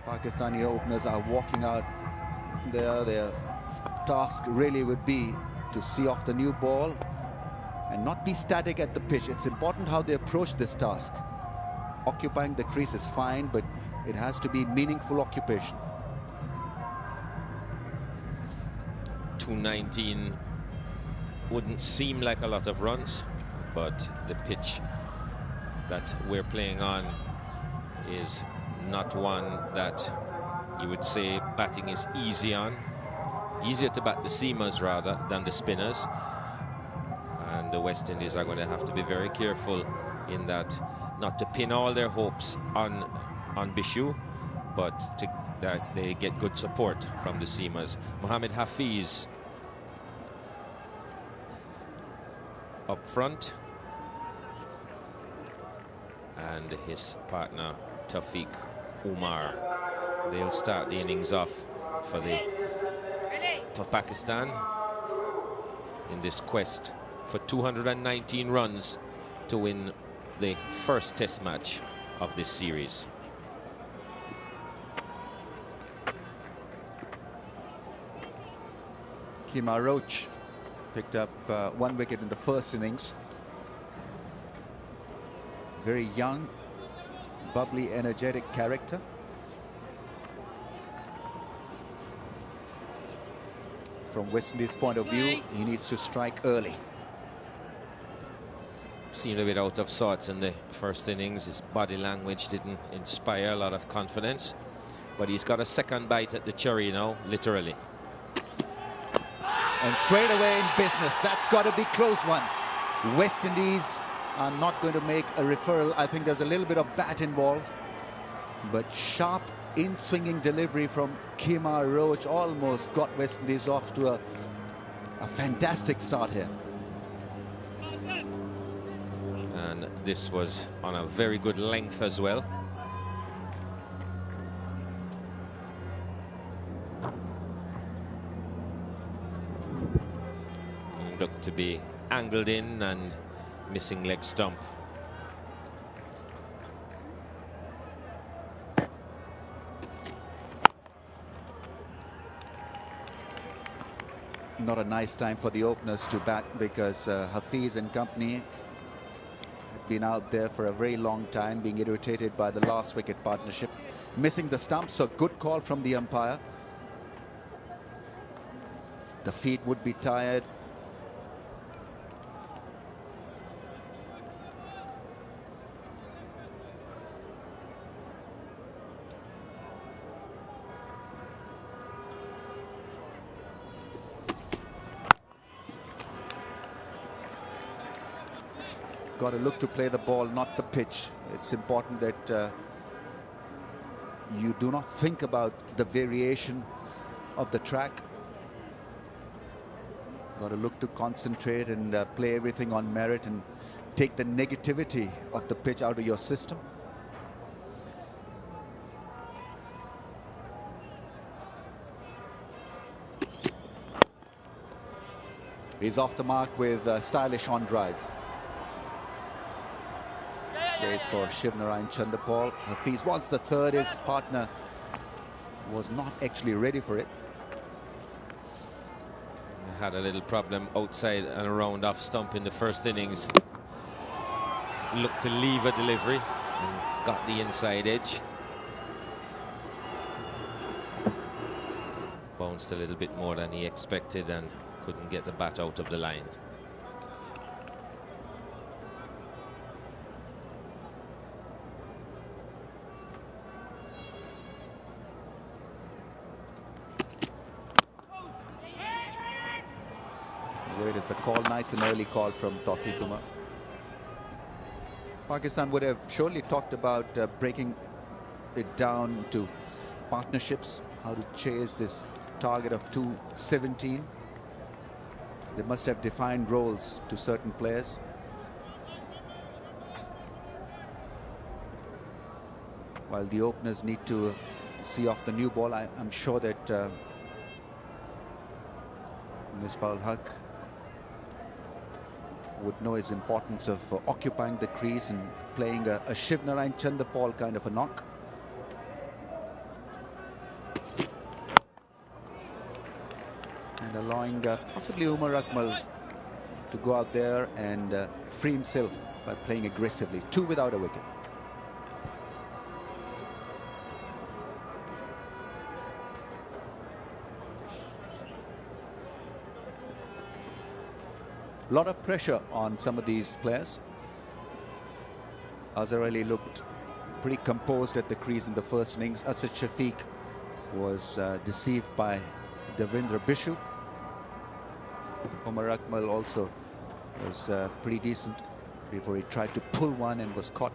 Pakistani openers are walking out there. Their task really would be to see off the new ball and not be static at the pitch. It's important how they approach this task. Occupying the crease is fine, but it has to be meaningful occupation. 219 wouldn't seem like a lot of runs, but the pitch that we're playing on is not one that you would say batting is easy on. Easier to bat the seamers rather than the spinners, and the West Indies are going to have to be very careful in that, not to pin all their hopes on Bishu, but that they get good support from the seamers. Mohammad Hafiz up front, and his partner Taufeeq Umar. They'll start the innings off for Pakistan in this quest for 219 runs to win the first test match of this series. Kemar Roach picked up 1 wicket in the first innings. Very young, bubbly, energetic character. From West Indies' point of view, he needs to strike early. Seemed a bit out of sorts in the first innings. His body language didn't inspire a lot of confidence, but he's got a second bite at the cherry now, literally. And straight away in business, that's got to be close one. West Indies are not going to make a referral. I think there's a little bit of bat involved, but sharp in-swinging delivery from Kemar Roach almost got West Indies off to a fantastic start here. And this was on a very good length as well. Looked to be angled in and missing leg stump. Not a nice time for the openers to bat, because Hafiz and company had been out there for a very long time, being irritated by the last wicket partnership, missing the stump. So good call from the umpire. The feet would be tired. Got to look to play the ball, not the pitch. It's important that you do not think about the variation of the track. Got to look to concentrate and play everything on merit and take the negativity of the pitch out of your system. He's off the mark with stylish on drive. Chase for Shivnarine Chanderpaul. Hafiz wants the third. His partner was not actually ready for it. Had a little problem outside and around off stump in the first innings. Looked to leave a delivery and got the inside edge. Bounced a little bit more than he expected and couldn't get the bat out of the line. Where is the call? Nice and early call from Taufeeq Umar. Pakistan would have surely talked about breaking it down to partnerships, how to chase this target of 217. They must have defined roles to certain players. While the openers need to see off the new ball, I'm sure that Misbah ul-Haq would know his importance of occupying the crease and playing a Shivnarine Chanderpaul kind of a knock. and allowing possibly Umar Akmal to go out there and free himself by playing aggressively. 2 without a wicket. A lot of pressure on some of these players. Azhar Ali looked pretty composed at the crease in the first innings. Asad Shafiq was deceived by Devendra Bishu. Umar Akmal also was pretty decent before he tried to pull one and was caught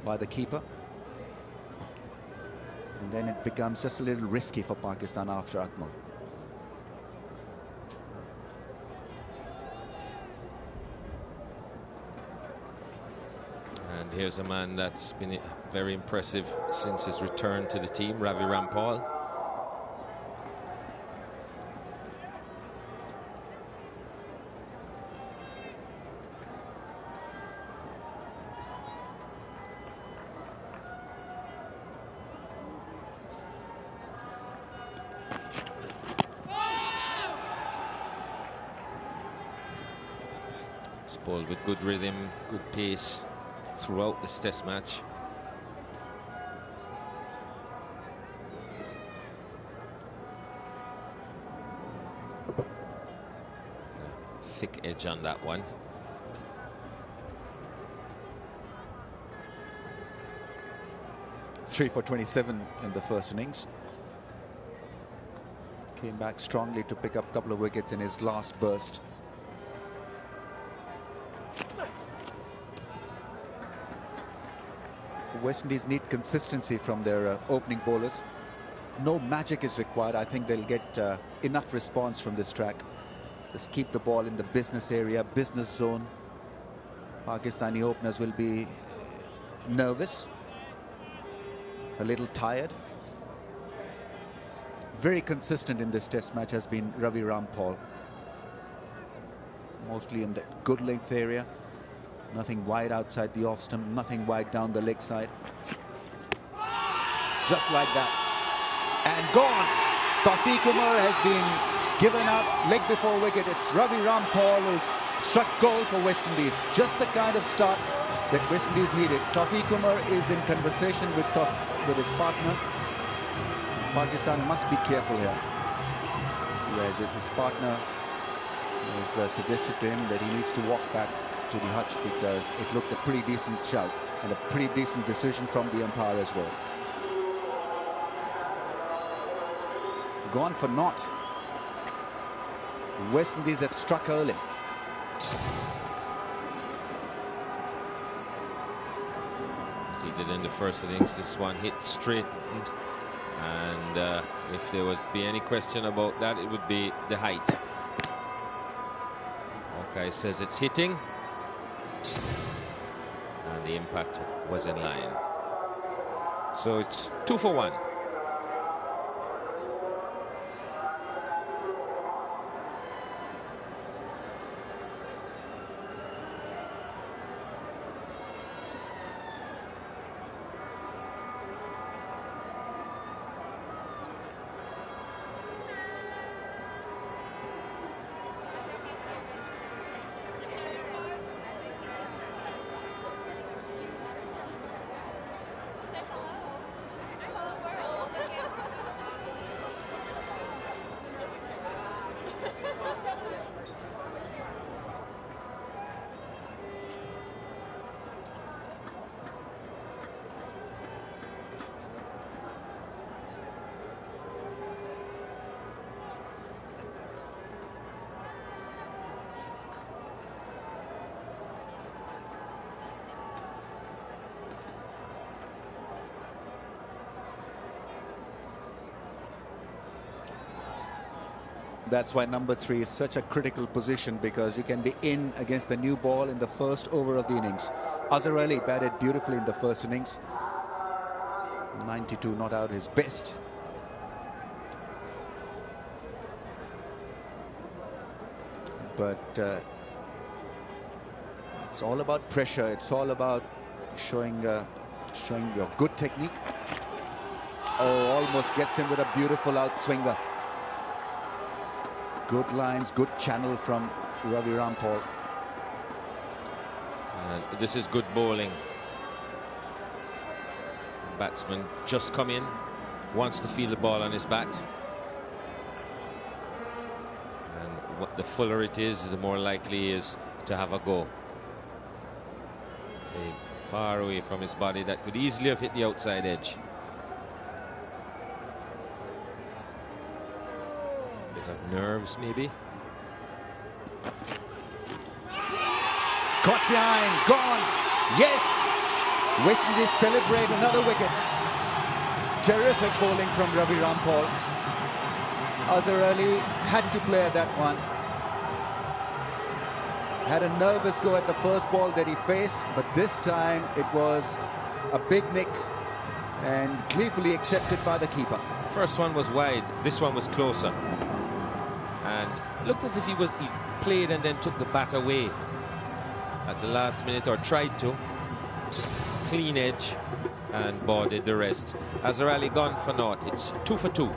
by the keeper. And then it becomes just a little risky for Pakistan after Akmal. And here's a man that's been very impressive since his return to the team, Ravi Rampaul. It's bowled with good rhythm, good pace throughout this test match. Thick edge on that one. Three for 27 in the first innings. Came back strongly to pick up a couple of wickets in his last burst. West Indies need consistency from their opening bowlers. No magic is required. I think they'll get enough response from this track. Just keep the ball in the business area, business zone. Pakistani openers will be nervous, a little tired. Very consistent in this test match has been Ravi Rampaul. Mostly in the good length area. Nothing wide outside the off stump, nothing wide down the leg side. Just like that. And gone. Tawfiq Umar has been given up, leg before wicket. It's Ravi Rampaul who's struck goal for West Indies. Just the kind of start that West Indies needed. Tawfiq Umar is in conversation with his partner. Pakistan must be careful here. Whereas his partner has suggested to him that he needs to walk back to the hutch because it looked a pretty decent shout and a pretty decent decision from the umpire as well. Gone for naught. West Indies have struck early. As he did in the first innings, this one hit straightened, and if there was be any question about that, it would be the height. Okay, says it's hitting. And the impact was in line. So it's 2 for 1. That's why number 3 is such a critical position, because you can be in against the new ball in the first over of the innings. Azhar Ali batted beautifully in the first innings. 92, not out his best. But it's all about pressure. It's all about showing your good technique. Oh, almost gets him with a beautiful outswinger. Good lines, good channel from Rampaul. And this is good bowling. Batsman just come in, wants to feel the ball on his bat. And what the fuller it is, the more likely he is to have a go. Played far away from his body, that could easily have hit the outside edge. Bit of nerves maybe. Caught behind, gone, yes! West Indies celebrate another wicket. Terrific bowling from Rampaul. Azhar Ali had to play at that one. Had a nervous go at the first ball that he faced, but this time it was a big nick and gleefully accepted by the keeper. First one was wide, this one was closer. And looked as if he played and then took the bat away at the last minute, or tried to. Clean edge, and Baugh did the rest. Azhar Ali gone for naught. It's 2 for 2.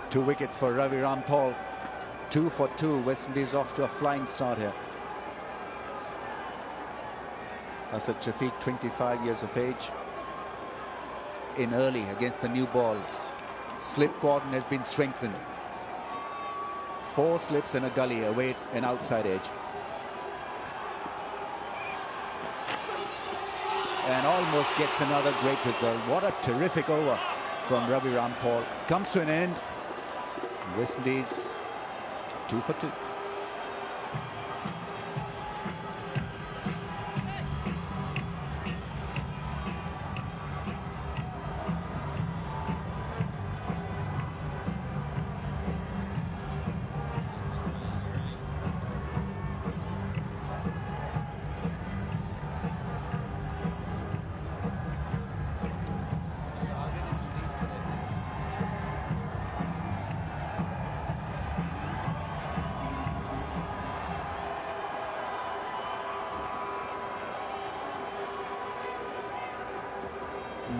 Two wickets for Rampaul. 2 for 2. West Indies off to a flying start here. Asad Shafiq, 25 years of age, in early against the new ball. Slip cordon has been strengthened. 4 slips and a gully away an outside edge. And almost gets another great result. What a terrific over from Rampaul. Comes to an end. West Indies 2 for 2.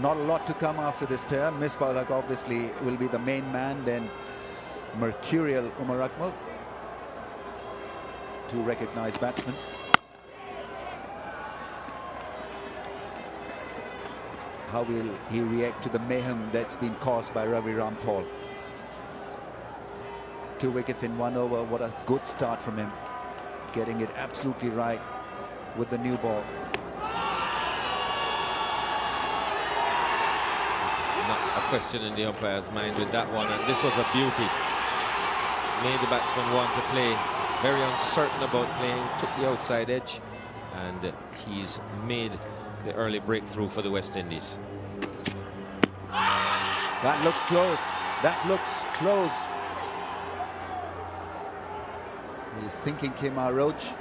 Not a lot to come after this pair. Misbah obviously will be the main man, then mercurial Umar Akmal. 2 recognised batsmen. How will he react to the mayhem that's been caused by Rampaul? 2 wickets in 1 over. What a good start from him. Getting it absolutely right with the new ball. Not a question in the umpire's mind with that one, and this was a beauty. Made the batsman want to play, very uncertain about playing, took the outside edge, and he's made the early breakthrough for the West Indies. That looks close. That looks close. He's thinking Kemar Roach.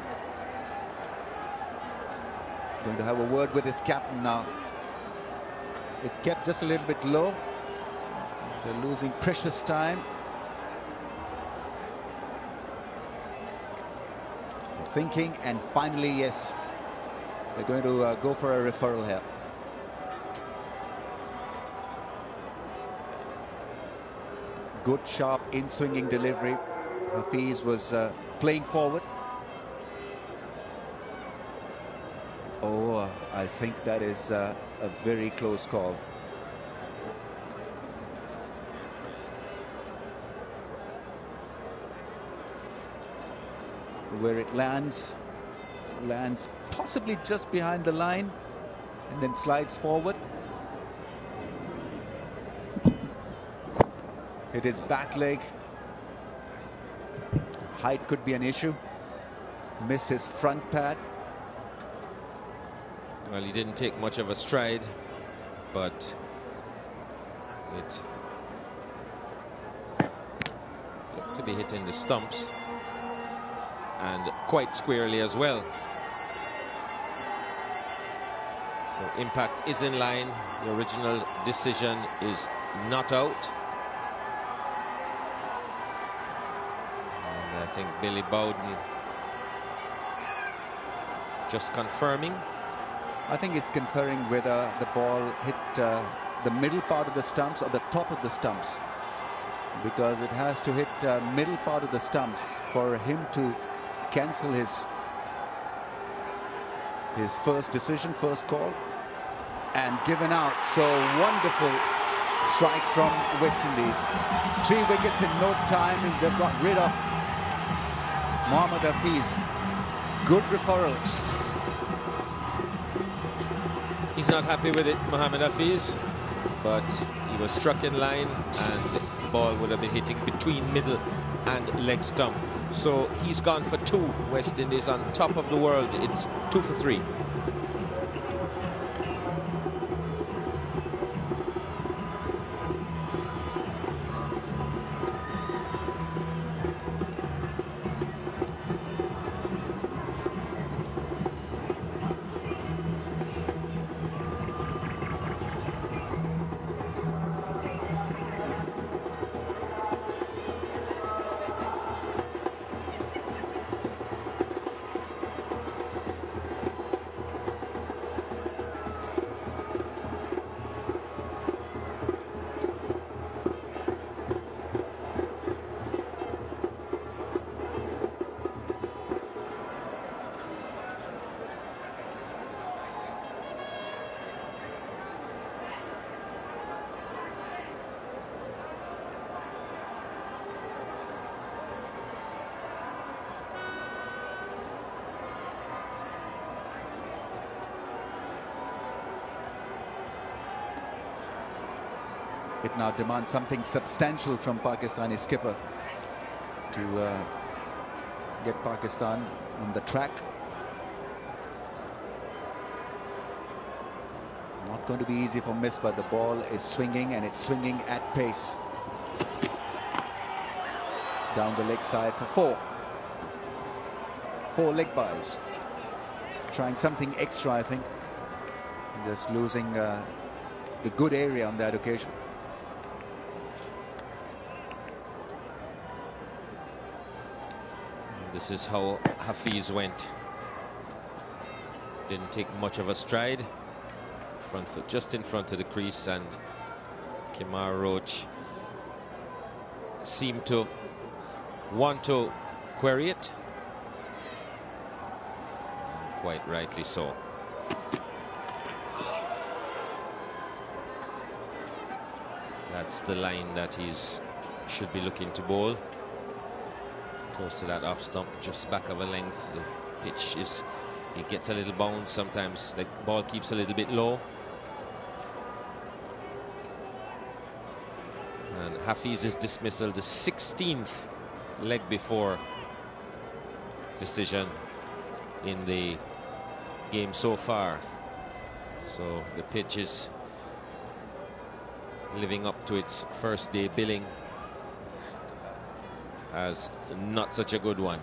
Going to have a word with his captain now. It kept just a little bit low. They're losing precious time. They're thinking, and finally, yes, they're going to go for a referral here. Good, sharp, in-swinging delivery. Hafiz was playing forward. Oh, I think that is a very close call. where it lands possibly just behind the line and then slides forward. Hit his back leg. Height could be an issue. Missed his front pad. Well, he didn't take much of a stride, but it looked to be hitting the stumps, and quite squarely as well. So impact is in line. The original decision is not out. And I think Billy Bowden just confirming. I think he's conferring whether the ball hit the middle part of the stumps or the top of the stumps, because it has to hit middle part of the stumps for him to cancel his first decision, first call, and given out. So wonderful strike from West Indies. 3 wickets in no time, and they've got rid of Mohammad Hafiz. Good referral. He's not happy with it, Mohammad Hafiz, but he was struck in line and the ball would have been hitting between middle and leg stump. So he's gone for 2. West Indies on top of the world. It's 2 for 3. It now demands something substantial from Pakistani skipper to get Pakistan on the track. Not going to be easy for Miss, but the ball is swinging, and it's swinging at pace. Down the leg side for 4. 4 leg byes. Trying something extra, I think. Just losing the good area on that occasion. This is how Hafiz went. Didn't take much of a stride. Front foot just in front of the crease, and Kemar Roach seemed to want to query it. Quite rightly so. That's the line that should be looking to bowl. Close to that off stump, just back of a length. The pitch it gets a little bounce sometimes. The ball keeps a little bit low. And Hafiz's dismissal, the 16th leg before decision in the game so far. So the pitch is living up to its first day billing as not such a good one.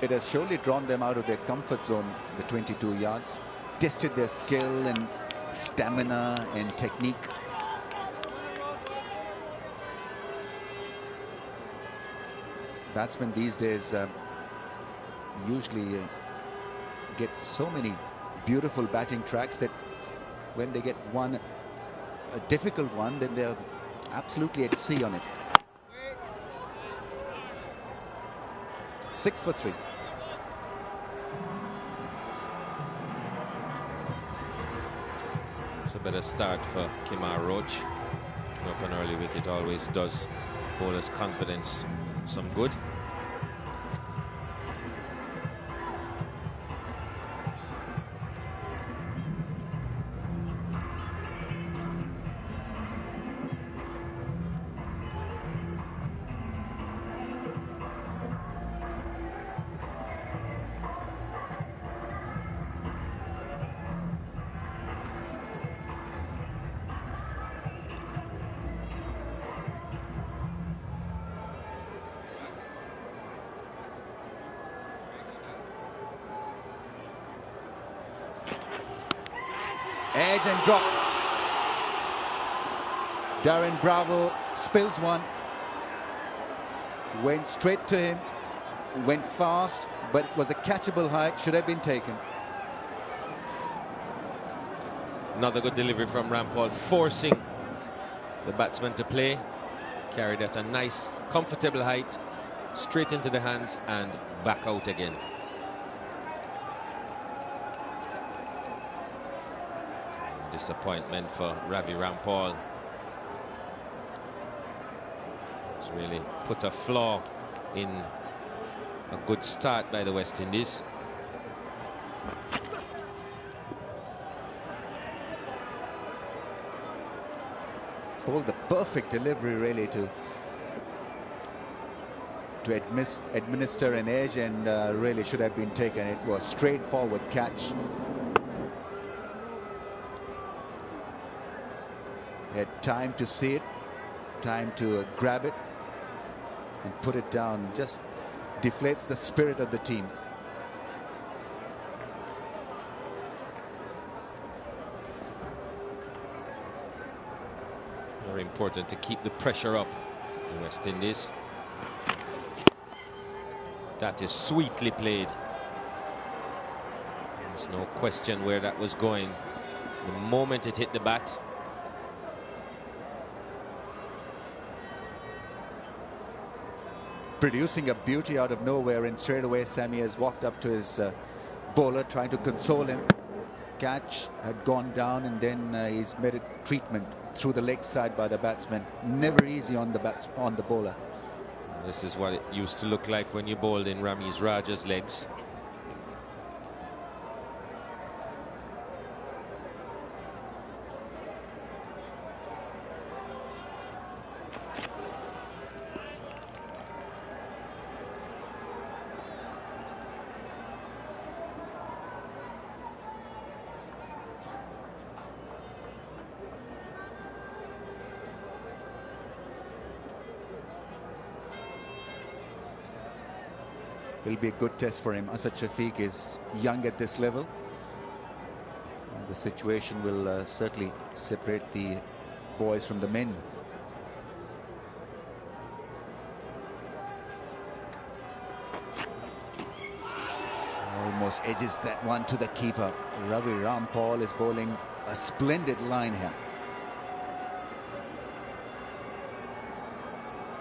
It has surely drawn them out of their comfort zone, the 22 yards, tested their skill and stamina and technique. Batsmen these days usually get so many beautiful batting tracks that when they get a difficult one, then they're absolutely at sea on it. 6 for 3. It's a better start for Kimar Roach. Putting up an early wicket always does bowlers' confidence some good. Edge and dropped. Darren Bravo spills one. Went straight to him. Went fast, but it was a catchable height. Should have been taken. Another good delivery from Rampaul, forcing the batsman to play. Carried at a nice, comfortable height, straight into the hands and back out again. Disappointment for Ravi Rampaul. It's really put a flaw in a good start by the West Indies. Bowled the perfect delivery really to administer an edge, and really should have been taken. It was straightforward catch. Had time to see it, time to grab it and put it down. Just deflates the spirit of the team. Very important to keep the pressure up in West Indies. That is sweetly played. There's no question where that was going the moment it hit the bat. Producing a beauty out of nowhere, and straight away Sammy has walked up to his bowler trying to console him. Catch had gone down, and then he's made a treatment through the leg side by the batsman. Never easy on the bowler. This is what it used to look like when you bowled in Ramiz Raja's legs. Will be a good test for him. Asad Shafiq is young at this level. The situation will certainly separate the boys from the men. Almost edges that one to the keeper. Ravi Rampaul is bowling a splendid line here.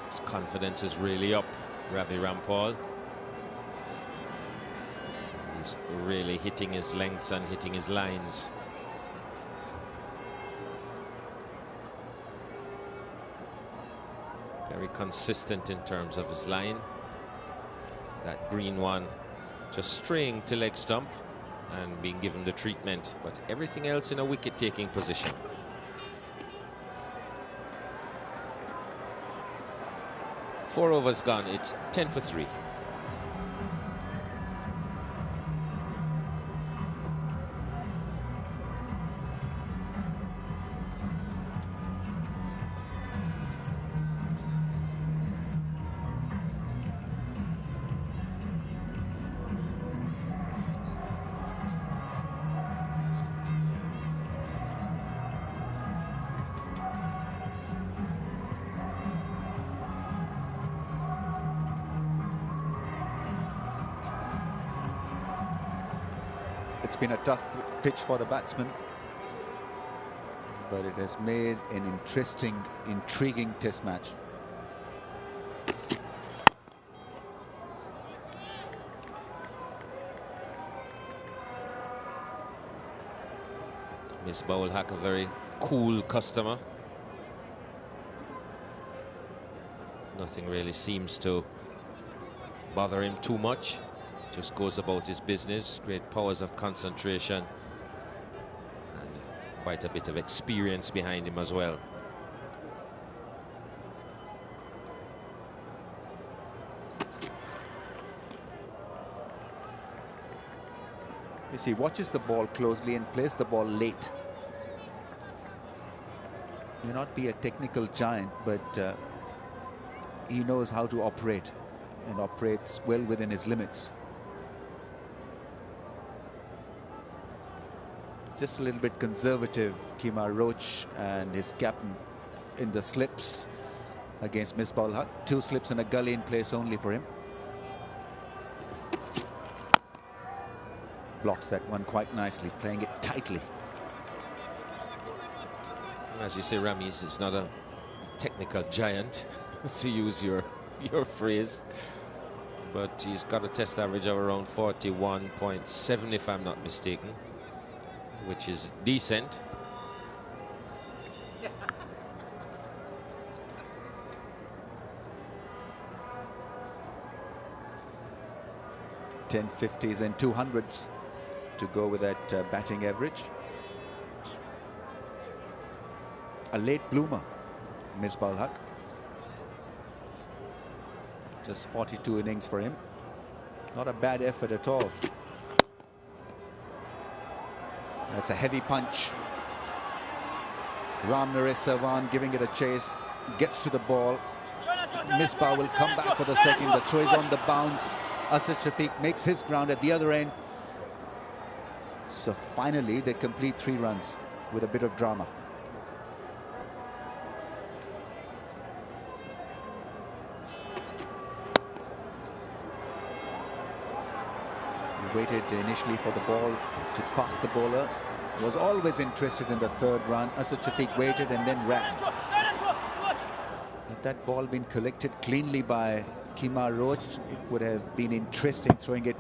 His confidence is really up, Ravi Rampaul. He's really hitting his lengths and hitting his lines. Very consistent in terms of his line. That green one just straying to leg stump and being given the treatment, but everything else in a wicket-taking position. Four overs gone, it's 10 for 3. It's been a tough pitch for the batsman, but it has made an interesting, intriguing test match. Misbah Hack, a very cool customer. Nothing really seems to bother him too much. Just goes about his business. Great powers of concentration and quite a bit of experience behind him as well. You see, watches the ball closely and plays the ball late. May not be a technical giant, but he knows how to operate and operates well within his limits. Just a little bit conservative, Kemar Roach and his captain in the slips against Misbah Hack. 2 slips and a gully in place only for him. Blocks that one quite nicely, playing it tightly. As you say, Ramis is not a technical giant, to use your phrase, but he's got a test average of around 41.7, if I'm not mistaken, which is decent. Ten 50s and 200s to go with that batting average. A late bloomer, Misbah Hack. Just 42 innings for him. Not a bad effort at all. That's a heavy punch. Ram Naresh Sarwan giving it a chase. Gets to the ball. Misbah will come back for the second. The throw is on the bounce. Asad Shafiq makes his ground at the other end. So finally they complete 3 runs with a bit of drama. He waited initially for the ball to pass the bowler. Was always interested in the 3rd run. Asad Shafiq waited and then ran. Had that ball been collected cleanly by Kemar Roach, it would have been interesting, throwing it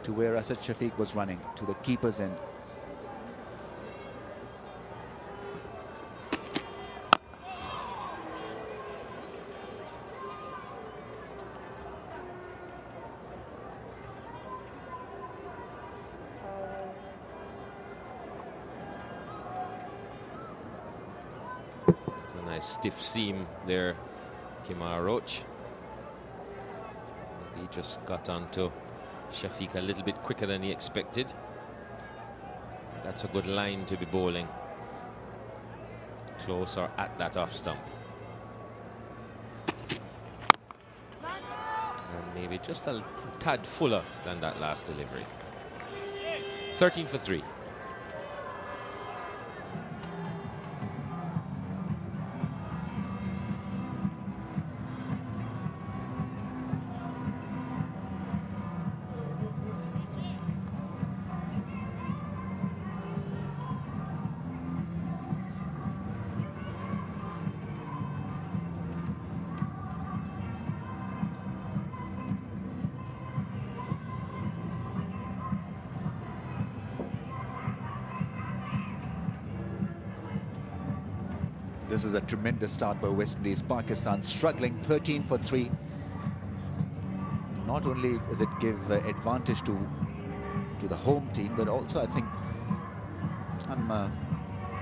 to where Asad Shafiq was running, to the keeper's end. It's a nice stiff seam there, Kemar Roach. He just got onto Shafiq a little bit quicker than he expected. That's a good line to be bowling. Close or at that off stump. And maybe just a tad fuller than that last delivery. 13 for 3. This is a tremendous start by West Indies. Pakistan struggling, 13 for 3. Not only does it give advantage to the home team, but also I think I'm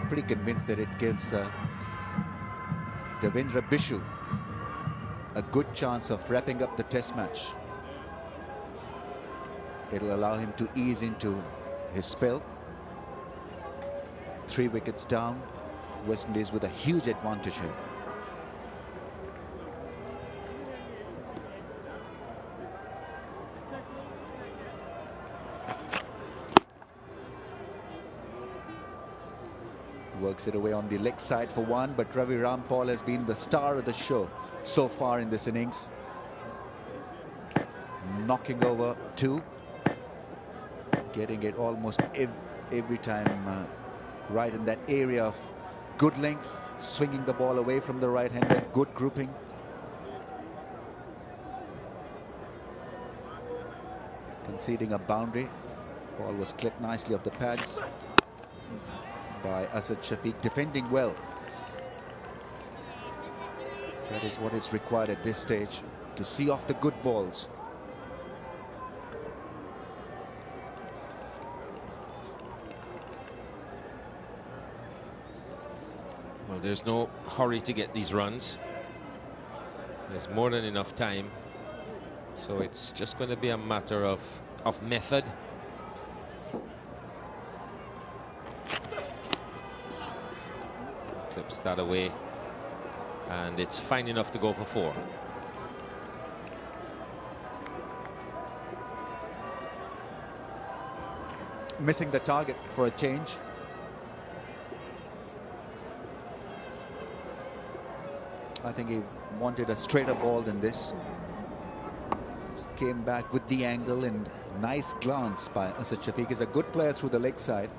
pretty convinced that it gives Devendra Bishu a good chance of wrapping up the test match. It'll allow him to ease into his spell. 3 wickets down. West Indies with a huge advantage here. Works it away on the leg side for 1, but Ravi Rampaul has been the star of the show so far in this innings. Knocking over 2. Getting it almost every time right in that area of good length, swinging the ball away from the right-hander, good grouping. Conceding a boundary. Ball was clipped nicely off the pads. by Asad Shafiq, defending well. That is what is required at this stage, to see off the good balls. Well, there's no hurry to get these runs. There's more than enough time. So it's just going to be a matter of method. Clips that away. And it's fine enough to go for 4. Missing the target for a change. I think he wanted a straighter ball than this. Just came back with the angle, and nice glance by Asad Shafiq. He's a good player through the leg side.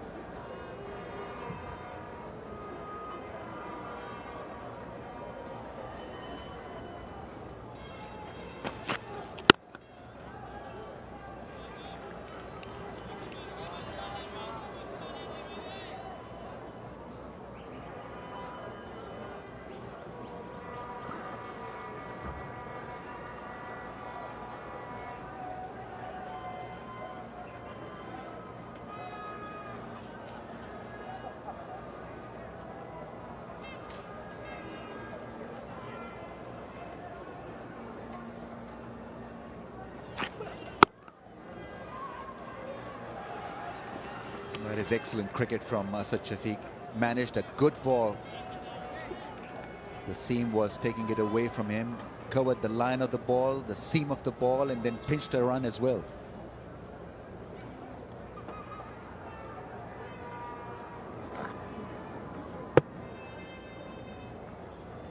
That is excellent cricket from Asad Shafiq. Managed a good ball. The seam was taking it away from him. Covered the line of the ball, the seam of the ball, and then pinched a run as well.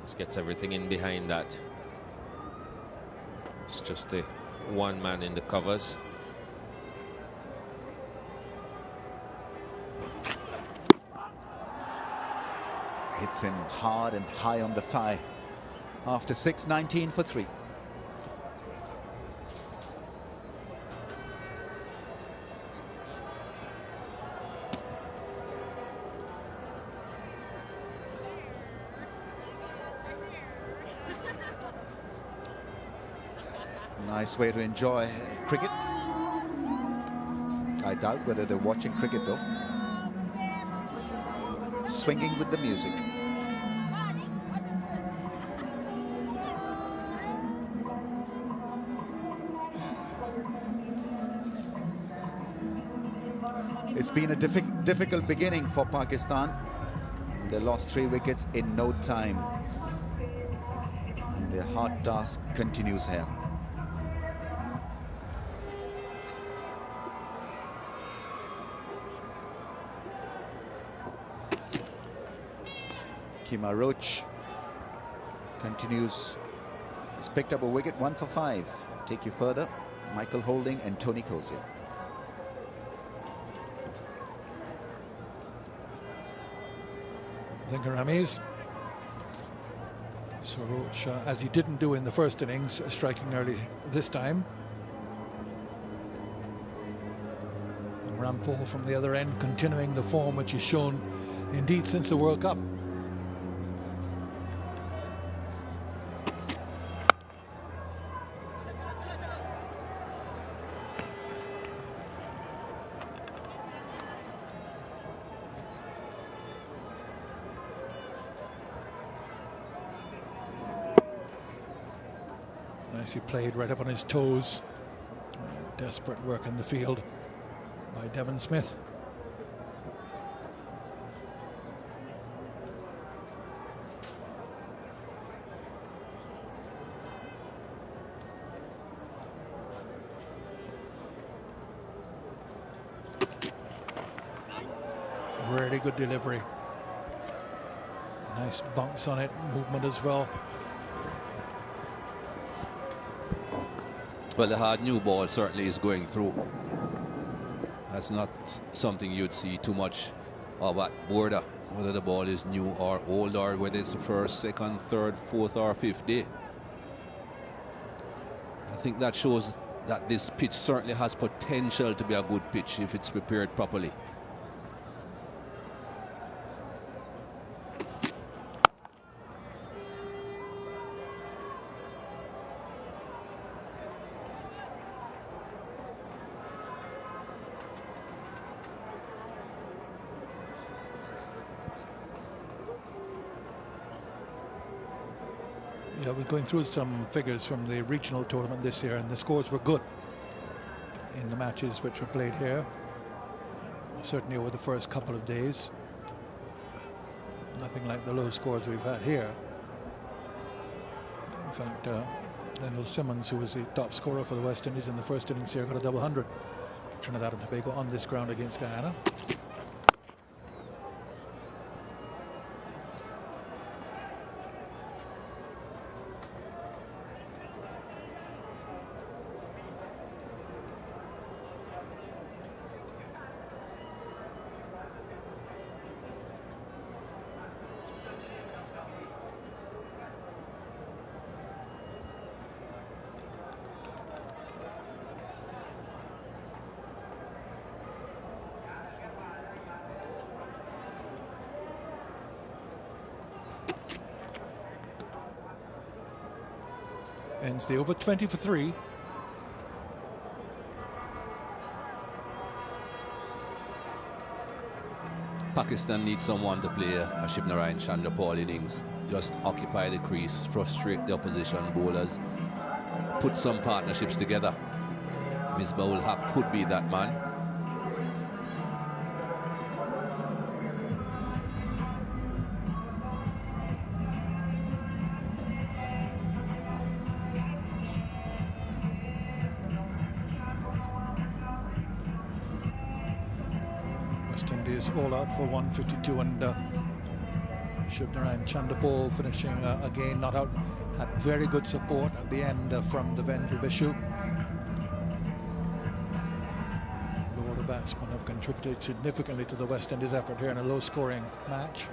Just gets everything in behind that. It's just the one man in the covers. Hits him hard and high on the thigh. After 6, 19 for 3. Nice way to enjoy cricket. I doubt whether they're watching cricket though. Swinging with the music. It's been a difficult beginning for Pakistan. They lost 3 wickets in no time. And their hard task continues here. Kima Roach continues. He's picked up a wicket, 1 for 5. Take you further, Michael Holding and Tony Cozier. I think Aramis. So Roach, as he didn't do in the first innings, striking early this time. And Rampaul from the other end, continuing the form which he's shown indeed since the World Cup. Nicely played, right up on his toes. Desperate work in the field by Devon Smith. Really good delivery. Nice bunks on it, movement as well. Well, the hard new ball certainly is going through. That's not something you'd see too much of at border, whether the ball is new or old, or whether it's the first, second, third, fourth or fifth day. I think that shows that this pitch certainly has potential to be a good pitch if it's prepared properly. Yeah, we're going through some figures from the regional tournament this year, and the scores were good in the matches which were played here, certainly over the first couple of days. Nothing like the low scores we've had here. In fact, Lionel Simmons, who was the top scorer for the West Indies in the first innings here, got a double hundred. Trinidad and Tobago on this ground against Guyana. Ends the over 20 for 3. Pakistan needs someone to play a Shivnarine Chandrapaul innings. Just occupy the crease, frustrate the opposition bowlers, put some partnerships together. Misbah-ul Haq could be that man. All out for 152, and Shivnarine Chandrapaul finishing again not out. Had very good support at the end from the Vendra Bishu. The order batsmen have contributed significantly to the West Indies effort here in a low-scoring match.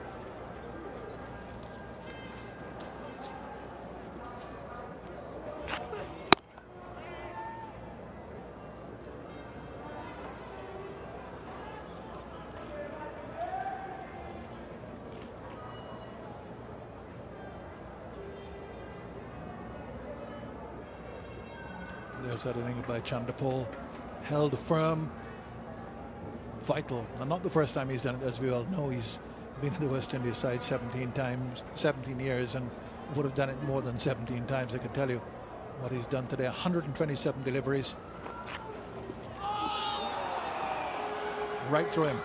There's that inning by Chandrapaul, held firm, vital, and not the first time he's done it, as we all know. He's been in the West Indies side 17 years, and would have done it more than 17 times. I can tell you what he's done today. 127 deliveries, right through him.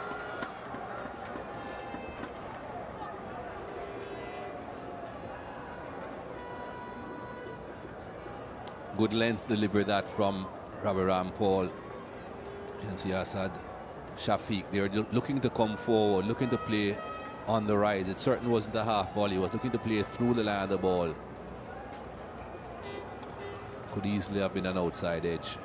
Good length delivery that from Ravi Rampaul. You can see Asad, Shafiq, they're looking to come forward, looking to play on the rise. It certainly wasn't a half volley, it was looking to play through the line of the ball. Could easily have been an outside edge.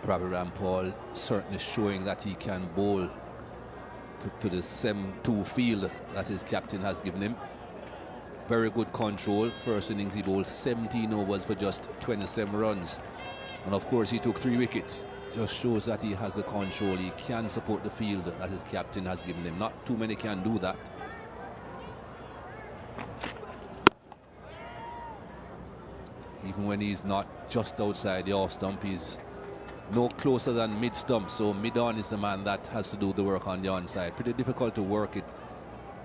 Ravi Rampaul certainly showing that he can bowl to the 7-2 field that his captain has given him. Very good control. First innings he bowled 17 overs for just 27 runs. And of course he took 3 wickets. Just shows that he has the control. He can support the field that his captain has given him. Not too many can do that. Even when he's not just outside the off stump, he's no closer than mid stump, so mid on is the man that has to do the work on the onside. Pretty difficult to work it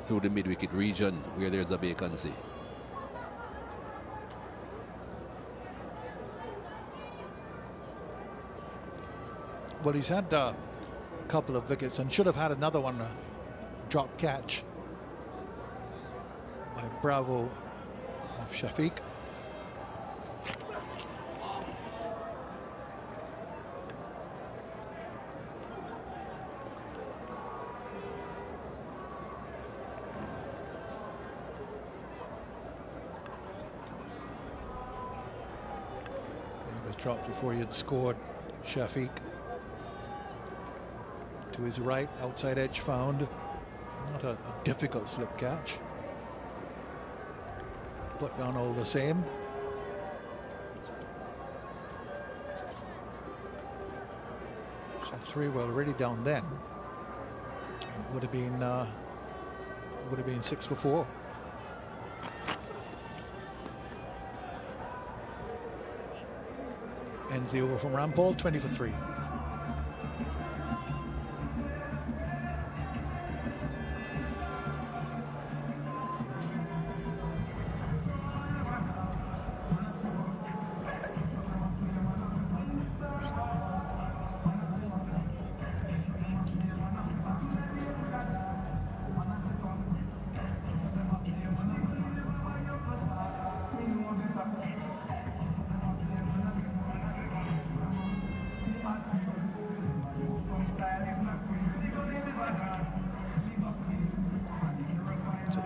through the mid wicket region where there's a vacancy. Well, he's had a couple of wickets and should have had another one, drop catch by Bravo of Shafiq. Dropped before he had scored. Shafiq to his right, outside edge found. Not a difficult slip catch. Put down all the same. So 3 were already down then. It would have been would have been 6 for 4. Ends the over from Rampaul, 20 for 3.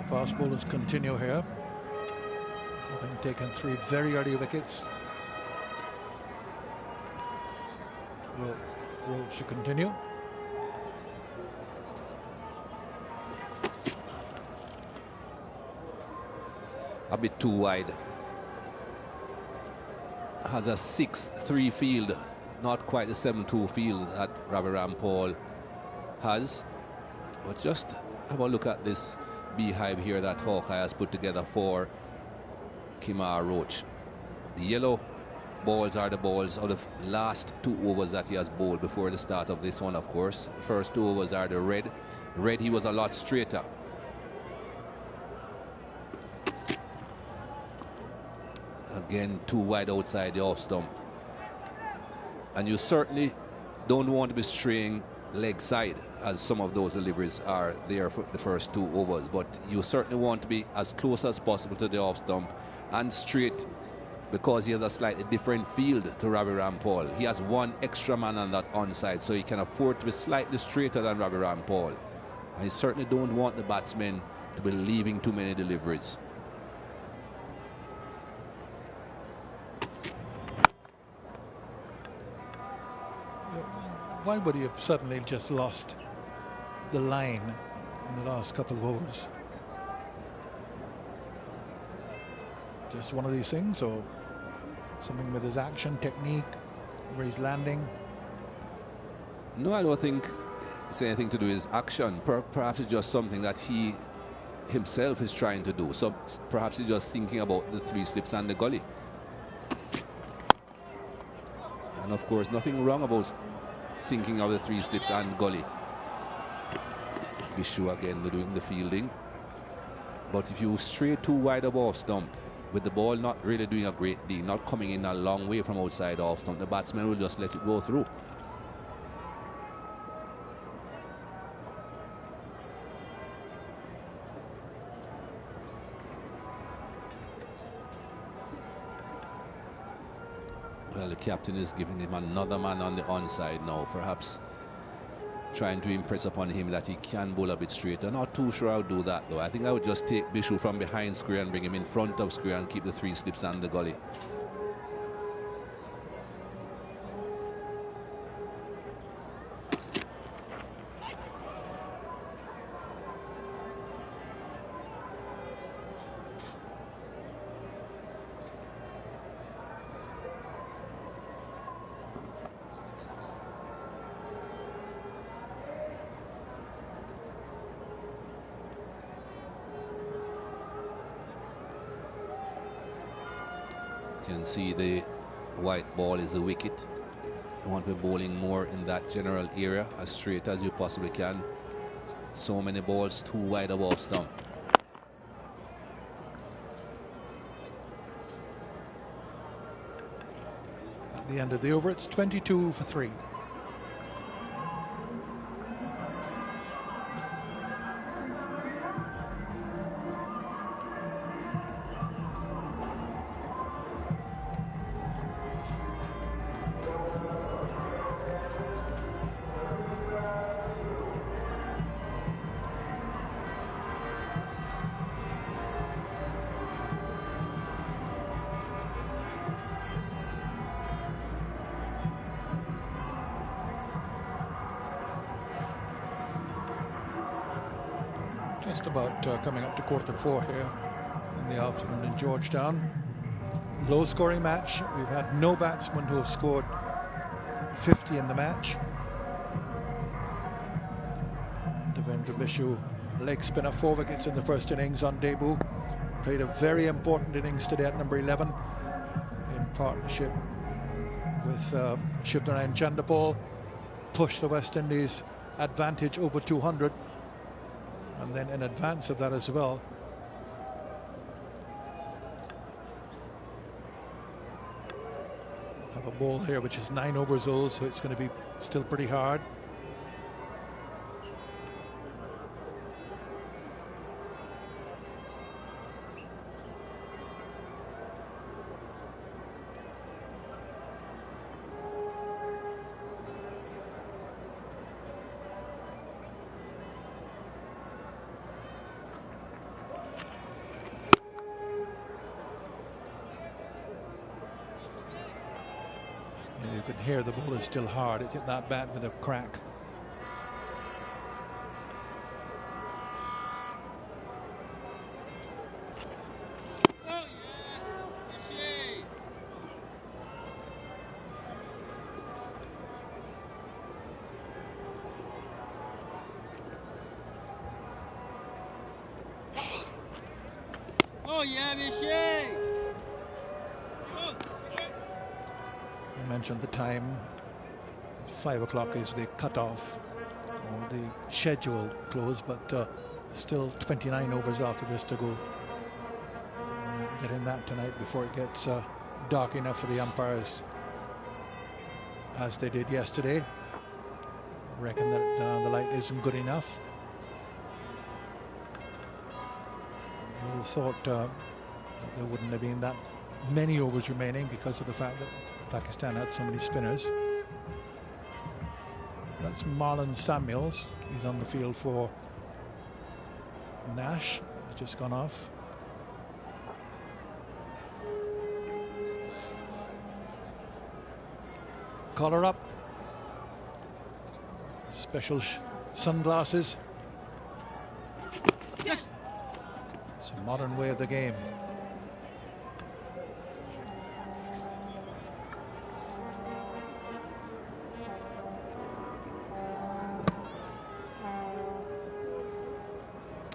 Fast bowlers continue here, having taken 3 very early wickets. Roll should continue. A bit too wide. Has a 6-3 field, not quite the 7-2 field that Rampaul has. But just have a look at this beehive here that Hawkeye has put together for Kimar Roach. The yellow balls are the balls of the last 2 overs that he has bowled before the start of this one, of course. The first 2 overs are the red. Red, he was a lot straighter. Again, too wide outside the off stump. And you certainly don't want to be straying leg side, as some of those deliveries are there for the first 2 overs, but you certainly want to be as close as possible to the off stump and straight, because he has a slightly different field to Rampaul. He has 1 extra man on that onside, so he can afford to be slightly straighter than Rampaul. And you certainly don't want the batsmen to be leaving too many deliveries. Why would he have suddenly just lost the line in the last couple of overs? Just one of these things, or something with his action, technique, where he's landing? No, I don't think it's anything to do with his action. Perhaps it's just something that he himself is trying to do. So perhaps he's just thinking about the 3 slips and the gully. And of course, nothing wrong about thinking of the 3 slips and gully. Bishu again doing the fielding. But if you stray too wide of off stump, with the ball not really doing a great deal, not coming in a long way from outside off stump, the batsman will just let it go through. Well, the captain is giving him another man on the onside now, perhaps trying to impress upon him that he can bowl a bit straighter. Not too sure I would do that, though. I think I would just take Bishu from behind square and bring him in front of square and keep the 3 slips and the gully. You can see the white ball is a wicket. You want to be bowling more in that general area, as straight as you possibly can. So many balls too wide of off stump. At the end of the over, it's 22 for 3. Just about coming up to 3:45 here in the afternoon in Georgetown. Low scoring match. We've had no batsmen who have scored 50 in the match. Devendra Bishu leg spinner, 4 wickets in the first innings on debut. Played a very important innings today at number 11 in partnership with Shivnarayan Chanderpaul. Pushed the West Indies advantage over 200, and then in advance of that as well, have a ball here which is 9 overs old, so it's going to be still pretty hard. You can hear the ball is still hard. It hit that bat with a crack. Oh yeah, Michelle! I mentioned the time. 5 o'clock is the cut-off, or the scheduled close, but still 29 overs after this to go. Get in that tonight before it gets dark enough for the umpires, as they did yesterday. Reckon that the light isn't good enough. I would have thought that there wouldn't have been that many overs remaining because of the fact that Pakistan had so many spinners. That's Marlon Samuels. He's on the field for Nash. He's just gone off. Collar up. Special sunglasses. Yes. It's a modern way of the game.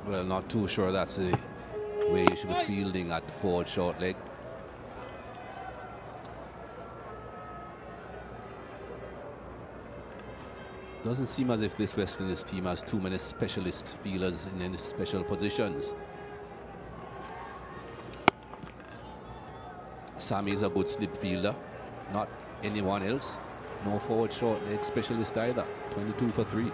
Well, not too sure that's the way you should be fielding at forward short leg. Doesn't seem as if this West Indies team has too many specialist fielders in any special positions. Sammy is a good slip fielder, not anyone else. No forward short leg specialist either. 22 for 3.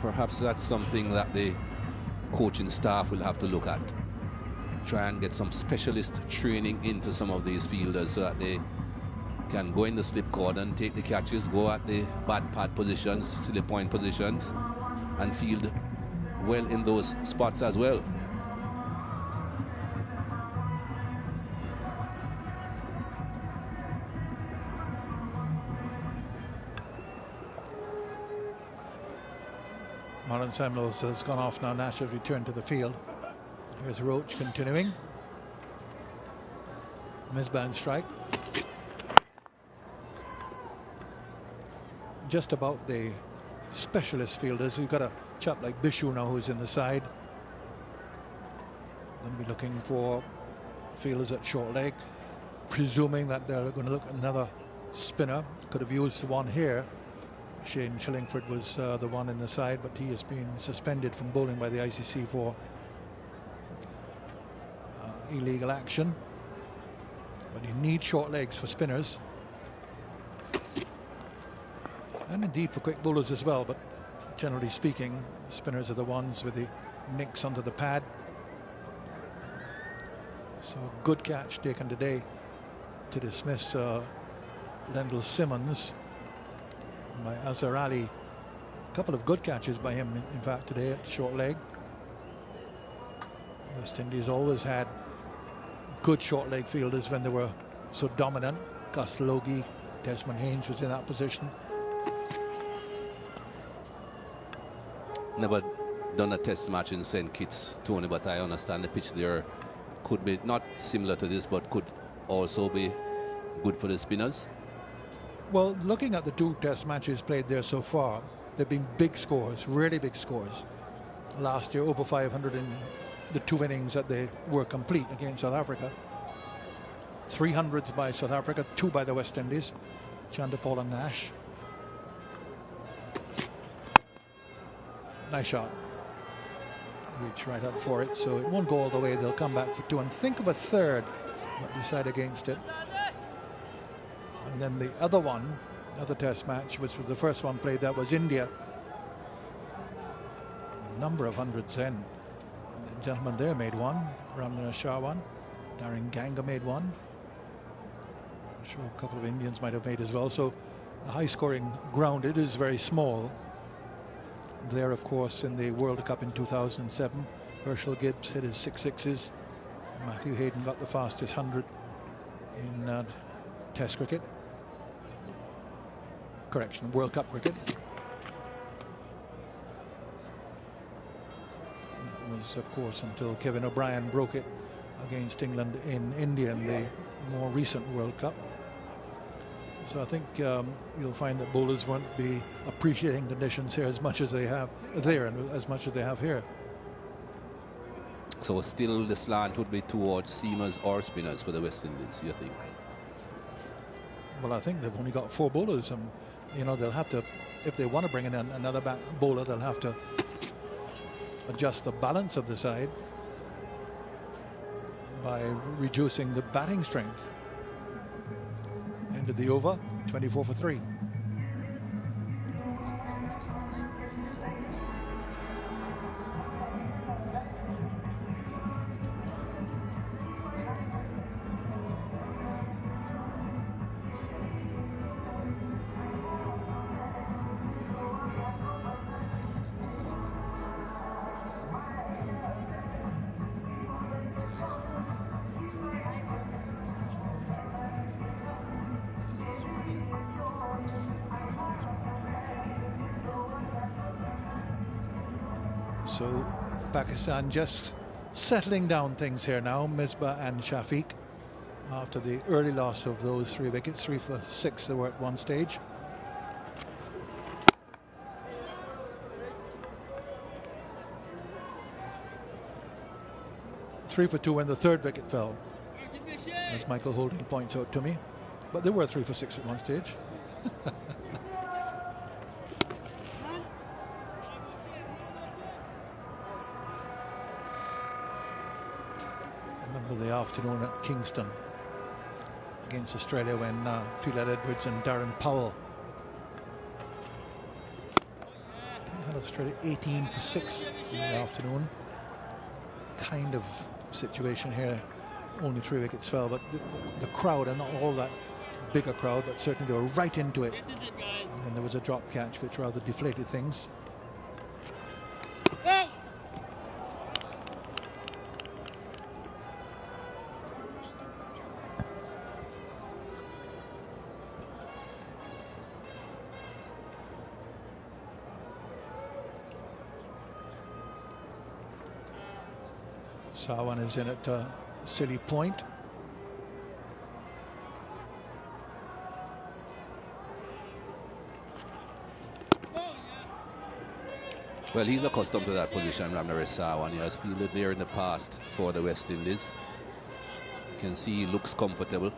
Perhaps that's something that the coaching staff will have to look at. Try and get some specialist training into some of these fielders so that they can go in the slip cordon, take the catches, go at the bad pad positions, slip point positions, and field well in those spots as well. Marlon Samuels has gone off now. Nash has returned to the field. Here's Roach continuing. Misband strike. Just about the specialist fielders. You've got a chap like Bishu now who's in the side. Going to be looking for fielders at short leg, presuming that they're going to look at another spinner. Could have used the one here. Shane Shillingford was the one in the side, but he has been suspended from bowling by the ICC for illegal action. But you need short legs for spinners, and indeed for quick bowlers as well, but generally speaking, spinners are the ones with the nicks under the pad. So a good catch taken today to dismiss Lendl Simmons by Azhar Ali. A couple of good catches by him, in fact, today at short leg. West Indies always had good short leg fielders when they were so dominant. Gus Logie, Desmond Haynes was in that position. Never done a test match in St. Kitts, Tony, but I understand the pitch there could be not similar to this, but could also be good for the spinners. Well, looking at the 2 test matches played there so far, they've been big scores, really big scores. Last year, over 500 in the 2 innings that they were complete against South Africa. 300s by South Africa, 2 by the West Indies, Chanderpaul and Nash. Nice shot. Reach right up for it, so it won't go all the way. They'll come back for 2 and think of a third, but decide against it. And then the other one, other test match, which was the first one played, that was India. Number of hundreds then. The gentleman there made 1, Ramdana Shah 1, Darren Ganga made 1. I'm sure a couple of Indians might have made as well. So a high scoring ground. It is very small. There, of course, in the World Cup in 2007, Herschel Gibbs hit his 6 sixes. Matthew Hayden got the fastest 100 in Test cricket. Correction, World Cup cricket. That was, of course, until Kevin O'Brien broke it against England in India in the more recent World Cup. So I think you'll find that bowlers won't be appreciating conditions here as much as they have there and as much as they have here. So still the slant would be towards seamers or spinners for the West Indies, you think? Well, I think they've only got 4 bowlers, and you know they'll have to, if they want to bring in another bowler, they'll have to adjust the balance of the side by reducing the batting strength. End of the over, 24 for 3. So Pakistan just settling down things here now, Misbah and Shafiq, after the early loss of those 3 wickets. 3 for 6 they were at one stage. Three for 2 when the 3rd wicket fell, as Michael Holding points out to me. But they were 3 for 6 at one stage. The afternoon at Kingston against Australia when Phelan Edwards and Darren Powell had Australia 18 for 6 in the afternoon. Kind of situation here, only 3 wickets fell, but the crowd, and not all that bigger crowd, but certainly they were right into it. And then there was a drop catch which rather deflated things. Sawan is in at Silly Point. Well, he's accustomed to that position, Ramdana Sawan. He has fielded there in the past for the West Indies. You can see he looks comfortable.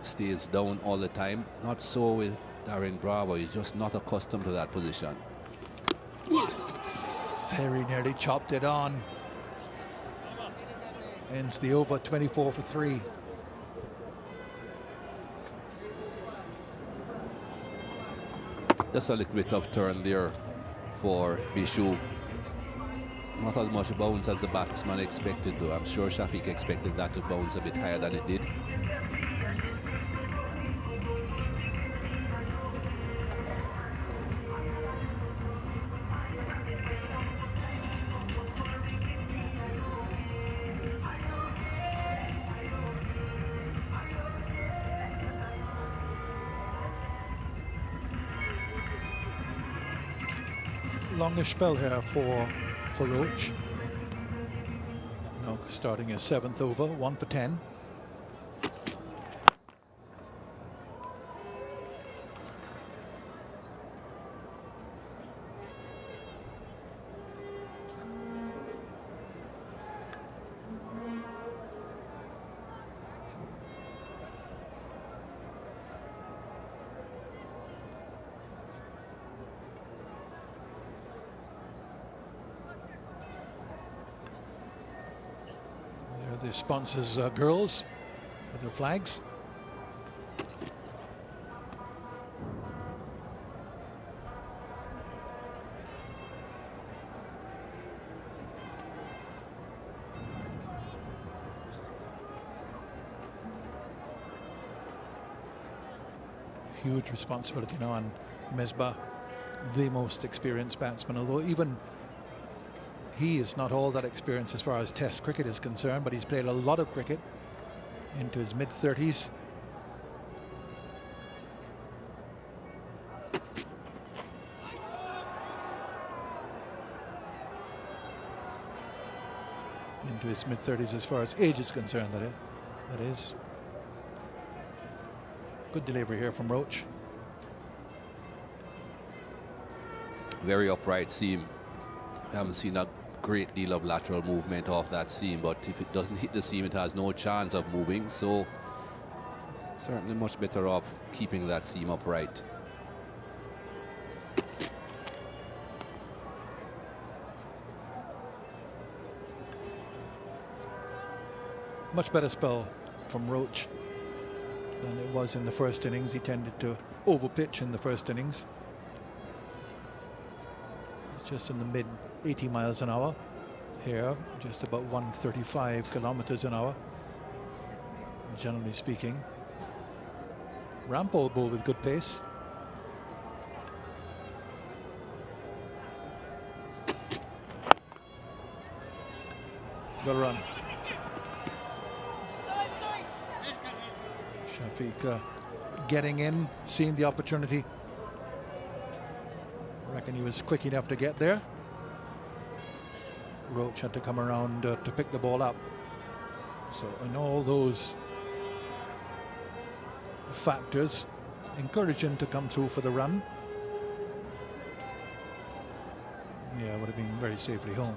Stays down all the time. Not so with Darren Bravo. He's just not accustomed to that position. Very nearly chopped it on. Ends the over, 24 for 3. Just a little bit of turn there for Bishu. Not as much bounce as the batsman expected though. I'm sure Shafiq expected that to bounce a bit higher than it did. Longish spell here for Roach. Now starting his 7th over, 1 for 10. the sponsors' girls with their flags. Huge responsibility now on Mesbah, the most experienced batsman, although even he is not all that experienced as far as Test cricket is concerned, but he's played a lot of cricket into his mid-30s. Into his mid-30s as far as age is concerned, that is. Good delivery here from Roach. Very upright seam. I haven't seen a great deal of lateral movement off that seam, but if it doesn't hit the seam, it has no chance of moving. So certainly much better off keeping that seam upright. Much better spell from Roach than it was in the first innings. He tended to overpitch in the first innings. It's just in the mid 80 miles an hour. Here, just about 135 kilometers an hour, generally speaking. Rampaul bowled with good pace. Well run. Shafiq getting in, seeing the opportunity. I reckon he was quick enough to get there. Roach had to come around to pick the ball up. So in all those factors, encourage him to come through for the run. Yeah, would have been very safely home.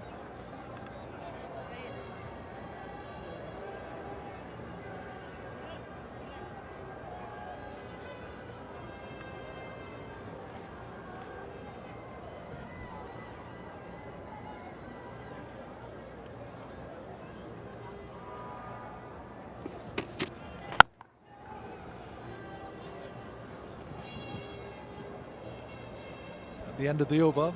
The end of the over,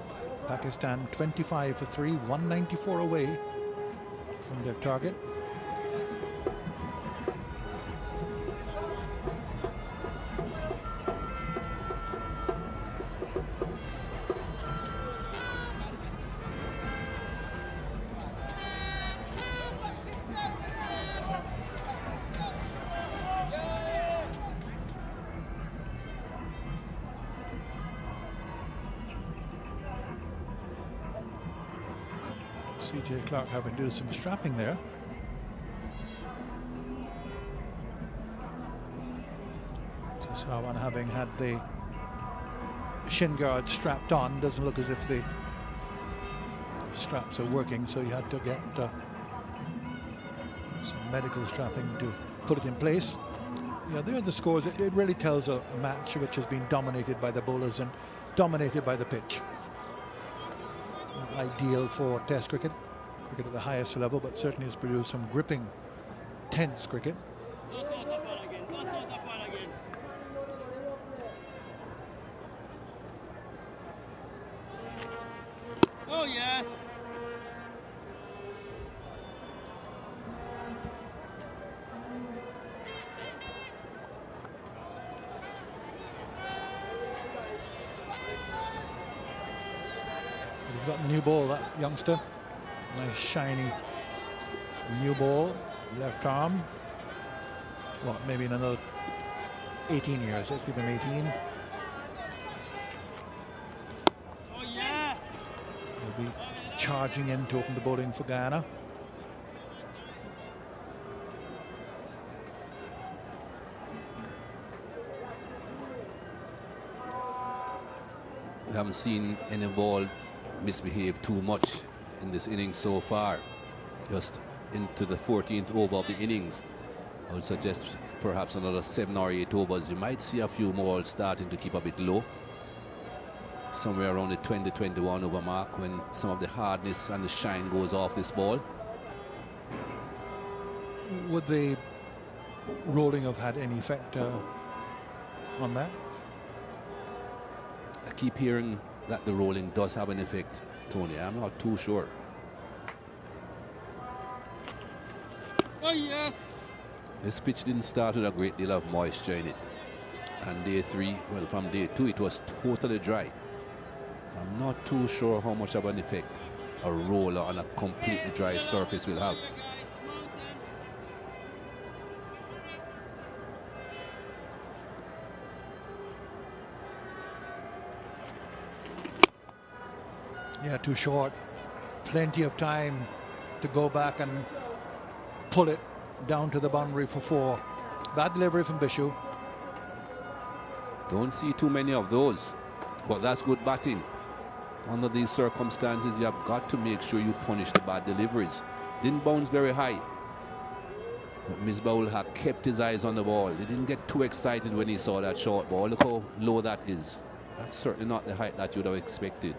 Pakistan 25 for 3, 194 away from their target. CJ Clark having to do some strapping there. So Sawan, having had the shin guard strapped on, doesn't look as if the straps are working, so he had to get some medical strapping to put it in place. Yeah, there are the scores. It really tells a match which has been dominated by the bowlers and dominated by the pitch. Not ideal for Test cricket at the highest level, but certainly has produced some gripping, tense cricket. Oh yes. He's got the new ball, that youngster. Nice shiny new ball, left arm. Well, maybe in another 18 years. Let's give him 18. Oh yeah. He'll be charging in to open the bowling for Guyana. We haven't seen any ball misbehave too much in this innings so far. Just into the 14th over of the innings. I would suggest perhaps another 7 or 8 overs. You might see a few more starting to keep a bit low. Somewhere around the 20-21 over mark, when some of the hardness and the shine goes off this ball. Would the rolling have had any effect on that? I keep hearing that the rolling does have an effect, Tony. I'm not too sure. Oh, yes. This pitch didn't start with a great deal of moisture in it. And day 3, well, from day 2, it was totally dry. I'm not too sure how much of an effect a roller on a completely dry surface will have. Yeah, too short. Plenty of time to go back and pull it down to the boundary for 4. Bad delivery from Bishop. Don't see too many of those, but that's good batting. Under these circumstances, you have got to make sure you punish the bad deliveries. Didn't bounce very high, but Misbah had kept his eyes on the ball. He didn't get too excited when he saw that short ball. Look how low that is. That's certainly not the height that you would have expected.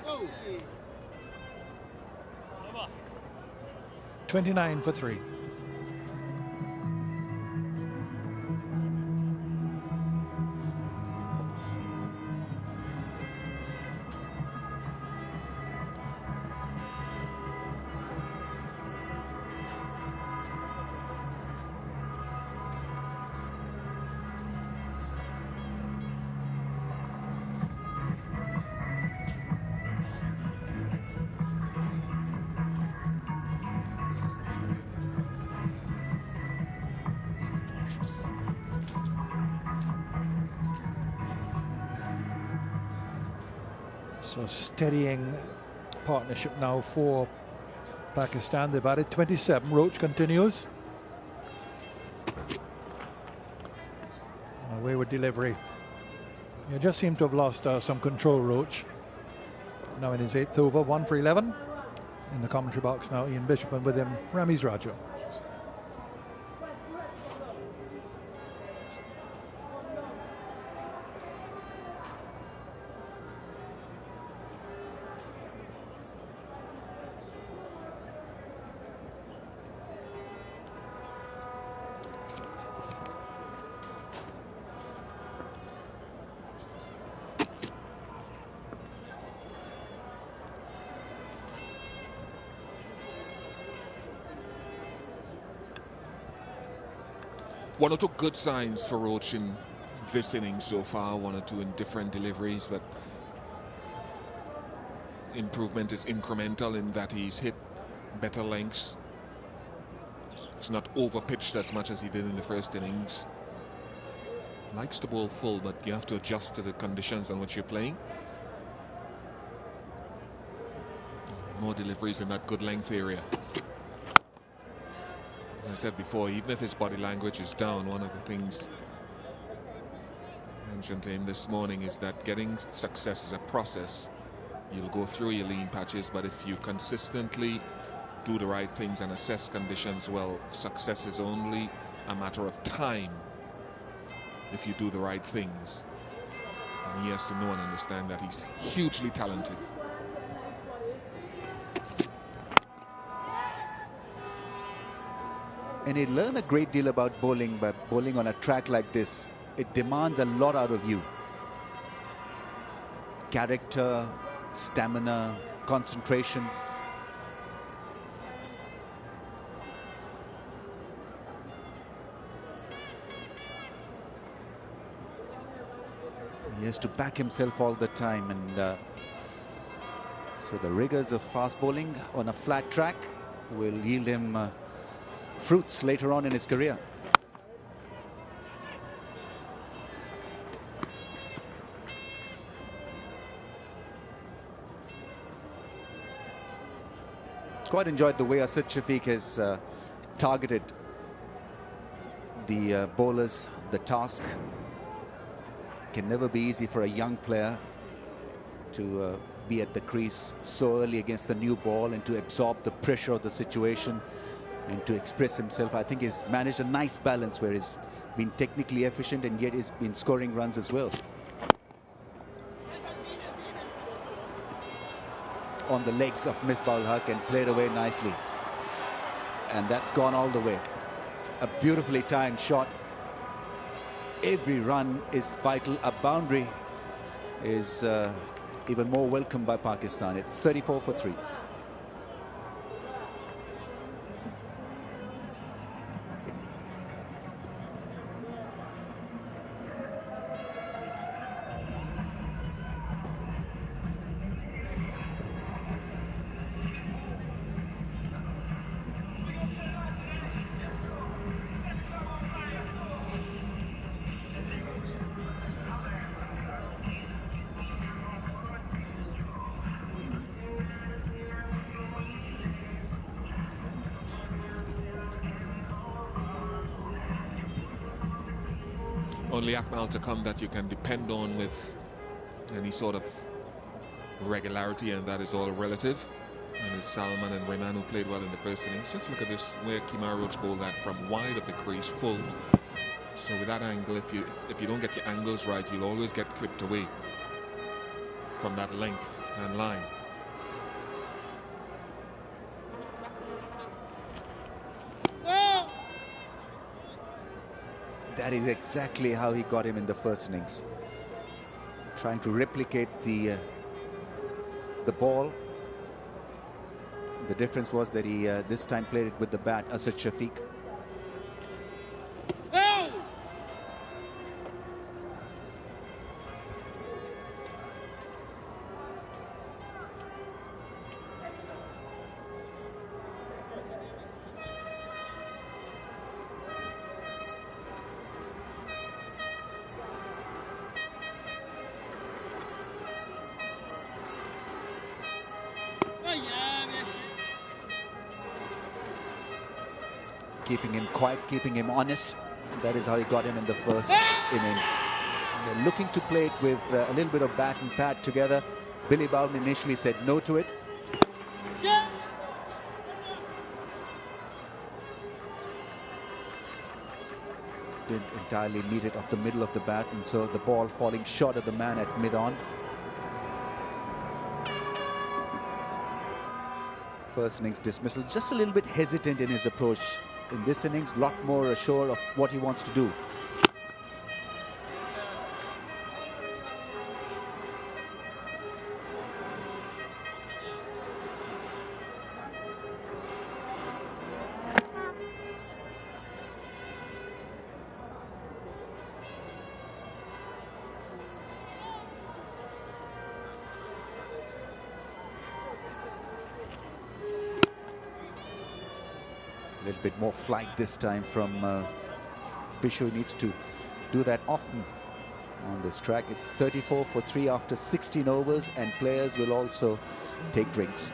Oh. 29 for 3. So steadying partnership now for Pakistan. They've added 27. Roach continues. Away with delivery. You just seem to have lost some control, Roach. Now in his 8th over, 1 for 11. In the commentary box now, Ian Bishop, and with him, Ramiz Raju. One or two good signs for Roach in this inning so far, 1 or 2 in different deliveries, but improvement is incremental in that he's hit better lengths. He's not over-pitched as much as he did in the first innings. Likes to bowl full, but you have to adjust to the conditions on which you're playing. More deliveries in that good length area. I said before, even if his body language is down, one of the things I mentioned to him this morning is that getting success is a process. You'll go through your lean patches, but if you consistently do the right things and assess conditions well, success is only a matter of time if you do the right things. And he has to know and understand that he's hugely talented. And he learned a great deal about bowling by bowling on a track like this. It demands a lot out of you. Character, stamina, concentration. He has to back himself all the time, and so the rigors of fast bowling on a flat track will yield him fruits later on in his career. Quite enjoyed the way Asad Shafiq has targeted the bowlers. The task can never be easy for a young player to be at the crease so early against the new ball and to absorb the pressure of the situation. and to express himself. I think he's managed a nice balance where he's been technically efficient and yet he's been scoring runs as well. On the legs of Misbah-ul-Haq and played away nicely. And that's gone all the way. A beautifully timed shot. Every run is vital. A boundary is even more welcome by Pakistan. It's 34 for 3. Only Akmal to come that you can depend on with any sort of regularity, and that is all relative. And it's Salman and Rehman who played well in the first innings. Just look at this, where Kemar Roach bowled that from wide of the crease, full. So with that angle, if you don't get your angles right, you'll always get clipped away from that length and line. That is exactly how he got him in the first innings. Trying to replicate the ball. The difference was that he this time played it with the bat, Asad Shafiq. Keeping him quiet, keeping him honest. That is how he got him in the first innings. They're looking to play it with a little bit of bat and pad together. Billy Bowden initially said no to it. Didn't entirely meet it off the middle of the bat, and so the ball falling short of the man at mid-on. First innings dismissal, just a little bit hesitant in his approach. In this innings, a lot more assured of what he wants to do. A little bit more flight this time from Bishu. Needs to do that often on this track. It's 34 for 3 after 16 overs, and players will also take drinks.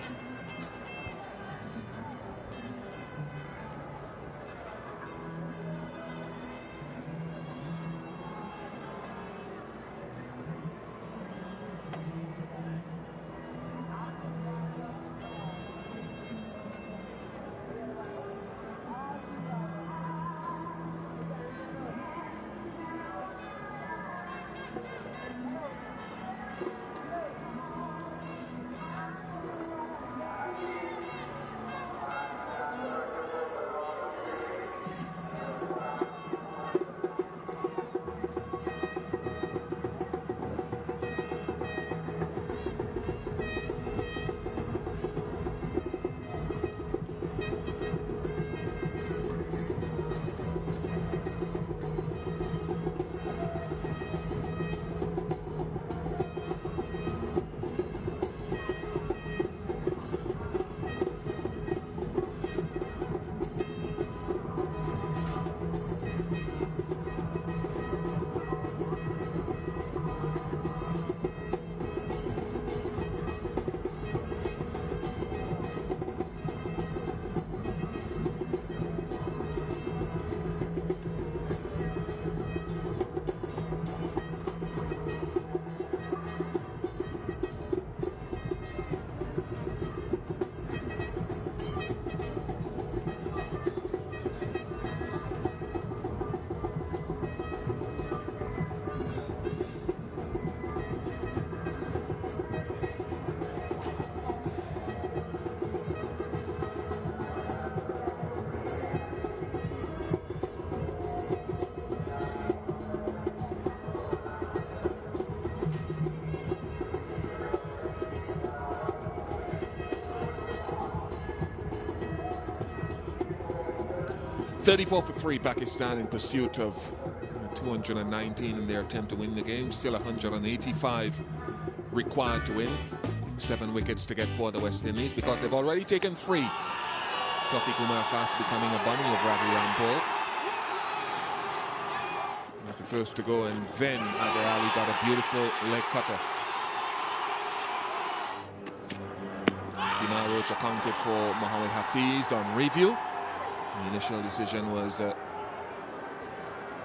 34 for 3 Pakistan in pursuit of 219 in their attempt to win the game. Still 185 required to win. 7 wickets to get for the West Indies because they've already taken 3. Tawfiq Umar fast becoming a bunny of Rampaul. He's the first to go, and then Azhar Ali got a beautiful leg cutter. Kimar Roach accounted for Mohammad Hafiz on review. The initial decision was a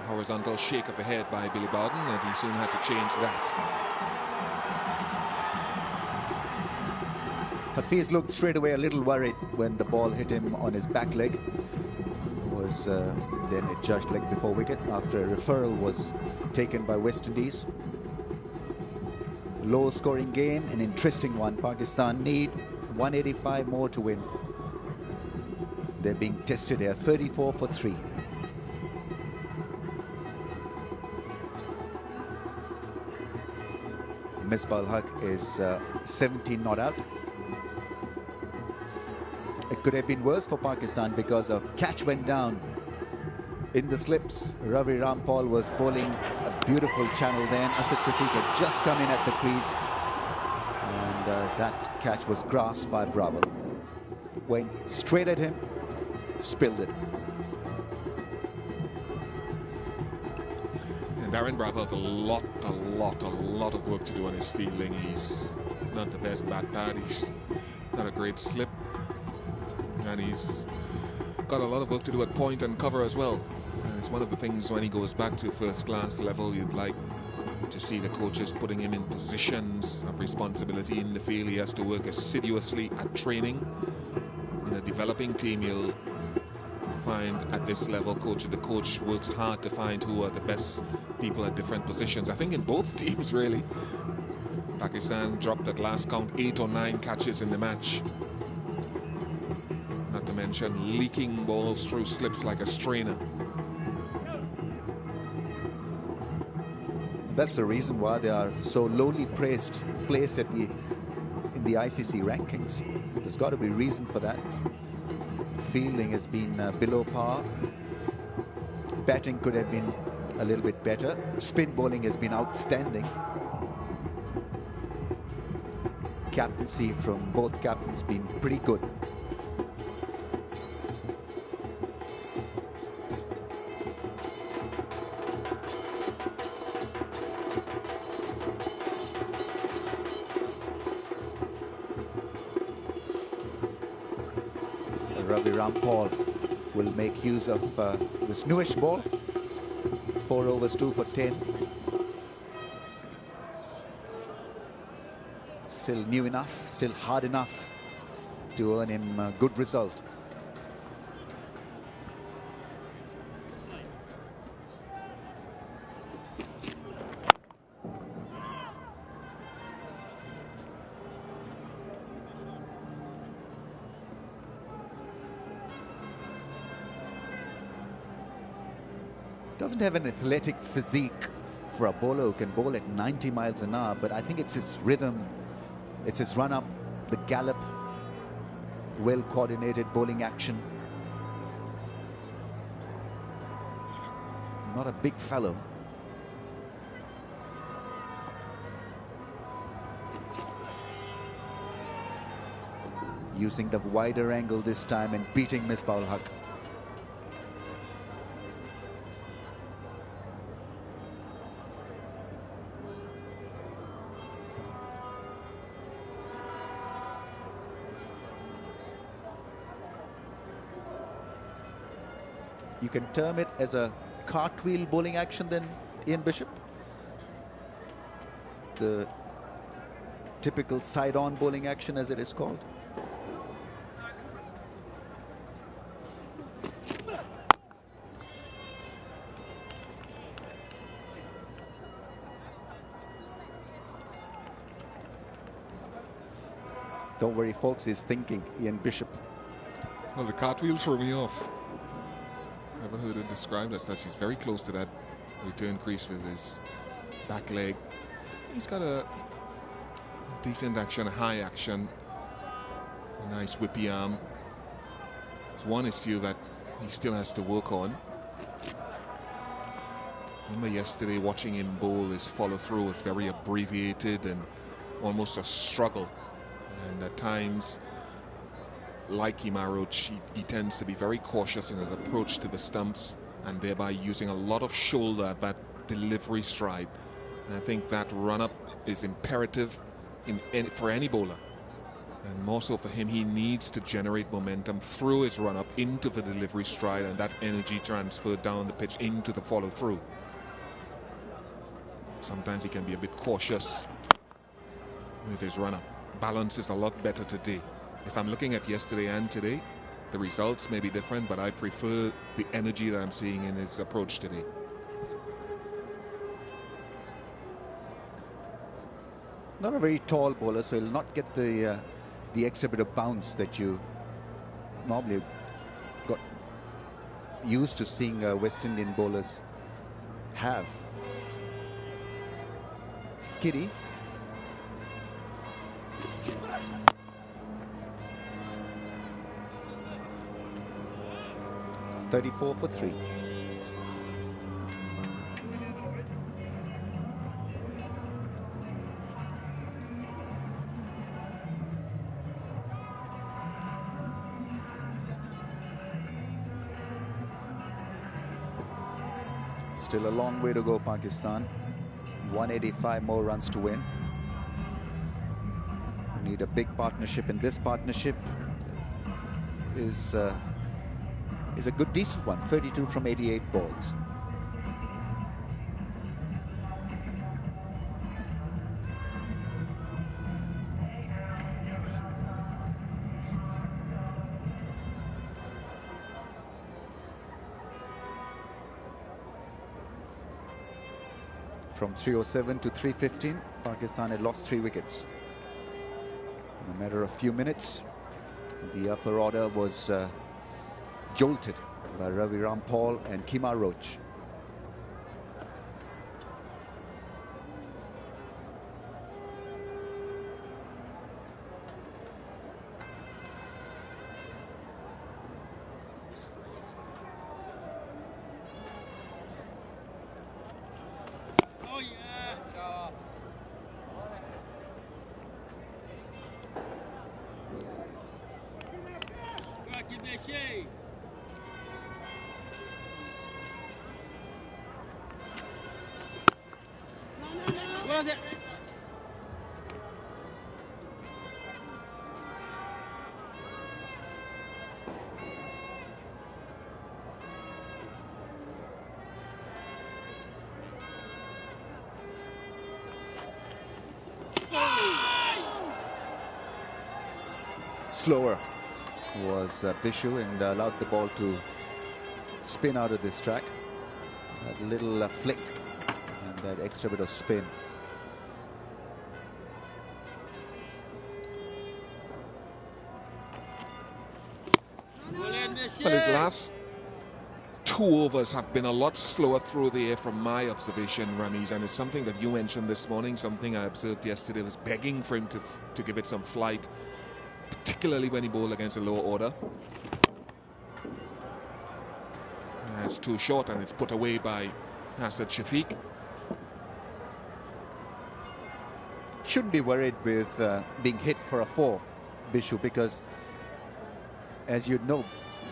horizontal shake of the head by Billy Bowden, and he soon had to change that. Hafiz looked straight away a little worried when the ball hit him on his back leg. Was then adjudged leg before wicket after a referral was taken by West Indies. Low scoring game, an interesting one. Pakistan need 185 more to win. They're being tested here, 34 for 3. Misbah-ul-Haq is 17 not out. It could have been worse for Pakistan because a catch went down in the slips. Ravi Rampaul was bowling a beautiful channel then. Asad Shafiq had just come in at the crease, and that catch was grasped by Bravo. Went straight at him, spilled it. And Darren Bravo has a lot of work to do on his fielding. He's not the best bat pad. He's not a great slip. And he's got a lot of work to do at point and cover as well. And it's one of the things when he goes back to first class level, you'd like to see the coaches putting him in positions of responsibility in the field. He has to work assiduously at training. In a developing team, you'll find at this level, the coach works hard to find who are the best people at different positions. I think in both teams, really. Pakistan dropped at last count 8 or 9 catches in the match. Not to mention leaking balls through slips like a strainer. That's the reason why they are so lowly placed in the ICC rankings. There's got to be reason for that. Fielding has been below par. Batting could have been a little bit better. Spin bowling has been outstanding. Captaincy from both captains been pretty good. Ravi Rampaul will make use of this newish ball. 4 overs, 2 for 10. Still new enough, still hard enough to earn him a good result. Doesn't have an athletic physique for a bowler who can bowl at 90 miles an hour, but I think it's his rhythm, it's his run-up, the gallop, well-coordinated bowling action. Not a big fellow. Using the wider angle this time and beating Misbah-ul-Haq. You can term it as a cartwheel bowling action then, Ian Bishop. The typical side-on bowling action as it is called. Don't worry, folks, he's thinking, Ian Bishop. Well, the cartwheel threw me off. Never heard it described as such. He's very close to that return crease with his back leg. He's got a decent action, a high action, a nice whippy arm. There's one issue that he still has to work on. Remember yesterday watching him bowl, his follow-through was very abbreviated and almost a struggle. And at times, like Roach, he tends to be very cautious in his approach to the stumps and thereby using a lot of shoulder at that delivery stride. And I think that run-up is imperative for any bowler. And more so for him, he needs to generate momentum through his run-up into the delivery stride and that energy transfer down the pitch into the follow-through. Sometimes he can be a bit cautious with his run-up. Balance is a lot better today. If I'm looking at yesterday and today, the results may be different, but I prefer the energy that I'm seeing in his approach today. Not a very tall bowler, so he'll not get the extra bit of bounce that you normally got used to seeing West Indian bowlers have. Skiddy. It's 34 for 3. Still a long way to go, Pakistan. 185 more runs to win. We need a big partnership, and this partnership is a good, decent one. 32 from 88 balls. From 307 to 315, Pakistan had lost 3 wickets. In a matter of few minutes, the upper order was jolted by Ravi Rampaul and Roach. What is it? Slower was Bishu and allowed the ball to spin out of this track. That little flick and that extra bit of spin. Well, his last 2 overs have been a lot slower through the air from my observation, Ramiz, and it's something that you mentioned this morning, something I observed yesterday, was begging for him to give it some flight, particularly when he bowled against a lower order. It's too short and it's put away by Hassan Shafiq. Shouldn't be worried with being hit for a 4, Bishu, because as you know,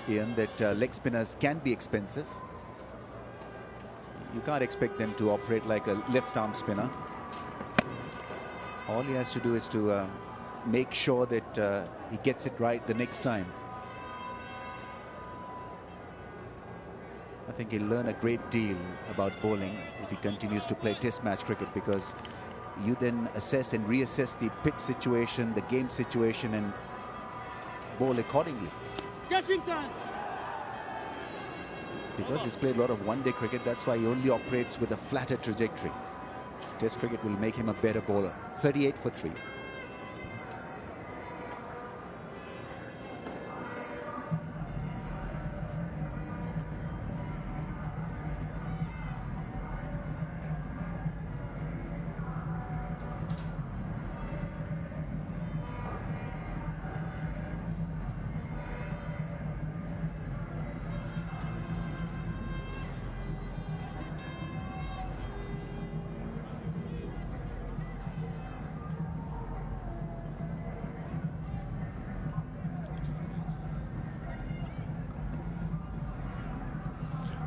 Ian, that leg spinners can be expensive. You can't expect them to operate like a left arm spinner. All he has to do is to make sure that he gets it right the next time. I think he'll learn a great deal about bowling if he continues to play test match cricket, because you then assess and reassess the pitch situation, the game situation, and bowl accordingly. Because he's played a lot of one-day cricket, that's why he only operates with a flatter trajectory. Test cricket will make him a better bowler. 38 for 3.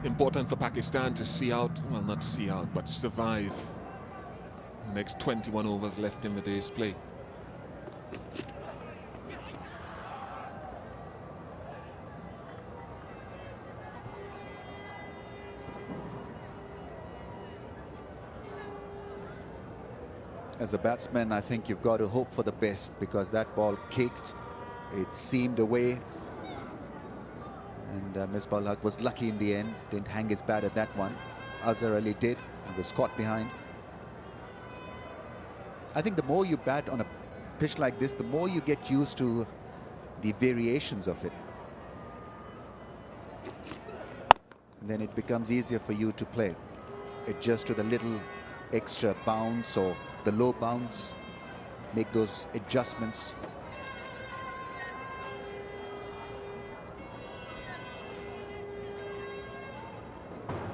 important for Pakistan to see out, well, not see out, but survive the next 21 overs left in the day's play. As a batsman, I think you've got to hope for the best, because that ball kicked, it seemed away, and Misbah Haq was lucky in the end, didn't hang his bat at that one. Azhar Ali did and was caught behind. I think the more you bat on a pitch like this, the more you get used to the variations of it. And then it becomes easier for you to play. Adjust to the little extra bounce or the low bounce, make those adjustments.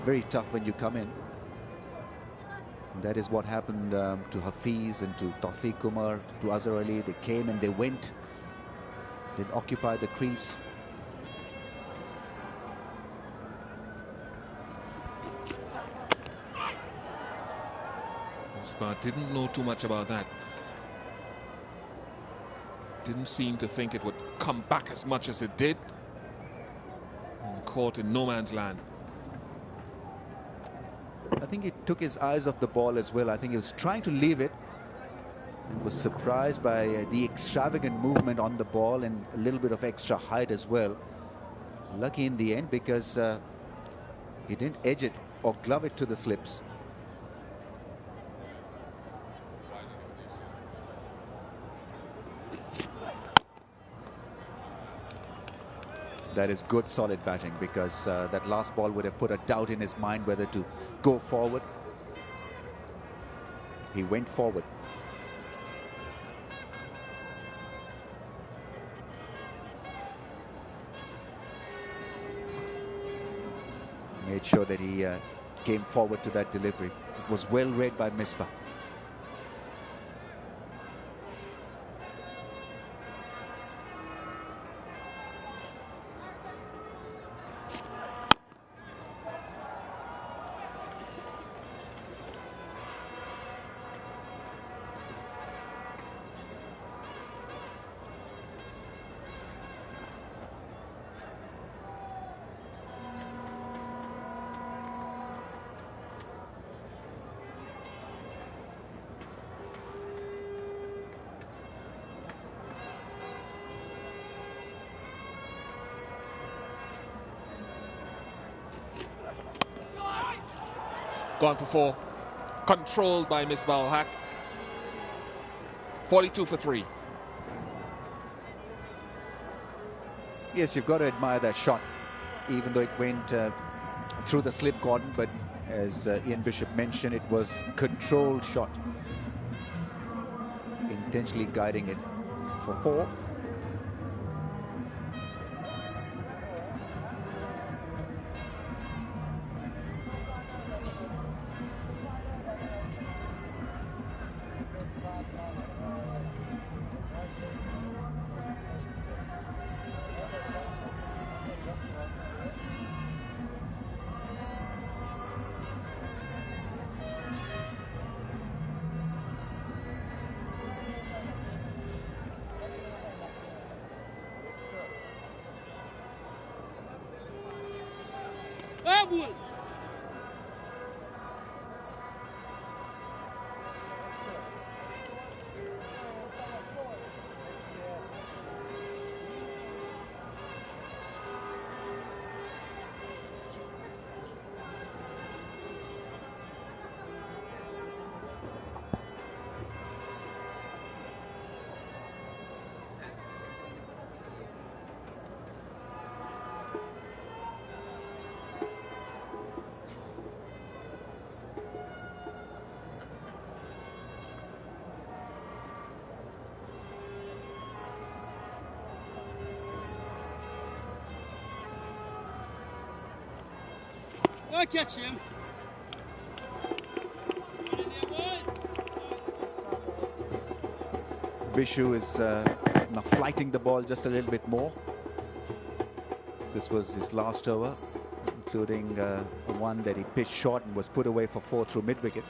Very tough when you come in. And that is what happened to Hafiz and to Tawfiq Kumar, to Azhar Ali. They came and they went, didn't occupy the crease. Misbah didn't know too much about that. Didn't seem to think it would come back as much as it did. And caught in no man's land. I think he took his eyes off the ball as well. I think he was trying to leave it and was surprised by the extravagant movement on the ball and a little bit of extra height as well. Lucky in the end, because he didn't edge it or glove it to the slips. That is good, solid batting, because that last ball would have put a doubt in his mind whether to go forward. He went forward. Made sure that he came forward to that delivery. It was well read by Misbah. Gone for 4. Controlled by Misbah Haq. 42 for 3. Yes, you've got to admire that shot, even though it went through the slip cordon, but as Ian Bishop mentioned, it was controlled shot, intentionally guiding it for 4. I catch him. Bishu is now flighting the ball just a little bit more. This was his last over. including one that he pitched short and was put away for 4 through mid-wicket.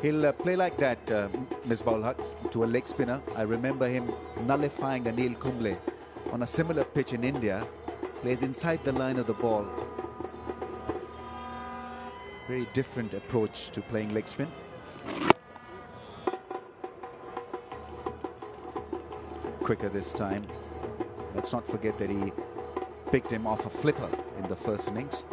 He'll play like that, Misbah ul Haq, to a leg spinner. I remember him nullifying Anil Kumble on a similar pitch in India. Plays inside the line of the ball. Very different approach to playing leg spin. Quicker this time. Let's not forget that he picked him off a flipper in the first innings.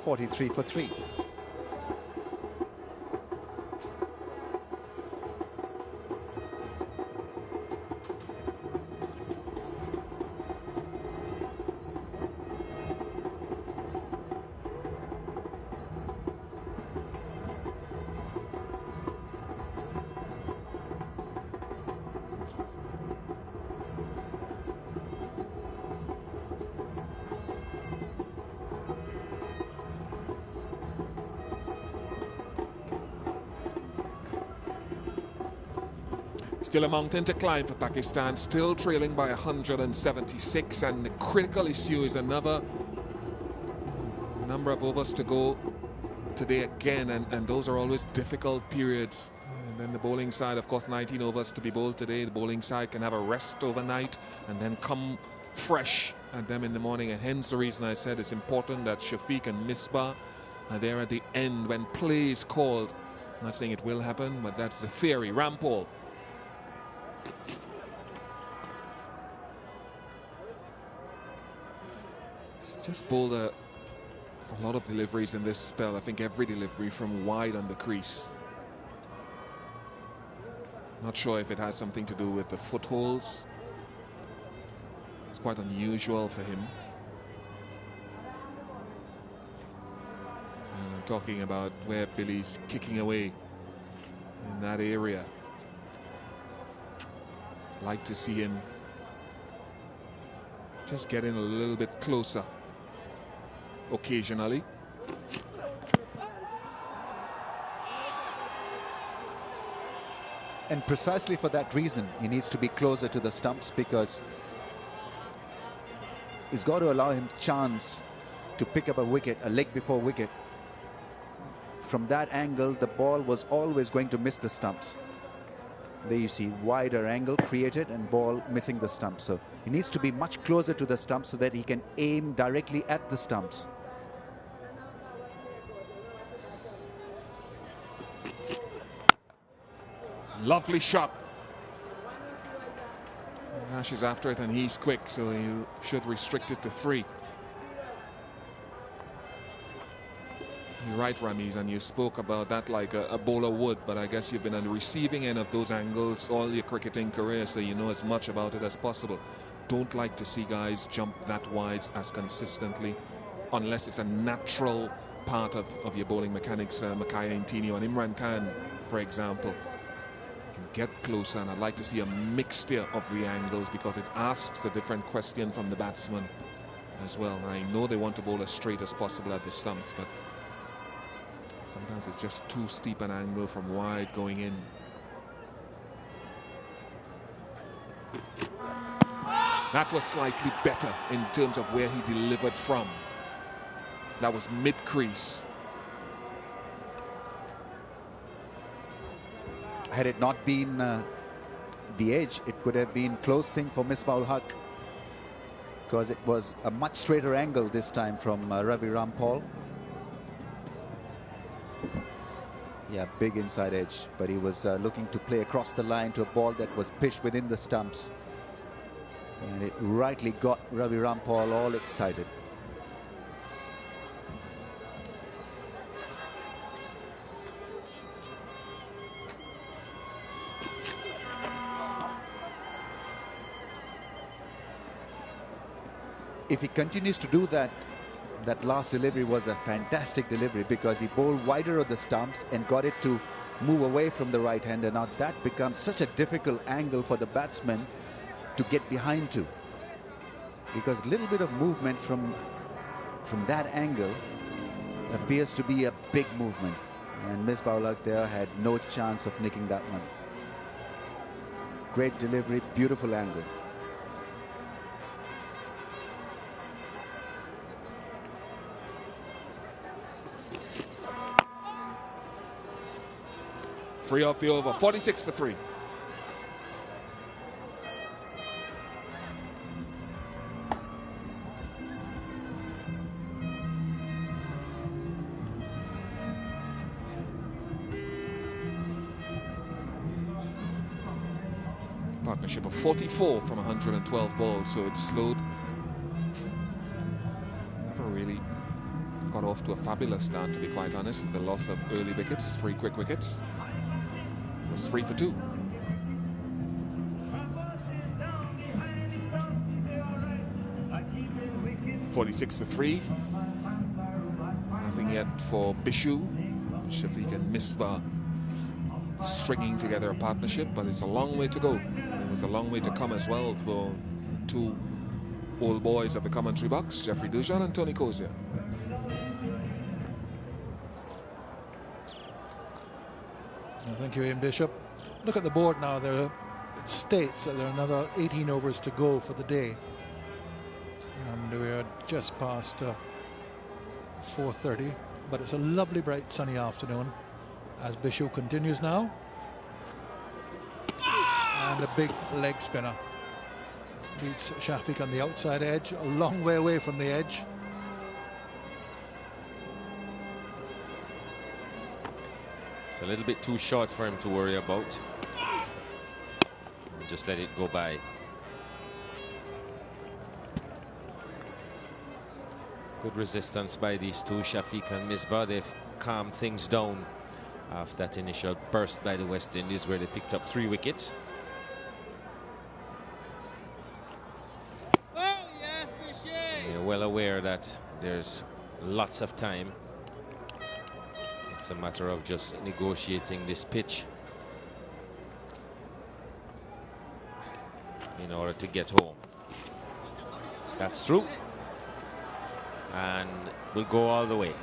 .43 for 3. Still a mountain to climb for Pakistan, still trailing by 176, and the critical issue is another number of overs to go today again, and those are always difficult periods. And then the bowling side, of course, 19 overs to be bowled today. The bowling side can have a rest overnight and then come fresh at them in the morning, and hence the reason I said it's important that Shafiq and Misbah are there at the end when play is called. I'm not saying it will happen, but that's the theory. Rampaul. Just bowled a lot of deliveries in this spell. I think every delivery from wide on the crease. Not sure if it has something to do with the footholds. It's quite unusual for him. And I'm talking about where Billy's kicking away in that area. Like to see him just get in a little bit closer occasionally. And precisely for that reason, he needs to be closer to the stumps, because he's got to allow him chance to pick up a wicket, a leg before wicket. From that angle, the ball was always going to miss the stumps. There you see wider angle created and ball missing the stumps. So he needs to be much closer to the stumps so that he can aim directly at the stumps. Lovely shot. Nash is after it and he's quick, so he should restrict it to 3. You're right, Ramiz, and you spoke about that like a bowler would, but I guess you've been on the receiving end of those angles all your cricketing career, so you know as much about it as possible. Don't like to see guys jump that wide as consistently, unless it's a natural part of your bowling mechanics. Mackay Intino and Imran Khan, for example, can get closer, and I'd like to see a mixture of the angles, because it asks a different question from the batsman as well. I know they want to bowl as straight as possible at the stumps, but sometimes it's just too steep an angle from wide going in. That was slightly better in terms of where he delivered from. That was mid-crease. Had it not been the edge, it could have been close thing for Misbah ul Haq, because it was a much straighter angle this time from Ravi Rampaul. Yeah, big inside edge, but he was looking to play across the line to a ball that was pitched within the stumps, and it rightly got Ravi Rampaul all excited. if he continues to do that, that last delivery was a fantastic delivery because he bowled wider of the stumps and got it to move away from the right-hander. Now that becomes such a difficult angle for the batsman to get behind to, because a little bit of movement from that angle appears to be a big movement, and Misbah-ul-Haq there had no chance of nicking that one. Great delivery, beautiful angle. Three off the over, 46 for 3. Partnership of 44 from 112 balls, so it's slowed. Never really got off to a fabulous start, to be quite honest, with the loss of early wickets, 3 quick wickets. It was 3 for 2. $46 for 3. Nothing yet for Bishu. Shafiq and Misbah stringing together a partnership, but it's a long way to go. It was a long way to come as well for 2 old boys at the commentary box, Jeffrey Dujon and Tony Cozier. Thank you, Ian Bishop. Look at the board now. It states that there are another 18 overs to go for the day. And we are just past 4:30. But it's a lovely, bright, sunny afternoon as Bishu continues now. And a big leg spinner. Beats Shafiq on the outside edge, a long way away from the edge. It's a little bit too short for him to worry about. Just let it go by. Good resistance by these two, Shafiq and Misbah. They've calmed things down after that initial burst by the West Indies, where they picked up 3 wickets. They're well aware that there's lots of time. It's a matter of just negotiating this pitch in order to get home. That's through, and will go all the way.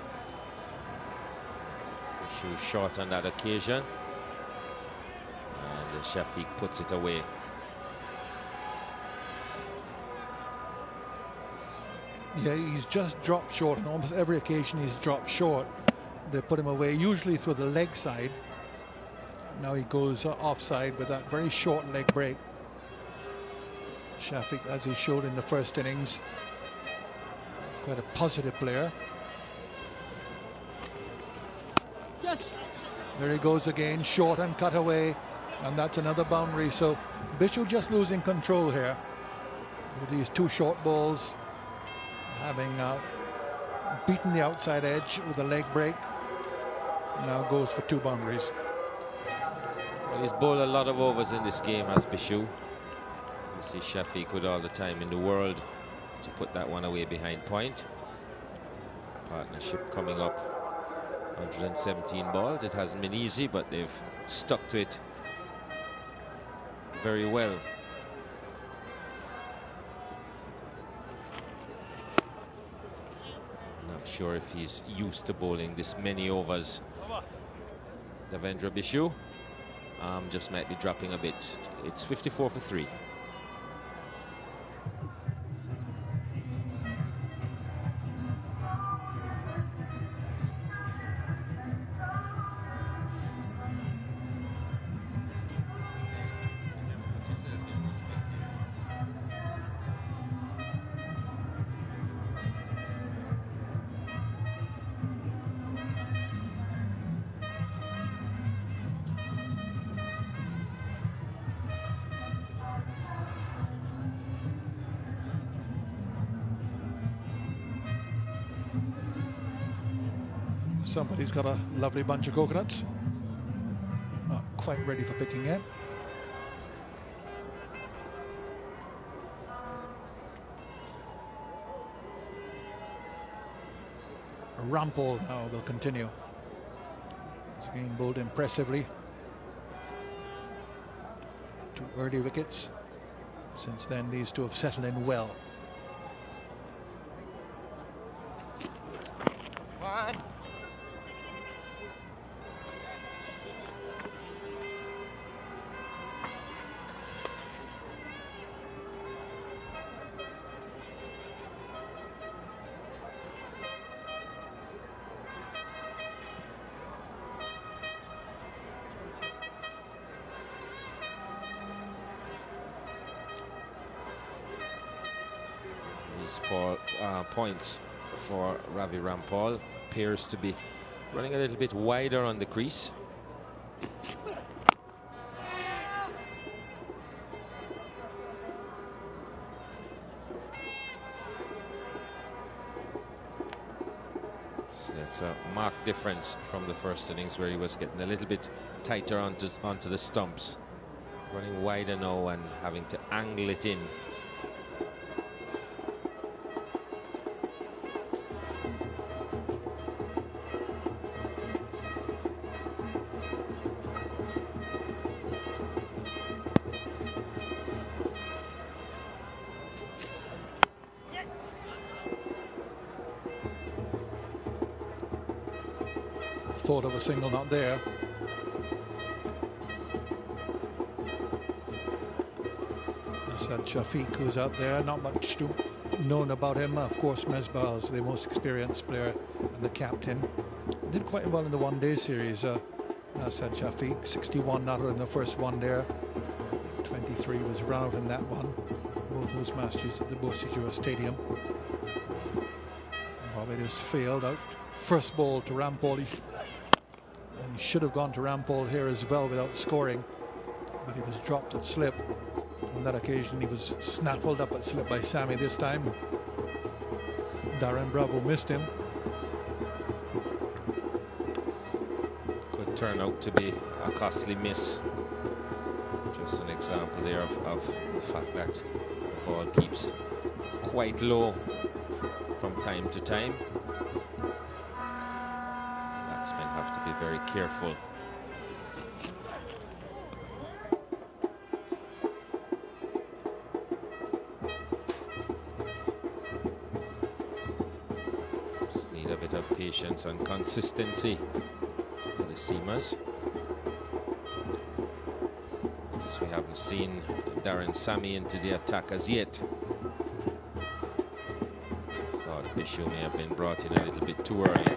She was short on that occasion, and Shafiq puts it away. Yeah, he's just dropped short on almost every occasion. He's dropped short. They put him away usually through the leg side. Now he goes offside with that very short leg break. Shafiq, as he showed in the first innings, quite a positive player. Yes. There he goes again, short and cut away, and that's another boundary. So Bishu just losing control here with these 2 short balls, having beaten the outside edge with a leg break. Now goes for 2 boundaries. Well, he's bowled a lot of overs in this game as Bishu. You see Shafiq with all the time in the world to put that one away behind point. Partnership coming up, 117 balls. It hasn't been easy, but they've stuck to it very well. Not sure if he's used to bowling this many overs. Devendra Bishu just might be dropping a bit. It's 54 for 3. Somebody's got a lovely bunch of coconuts. Not quite ready for picking yet. Rampaul now will continue. He's again bowled impressively. 2 early wickets. Since then, these two have settled in well. Points for Ravi Rampaul. Appears to be running a little bit wider on the crease. So it's a marked difference from the first innings, where he was getting a little bit tighter onto the stumps. Running wider now and having to angle it in. Thought of a single, not there. Asad Shafiq, who's out there, not much known about him. Of course, Mesbah is the most experienced player and the captain. Did quite well in the one-day series. Asad Shafiq, 61 not out in the first one there. 23 was run out in that one. Both those matches at the Bosijua Stadium. Barbados failed out. First ball to Rampaul. He should have gone to Rampaul here as well without scoring, but he was dropped at slip. On that occasion, he was snaffled up at slip by Sammy this time. Darren Bravo missed him. Could turn out to be a costly miss. Just an example there of the fact that the ball keeps quite low from time to time. Batsmen have to be very careful. Just need a bit of patience and consistency for the seamers. As we haven't seen Darren Sammy into the attack as yet. Thought Bishu may have been brought in a little bit too early.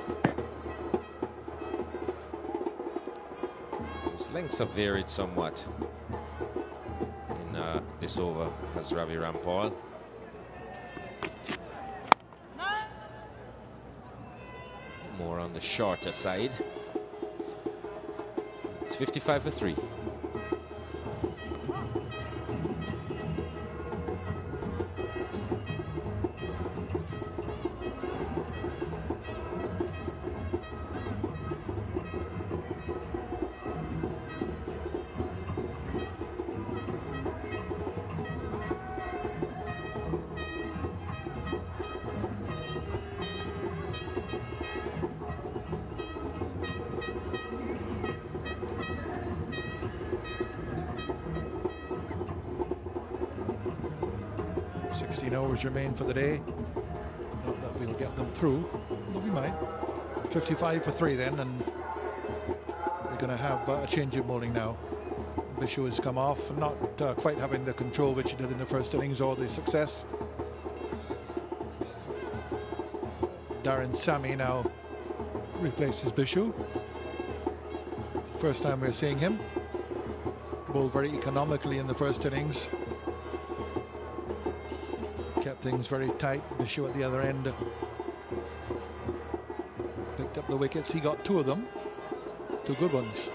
His lengths have varied somewhat in this over as Ravi Rampaul. More on the shorter side. It's 55 for 3. Overs remain for the day. Not that we'll get them through, but we might. 55 for 3 then, and we're going to have a change in bowling now. Bishu has come off, not quite having the control which he did in the first innings or the success. Darren Sammy now replaces Bishu. It's the first time we're seeing him bowl very economically in the first innings. Kept things very tight. Bishu at the other end picked up the wickets. He got 2 of them, 2 good ones.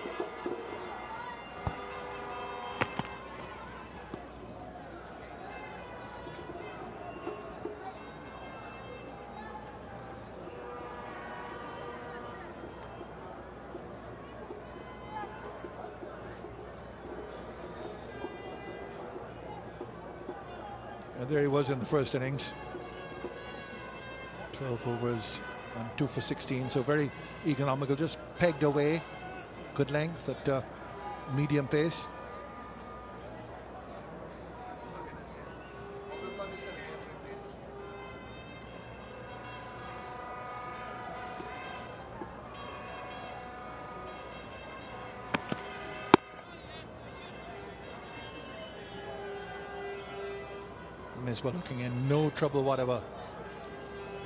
And there he was in the first innings. 12 overs, and 2 for 16, so very economical, just pegged away, good length at medium pace. Misbah looking in no trouble whatever.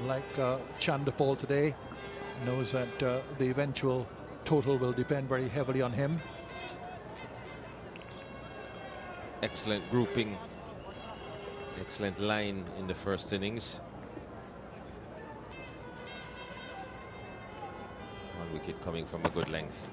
Like Chanderpaul today, knows that the eventual total will depend very heavily on him. Excellent grouping, excellent line in the first innings. 1 wicket coming from a good length.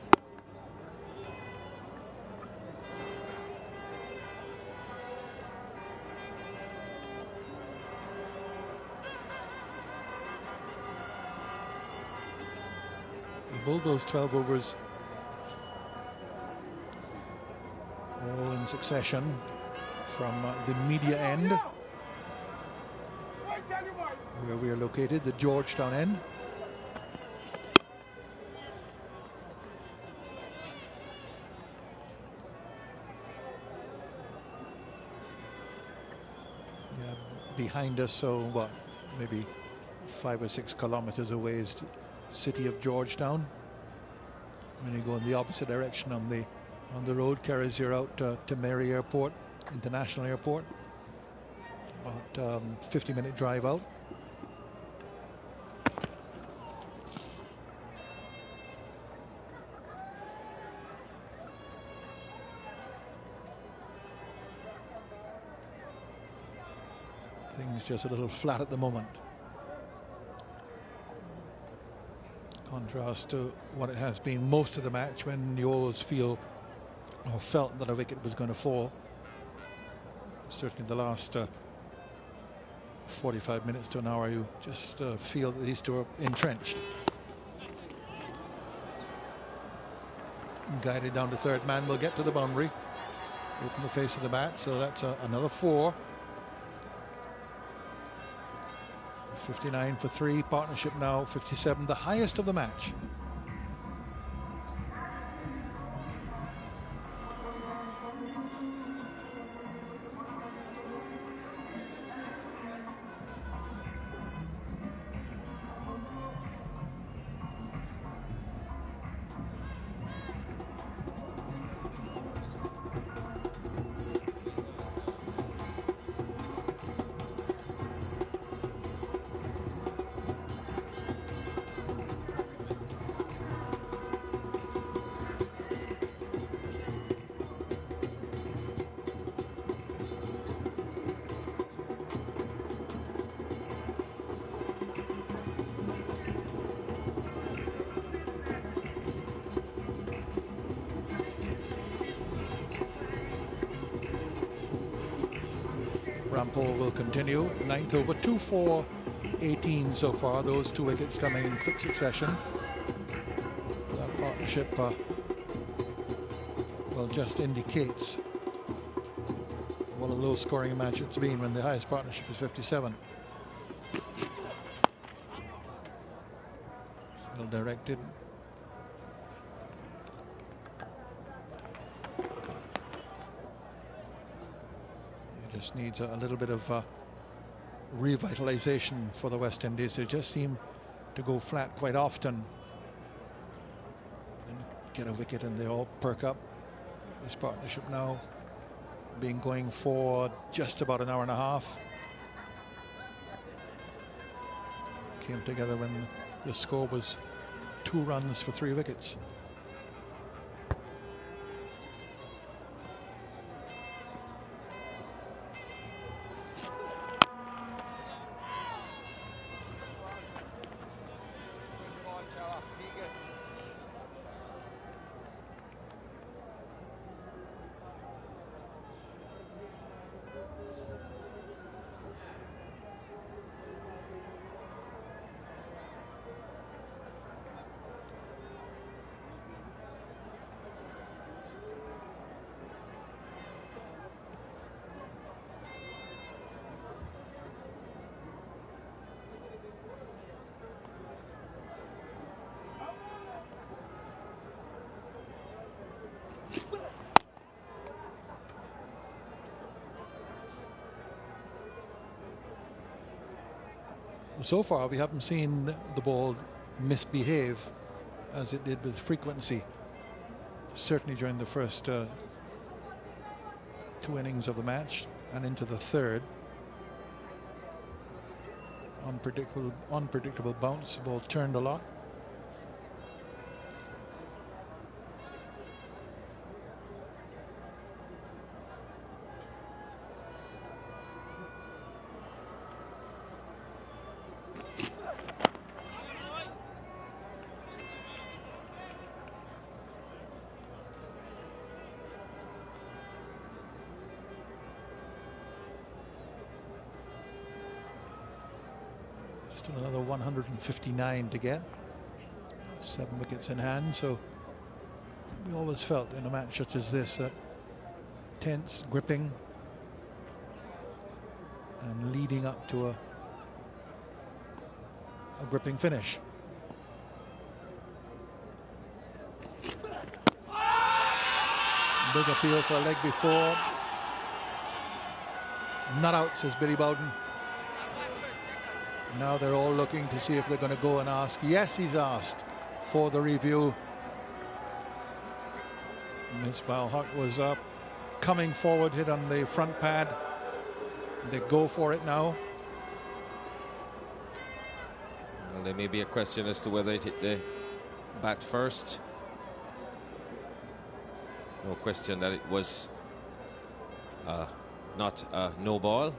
Both those 12 overs all in succession from the media end where we are located, the Georgetown end. Yeah, behind us, so what, maybe 5 or 6 kilometers away is the city of Georgetown. When you go in the opposite direction on the road, carries you out to Mary Airport, International Airport. About 50-minute drive out. Things just a little flat at the moment. Contrast to what it has been most of the match, when you always feel or felt that a wicket was going to fall. Certainly the last 45 minutes to an hour, you just feel that these two are entrenched. Guided down to third man, will get to the boundary, open the face of the bat, so that's another 4. 59 for 3, partnership now 57, the highest of the match. Rampaul will continue. 9th over, 2 for 18 so far. Those 2 wickets coming in quick succession. That partnership well, just indicates what a low scoring match it's been when the highest partnership is 57. Still directed. Just needs a little bit of revitalization for the West Indies. They just seem to go flat quite often and get a wicket and they all perk up. This partnership now being going for just about an hour and a half. Came together when the score was 2 runs for 3 wickets. So far, we haven't seen the ball misbehave as it did with frequency. Certainly during the first 2 innings of the match and into the third. Unpredictable bounce. The ball turned a lot. Still another 159 to get. 7 wickets in hand. So we always felt in a match such as this that tense, gripping, and leading up to a gripping finish. Big appeal for a leg before. Not out, says Billy Bowden. Now they're all looking to see if they're going to go and ask. Yes, he's asked for the review. Misbah Huq was up, coming forward, hit on the front pad. They go for it now. Well, there may be a question as to whether it hit the bat first. No question that it was not a no ball.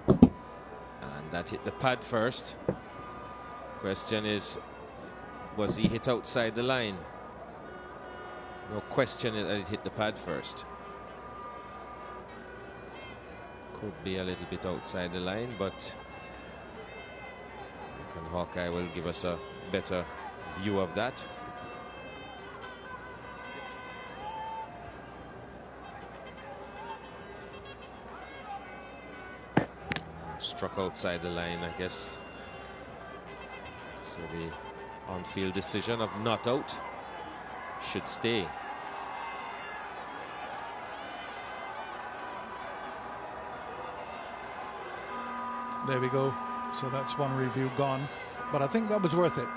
And that hit the pad first. Question is, was he hit outside the line? No question that it hit the pad first. Could be a little bit outside the line, but Hawkeye will give us a better view of that. Struck outside the line, I guess. So the on-field decision of not out should stay. There we go. So that's one review gone. But I think that was worth it.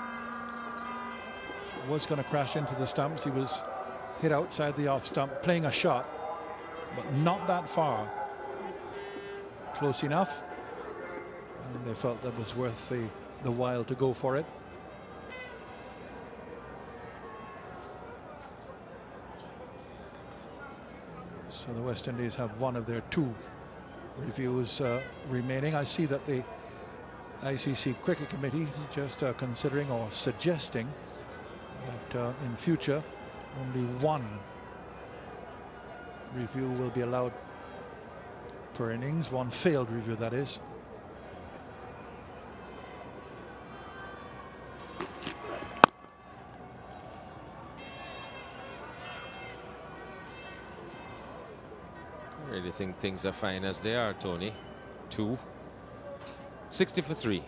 Was going to crash into the stumps. He was hit outside the off stump, playing a shot, but not that far. Close enough. And they felt that was worth the while to go for it. So the West Indies have one of their 2 reviews remaining. I see that the ICC Cricket Committee just considering or suggesting that in future only 1 review will be allowed per innings, 1 failed review, that is. I really think things are fine as they are, Tony. 2. 60 for 3.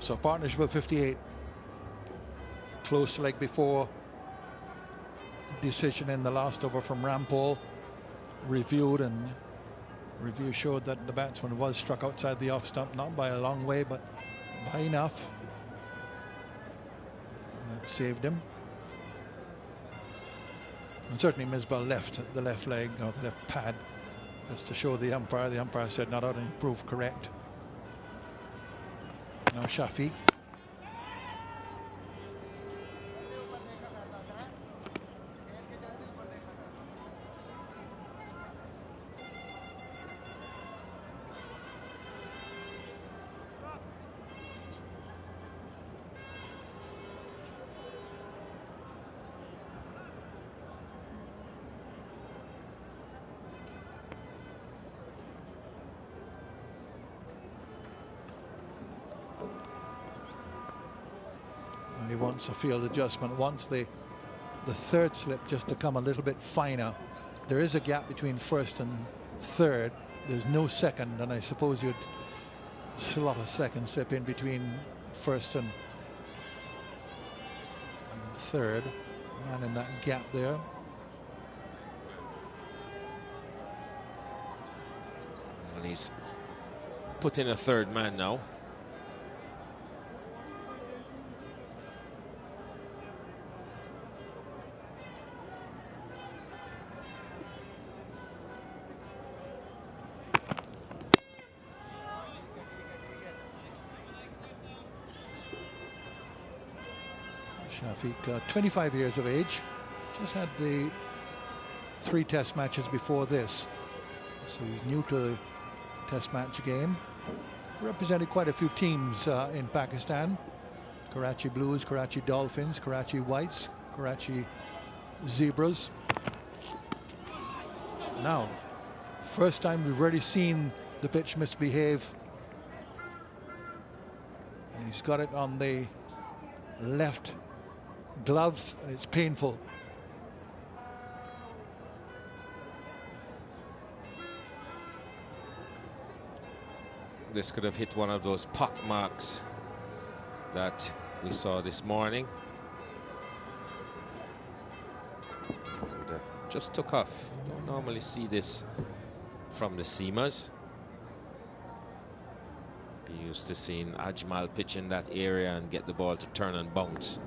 So partnership of 58. Close leg before. Decision in the last over from Rampaul. Reviewed, and review showed that the batsman was struck outside the off stump, not by a long way, but by enough. And that saved him. And certainly Misbah left the left leg, or the left pad, just to show the umpire. The umpire said not out, and he proved correct. Now Shafi. and he wants a field adjustment, wants the third slip just to come a little bit finer. There is a gap between first and third. There's no second, and I suppose you'd slot a second slip in between first and third, and in that gap there. And he's put in a third man now. Shafiq, 25 years of age, just had the 3 test matches before this, so he's new to the test match game. Represented quite a few teams in Pakistan: Karachi Blues, Karachi Dolphins, Karachi Whites, Karachi Zebras. Now, first time we've really seen the pitch misbehave, and he's got it on the left glove, and it's painful. This could have hit one of those pock marks that we saw this morning. And, just took off. Don't normally see this from the seamers. Be used to seeing Ajmal pitch in that area and get the ball to turn and bounce.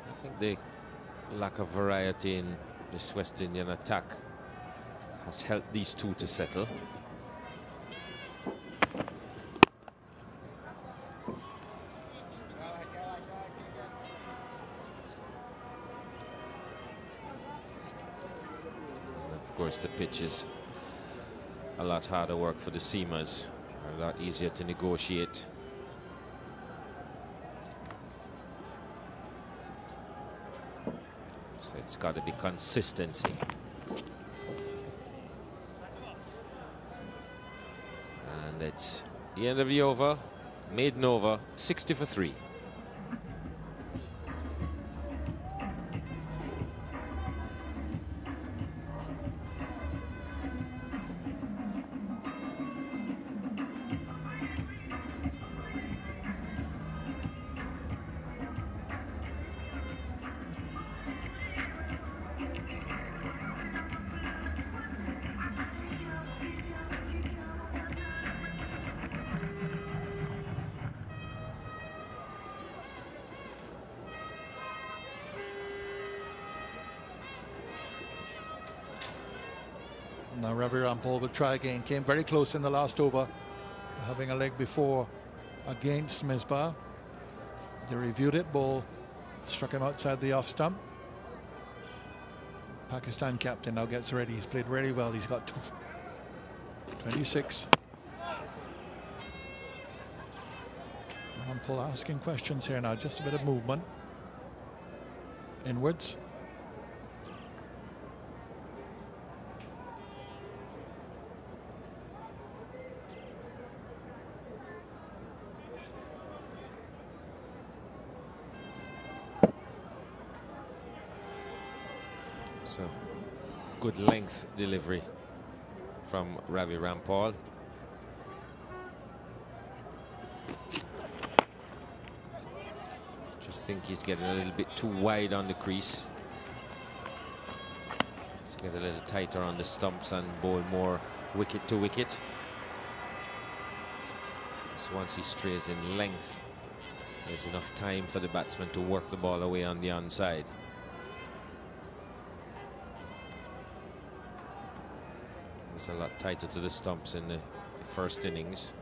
I think the lack of variety in this West Indian attack has helped these two to settle. And of course, the pitch is a lot harder work for the seamers, a lot easier to negotiate. So it's got to be consistency. And it's the end of the over, maiden over, 60 for 3. Now Ravi Rampaul will try again. Came very close in the last over, having a leg before against Misbah. They reviewed it. Ball struck him outside the off stump. Pakistan captain now gets ready. He's played really well. He's got 26. Rampaul asking questions here now. Just a bit of movement inwards. So good length delivery from Ravi Rampaul. Just think he's getting a little bit too wide on the crease. To get a little tighter on the stumps and bowl more wicket to wicket. So once he strays in length, there's enough time for the batsman to work the ball away on the onside. It's a lot tighter to the stumps in the first innings.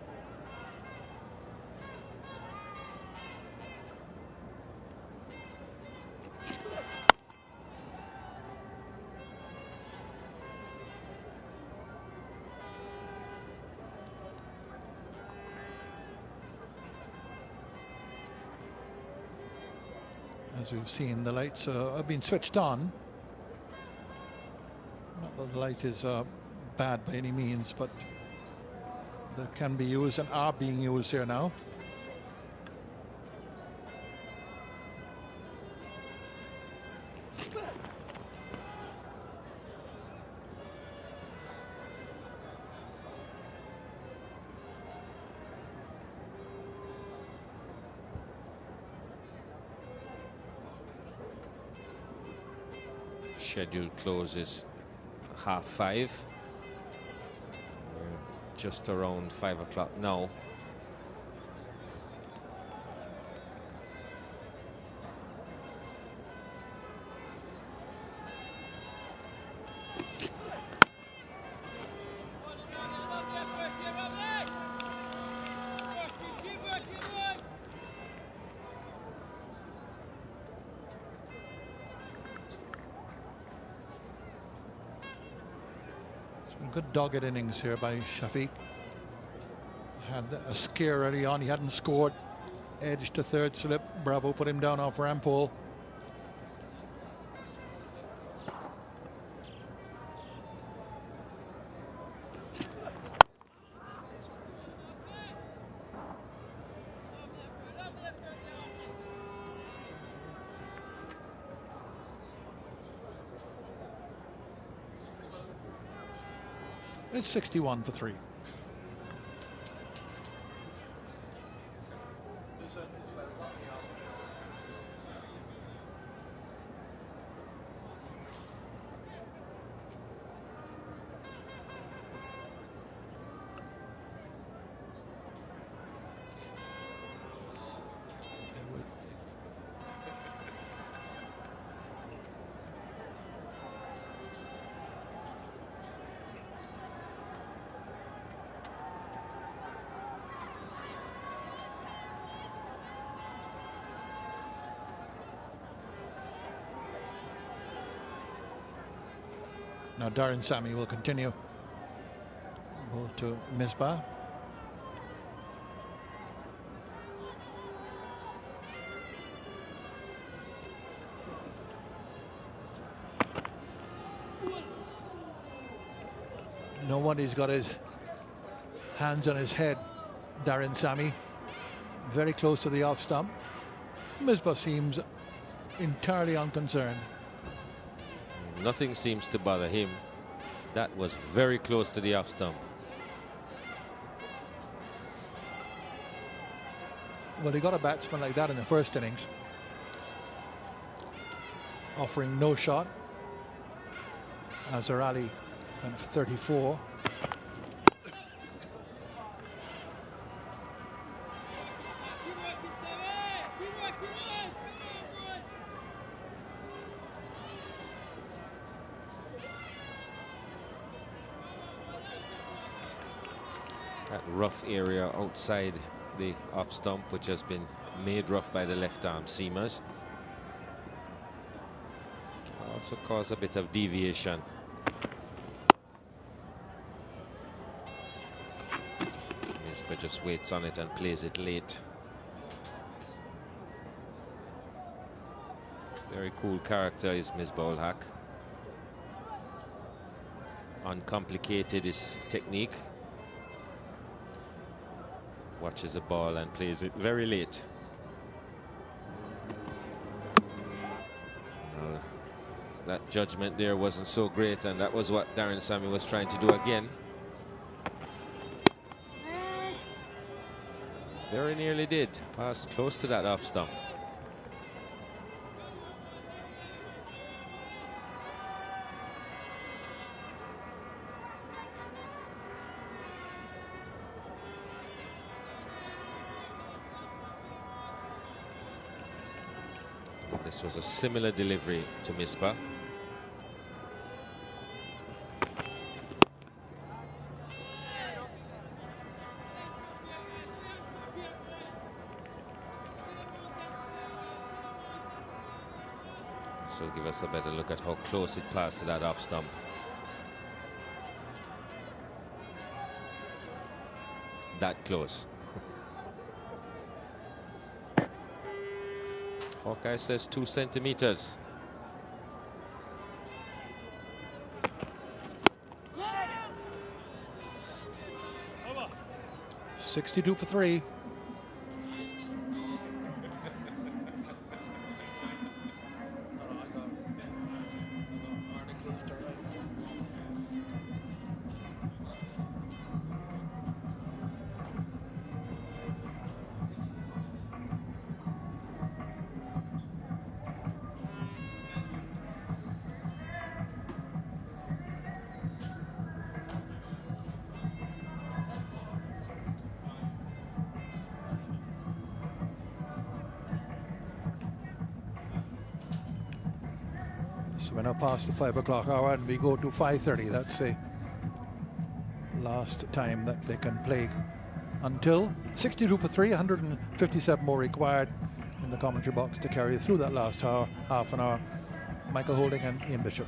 As we've seen, the lights have been switched on. Not that the light is bad by any means, but they can be used and are being used here now. Scheduled closes 5:30. We're just around 5 o'clock now. Good dogged innings here by Shafiq. Had a scare early on. He hadn't scored. Edge to third slip. Bravo put him down off Rampaul. It's 61 for 3. Now Darren Sammy will continue. Ball to Misbah. Nobody's got his hands on his head. Darren Sammy very close to the off stump. Misbah seems entirely unconcerned. Nothing seems to bother him. That was very close to the off stump. Well, he got a batsman like that in the first innings, offering no shot. Azarali went for 34. That rough area outside the off stump, which has been made rough by the left arm seamers, also caused a bit of deviation. Misbah just waits on it and plays it late. Very cool character is Misbah Haq. Uncomplicated is technique. Watches a ball and plays it very late. Well, that judgment there wasn't so great, and that was what Darren Sammy was trying to do again. Very nearly did. Passed close to that off stump. This was a similar delivery to Misbah. This will give us a better look at how close it passed to that off stump. That close. Hawkeye says 2 centimeters. Over. 62 for 3. So we're now past the 5 o'clock hour and we go to 5:30. That's the last time that they can play until 62 for 3, 157 more required in the commentary box to carry through that last hour, half an hour. Michael Holding and Ian Bishop.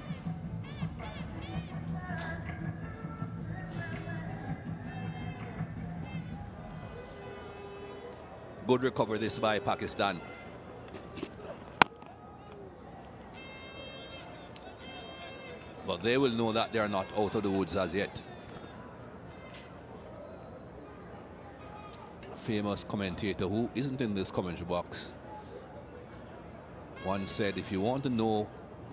Good recovery this by Pakistan. But they will know that they are not out of the woods as yet. A famous commentator who isn't in this commentary box once said, if you want to know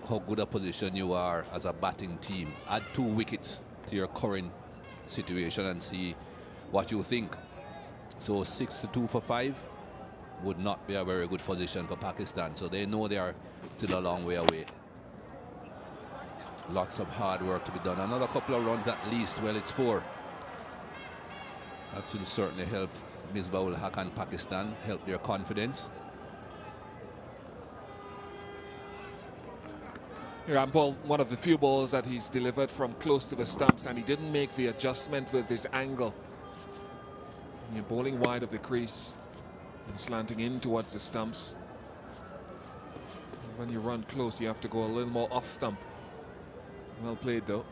how good a position you are as a batting team, add 2 wickets to your current situation and see what you think. So 62 for 5 would not be a very good position for Pakistan. So they know they are still a long way away. Lots of hard work to be done. Another couple of runs at least. Well, it's 4. That will certainly help Misbah-ul Haq and Pakistan, help their confidence. Rampaul, one of the few balls that he's delivered from close to the stumps, and he didn't make the adjustment with his angle. You're bowling wide of the crease and slanting in towards the stumps. When you run close, you have to go a little more off stump. Well played, though.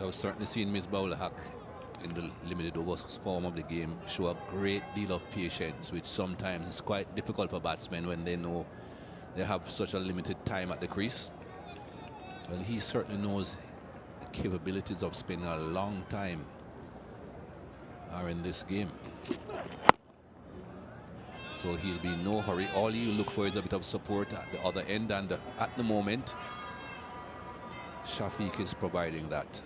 I've certainly seen Misbah-ul Haq in the limited overs form of the game show a great deal of patience, which sometimes is quite difficult for batsmen when they know they have such a limited time at the crease. Well, he certainly knows the capabilities of spending a long time are in this game. So he'll be in no hurry. All you look for is a bit of support at the other end, and at the moment Shafiq is providing that.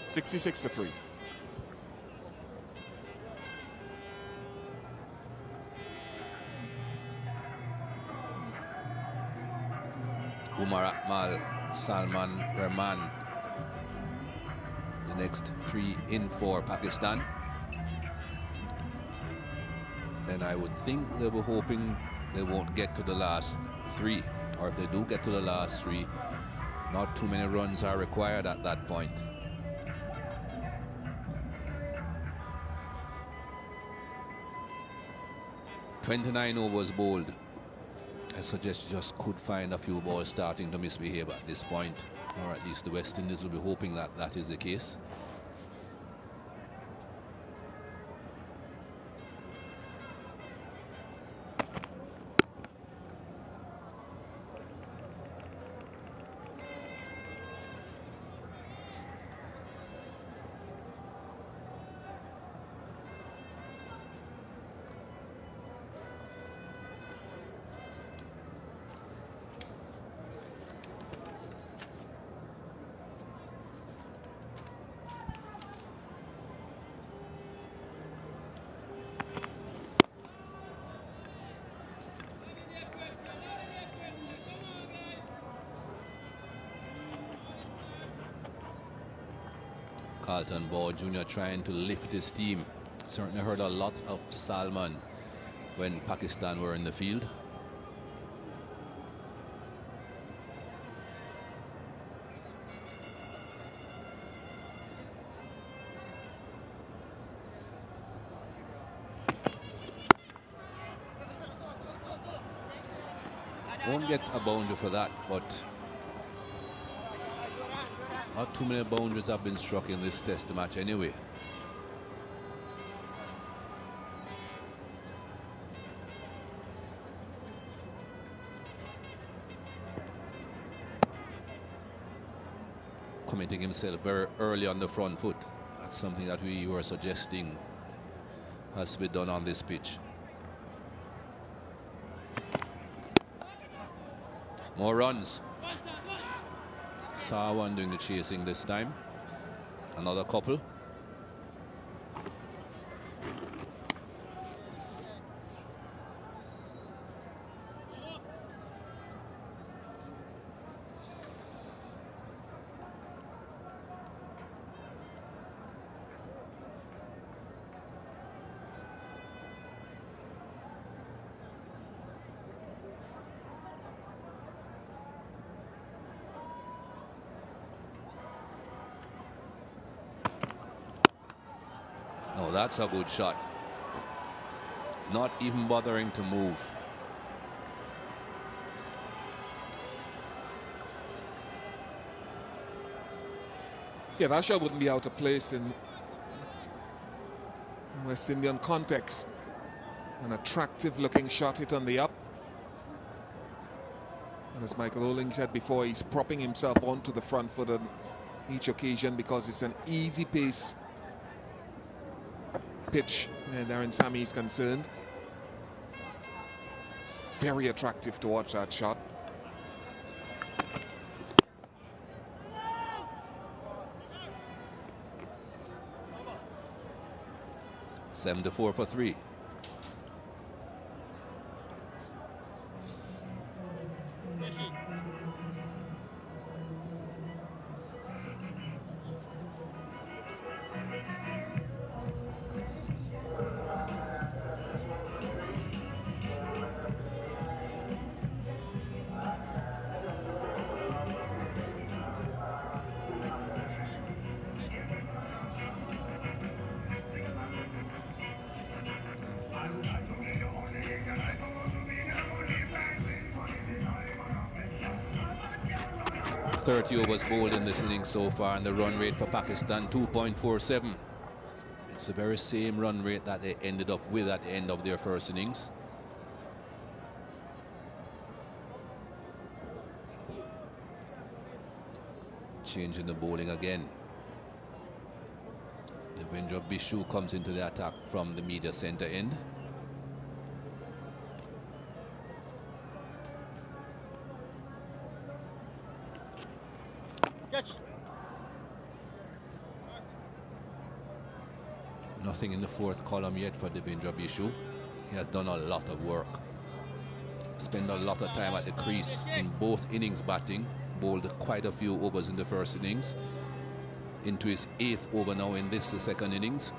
.66 for 3. Umar Akmal, Salman Rahman, the next 3 in for Pakistan. Then I would think they were hoping they won't get to the last 3, or if they do get to the last 3, not too many runs are required at that point. 29 overs bowled. I suggest you just could find a few balls starting to misbehave at this point, or at least the West Indies will be hoping that that is the case. Carlton Ball Jr. trying to lift his team. Certainly heard a lot of Salman when Pakistan were in the field. Won't get a boundary for that, but not too many boundaries have been struck in this test match anyway. Committing himself very early on the front foot. That's something that we were suggesting has to be done on this pitch. More runs. Sawan doing the chasing this time. Another couple. Oh, that's a good shot. Not even bothering to move. Yeah, that shot wouldn't be out of place in West Indian context. An attractive looking shot hit on the up. And as Michael Oling said before, he's propping himself onto the front foot on each occasion because it's an easy pace pitch where Darren Sammy is concerned. It's very attractive to watch that shot. Seven to 4 for 3. Overs bowled in this innings so far, and the run rate for Pakistan 2.47. It's the very same run rate that they ended up with at the end of their first innings. Changing the bowling again. Devendra Bishu comes into the attack from the media center end. Nothing in the fourth column yet for Devendra Bishu. He has done a lot of work. Spent a lot of time at the crease in both innings batting. Bowled quite a few overs in the first innings. Into his 8th over now in this, the second innings.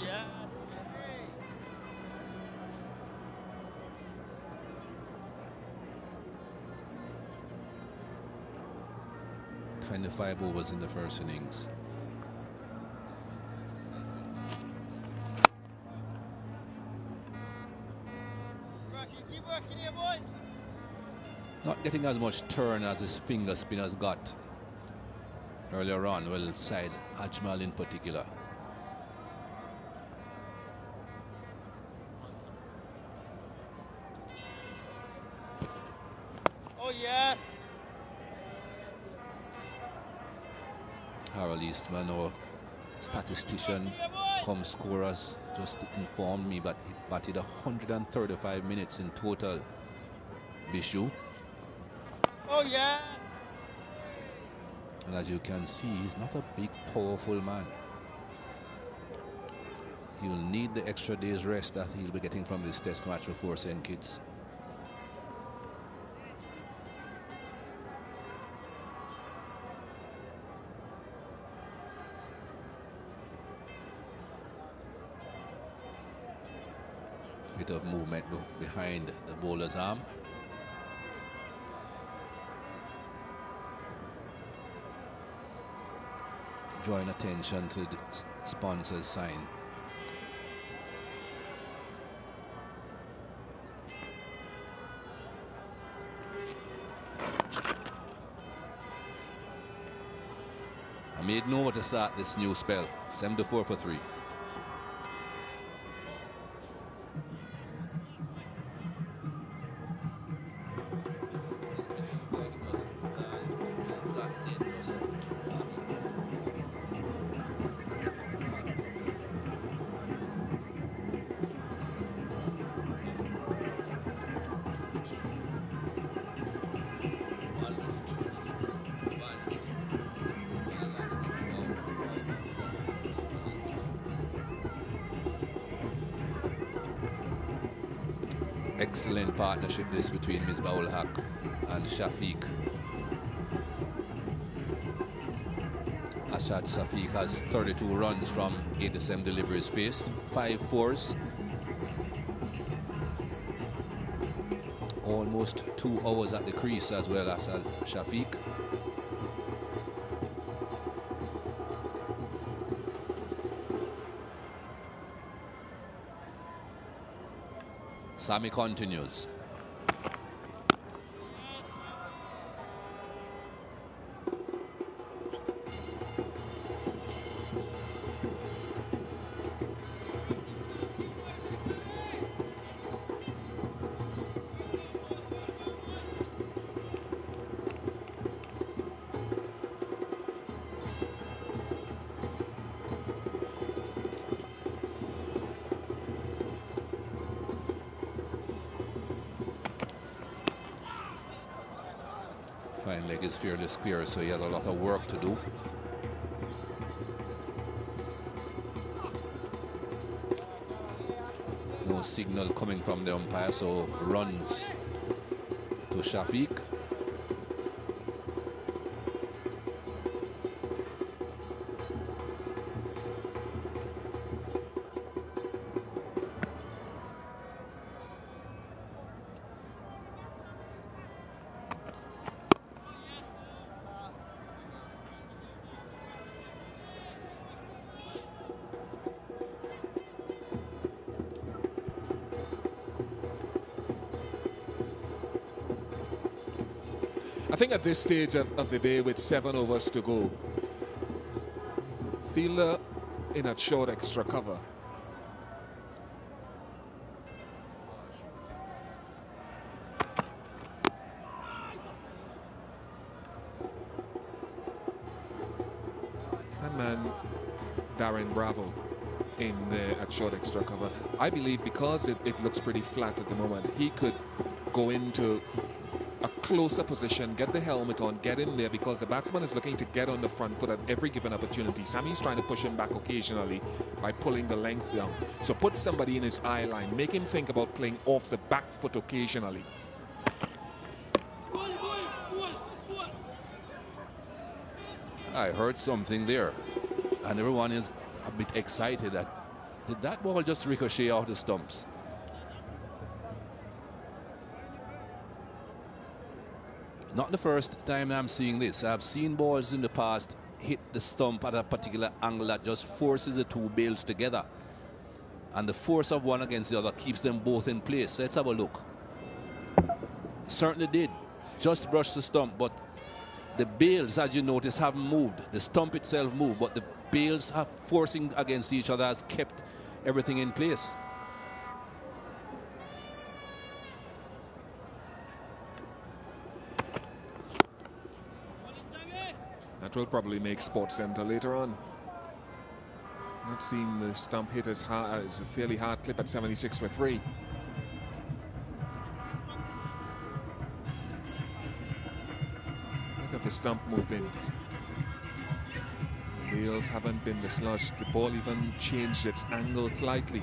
Yeah. 25 overs in the first innings. Not getting as much turn as his finger spinners got earlier on, well, side Ajmal in particular. Oh, yes. Harold Eastman, our statistician, come scorers, just informed me, but he batted 135 minutes in total. Bishu. Oh, yeah. And as you can see, he's not a big, powerful man. He'll need the extra day's rest that he'll be getting from this test match before St. Kitts. Bit of movement behind the bowler's arm. Drawing attention to the sponsor's sign. I made know to start this new spell. 74 for 3. Excellent partnership this between Misbah-ul Haq and Shafiq. Ashad Shafiq has 32 runs from 87 deliveries faced, 5 fours. Almost 2 hours at the crease as well as Shafiq. Sammy continues. Fine leg is fairly square, so he has a lot of work to do. No signal coming from the umpire, so runs to Shafiq. I think at this stage of the day with 7 overs to go, fielder in a short extra cover. And man, Darren Bravo in there at short extra cover. I believe because it looks pretty flat at the moment, he could go into a closer position, get the helmet on, get in there, because the batsman is looking to get on the front foot at every given opportunity. Sammy's trying to push him back occasionally by pulling the length down. So put somebody in his eye line, make him think about playing off the back foot occasionally. I heard something there, and everyone is a bit excited. Did that ball just ricochet off the stumps? Not the first time I'm seeing this. I've seen balls in the past hit the stump at a particular angle that just forces the two bails together. And the force of one against the other keeps them both in place. Let's have a look. certainly did just brush the stump, but the bails, as you notice, haven't moved. The stump itself moved, but the bails are forcing against each other has kept everything in place. That will probably make Sports Center later on. Not seeing the stump hit as hard as a fairly hard clip at 76 for 3. Look at the stump moving. The wheels haven't been dislodged. The ball even changed its angle slightly.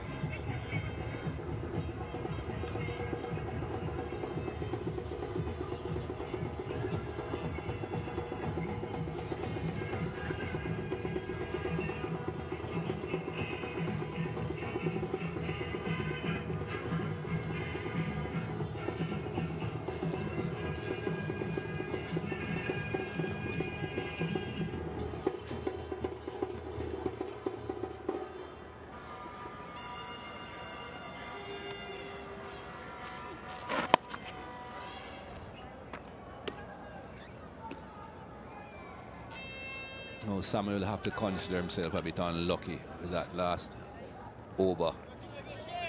Oh, Sammy will have to consider himself a bit unlucky with that last over.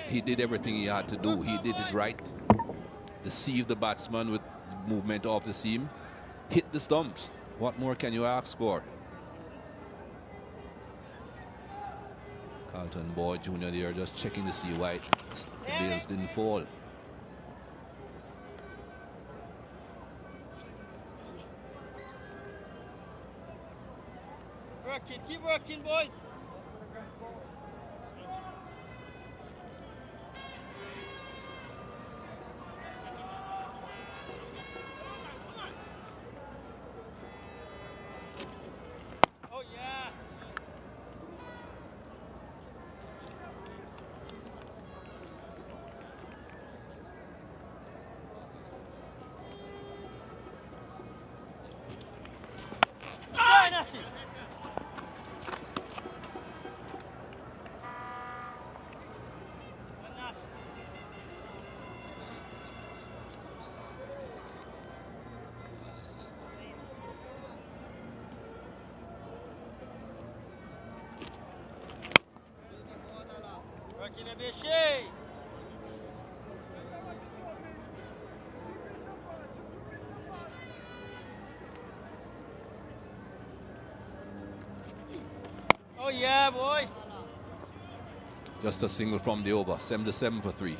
He did everything he had to do. He did it right. Deceived the batsman with movement off the seam. Hit the stumps. What more can you ask for? Carlton Boyd Jr. there just checking to see why the bails didn't fall. Keep working, boys. Oh yeah. Working a bit shade. Oh yeah, boy. Just a single from the over. 77 for 3.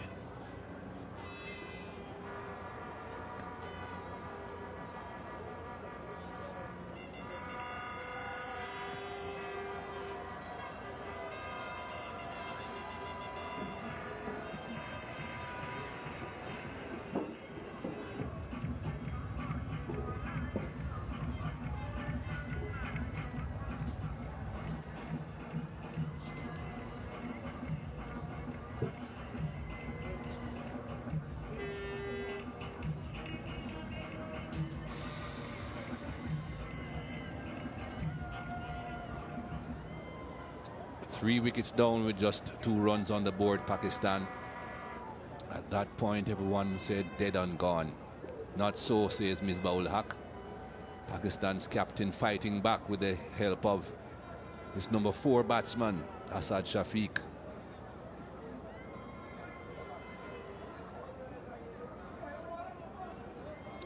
Three wickets down with just 2 runs on the board, Pakistan. At that point, everyone said dead and gone. Not so, says Misbah-ul Haq. Pakistan's captain fighting back with the help of his number 4 batsman, Asad Shafiq.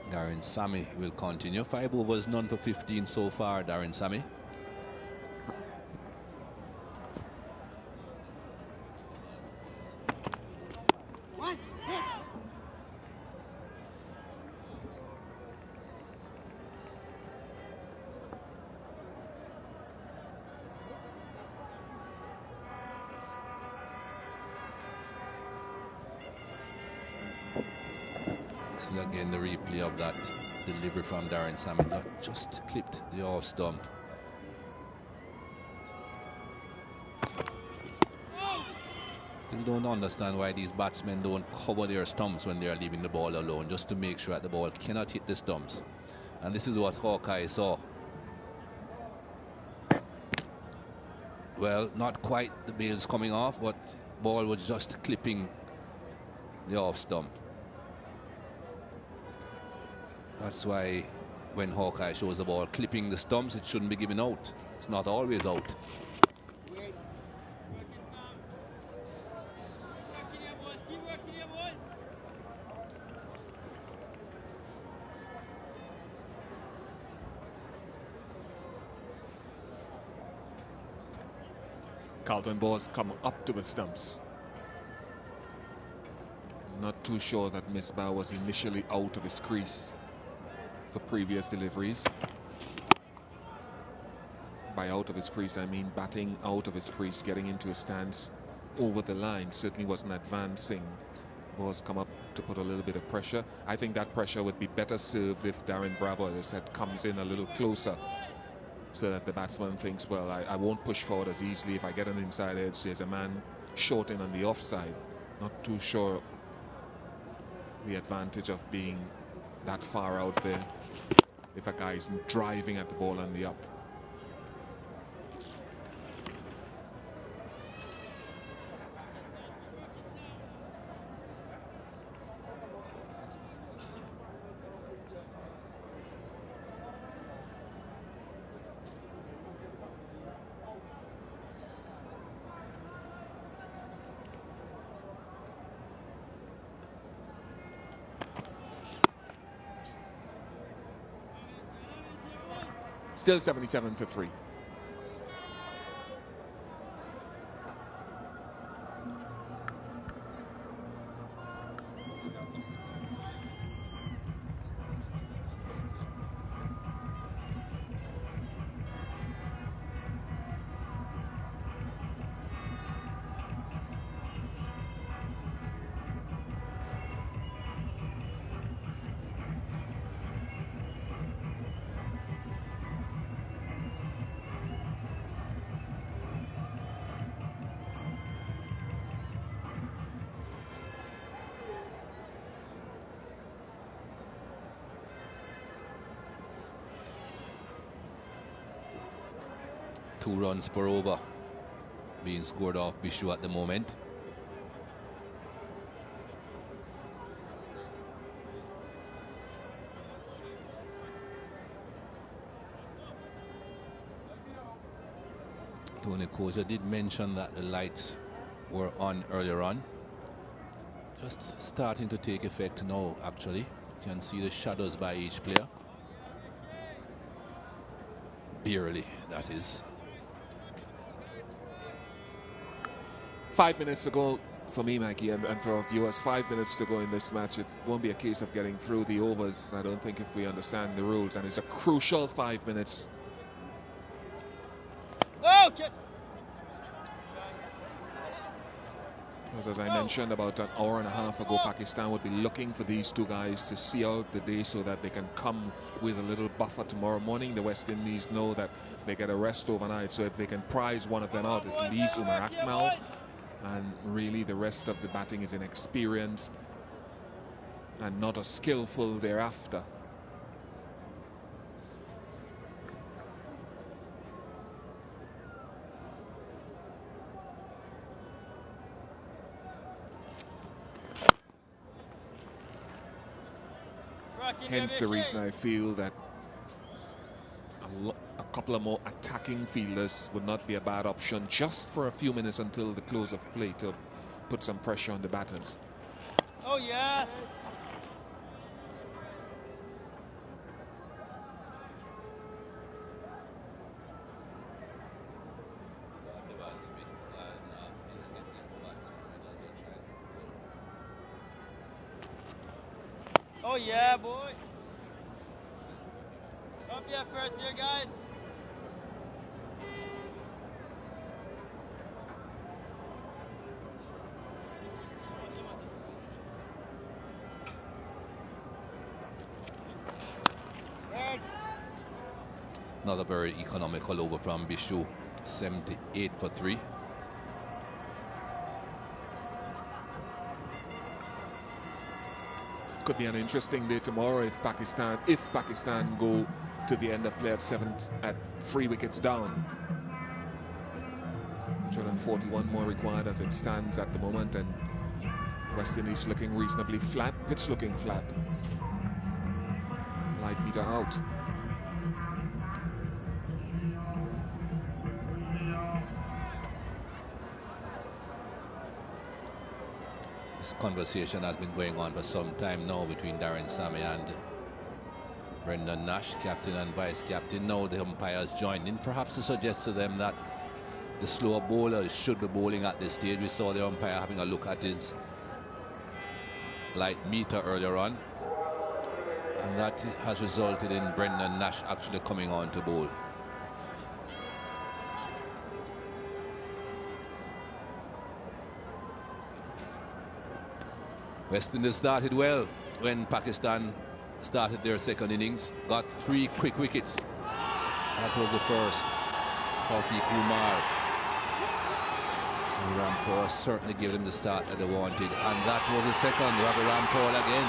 Darren Sammy will continue. 5 overs, none for 15 so far, Darren Sammy. Again, the replay of that delivery from Darren Sammy, not just clipped the off stump. Still don't understand why these batsmen don't cover their stumps when they are leaving the ball alone, just to make sure that the ball cannot hit the stumps. And this is what Hawkeye saw. Well, not quite the bails coming off, but ball was just clipping the off stump. That's why when Hawkeye shows the ball clipping the stumps, it shouldn't be given out. It's not always out. Carlton balls come up to the stumps. Not too sure that Misbah was initially out of his crease for previous deliveries. By out of his crease, I mean batting out of his crease, getting into a stance over the line. Certainly wasn't advancing. Balls come up to put a little bit of pressure. I think that pressure would be better served if Darren Bravo, as I said, comes in a little closer, so that the batsman thinks, well, I won't push forward as easily. If I get an inside edge, there's a man short in on the offside. Not too sure the advantage of being that far out there if a guy isn't driving at the ball on the up. Still 77 for 3. Two runs per over being scored off Bishu at the moment. Tony Koza did mention that the lights were on earlier on. Just starting to take effect now, actually. You can see the shadows by each player. Barely, that is. 5 minutes to go for me, Mikey, and for our viewers. 5 minutes to go in this match. It won't be a case of getting through the overs, I don't think, if we understand the rules. And it's a crucial 5 minutes. Okay. Because as I mentioned about an hour and a half ago, Pakistan would be looking for these two guys to see out the day so that they can come with a little buffer tomorrow morning. The West Indies know that they get a rest overnight, so if they can prize one of them out, it leaves Umar Akmal. And really the rest of the batting is inexperienced and not as skillful thereafter. Hence the reason I feel that a couple of more attacking fielders would not be a bad option just for a few minutes until the close of play to put some pressure on the batters. Oh yeah. Oh yeah, boy. Up your effort here, guys. Another very economical over from Bishu, 78 for 3. Could be an interesting day tomorrow if Pakistan go to the end of play at 3 wickets down. 141 more required as it stands at the moment, and West Indies looking reasonably flat, pitch looking flat. Light meter out. This conversation has been going on for some time now between Darren Sammy and Brendan Nash, captain and vice captain. Now the umpires joined in, perhaps to suggest to them that the slower bowlers should be bowling at this stage. We saw the umpire having a look at his light meter earlier on, and that has resulted in Brendan Nash actually coming on to bowl. West Indies started well when Pakistan started their second innings, got 3 quick wickets. That was the first. Tawfiq Umar and Rampaul certainly gave them the start that they wanted, and that was the second. You have a Rampaul again.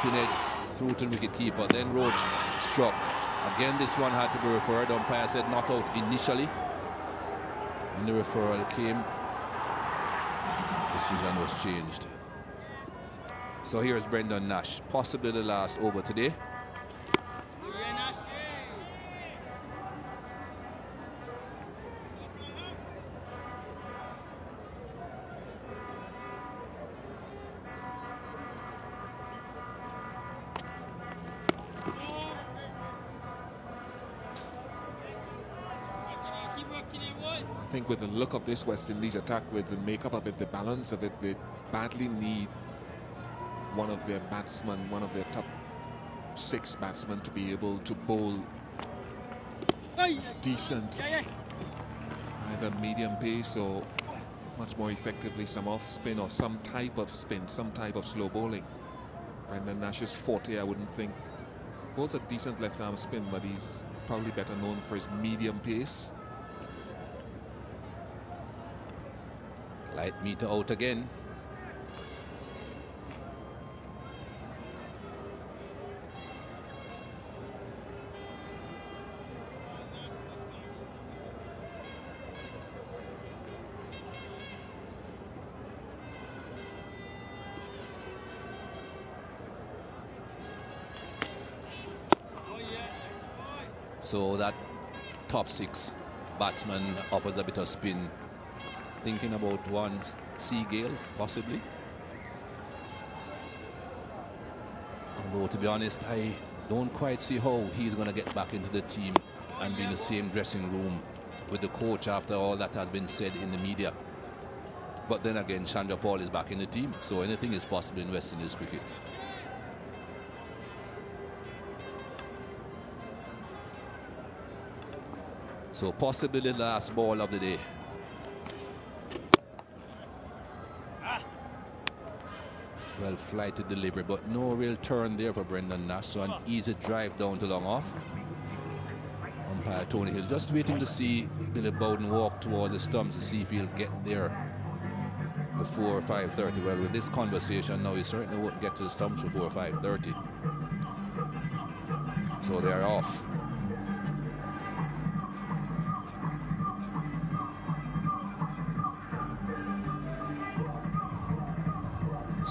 Thin edge through to the wicket-keeper, then Roach struck. Again, this one had to be referred. Umpire said not out initially. When the referral came, decision was changed. So here's Brendan Nash, possibly the last over today. I think with the look of this West Indies attack, with the makeup of it, the balance of it, they badly need one of their batsmen, one of their top 6 batsmen, to be able to bowl decent, either medium pace or much more effectively some off spin or some type of spin, some type of slow bowling. Brendan Nash's forte, I wouldn't think. Both a decent left arm spin, but he's probably better known for his medium pace. Light meter out again. So that top 6 batsman offers a bit of spin. Thinking about one Seagull, possibly. Although, to be honest, I don't quite see how he's going to get back into the team and be in the same dressing room with the coach after all that has been said in the media. But then again, Rampaul is back in the team, so anything is possible in West Indies cricket. So possibly the last ball of the day. Well flighted delivery, but no real turn there for Brendan Nash. So an easy drive down to long off. Umpire Tony Hill just waiting to see Billy Bowden walk towards the stumps to see if he'll get there before 5:30. Well, with this conversation now, he certainly won't get to the stumps before 5:30. So they're off.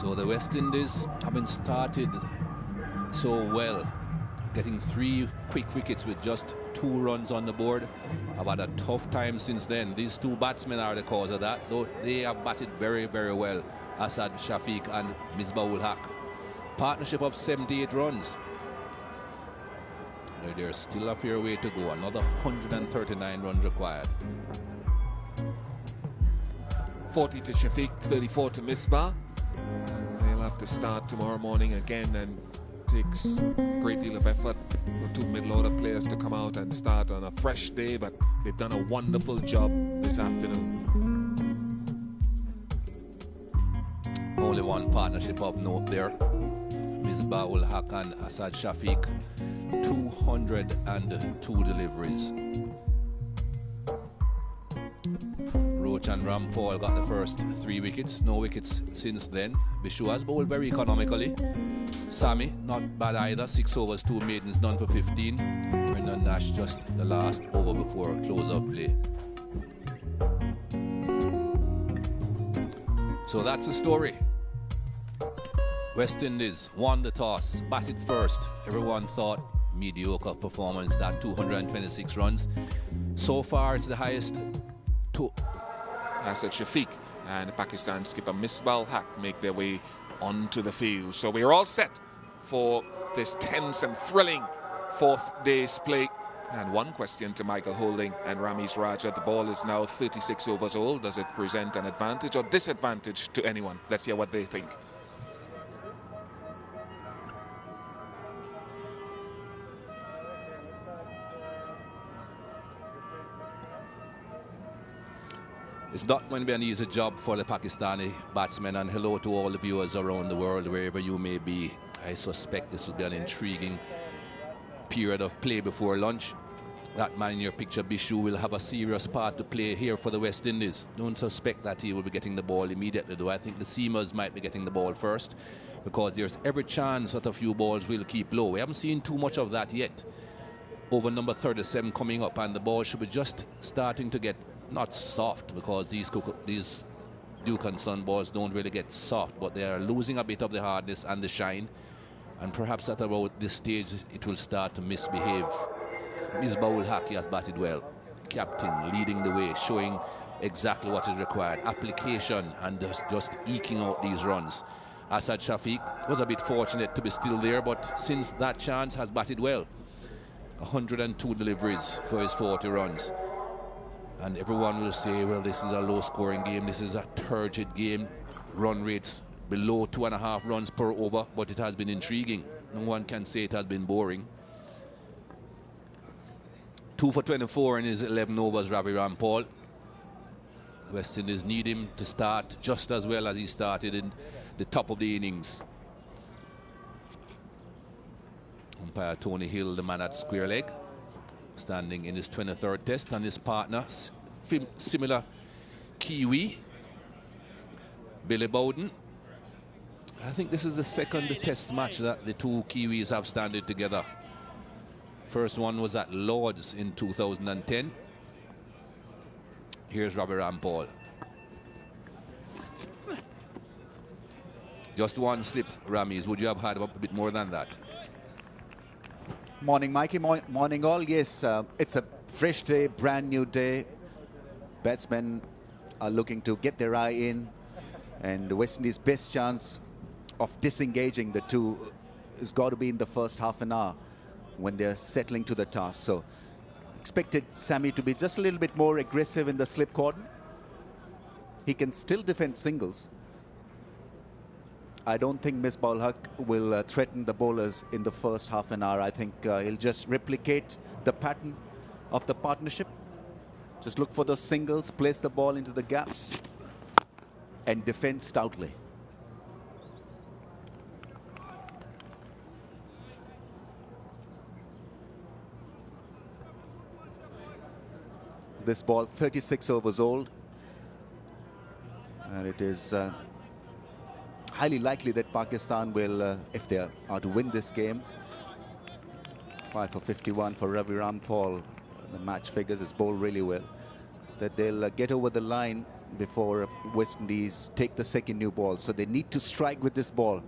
So the West Indies haven't started so well, getting 3 quick wickets with just 2 runs on the board. I've had a tough time since then. These 2 batsmen are the cause of that, though they have batted very, very well. Asad Shafiq and Misbah-ul Haq. Partnership of 78 runs. There's still a fair way to go. Another 139 runs required. 40 to Shafiq, 34 to Misbah. They'll have to start tomorrow morning again, and takes a great deal of effort for 2 middle-order players to come out and start on a fresh day, but they've done a wonderful job this afternoon. Only one partnership of note there. Misbah-ul Haq and Asad Shafiq, 202 deliveries. Roach and Rampaul got the first 3 wickets, no wickets since then. Bishu has bowled very economically. Sammy, not bad either, 6 overs, 2 maidens, none for 15. Brendan Nash just the last over before close of play. So that's the story. West Indies won the toss, batted first. Everyone thought mediocre performance, that 226 runs. So far, it's the highest. As Shafiq and Pakistan skipper Misbah Haq make their way onto the field. So we're all set for this tense and thrilling fourth day's play. And one question to Michael Holding and Ramiz Raja. The ball is now 36 overs old. Does it present an advantage or disadvantage to anyone? Let's hear what they think. It's not going to be an easy job for the Pakistani batsmen, and hello to all the viewers around the world, wherever you may be. I suspect this will be an intriguing period of play before lunch. That man in your picture, Bishu, will have a serious part to play here for the West Indies. Don't suspect that he will be getting the ball immediately, though. I think the seamers might be getting the ball first, because there's every chance that a few balls will keep low. We haven't seen too much of that yet. Over number 37 coming up, and the ball should be just starting to get not soft, because these Duke and Son balls don't really get soft, but they are losing a bit of the hardness and the shine, and perhaps at about this stage it will start to misbehave. Misbah Haq has batted well, captain leading the way, showing exactly what is required, application, and just eking out these runs. Asad Shafiq was a bit fortunate to be still there, but since that chance has batted well. 102 deliveries for his 40 runs. And everyone will say, well, this is a low-scoring game, this is a turgid game, run rates below 2.5 runs per over, but it has been intriguing. No one can say it has been boring. 2 for 24 in his 11 overs, Ravi Rampaul. The West Indies need him to start just as well as he started in the top of the innings. Umpire Tony Hill, the man at square leg, standing in his 23rd test, and his partner, similar Kiwi, Billy Bowden. I think this is the second test match that the two Kiwis have standed together. First one was at Lord's in 2010. Here's Ravi Rampaul. Just one slip, Ramiz. Would you have had a bit more than that? Morning, Mikey. Morning, all. Yes, it's a fresh day, brand new day. Batsmen are looking to get their eye in, and the West Indies' best chance of disengaging the two has got to be in the first half an hour when they're settling to the task. So expected Sammy to be just a little bit more aggressive in the slip cordon. He can still defend singles. I don't think Misbah Haq will threaten the bowlers in the first half an hour. I think he'll just replicate the pattern of the partnership. Just look for those singles, place the ball into the gaps, and defend stoutly. This ball, 36 overs old, and it is highly likely that Pakistan will, if they are to win this game, 5 for 51 for Ravi Rampaul. The match figures is bowled really well, that they'll get over the line before West Indies take the second new ball. So they need to strike with this ball.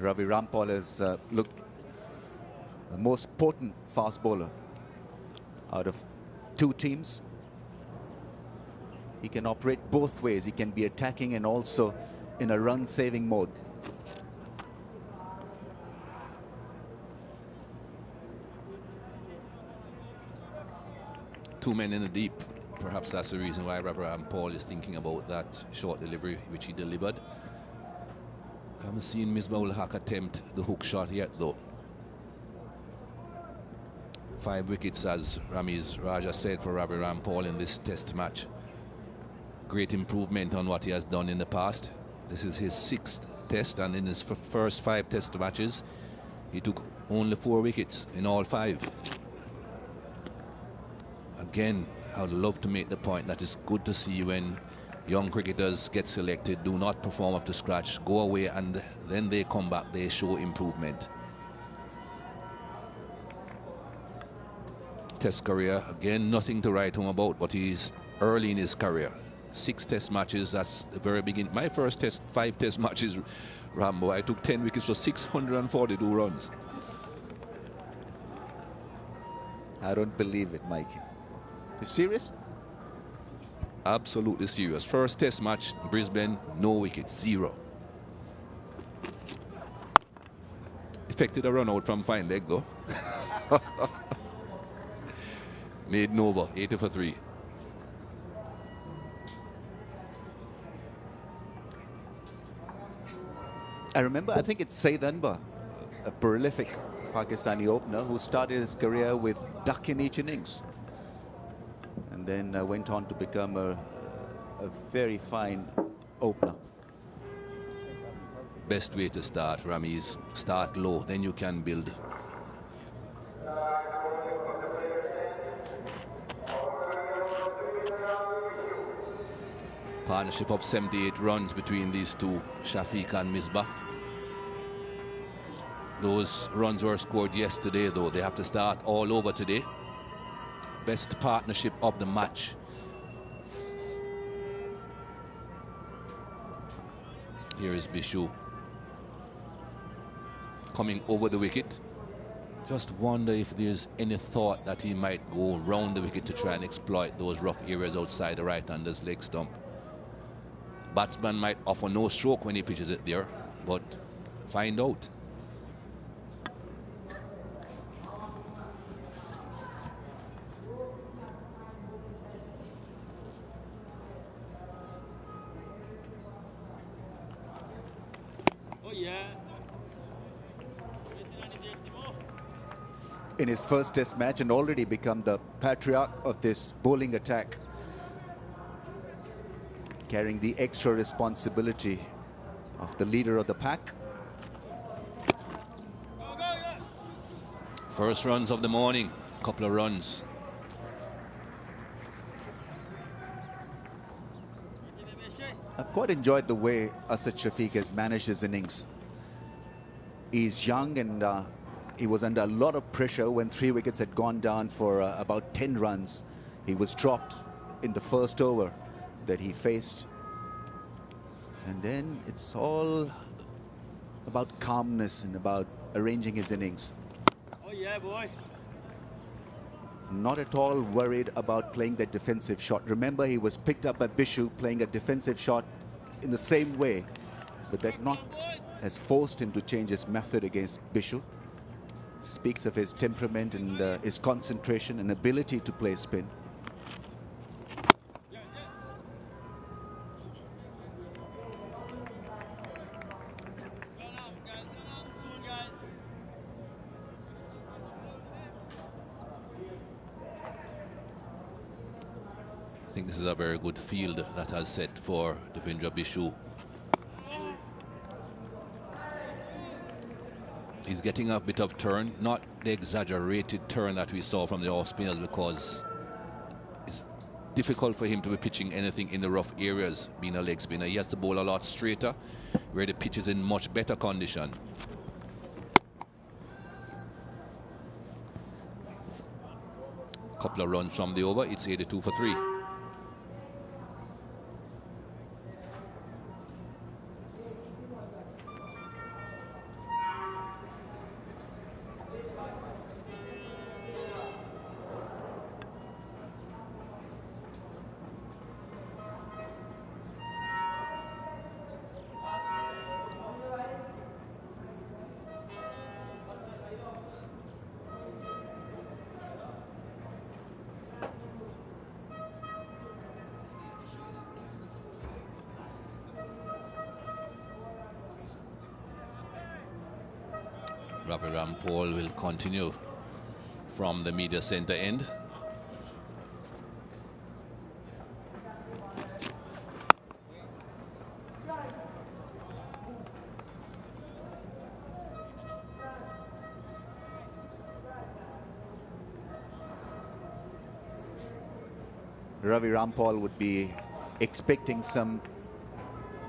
Ravi Rampaul has looked the most potent fast bowler out of two teams. He can operate both ways. He can be attacking and also in a run-saving mode. Two men in the deep. Perhaps that's the reason why Ravi Rampaul is thinking about that short delivery which he delivered. I haven't seen Misbah Haq attempt the hook shot yet, though. 5 wickets, as Ramiz Raja said, for Ravi Rampaul in this test match. Great improvement on what he has done in the past. This is his 6th test, and in his first 5 test matches, he took only 4 wickets in all 5. Again, I would love to make the point that it's good to see when young cricketers get selected, do not perform up to scratch, go away, and then they come back, they show improvement. Test career, again, nothing to write home about, but he's early in his career. 6 test matches, that's the very beginning. My first 5 test matches, Rambo, I took 10 wickets for 642 runs. I don't believe it, Mikey. You serious? Absolutely serious. First test match, Brisbane, no wickets, 0. Effected a run out from fine leg though. Made Nova, 80 for 3. I remember, I think it's Saeed Anwar, a prolific Pakistani opener who started his career with duck in each innings and then went on to become a very fine opener. Best way to start, Rami, is start low, then you can build. Partnership of 78 runs between these two, Shafiq and Misbah. Those runs were scored yesterday, though. They have to start all over today. Best partnership of the match. Here is Bishu coming over the wicket. Just wonder if there's any thought that he might go round the wicket to try and exploit those rough areas outside the right-hander's leg stump. Batsman might offer no stroke when he pitches it there, but find out. In his first test match and already become the patriarch of this bowling attack, carrying the extra responsibility of the leader of the pack. First runs of the morning, couple of runs. I've quite enjoyed the way Asad Shafiq has managed his innings. He's young and he was under a lot of pressure when 3 wickets had gone down for about 10 runs. He was dropped in the first over that he faced. And then it's all about calmness and about arranging his innings. Oh yeah, boy. Not at all worried about playing that defensive shot. Remember, he was picked up by Bishu playing a defensive shot in the same way, but that knock has forced him to change his method against Bishu. Speaks of his temperament and his concentration and ability to play spin. I think this is a very good field that has set for Devendra Bishu. He's getting a bit of turn, not the exaggerated turn that we saw from the off spinners, because it's difficult for him to be pitching anything in the rough areas, being a leg spinner. He has to bowl a lot straighter, where the pitch is in much better condition. Couple of runs from the over, it's 82 for 3. Rampaul will continue from the media center end. Ravi Rampaul would be expecting some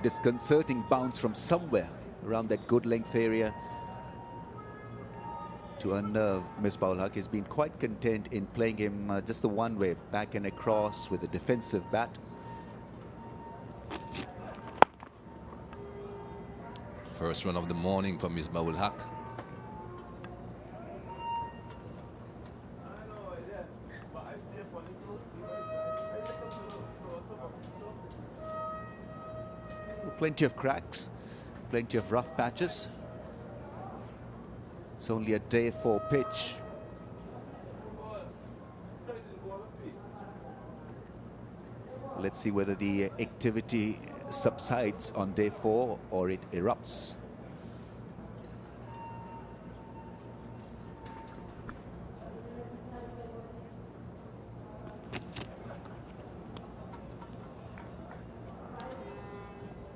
disconcerting bounce from somewhere around that good length area to unnerve Misbah-ul Haq. He's been quite content in playing him just the one way, back and across with a defensive bat. First run of the morning for Misbah-ul Haq. Plenty of cracks, plenty of rough patches. It's only a day 4 pitch. Let's see whether the activity subsides on day 4 or it erupts.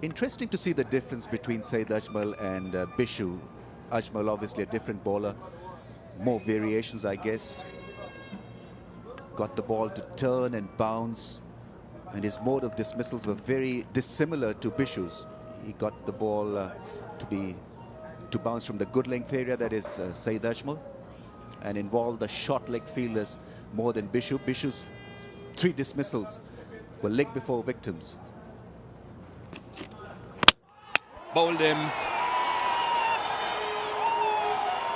Interesting to see the difference between Saeed Ajmal and Bishu. Ajmal obviously a different bowler, more variations I guess. Got the ball to turn and bounce, and his mode of dismissals were very dissimilar to Bishu's. He got the ball to bounce from the good length area, that is Saeed Ajmal, and involved the short leg fielders more than Bishu. Bishu's 3 dismissals were leg before victims. Bowled him.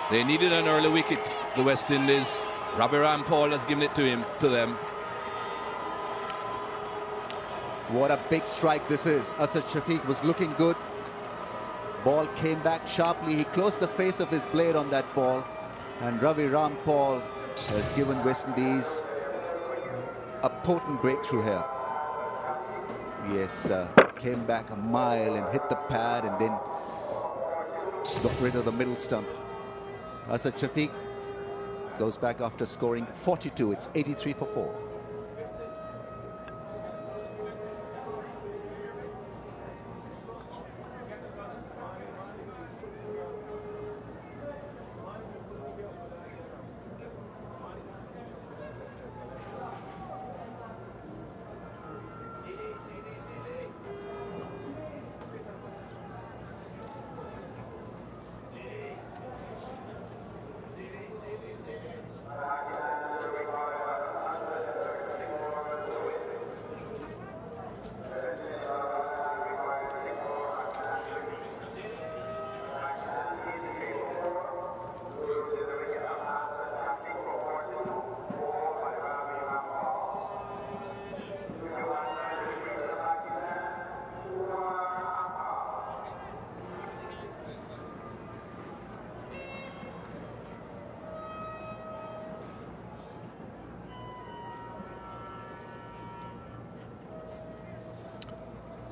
They needed an early wicket, the West Indies. Ravi Rampaul has given it to them. What a big strike this is. Asad Shafiq was looking good. Ball came back sharply. He closed the face of his blade on that ball. And Ravi Rampaul has given West Indies a potent breakthrough here. Yes, came back a mile and hit the pad and then got rid of the middle stump. Asad Shafiq goes back after scoring 42. It's 83 for 4.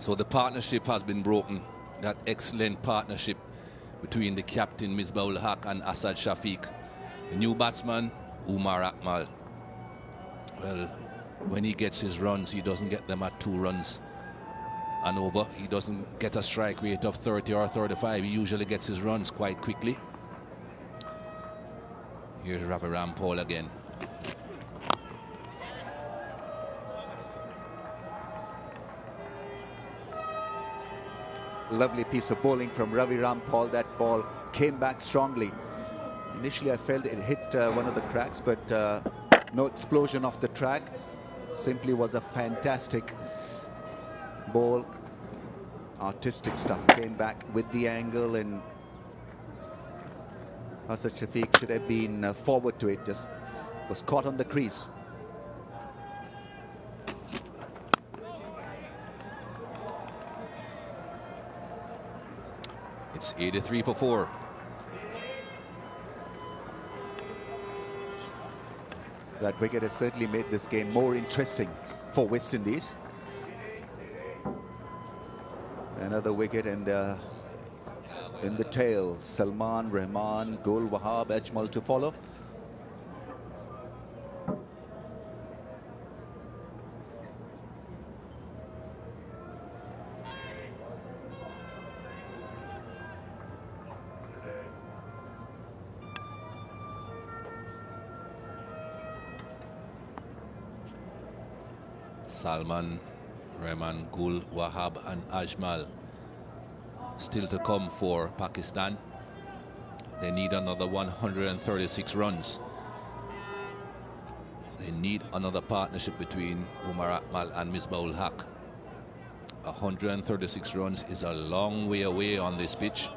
So the partnership has been broken. That excellent partnership between the captain Misbah-ul Haq and Asad Shafiq. The new batsman, Umar Akmal. Well, when he gets his runs, he doesn't get them at 2 runs and over. He doesn't get a strike rate of 30 or 35. He usually gets his runs quite quickly. Here's Ravi Rampaul again. Lovely piece of bowling from Ravi Rampaul. That ball came back strongly. Initially I felt it hit one of the cracks, but no explosion off the track. Simply was a fantastic ball. Artistic stuff. Came back with the angle, and Asad Shafiq should have been forward to it. Just was caught on the crease. It's 83 for 4. That wicket has certainly made this game more interesting for West Indies. Another wicket in the tail. Salman, Rahman, Gul, Wahab, Ajmal to follow. Salman, Rehman, Gul, Wahab and Ajmal still to come for Pakistan. They need another 136 runs. They need another partnership between Umar Akmal and Misbah-ul Haq. 136 runs is a long way away on this pitch.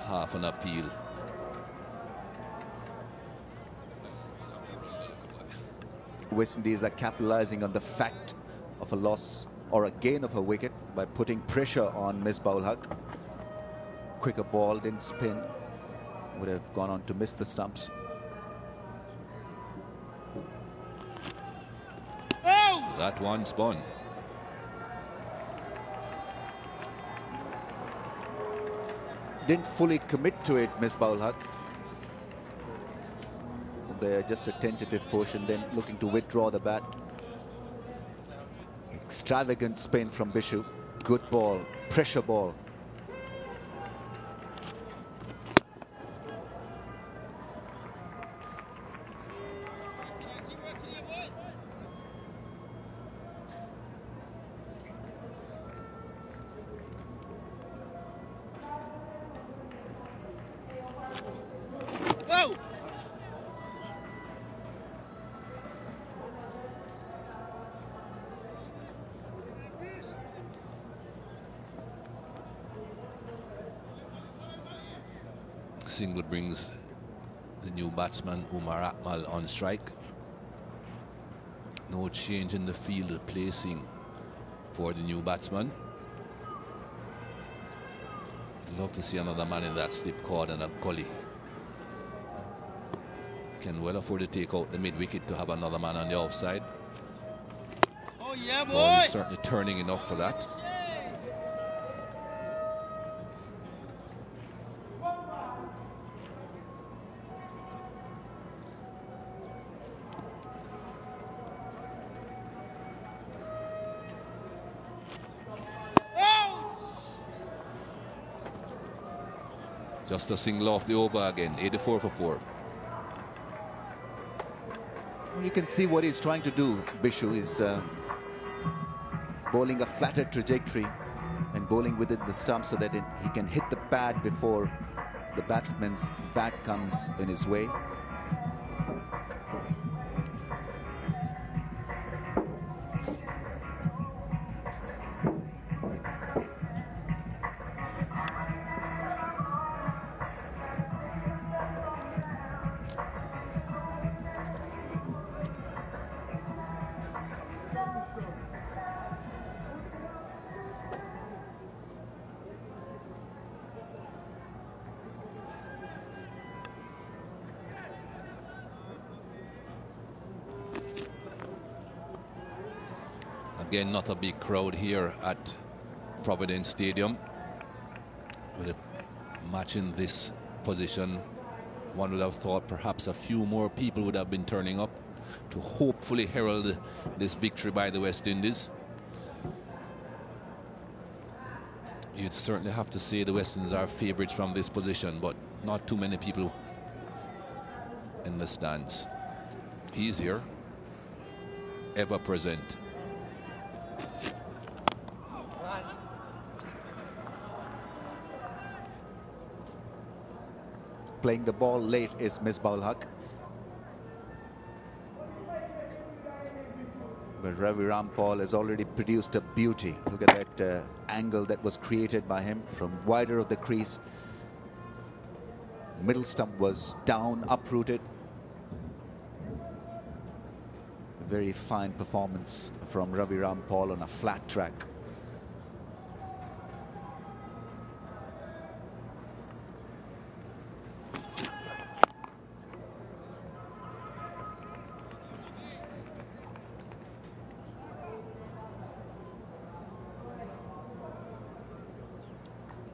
Half an appeal. West Indies are capitalizing on the fact of a loss or a gain of a wicket by putting pressure on Misbah-ul Haq. Quicker ball, didn't spin, would have gone on to miss the stumps. That one spun. Didn't fully commit to it, Misbah-ul Haq. They're just a tentative portion, then looking to withdraw the bat. Extravagant spin from Bishu. Good ball, pressure ball. Single brings the new batsman Umar Akmal on strike. No change in the field placing for the new batsman. Love to see another man in that slip cord and a gully. Can well afford to take out the mid-wicket to have another man on the offside. Oh yeah, boy! Ball is certainly turning enough for that. Just a single off the over again, 84 for 4. You can see what he's trying to do. Bishu is bowling a flatter trajectory and bowling within the stump so that he can hit the pad before the batsman's bat comes in his way. Again, not a big crowd here at Providence Stadium. With a match in this position, one would have thought perhaps a few more people would have been turning up to hopefully herald this victory by the West Indies. You'd certainly have to say the West Indies are favourites from this position, but not too many people in the stands. He's here, ever present. Playing the ball late is Misbah-ul Haq. But Ravi Rampaul has already produced a beauty. Look at that angle that was created by him from wider of the crease. Middle stump was down, uprooted. A very fine performance from Ravi Rampaul on a flat track.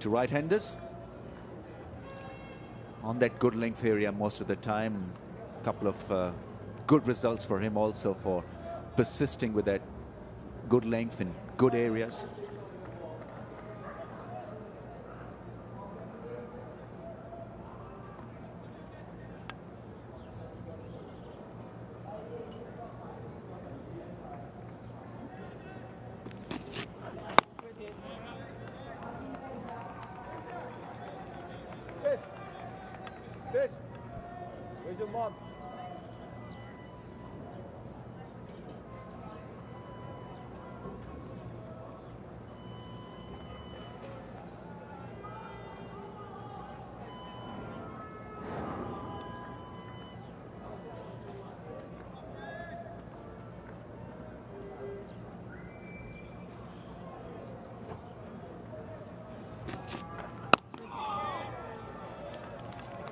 to right-handers. On that good length area most of the time. A couple of good results for him also for persisting with that good length in good areas. Where's your mom?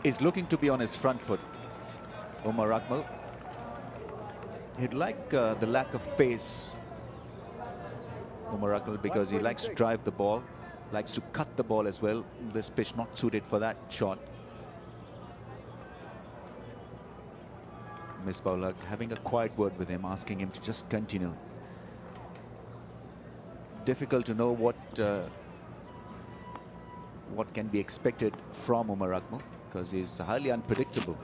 Is looking to be on his front foot, Umar Akmal. He'd like the lack of pace, Umar Akmal, because he likes to drive the ball, likes to cut the ball as well. This pitch not suited for that shot. Miss Bowler having a quiet word with him, asking him to just continue. Difficult to know what can be expected from Umar Akmal, because he's highly unpredictable.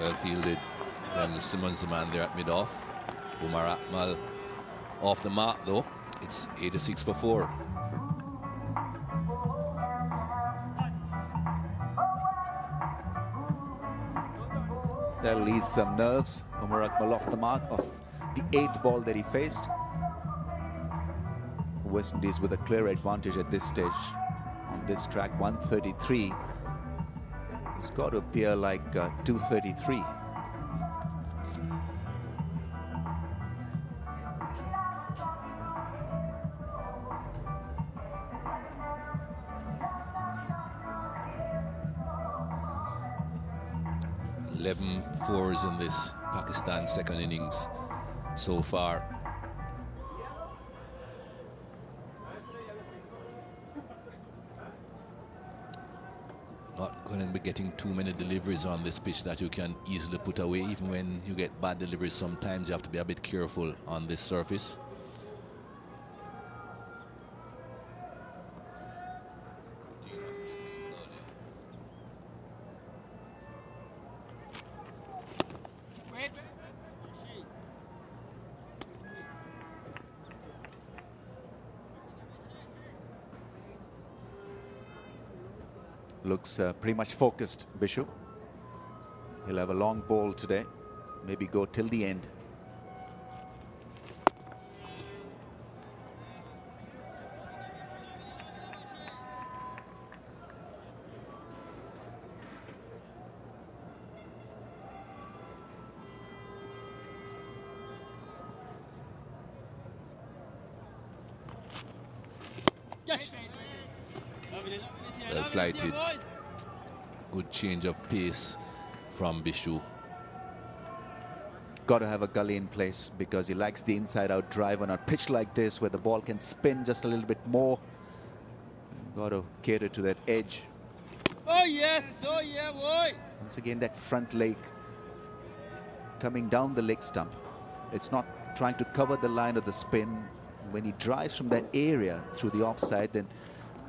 Well fielded. Then Simmons, the man there at mid-off. Umar Akmal off the mark though. It's 86 for 4. That'll ease some nerves. Umar Akmal off the mark of the 8th ball that he faced. West Indies with a clear advantage at this stage. On this track, 133. It's got to appear like 233. Eleven fours in this Pakistan second innings so far. Not going to be getting too many deliveries on this pitch that you can easily put away. Even when you get bad deliveries, sometimes you have to be a bit careful on this surface. Looks pretty much focused, Bishop. He'll have a long ball today. Maybe go till the end. Well flighted. Good change of pace from Bishu. Got to have a gully in place because he likes the inside-out drive on a pitch like this where the ball can spin just a little bit more. Got to cater to that edge. Oh yes, oh yeah, boy. Once again, that front leg coming down the leg stump. It's not trying to cover the line of the spin. When he drives from that area through the offside, then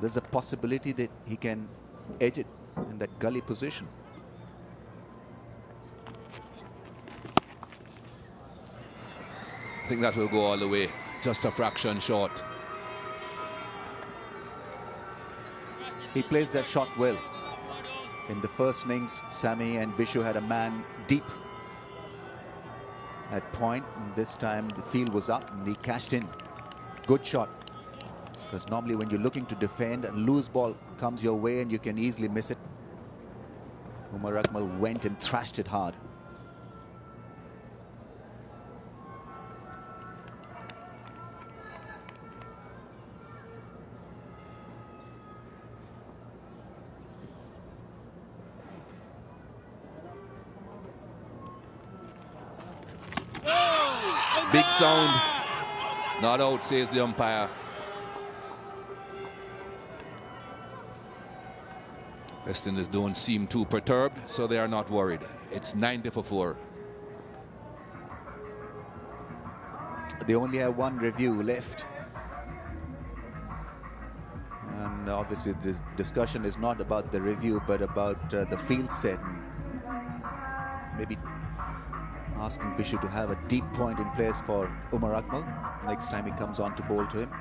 there's a possibility that he can edge it in that gully position. I think that will go all the way. Just a fraction short. He plays that shot well. In the first innings, Sammy and Bishu had a man deep at point. And this time the field was up and he cashed in. Good shot. Because normally when you're looking to defend, a loose ball comes your way and you can easily miss it. Umar Akmal went and thrashed it hard. Big sound. Not out, says the umpire. West Indies don't seem too perturbed, so they are not worried. It's 90 for 4. They only have one review left. And obviously the discussion is not about the review, but about the field set. Maybe asking Bishu to have a deep point in place for Umar Akmal next time he comes on to bowl to him.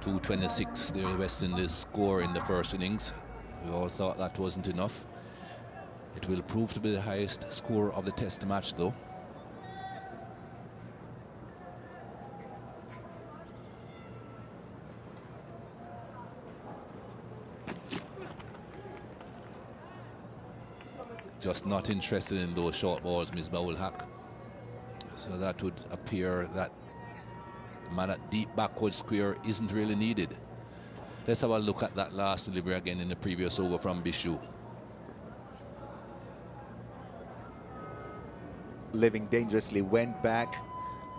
.226 the West Indies score in the first innings. We all thought that wasn't enough. It will prove to be the highest score of the test match though. Just not interested in those short balls, Misbah-ul-Haq. So that would appear that the man at deep backward square isn't really needed. Let's have a look at that last delivery again in the previous over from Bishu. Living dangerously, went back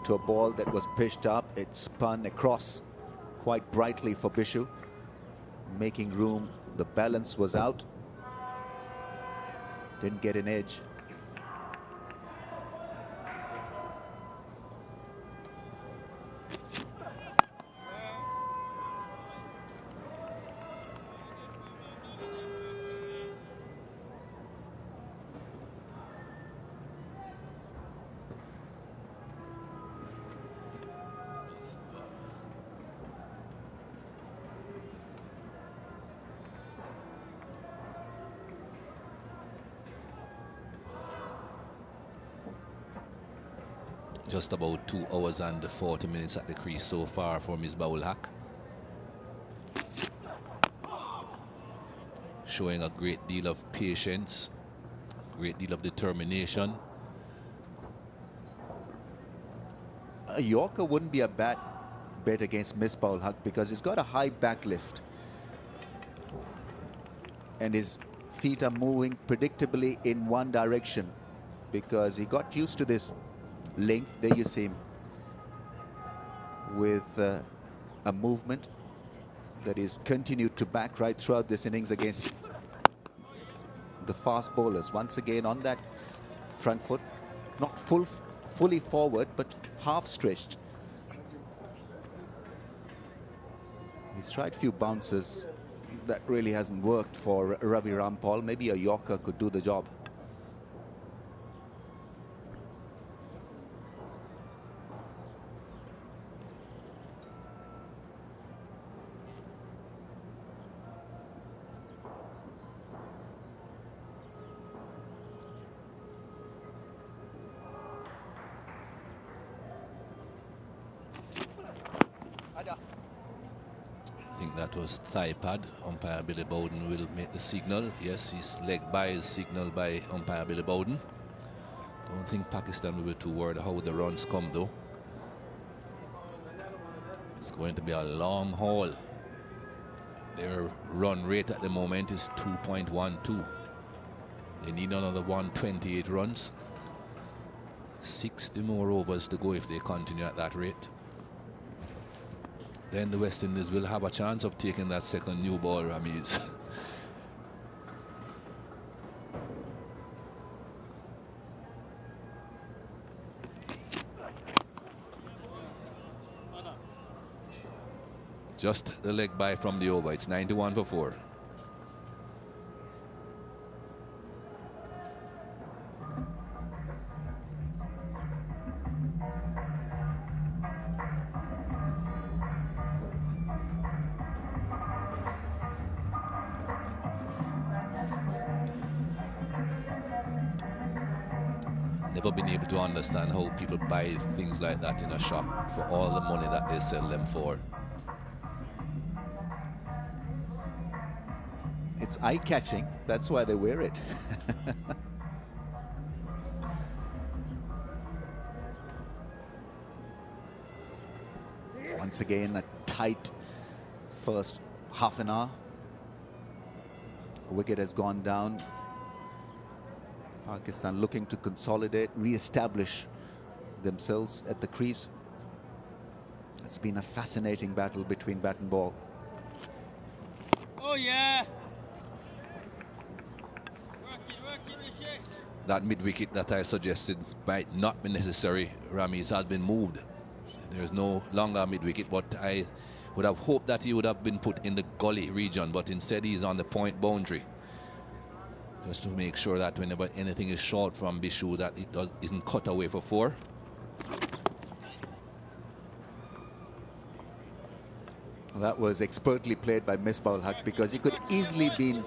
to a ball that was pitched up. It spun across quite brightly for Bishu, making room. The balance was out. Didn't get an edge. Just about 2 hours and 40 minutes at the crease so far for Misbah-ul-Haq. Showing a great deal of patience, great deal of determination. A Yorker wouldn't be a bad bet against Misbah-ul-Haq because he's got a high back lift. And his feet are moving predictably in one direction because he got used to this length. There you see him with a movement that is continued to back right throughout this innings against the fast bowlers. Once again on that front foot, not fully forward, but half stretched. He's tried a few bounces. That really hasn't worked for Ravi Rampaul. Maybe a Yorker could do the job. I think that was thigh pad. Umpire Billy Bowden will make the signal. Yes, his leg by is signaled by umpire Billy Bowden. Don't think Pakistan will be too worried how the runs come though. It's going to be a long haul. Their run rate at the moment is 2.12. They need another 128 runs. 60 more overs to go if they continue at that rate. Then the West Indies will have a chance of taking that second new ball, Ramiz. Just the leg by from the over. It's 91 for 4. Never been able to understand how people buy things like that in a shop for all the money that they sell them for. It's eye-catching. That's why they wear it. Once again, a tight first half an hour. wicket has gone down. Pakistan looking to consolidate, re-establish themselves at the crease. It's been a fascinating battle between bat and ball. Oh yeah. Working, Rishi. That mid-wicket that I suggested might not be necessary. Ramiz has been moved. There's no longer mid-wicket, but I would have hoped that he would have been put in the gully region, but instead he's on the point boundary. Just to make sure that whenever anything is short from Bishu, that it isn't cut away for 4. Well, that was expertly played by Misbah-ul-Haq, because he could easily been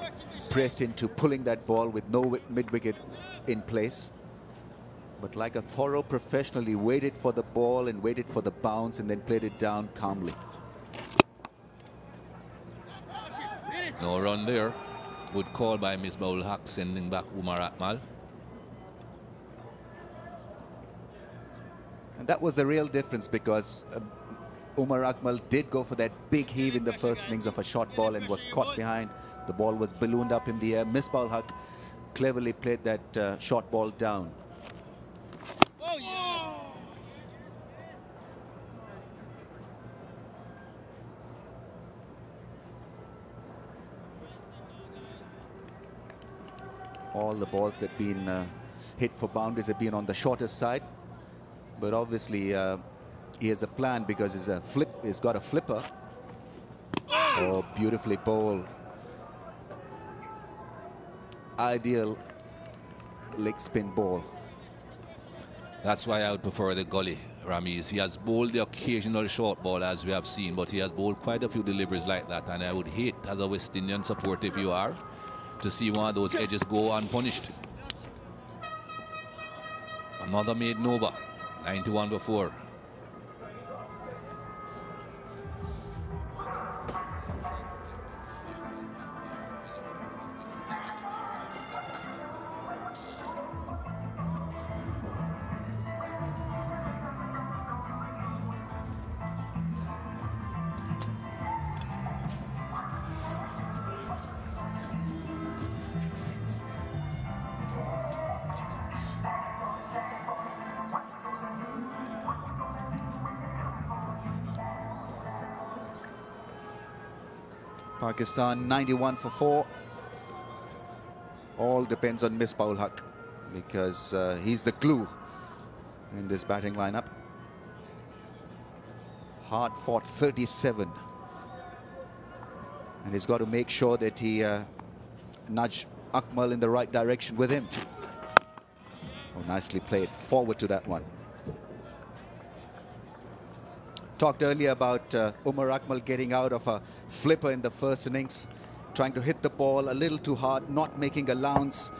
pressed into pulling that ball with no mid-wicket in place. But like a thorough professional, he waited for the ball and waited for the bounce and then played it down calmly. No run there. Good call by Misbah-ul-Haq, sending back Umar Akmal. And that was the real difference, because Umar Akmal did go for that big heave in the first innings of a short ball and was caught behind. The ball was ballooned up in the air. Misbah-ul-Haq cleverly played that short ball down. Oh yeah. All the balls that have been hit for boundaries have been on the shorter side, but obviously he has a plan, because he's got a flipper. Oh, beautifully bowled. Ideal leg spin ball. That's why I would prefer the gully, Ramiz. He has bowled the occasional short ball, as we have seen, but he has bowled quite a few deliveries like that, and I would hate, as a West Indian supporter if you are, to see one of those edges go unpunished. Another maiden over, 91 for 4. Pakistan 91 for 4. All depends on Misbah-ul-Haq, because he's the glue in this batting lineup. Hard fought 37. And he's got to make sure that he nudge Akmal in the right direction with him. Oh, nicely played forward to that one. Talked earlier about Umar Akmal getting out of a flipper in the first innings, trying to hit the ball a little too hard, not making allowance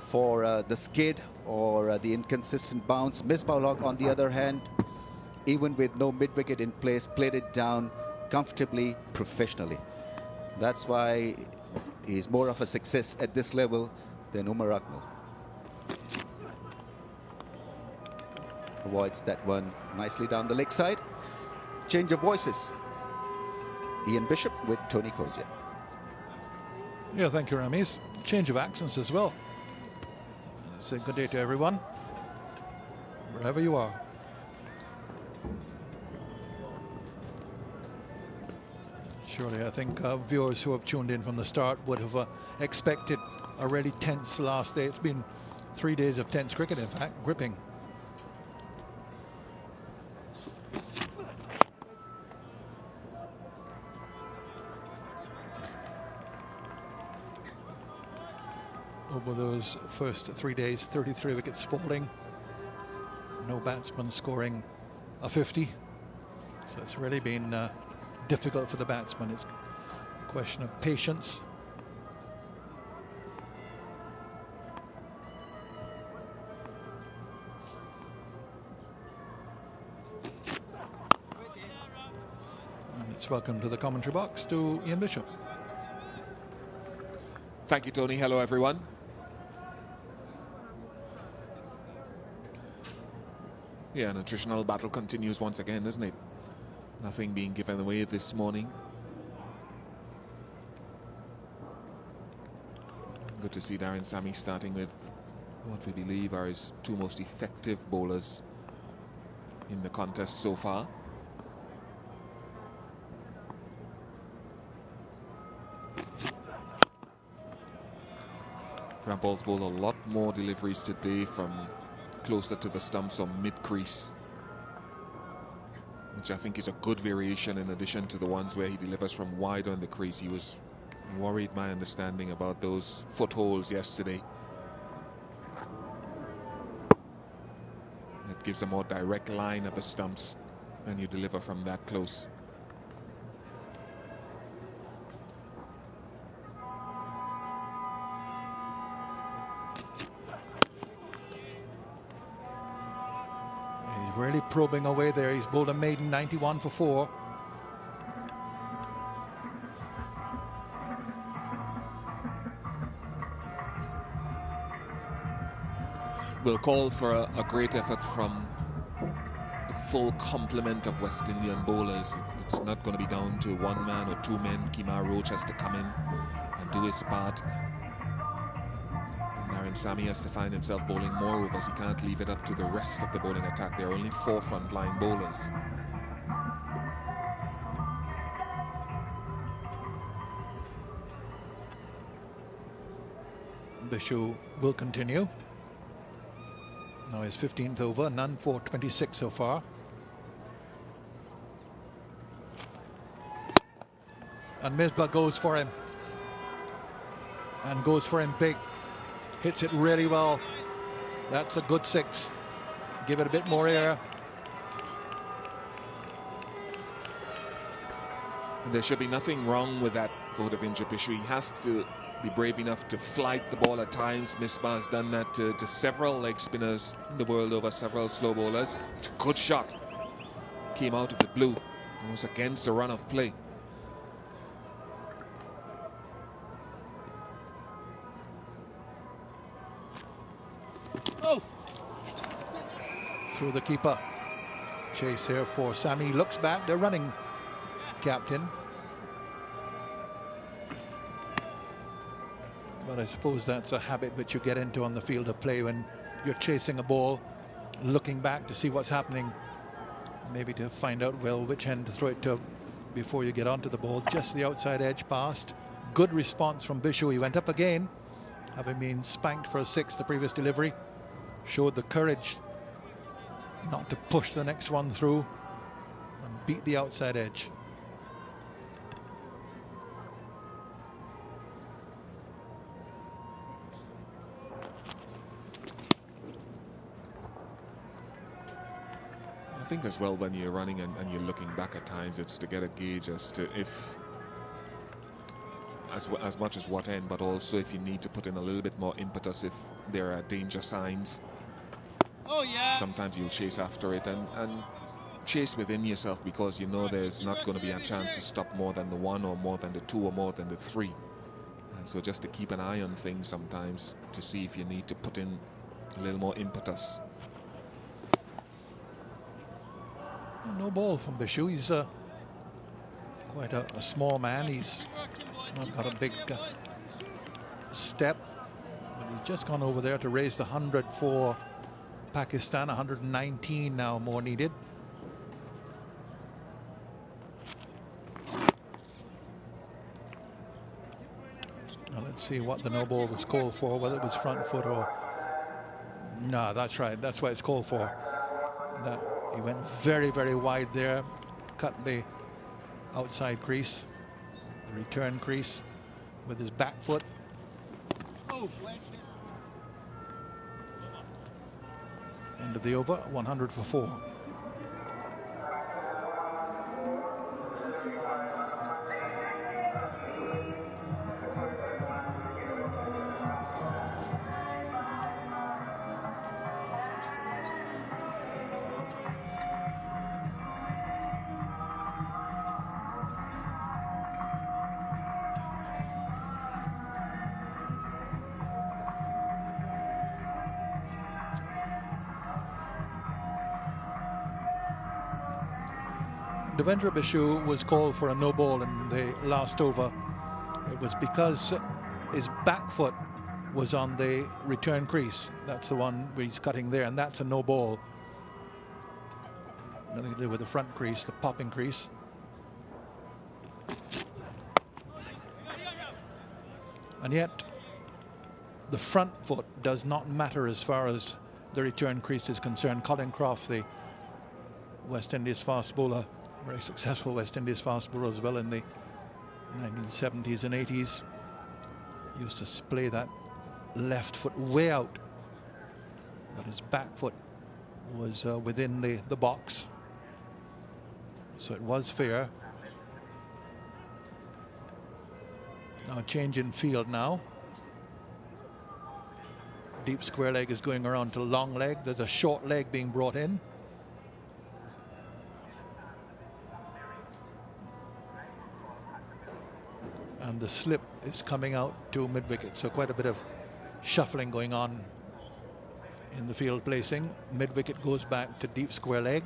for the skid or the inconsistent bounce. Misbah-ul-Haq, on the other hand, even with no mid-wicket in place, played it down comfortably, professionally. That's why he's more of a success at this level than Umar Akmal. Avoids that one nicely down the leg side. Change of voices. Ian Bishop with Tony Cozier. Yeah, thank you, Ramiz. Change of accents as well. Say good day to everyone, wherever you are. Surely, I think viewers who have tuned in from the start would have expected a really tense last day. It's been 3 days of tense cricket, in fact, gripping. Over those first 3 days, 33 wickets falling, no batsman scoring a 50. So it's really been difficult for the batsman. It's a question of patience. And it's welcome to the commentary box to Ian Bishop. Thank you, Tony. Hello, everyone. Yeah, an attritional battle continues once again, isn't it? Nothing being given away this morning. Good to see Darren Sammy starting with what we believe are his two most effective bowlers in the contest so far. Rampaul's bowled a lot more deliveries today from closer to the stumps or mid-crease, which I think is a good variation in addition to the ones where he delivers from wide on the crease. He was worried, my understanding, about those footholds yesterday. It gives a more direct line at the stumps and you deliver from that close. He's really probing away there. He's bowled a maiden 91 for 4. Will call for a great effort from a full complement of West Indian bowlers. It's not going to be down to one man or two men. Kemar Roach has to come in and do his part. And Darren Sammy has to find himself bowling more overs. He can't leave it up to the rest of the bowling attack. There are only 4 frontline bowlers. Bishu will continue. Now his 15th over, none for 26 so far. And Misbah goes for him. And goes for him big. Hits it really well. That's a good 6. Give it a bit more air. And there should be nothing wrong with that for Devendra Bishu. He has to be brave enough to flight the ball at times. Misbah has done that to several leg spinners in the world over, several slow bowlers. It's a good shot. Came out of the blue. It was against a run of play. Oh! Through the keeper. Chase here for Sammy. Looks back. They're running, captain. But I suppose that's a habit that you get into on the field of play when you're chasing a ball, looking back to see what's happening, maybe to find out, well, which end to throw it to before you get onto the ball. Just the outside edge passed. Good response from Bishu. He went up again, having been spanked for a 6 the previous delivery. Showed the courage not to push the next one through and beat the outside edge. I think as well, when you're running and you're looking back at times, it's to get a gauge as to if, as much as what end, but also if you need to put in a little bit more impetus if there are danger signs. Oh yeah! Sometimes you'll chase after it and chase within yourself, because you know there's not going to be a chance to stop more than the 1 or more than the 2 or more than the 3. And so just to keep an eye on things sometimes to see if you need to put in a little more impetus. No ball from Bishu. He's quite a small man. He's not got a big step. But he's just gone over there to raise the 100 for Pakistan. 119 now more needed. Now let's see what the no ball was called for, whether it was front foot or... No, that's right. That's what it's called for. That he went very, very wide there, cut the outside crease, the return crease with his back foot. Oh! End of the over, 100 for 4. Devendra Bishu was called for a no ball in the last over. It was because his back foot was on the return crease. That's the one where he's cutting there, and that's a no ball. Nothing to do with the front crease, the popping crease. And yet, the front foot does not matter as far as the return crease is concerned. Colin Croft, the West Indies fast bowler, very successful West Indies fast bowler as well in the 1970s and 80s, used to play that left foot way out, but his back foot was within the box, so it was fair. Now change in field now. Deep square leg is going around to long leg. There's a short leg being brought in. And the slip is coming out to mid-wicket, so quite a bit of shuffling going on in the field placing. Mid-wicket goes back to deep square leg.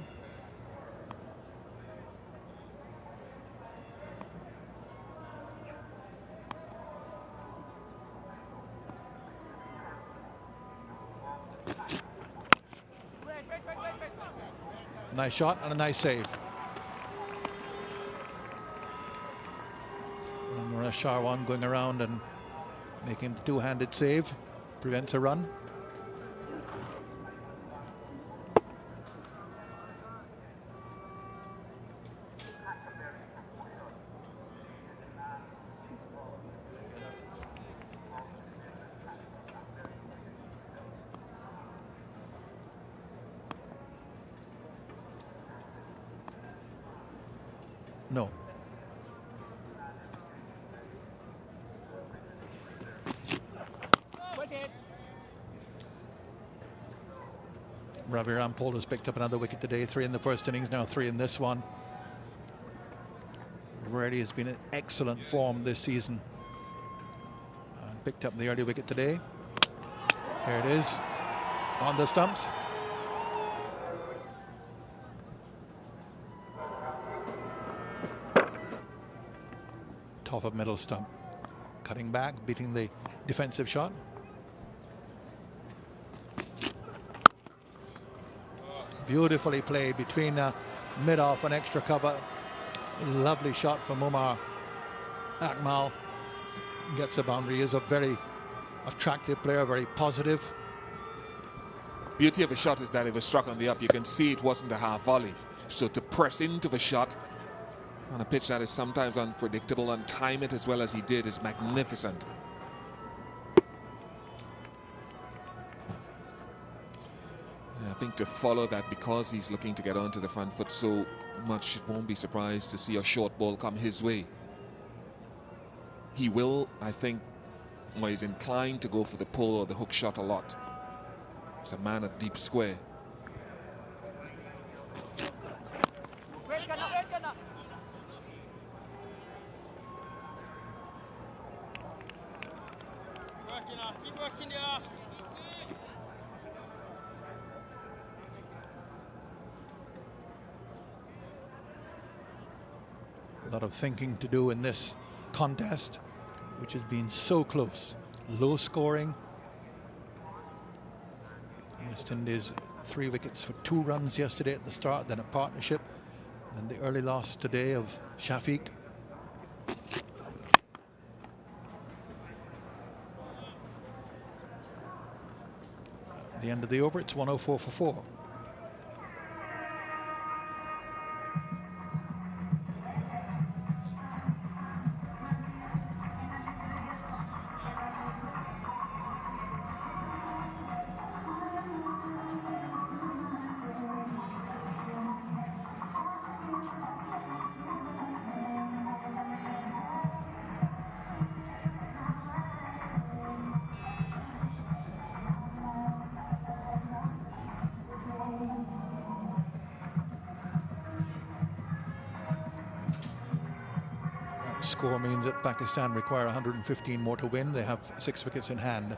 Nice shot and a nice save. And Sharwan going around and making the two-handed save, prevents a run. No. Ravi Rampaul has picked up another wicket today, 3 in the first innings, now 3 in this one. Really has been in excellent form this season. Picked up the early wicket today. Here it is, on the stumps. Top of middle stump. Cutting back, beating the defensive shot. Beautifully played between mid-off and extra cover. Lovely shot from Umar Akmal. Gets a boundary. He is a very attractive player, very positive. Beauty of a shot is that it was struck on the up. You can see it wasn't a half volley. So to press into the shot on a pitch that is sometimes unpredictable and time it as well as he did is magnificent. I think to follow that, because he's looking to get onto the front foot so much, it won't be surprised to see a short ball come his way. He will, I think, or he's inclined to go for the pull or the hook shot a lot. He's a man at deep square. A lot of thinking to do in this contest, which has been so close. Low scoring. West Indies 3 wickets for 2 runs yesterday at the start, then a partnership, and the early loss today of Shafiq. At the end of the over, it's 104 for 4. Score means that Pakistan require 115 more to win. They have 6 wickets in hand.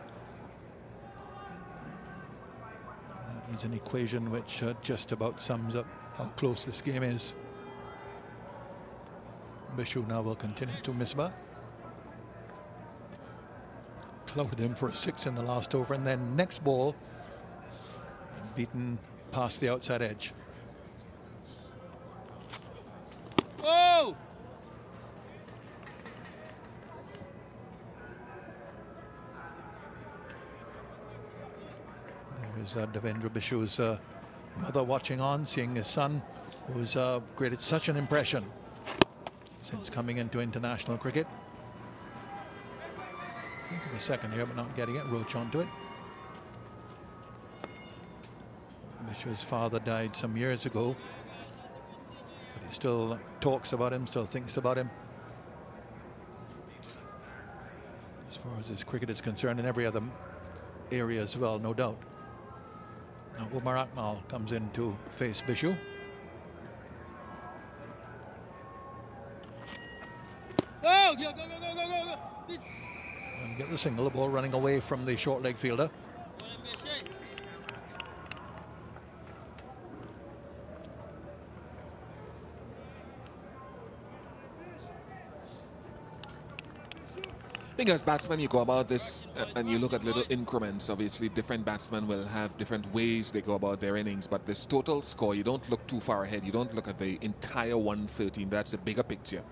That is an equation which just about sums up how close this game is. Bishu now will continue to misbah. clouded him for a 6 in the last over, and then next ball beaten past the outside edge. Oh! There is Devendra Bishu's mother watching on, seeing his son, who's created such an impression since coming into international cricket. I think of the second here, but not getting it. Roach onto it. Bishu's father died some years ago, but he still talks about him, still thinks about him. As far as his cricket is concerned, in every other area as well, no doubt. Now Umar Akmal comes in to face Bishu. Oh, go, go, go, go, go, go, go. And get the single, the ball running away from the short leg fielder. I think as batsmen you go about this and you look at little increments. Obviously different batsmen will have different ways they go about their innings, but this total score, you don't look too far ahead. You don't look at the entire 113. That's a bigger picture.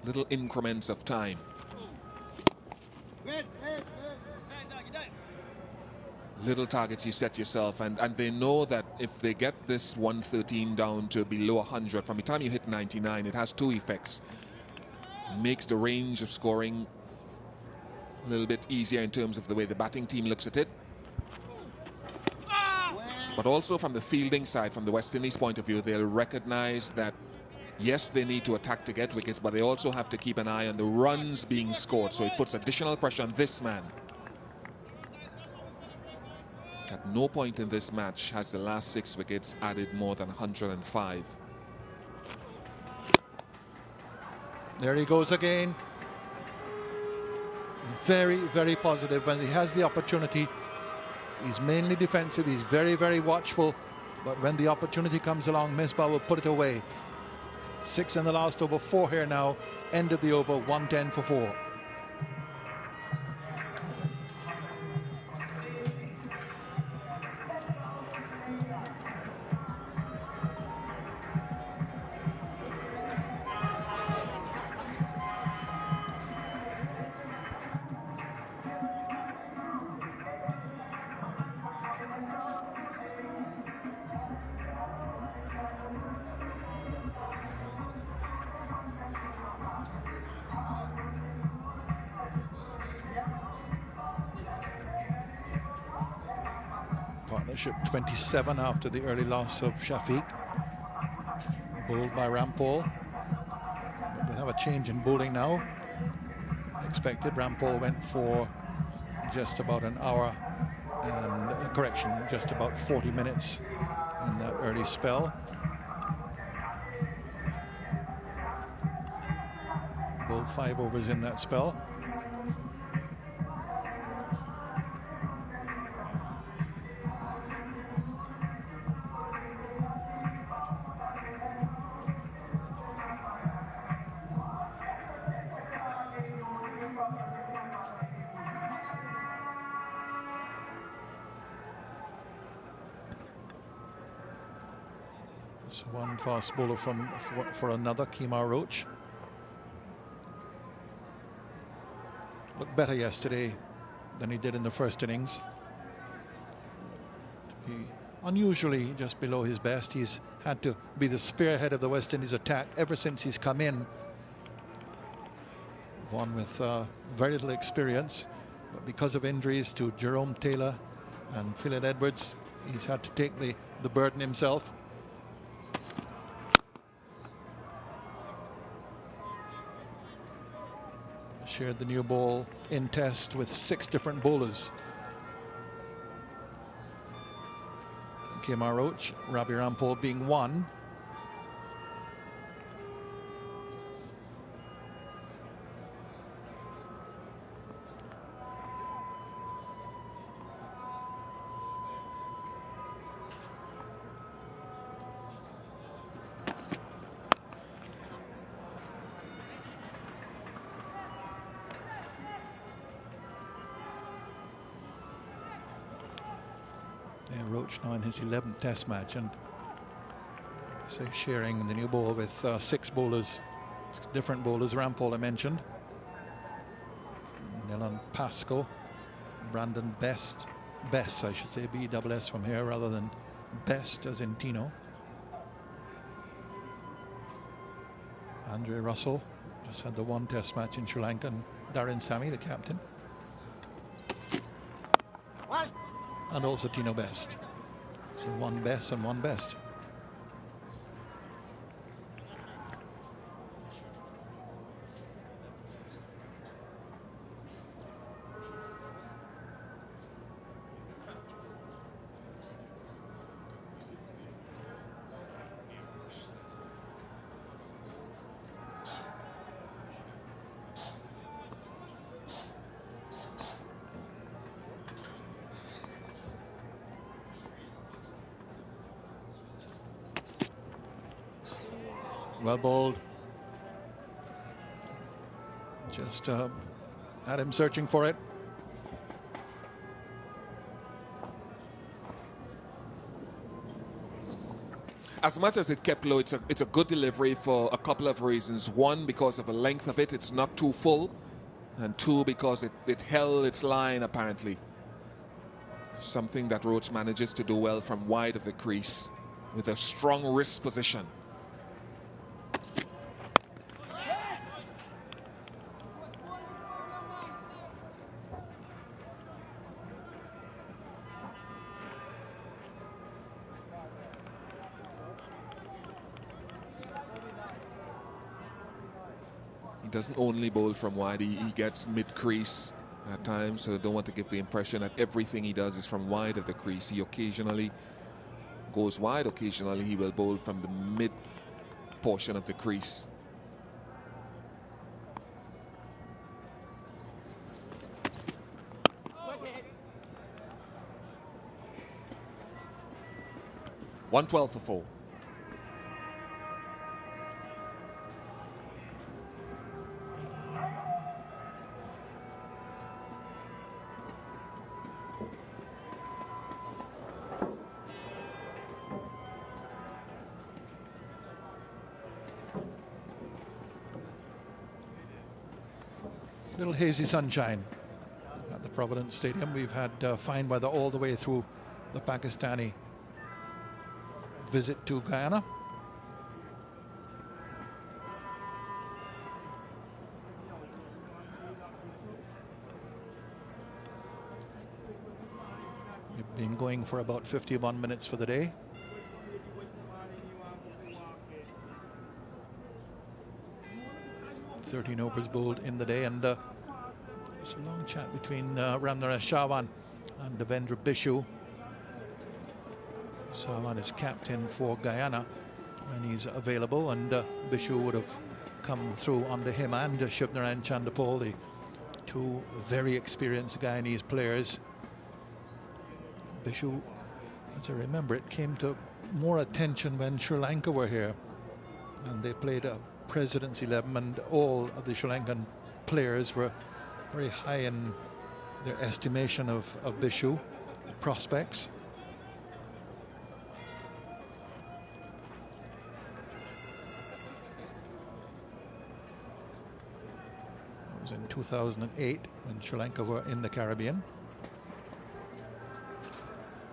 Little increments of time. Little targets you set yourself, and they know that if they get this 113 down to below 100, from the time you hit 99, it has two effects. It makes the range of scoring a little bit easier in terms of the way the batting team looks at it. But also from the fielding side, from the West Indies point of view, they'll recognize that yes, they need to attack to get wickets, but they also have to keep an eye on the runs being scored, so it puts additional pressure on this man. At no point in this match has the last 6 wickets added more than 105. There he goes again. Very, very positive when he has the opportunity. He's mainly defensive. He's very, very watchful. But when the opportunity comes along, Misbah will put it away. 6 in the last over, 4 here now. End of the over, 110 for 4. Partnership 27 after the early loss of Shafiq. Bowled by Rampaul. But they have a change in bowling now. Expected. Rampaul went for just about an hour and correction, just about 40 minutes in that early spell. Bowled 5 overs in that spell. So one fast bowler for another, Kemar Roach. Looked better yesterday than he did in the first innings. He unusually just below his best. He's had to be the spearhead of the West Indies attack ever since he's come in. One with very little experience, but because of injuries to Jerome Taylor and Philip Edwards, he's had to take the burden himself. Shared the new ball in test with 6 different bowlers. Kemar Roach, Ravi Rampaul being one. Roach now in his 11th Test match, and so sharing the new ball with 6 bowlers, different bowlers. Rampaul I mentioned, Nilan Pascoe, Brandon Best, I should say, B-double-S from here rather than Best as in Tino. Andre Russell just had the 1 Test match in Sri Lanka, and Darren Sammy, the captain. And also Tino Best. So 1 Best and 1 Best. Well bowled. Just had him searching for it. As much as it kept low, it's a good delivery for a couple of reasons. 1, because of the length of it, it's not too full. And 2, because it held its line, apparently. Something that Roach manages to do well from wide of the crease with a strong wrist position. He doesn't only bowl from wide, he gets mid-crease at times, so I don't want to give the impression that everything he does is from wide of the crease. He occasionally goes wide, occasionally he will bowl from the mid portion of the crease. .112 for 4. Little hazy sunshine at the Providence Stadium. We've had fine weather all the way through the Pakistani visit to Guyana. We've been going for about 51 minutes for the day. .13 overs bowled in the day, and it's a long chat between Ramnaresh Shawan and Devendra Bishu. Shawan is captain for Guyana when he's available, and Bishu would have come through under him and Shubnaran Chanderpaul, the 2 very experienced Guyanese players. Bishu, as I remember, it came to more attention when Sri Lanka were here, and they played a President's 11, and all of the Sri Lankan players were very high in their estimation of Bishu prospects. It was in 2008 when Sri Lanka were in the Caribbean.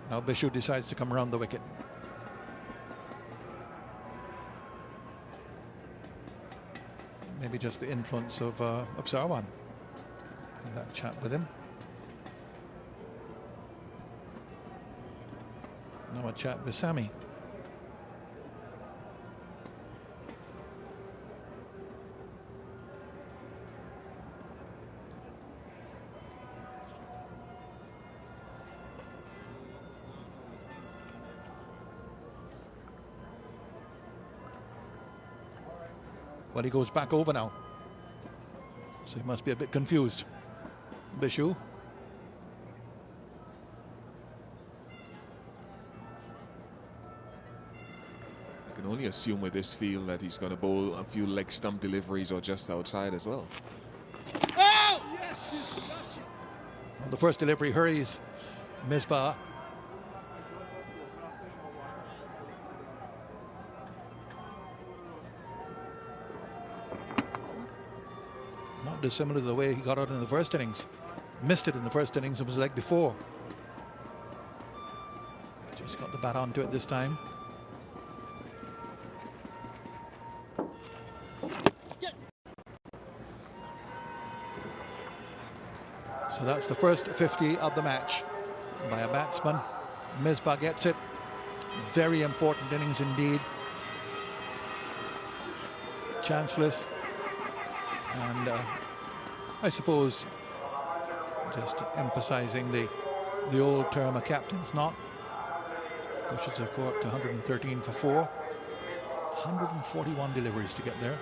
Now Bishu decides to come around the wicket. Maybe just the influence of Sarwan and that chat with him. Now a chat with Sammy. Well, he goes back over now, so he must be a bit confused. Bishu. I can only assume with this field that he's going to bowl a few leg stump deliveries or just outside as well. Oh! Yes! On the first delivery, hurries Misbah. dissimilar to the way he got out in the first innings. Missed it in the first innings, it was the leg before. Just got the bat onto it this time. So that's the first 50 of the match by a batsman. Misbah gets it. Very important innings indeed. Chanceless. And I suppose just emphasizing the old term, a captain's knot. Pushes the score up to 113 for 4. 141 deliveries to get there.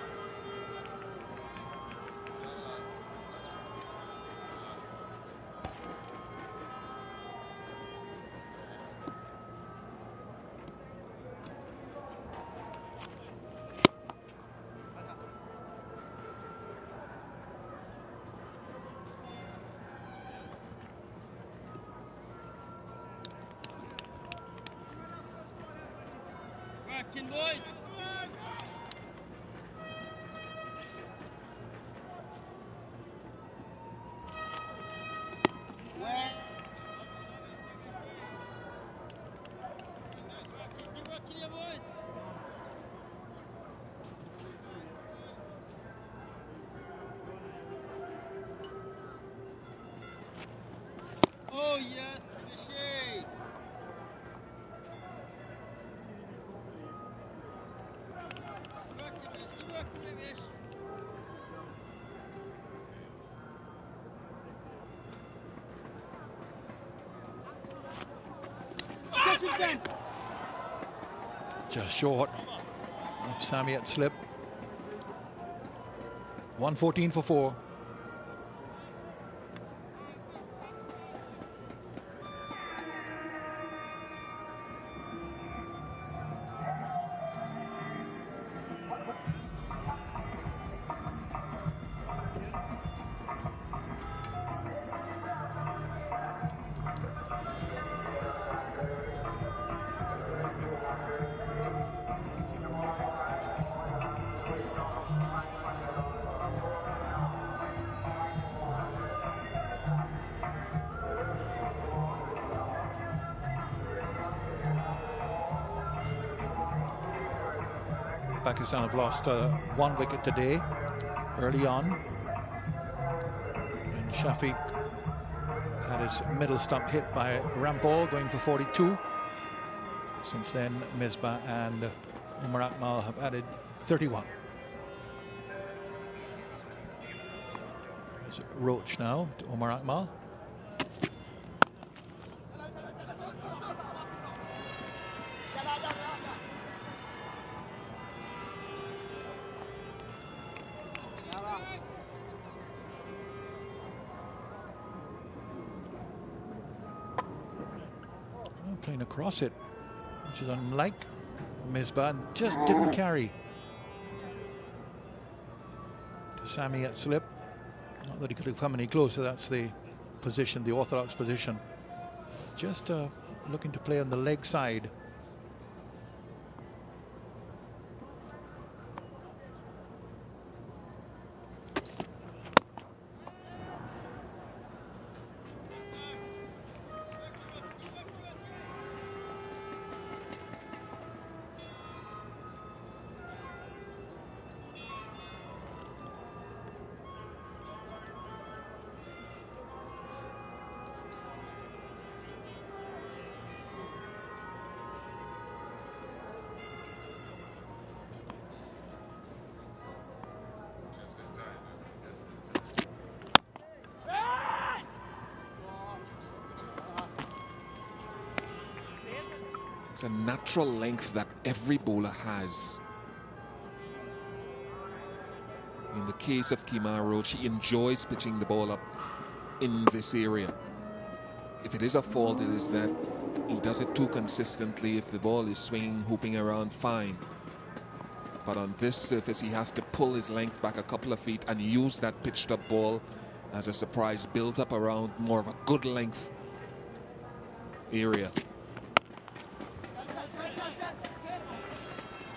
Working, boys. Keep working here, boys. Oh yes, Michelle. Just short of Sammy at slip. 114 for 4. Pakistan have lost 1 wicket today, early on. And Shafi had his middle stump hit by Rampaul, going for 42. Since then, Misbah and Umar Akmal have added 31. There's Roach now to Umar Akmal. Playing across it, which is unlike Misbah, and just didn't carry. To Sammy at slip. Not that he could have come any closer, that's the position, the orthodox position. Just looking to play on the leg side. It's a natural length that every bowler has. In the case of Kemar Roach, he enjoys pitching the ball up in this area. If it is a fault, it is that he does it too consistently. If the ball is swinging, hooping around, fine. But on this surface, he has to pull his length back a couple of feet and use that pitched up ball as a surprise, build up around more of a good length area.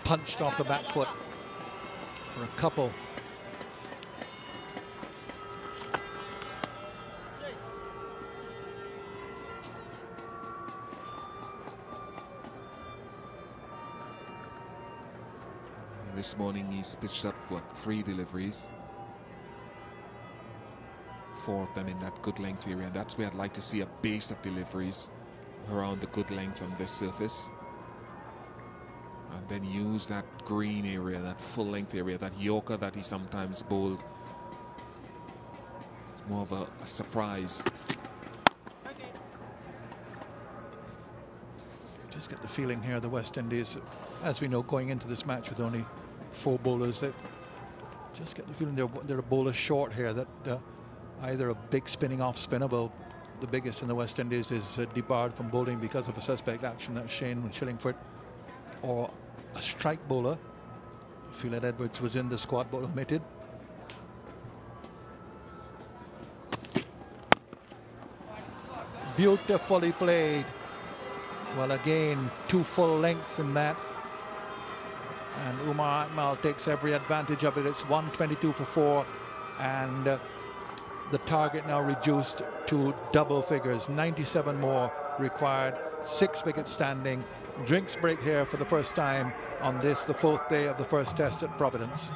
Punched off the back foot for a couple. this morning. He's pitched up, what, 3 deliveries. 4 of them in that good length area. And that's where I'd like to see a base of deliveries around the good length on this surface. And then use that green area, that full length area, that Yorker that he sometimes bowled. It's more of a surprise. Just get the feeling here the West Indies, as we know, going into this match with only 4 bowlers, that just get the feeling they're a bowler short here, that either a big spinning off spinner, well, the biggest in the West Indies is debarred from bowling because of a suspect action, that's Shane Shillingford, or a strike bowler. I feel that Edwards was in the squad but omitted. Beautifully played. Well, again, 2 full lengths in that. And Umar Akmal takes every advantage of it. It's 122 for 4. And the target now reduced to double figures. 97 more required. 6 wickets standing. Drinks break here for the first time on this, the 4th day of the first test at Providence.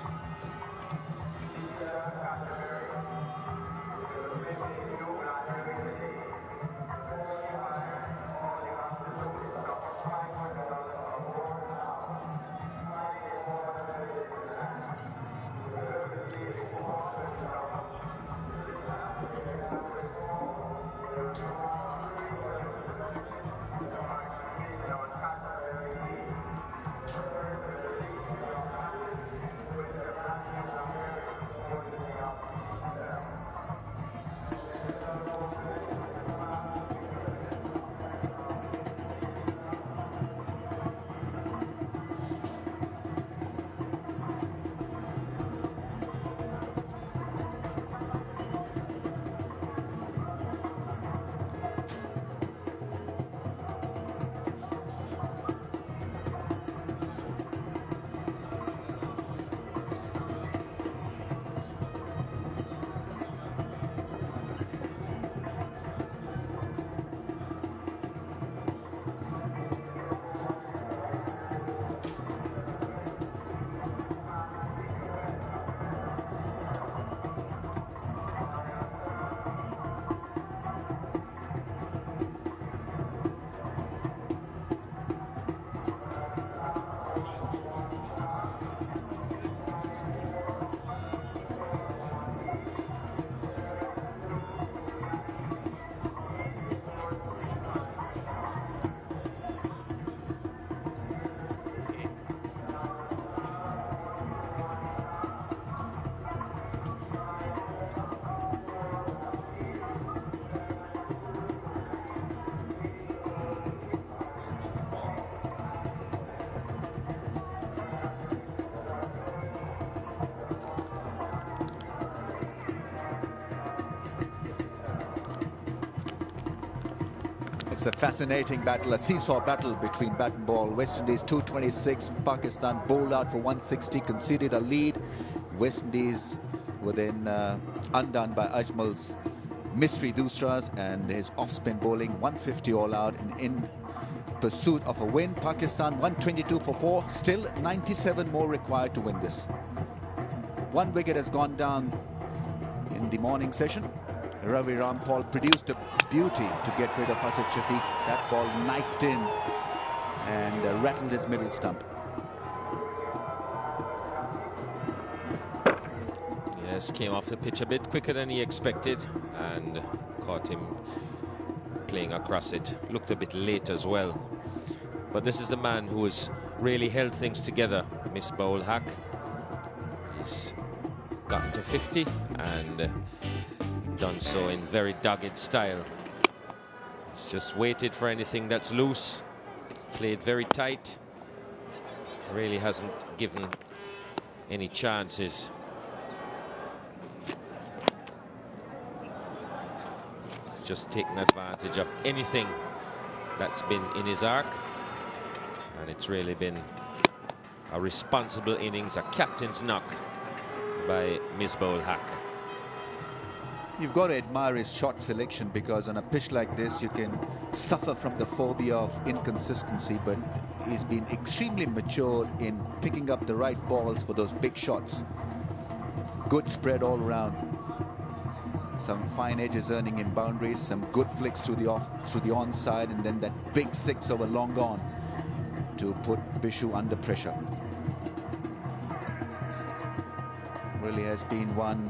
It's a fascinating battle, a seesaw battle between bat and ball. West Indies 226, Pakistan bowled out for 160, conceded a lead. West Indies were then undone by Ajmal's mystery doostras and his off-spin bowling, 150 all out and in pursuit of a win. Pakistan 122 for 4, still 97 more required to win this. 1 wicket has gone down in the morning session. Ravi Rampaul produced a beauty to get rid of Asad Shafiq. That ball knifed in and rattled his middle stump. Yes, came off the pitch a bit quicker than he expected and caught him playing across it. Looked a bit late as well. But this is the man who has really held things together, Misbah-ul Haq. He's gotten to 50 and done so in very dogged style. He's just waited for anything that's loose, played very tight, really hasn't given any chances. Just taken advantage of anything that's been in his arc, and it's really been a responsible innings, a captain's knock by Misbah-ul Haq. You've got to admire his shot selection, because on a pitch like this you can suffer from the phobia of inconsistency, but he's been extremely mature in picking up the right balls for those big shots. Good spread all around. Some fine edges earning in boundaries, some good flicks through the onside, and then that big six over long on to put Bishu under pressure. Really has been one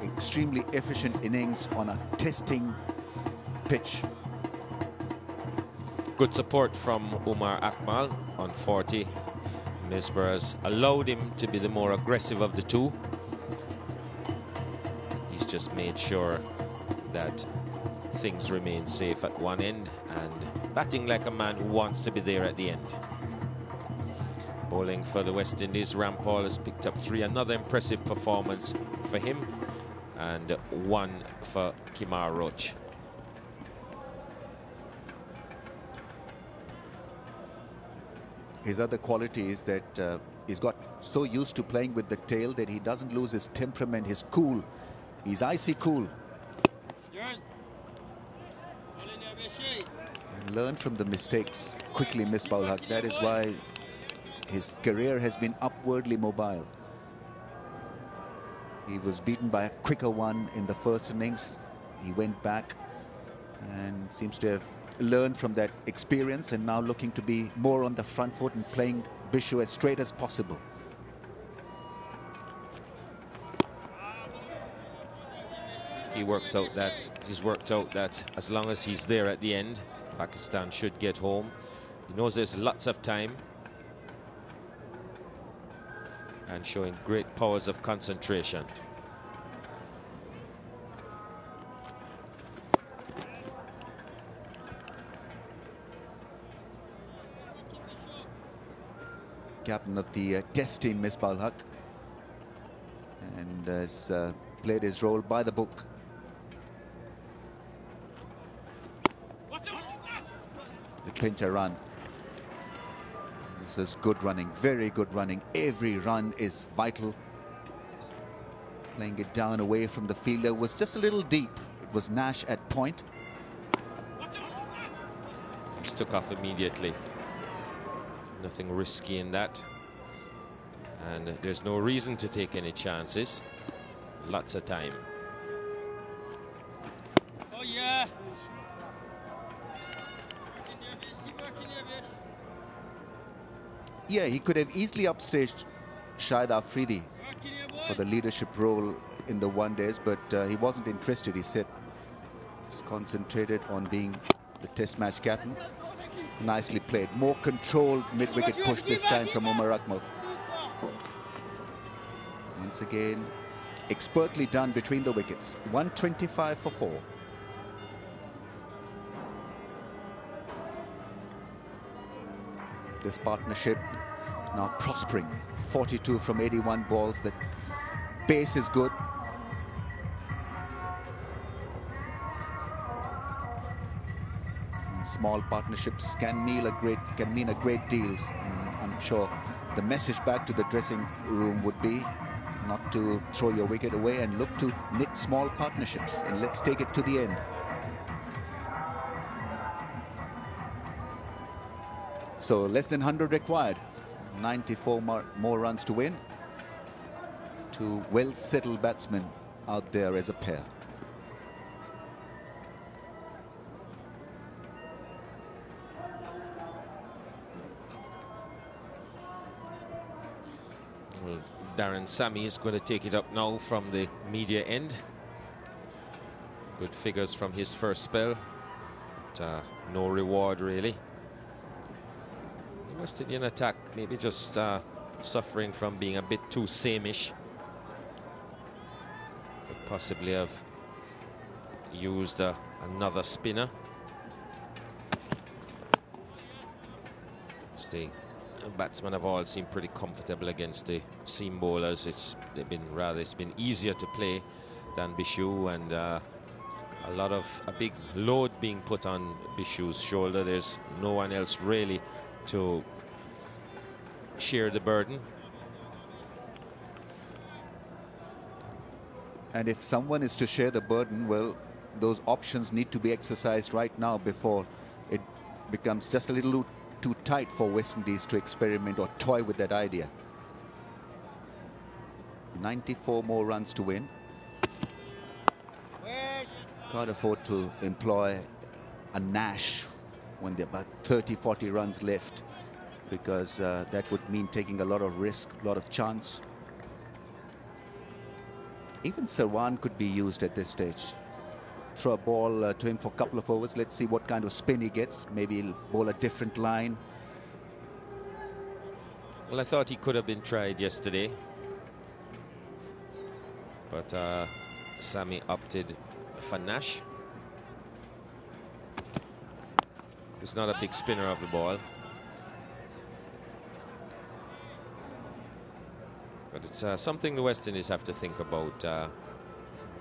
extremely efficient innings on a testing pitch. Good support from Umar Akmal on 40. Misbah has allowed him to be the more aggressive of the two. He's just made sure that things remain safe at one end and batting like a man who wants to be there at the end. Bowling for the West Indies, Rampaul has picked up 3. Another impressive performance for him, and 1 for Kimar Roach. His other quality is that he's got so used to playing with the tail that he doesn't lose his temperament, his cool. He's icy cool. Yours. All in there, Bishi. And learn from the mistakes quickly, Misbah Haq. That is why his career has been upwardly mobile. He was beaten by a quicker one in the first innings. He went back and seems to have learned from that experience, and now looking to be more on the front foot and playing Bishu as straight as possible. He's worked out that as long as he's there at the end, Pakistan should get home. He knows there's lots of time, and showing great powers of concentration. Captain of the test team, Misbah Haq, and has played his role by the book. The pinch a run. This is good running, very good running. Every run is vital. Playing it down away from the fielder was just a little deep. It was Nash at point. Just took off immediately. Nothing risky in that. And there's no reason to take any chances. Lots of time. Oh, yeah. Working there, Bish. Keep working there, Bish. Yeah, he could have easily upstaged Shahid Afridi Working here, boys. for the leadership role in the one-days, but he wasn't interested. He said he's concentrated on being the test match captain. Nicely played. More controlled mid-wicket push this time from Umar Akmal. Once again, expertly done between the wickets. 125 for 4. This partnership now prospering. 42 from 81 balls. The pace is good. And small partnerships can mean a great deal. I'm sure the message back to the dressing room would be not to throw your wicket away and look to knit small partnerships, and let's take it to the end. So less than 100 required. 94 more runs to win. 2 well-settled batsmen out there as a pair. Well, Darren Sammy is going to take it up now from the media end. Good figures from his first spell, but no reward really. The West Indian attack maybe just suffering from being a bit too same-ish. Could possibly have used another spinner. The batsmen have all seemed pretty comfortable against the seam bowlers. It's been easier to play than Bishu, and a big load being put on Bishu's shoulder. There's no one else really to share the burden. And if someone is to share the burden, well, those options need to be exercised right now before it becomes just a little too tight for West Indies to experiment or toy with that idea. 94 more runs to win. Can't afford to employ a Nash when there are about 30-40 runs left, because that would mean taking a lot of risk, a lot of chance. Even Sarwan could be used at this stage. Throw a ball to him for a couple of overs. Let's see what kind of spin he gets. Maybe he'll bowl a different line. Well, I thought he could have been tried yesterday, but Sammy opted for Nash, who's not a big spinner of the ball. But it's something the West Indies have to think about.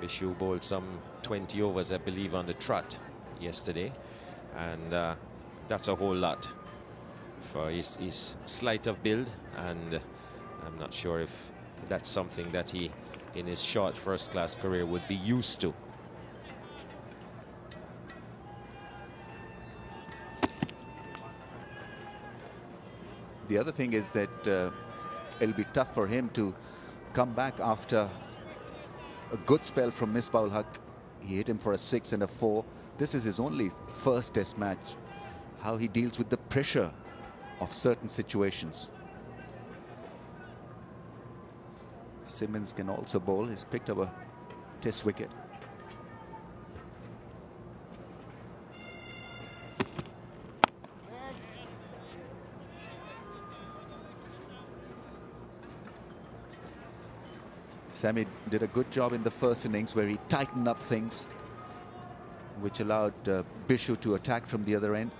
Bishu bowled some 20 overs, I believe, on the trot yesterday, and that's a whole lot for his sleight of build, and I'm not sure if that's something that he, in his short first-class career, would be used to. The other thing is that it'll be tough for him to come back after a good spell from Misbah-ul Haq. He hit him for a 6 and a 4. This is his only first test match. How he deals with the pressure of certain situations. Simmons can also bowl. He's picked up a test wicket. Sammy did a good job in the first innings where he tightened up things, which allowed Bishu to attack from the other end.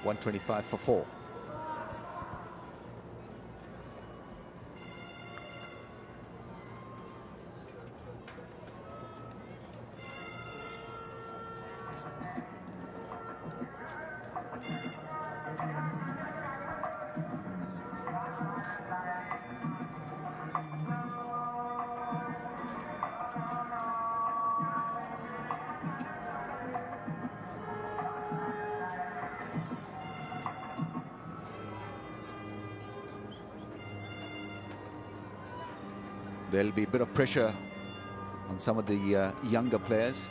.125 for 4. There'll be a bit of pressure on some of the younger players.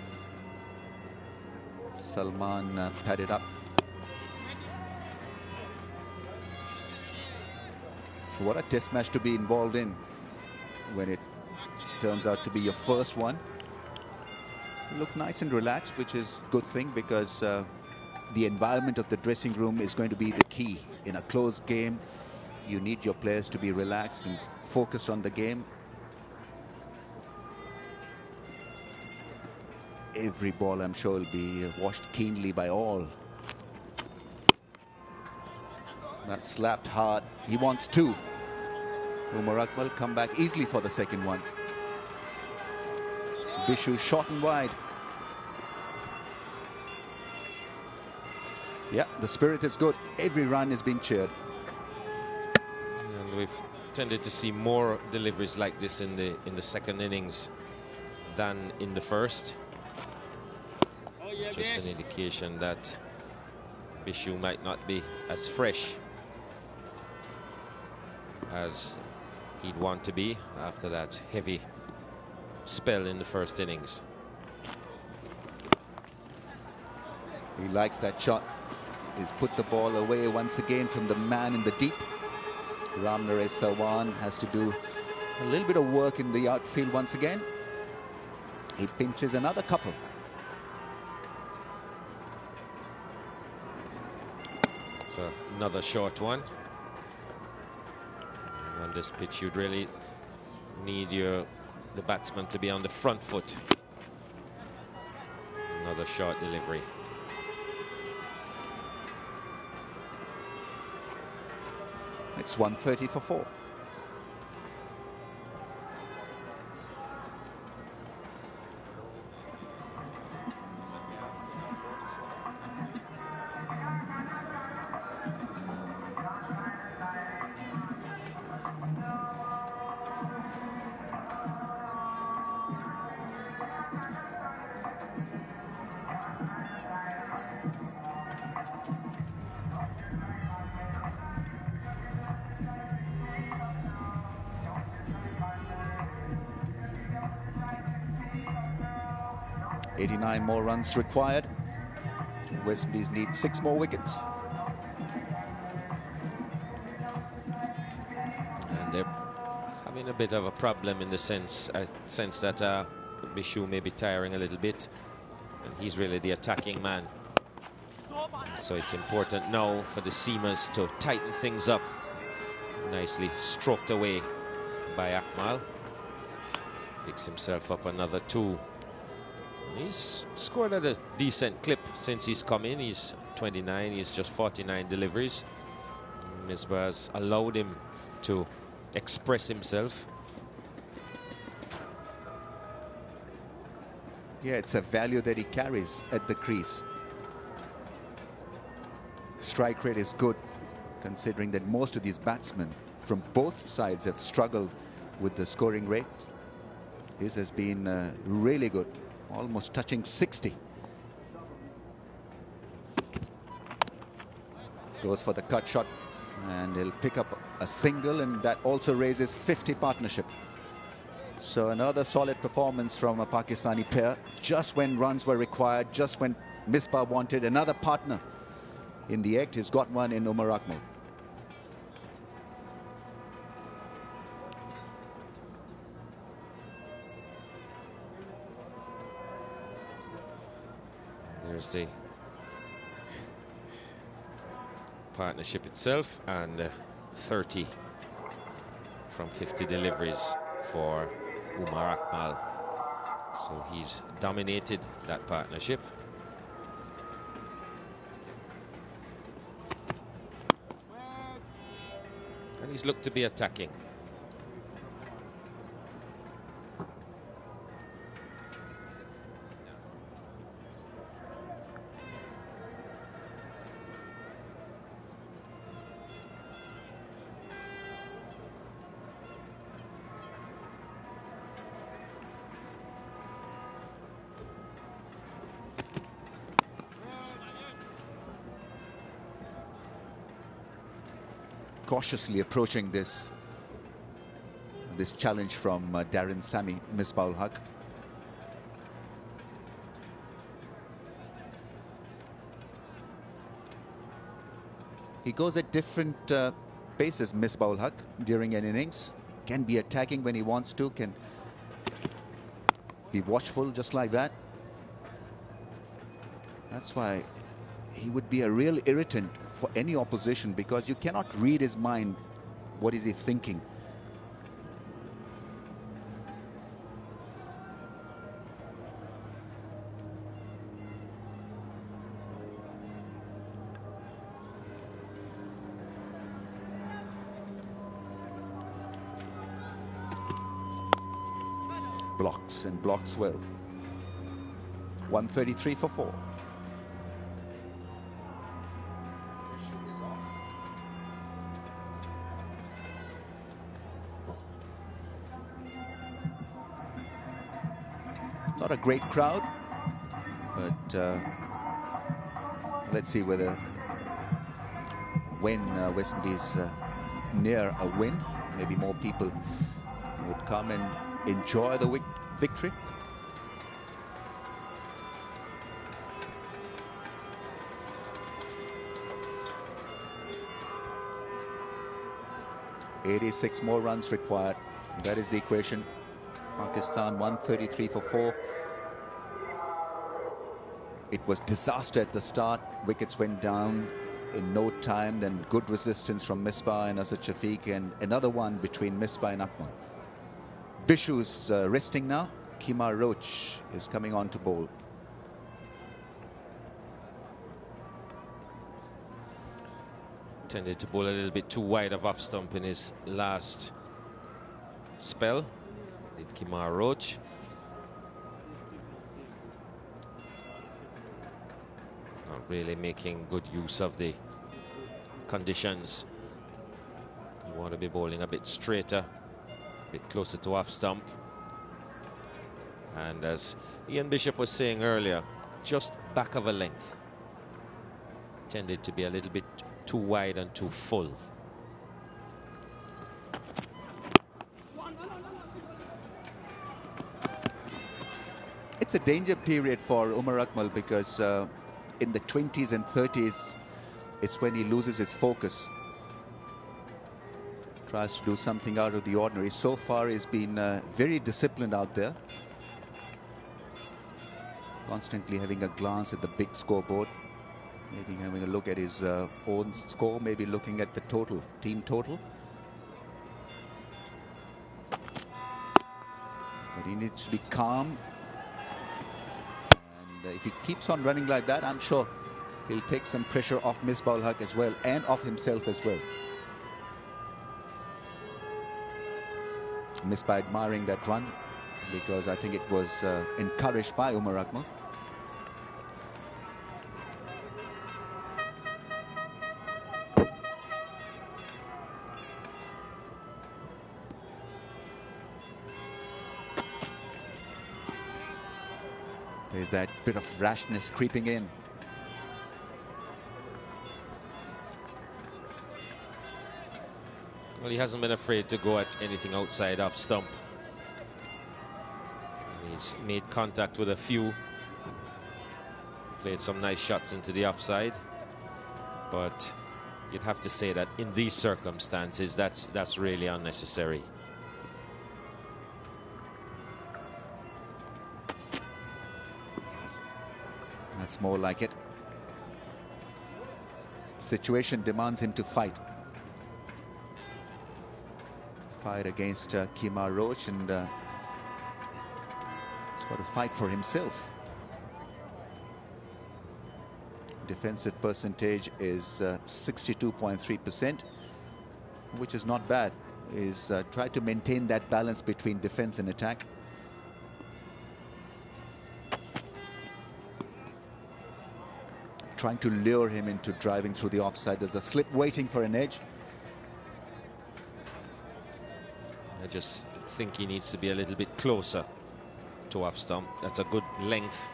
Salman padded up. What a test match to be involved in when it turns out to be your first one. You look nice and relaxed, which is a good thing, because the environment of the dressing room is going to be the key. In a close game, you need your players to be relaxed and focused on the game. Every ball, I'm sure, will be watched keenly by all. That slapped hard. He wants 2. Umar Akmal come back easily for the second one. Bishu short and wide. Yeah, the spirit is good. Every run is being cheered. And we've tended to see more deliveries like this in the second innings than in the first. Just an indication that Bishu might not be as fresh as he'd want to be after that heavy spell in the first innings. He likes that shot. He's put the ball away once again from the man in the deep. Ramnaresh Sarwan has to do a little bit of work in the outfield once again. He pinches another couple. So another short one. On this pitch, you'd really need the batsman to be on the front foot. Another short delivery. It's 130 for 4. 89 more runs required. West Indies need 6 more wickets. And they're having a bit of a problem in the sense that Bishu may be tiring a little bit, and he's really the attacking man. So it's important now for the seamers to tighten things up. Nicely stroked away by Akmal. Picks himself up another 2. He's scored at a decent clip since he's come in. He's 29, he's just 49 deliveries. Misbah has allowed him to express himself. Yeah, it's a value that he carries at the crease. Strike rate is good, considering that most of these batsmen from both sides have struggled with the scoring rate. His has been really good, almost touching 60. Goes for the cut shot, and he'll pick up a single, and that also raises 50 partnership. So another solid performance from a Pakistani pair, just when runs were required, just when Misbah wanted another partner in the act. He's got one in Umar Akmal. There's the partnership itself, and 30 from 50 deliveries for Umar Akmal. So he's dominated that partnership. And he's looked to be attacking. Cautiously approaching this challenge from Darren Sammy, Misbah-ul-Haq. He goes at different paces, Misbah-ul-Haq, during an innings. Can be attacking when he wants to, can be watchful just like that. That's why he would be a real irritant for any opposition, because you cannot read his mind. What is he thinking? Blocks, and blocks well. 133 for 4. Not a great crowd, but let's see when West Indies near a win, maybe more people would come and enjoy the victory. "86 more runs required." That is the equation. Pakistan 133 for 4. It was disaster at the start. Wickets went down in no time. Then good resistance from Misbah and Asad Shafiq, and another one between Misbah and Akmal. Bishu's resting now. Kemar Roach is coming on to bowl. Tended to bowl a little bit too wide of off stump in his last spell. Did Kemar Roach. Not really making good use of the conditions. You want to be bowling a bit straighter, a bit closer to off stump. And as Ian Bishop was saying earlier, just back of a length. Tended to be a little bit too wide and too full. It's a danger period for Umar Akmal because in the 20s and 30s, it's when he loses his focus. Tries to do something out of the ordinary. So far, he's been very disciplined out there. Constantly having a glance at the big scoreboard. Maybe having a look at his own score. Maybe looking at the total, team total. But he needs to be calm. And if he keeps on running like that, I'm sure he'll take some pressure off Misbah-ul-Haq as well, and off himself as well. Misbah admiring that run, because I think it was encouraged by Umar Akmal. There's that bit of rashness creeping in. Well, he hasn't been afraid to go at anything outside off stump. He's made contact with a few. Played some nice shots into the offside. But you'd have to say that in these circumstances, that's really unnecessary. That's more like it. Situation demands him to fight. Fight against Kemar Roach, and he's got to fight for himself. Defensive percentage is 62.3%, which is not bad. He's tried to maintain that balance between defense and attack. Trying to lure him into driving through the offside. There's a slip waiting for an edge. I just think he needs to be a little bit closer to off stump. That's a good length.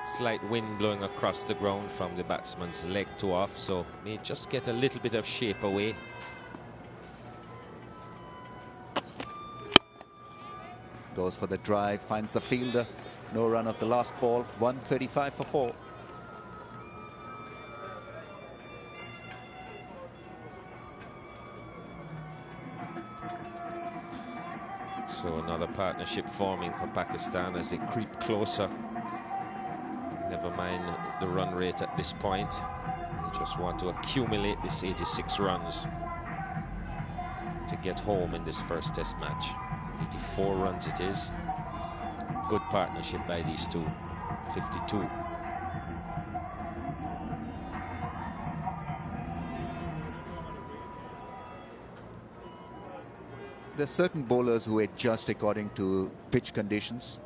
Slight wind blowing across the ground from the batsman's leg to off, so may just get a little bit of shape away. Goes for the drive, finds the fielder. No run of the last ball. 135 for 4. So another partnership forming for Pakistan as they creep closer. Never mind the run rate at this point. They just want to accumulate this 86 runs to get home in this first test match. 84 runs it is. Good partnership by these two. 52. There's certain bowlers who adjust according to pitch conditions.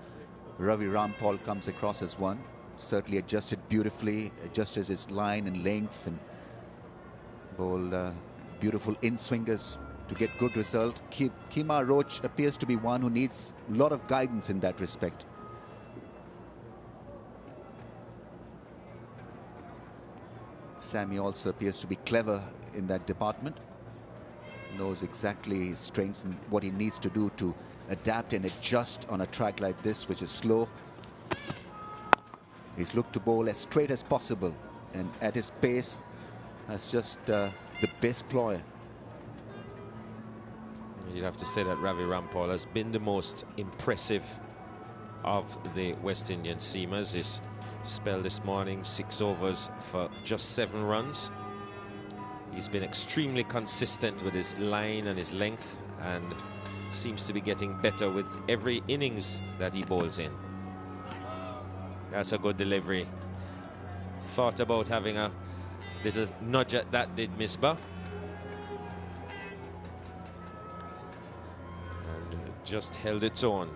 Ravi Rampaul comes across as one. Certainly adjusted beautifully, adjusts his line and length, and bowl beautiful in-swingers to get good result. Kemar Roach appears to be one who needs a lot of guidance in that respect. Sammy also appears to be clever in that department. Knows exactly his strengths and what he needs to do to adapt and adjust on a track like this, which is slow. He's looked to bowl as straight as possible, and at his pace, that's just the best ploy. You'd have to say that Ravi Rampaul has been the most impressive of the West Indian seamers. His spell this morning, 6 overs for just 7 runs. He's been extremely consistent with his line and his length, and seems to be getting better with every innings that he bowls in. That's a good delivery. Thought about having a little nudge at that, did Misbah. And just held its own.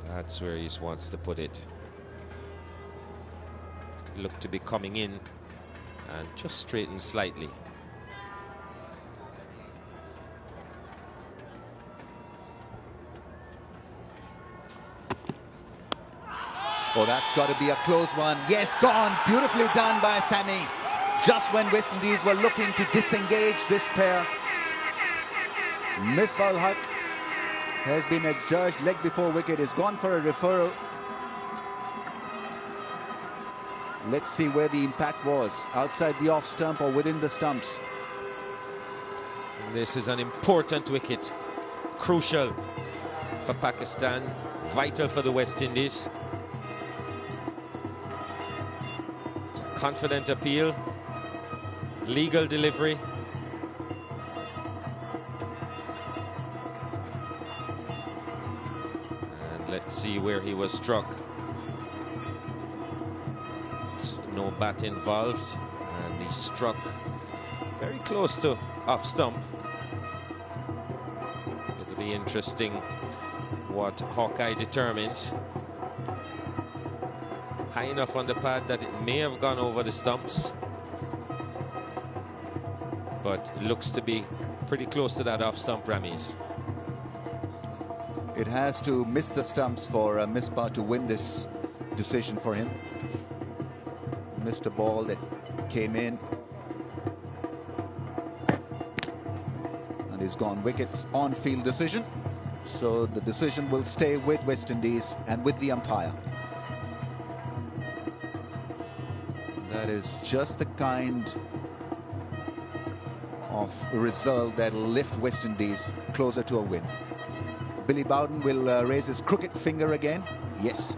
That's where he wants to put it. Looked to be coming in and just straightened slightly. Oh, that's got to be a close one. Yes, gone. Beautifully done by Sammy. Just when West Indies were looking to disengage this pair. Misbah Haq has been adjudged leg before wicket. Is gone for a referral. Let's see where the impact was. Outside the off stump or within the stumps. This is an important wicket. Crucial for Pakistan. Vital for the West Indies. It's a confident appeal. Legal delivery. And let's see where he was struck. No bat involved, and he struck very close to off stump. It'll be interesting what Hawkeye determines. High enough on the pad that it may have gone over the stumps, but looks to be pretty close to that off stump, Ramis. It has to miss the stumps for Misbah to win this decision for him. Missed a ball that came in and he's gone wickets. On field decision, so the decision will stay with West Indies and with the umpire. That is just the kind of result that will lift West Indies closer to a win. Billy Bowden will raise his crooked finger again. Yes.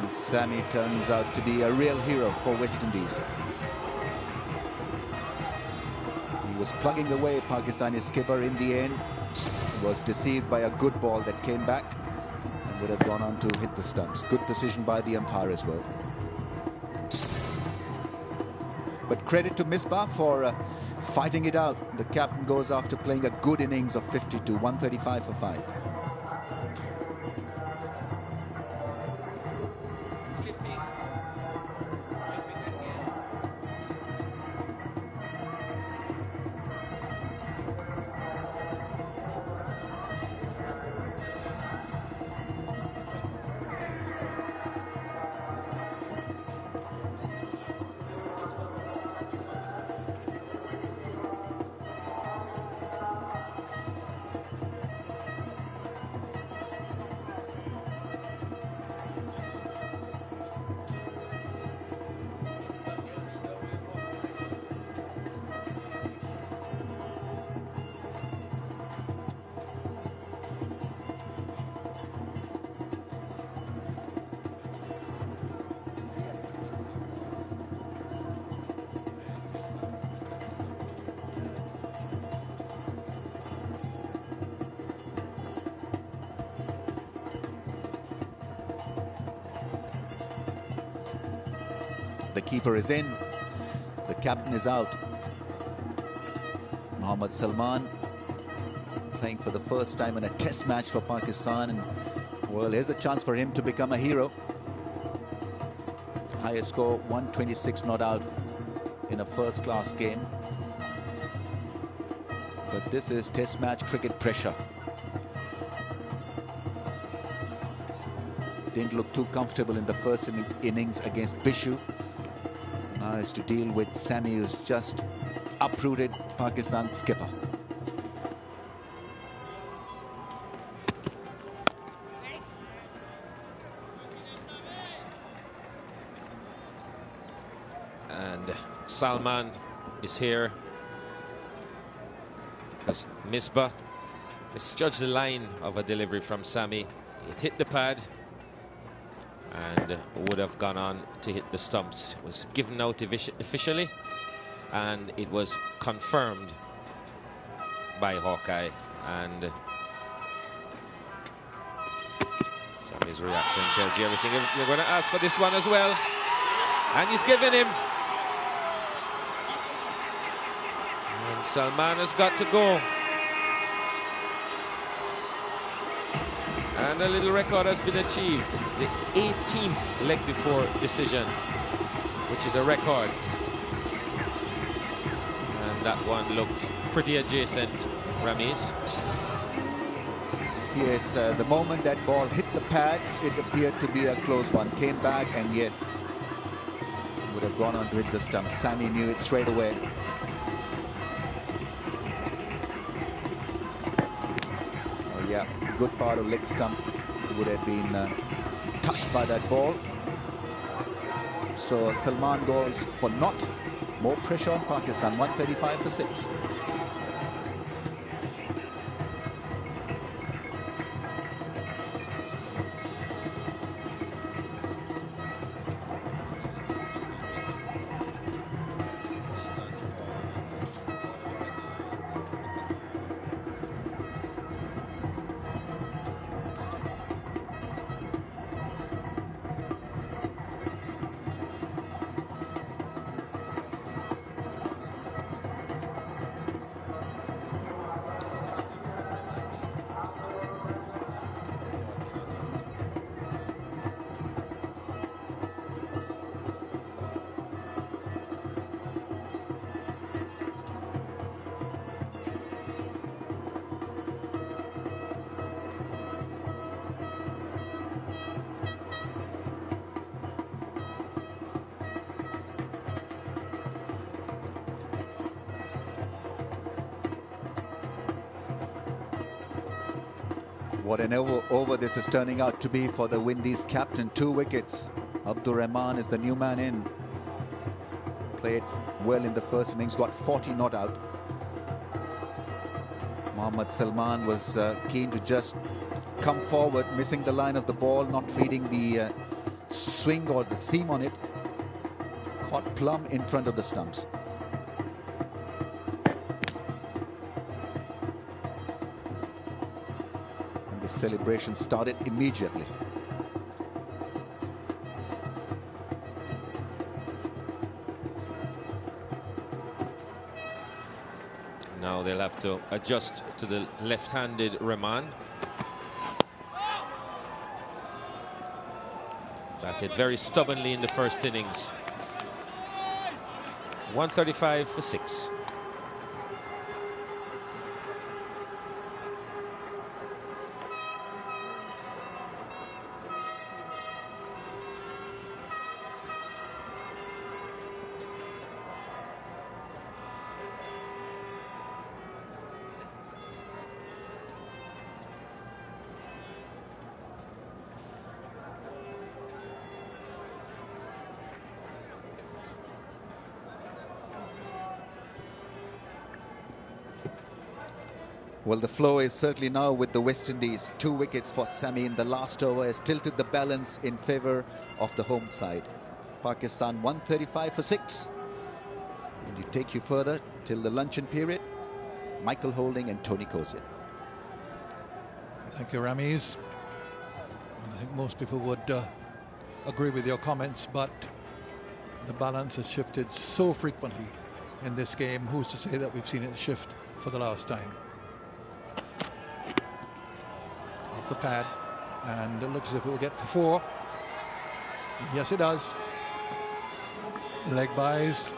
Sammy turns out to be a real hero for West Indies. He was plugging away Pakistani skipper in the end. He was deceived by a good ball that came back and would have gone on to hit the stumps. Good decision by the umpire as well. But credit to Misbah for fighting it out. The captain goes after playing a good innings of 52, 135 for 5. The keeper is in, the captain is out. Mohammad Salman playing for the first time in a test match for Pakistan, and well, here's a chance for him to become a hero. Highest score, 126 not out in a first-class game. But this is test match cricket pressure. Didn't look too comfortable in the first innings against Bishu. Now is to deal with Sammy, who's just uprooted Pakistan's skipper. And Salman is here because Misbah misjudged the line of a delivery from Sammy. It hit the pad and would have gone on to hit the stumps. It was given out officially, and it was confirmed by Hawkeye. And Sammy's reaction tells you everything. You're going to ask for this one as well, and he's given him. And Salman has got to go. And a little record has been achieved. The 18th leg before decision, which is a record. And that one looked pretty adjacent, Ramis. Yes, the moment that ball hit the pad, it appeared to be a close one. Came back and yes, would have gone on to hit the stump. Sammy knew it straight away. Oh yeah, good part of leg stump would have been touched by that ball. So Salman goes for not. More pressure on Pakistan, 135 for 6. What an over this is turning out to be for the Windies captain. 2 wickets. Abdur Rahman is the new man in. Played well in the first innings, got 40 not out. Mohammad Salman was keen to just come forward, missing the line of the ball, not reading the swing or the seam on it. Caught plumb in front of the stumps. The celebration started immediately. Now they'll have to adjust to the left-handed Rahman. Batted very stubbornly in the first innings. 135 for 6. Well, the flow is certainly now with the West Indies. 2 wickets for Sammy in the last over has tilted the balance in favour of the home side. Pakistan 135 for 6. And you take you further till the luncheon period. Michael Holding and Tony Cozier. Thank you, Rameez. I think most people would agree with your comments, but the balance has shifted so frequently in this game. Who's to say that we've seen it shift for the last time? Off the pad, and it looks as if it will get for 4. Yes, it does. Leg buys.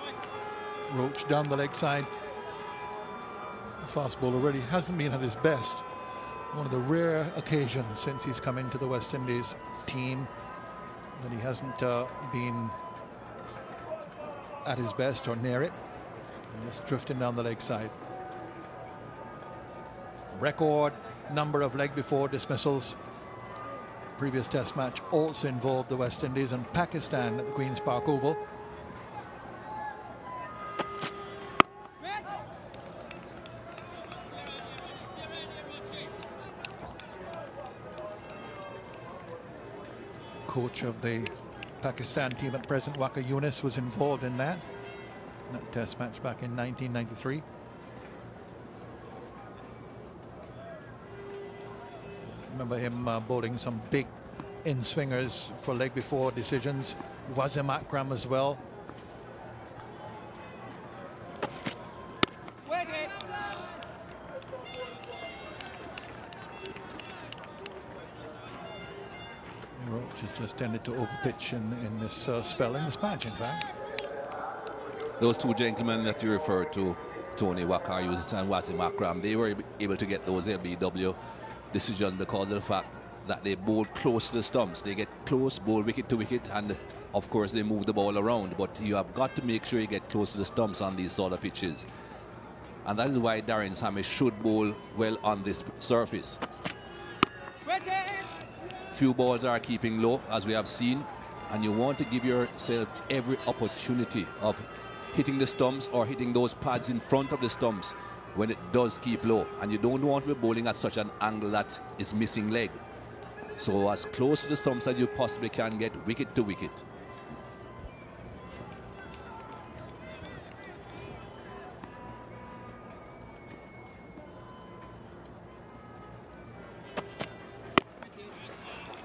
Roach down the leg side. The fast bowler really hasn't been at his best. One of the rare occasions since he's come into the West Indies team that he hasn't been at his best or near it. And just drifting down the leg side. Record number of leg before dismissals. Previous test match also involved the West Indies and Pakistan at the Queen's Park Oval. Coach of the Pakistan team at present, Waka Yunus, was involved in that test match back in 1993. Remember him bowling some big in-swingers for leg before decisions. Wasim Akram as well. Roach has just tended to overpitch in this spell, in this match, in fact. Those 2 gentlemen that you referred to, Tony Waka Yunus and Wasim Akram, they were able to get those LBW decision because of the fact that they bowl close to the stumps. They get close, bowl wicket to wicket, and of course they move the ball around. But you have got to make sure you get close to the stumps on these sort of pitches. And that is why Darren Sammy should bowl well on this surface. Few balls are keeping low, as we have seen, and you want to give yourself every opportunity of hitting the stumps or hitting those pads in front of the stumps when it does keep low. And you don't want to be bowling at such an angle that is missing leg. So as close to the stumps as you possibly can get, wicket to wicket.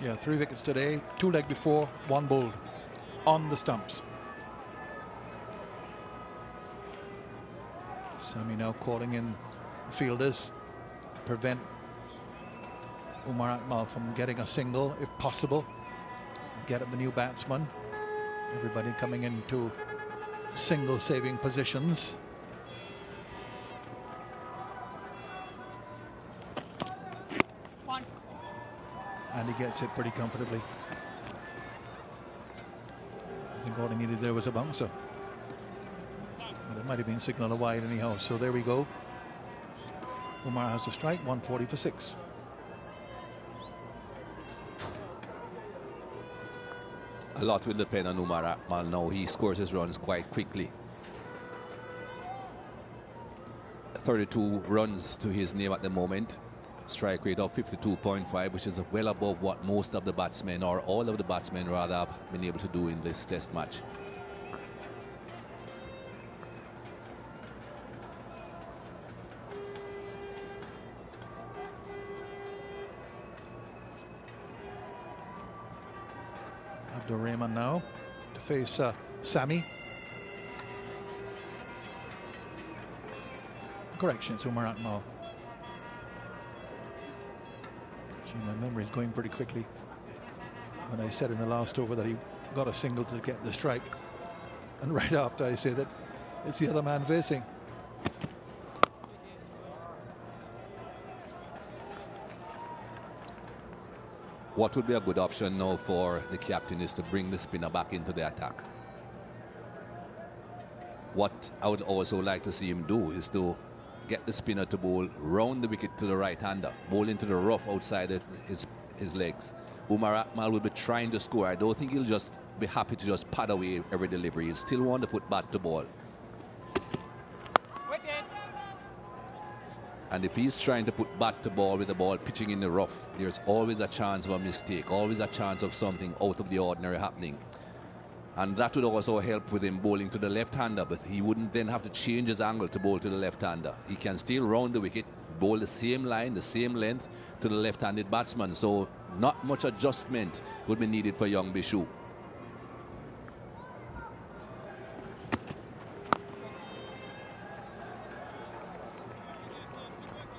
Yeah, 3 wickets today, 2 leg before, 1 bowled on the stumps. Sammy now calling in fielders to prevent Umar Akmal from getting a single if possible. Get at the new batsman. Everybody coming into single saving positions. And he gets it pretty comfortably. I think all he needed there was a bouncer. But it might have been signal wide anyhow. So there we go. Umar has the strike, 140 for 6. A lot will depend on Umar Akmal now. He scores his runs quite quickly. 32 runs to his name at the moment. Strike rate of 52.5, which is well above what most of the batsmen, or all of the batsmen rather, have been able to do in this test match. Abdul Rahman now to face Sammy. Correction, it's Umar Akmal. My memory is going pretty quickly. When I said in the last over that he got a single to get the strike, and right after I say that it's the other man facing. What would be a good option now for the captain is to bring the spinner back into the attack. What I would also like to see him do is to get the spinner to bowl round the wicket to the right-hander, bowl into the rough outside his legs. Umar Akmal will be trying to score. I don't think he'll just be happy to just pad away every delivery. He'll still want to put bat to ball. And if he's trying to put bat to ball with the ball pitching in the rough, there's always a chance of a mistake, always a chance of something out of the ordinary happening. And that would also help with him bowling to the left-hander, but he wouldn't then have to change his angle to bowl to the left-hander. He can still round the wicket, bowl the same line, the same length to the left-handed batsman. So not much adjustment would be needed for young Bishu.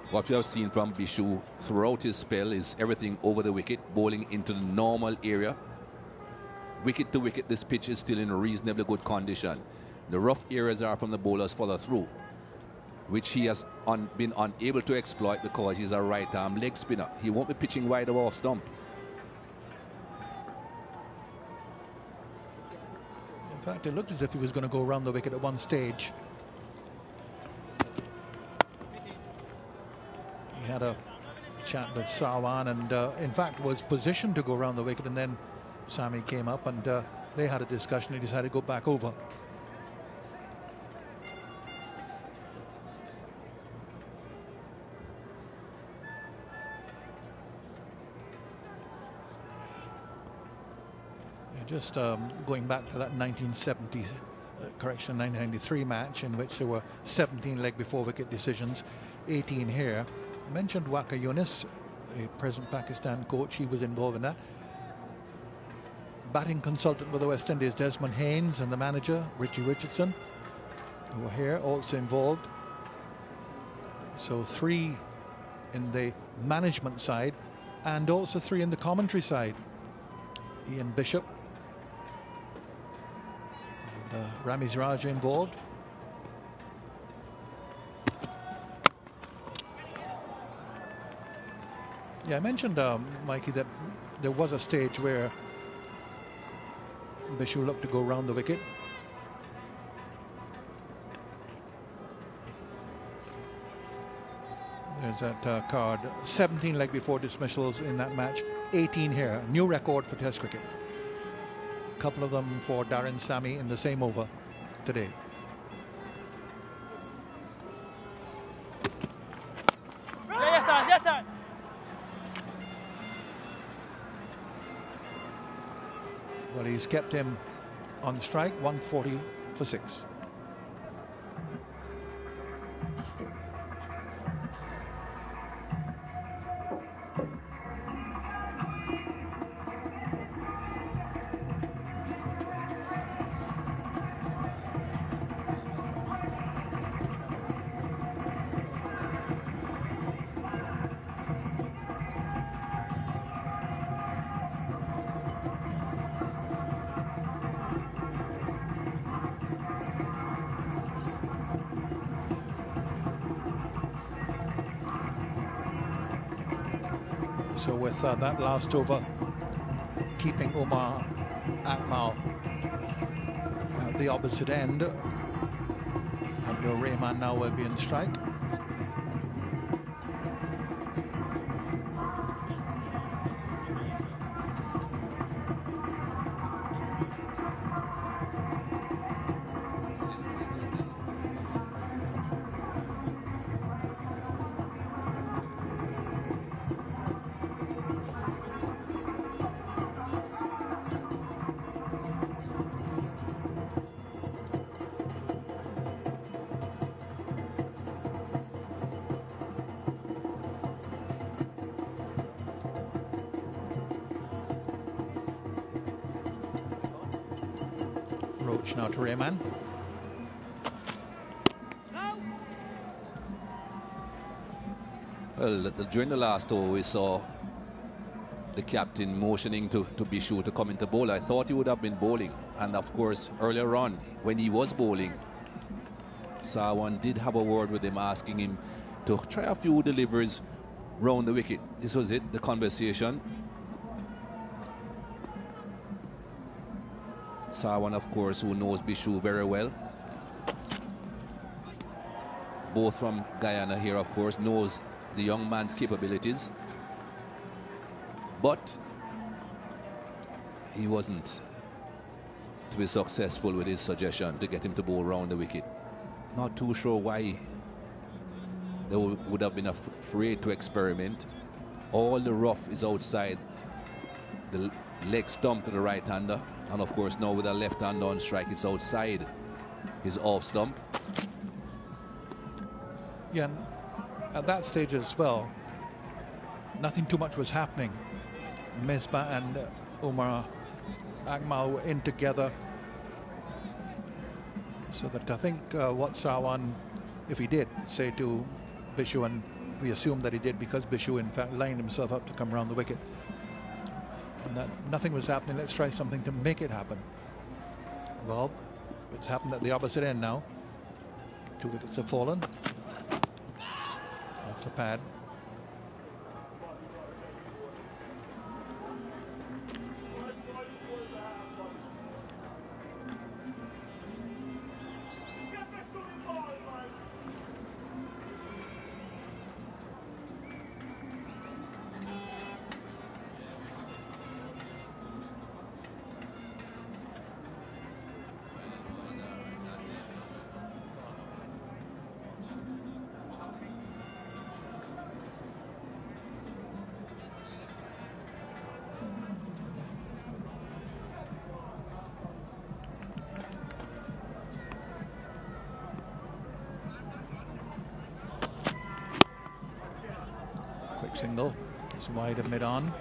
What we have seen from Bishu throughout his spell is everything over the wicket, bowling into the normal area. Wicket to wicket, this pitch is still in reasonably good condition. The rough areas are from the bowler's follow through, which he has been unable to exploit because he's a right-arm leg spinner. He won't be pitching wide of off stump. In fact, it looked as if he was going to go around the wicket at one stage. He had a chat with Sawan and in fact was positioned to go around the wicket, and then Sammy came up and they had a discussion. He decided to go back over. Just going back to that 1970s, correction, 1993 match in which there were 17 leg before wicket decisions, 18 here. I mentioned Waqar Younis, a present Pakistan coach. He was involved in that. Batting consultant with the West Indies, Desmond Haynes, and the manager, Richie Richardson, who were here, also involved. So 3 in the management side and also 3 in the commentary side. Ian Bishop and Ramiz Raja involved. Yeah, I mentioned, Mikey, that there was a stage where Bishu looked to go round the wicket. There's that card. 17 leg before dismissals in that match. 18 here. New record for Test cricket. A couple of them for Darren Sammy in the same over today. Yes, sir. Yes, sir. Well, he's kept him on strike. 140 for 6. So with that last over, keeping Umar Akmal at the opposite end, Abdul Rahman now will be in strike. Roach now to Rahman. Well, during the last over, we saw the captain motioning to Bishu to come into bowl. I thought he would have been bowling. And of course, earlier on, when he was bowling, Sawan did have a word with him, asking him to try a few deliveries round the wicket. This was it, the conversation. Sawan, of course, who knows Bishu very well. Both from Guyana here, of course, knows the young man's capabilities. But he wasn't to be successful with his suggestion to get him to bowl round the wicket. Not too sure why they would have been afraid to experiment. All the rough is outside the leg stump to the right-hander. And of course now with a left-hander on strike, it's outside his off stump. Yeah, and at that stage as well, nothing too much was happening. Misbah and Umar Akmal were in together. So that I think what Sawan, if he did say to Bishu, and we assume that he did because Bishu in fact lined himself up to come around the wicket, and that nothing was happening, let's try something to make it happen. Well, it's happened at the opposite end now. 2 wickets have fallen off the pad. Quick single, it's wide of mid-on.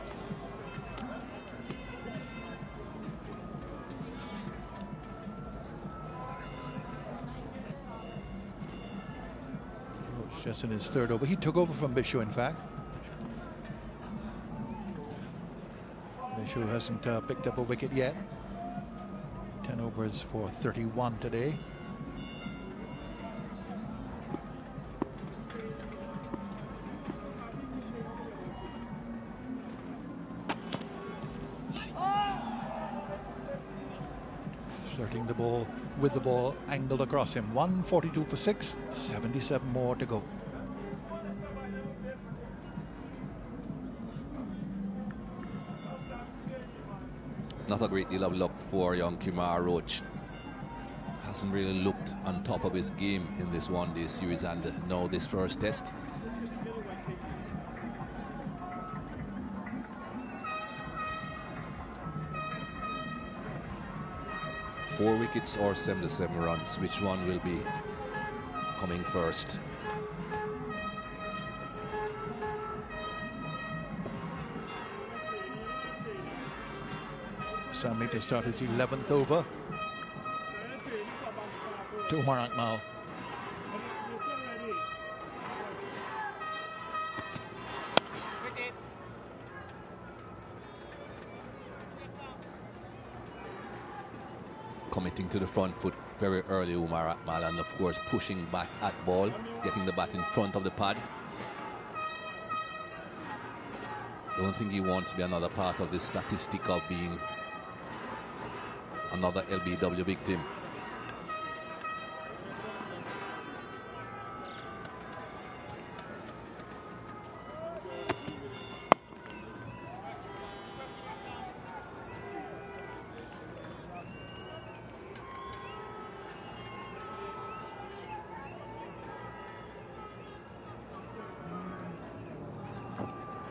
It's just in his third over. He took over from Bishu, in fact. Bishu hasn't picked up a wicket yet. 10 overs for 31 today. flirting the ball with the ball angled across him. 142 for 6, 77 more to go. Not a great deal of luck for young Kimar Roach. Hasn't really looked on top of his game in this one-day series and now this first test. Four wickets or 77 runs. Which one will be coming first? Sammy to start his 11th over. To Rampaul. Committing to the front foot very early, Rampaul, and of course pushing back at ball, getting the bat in front of the pad. Don't think he wants to be another part of this statistic of being another LBW victim.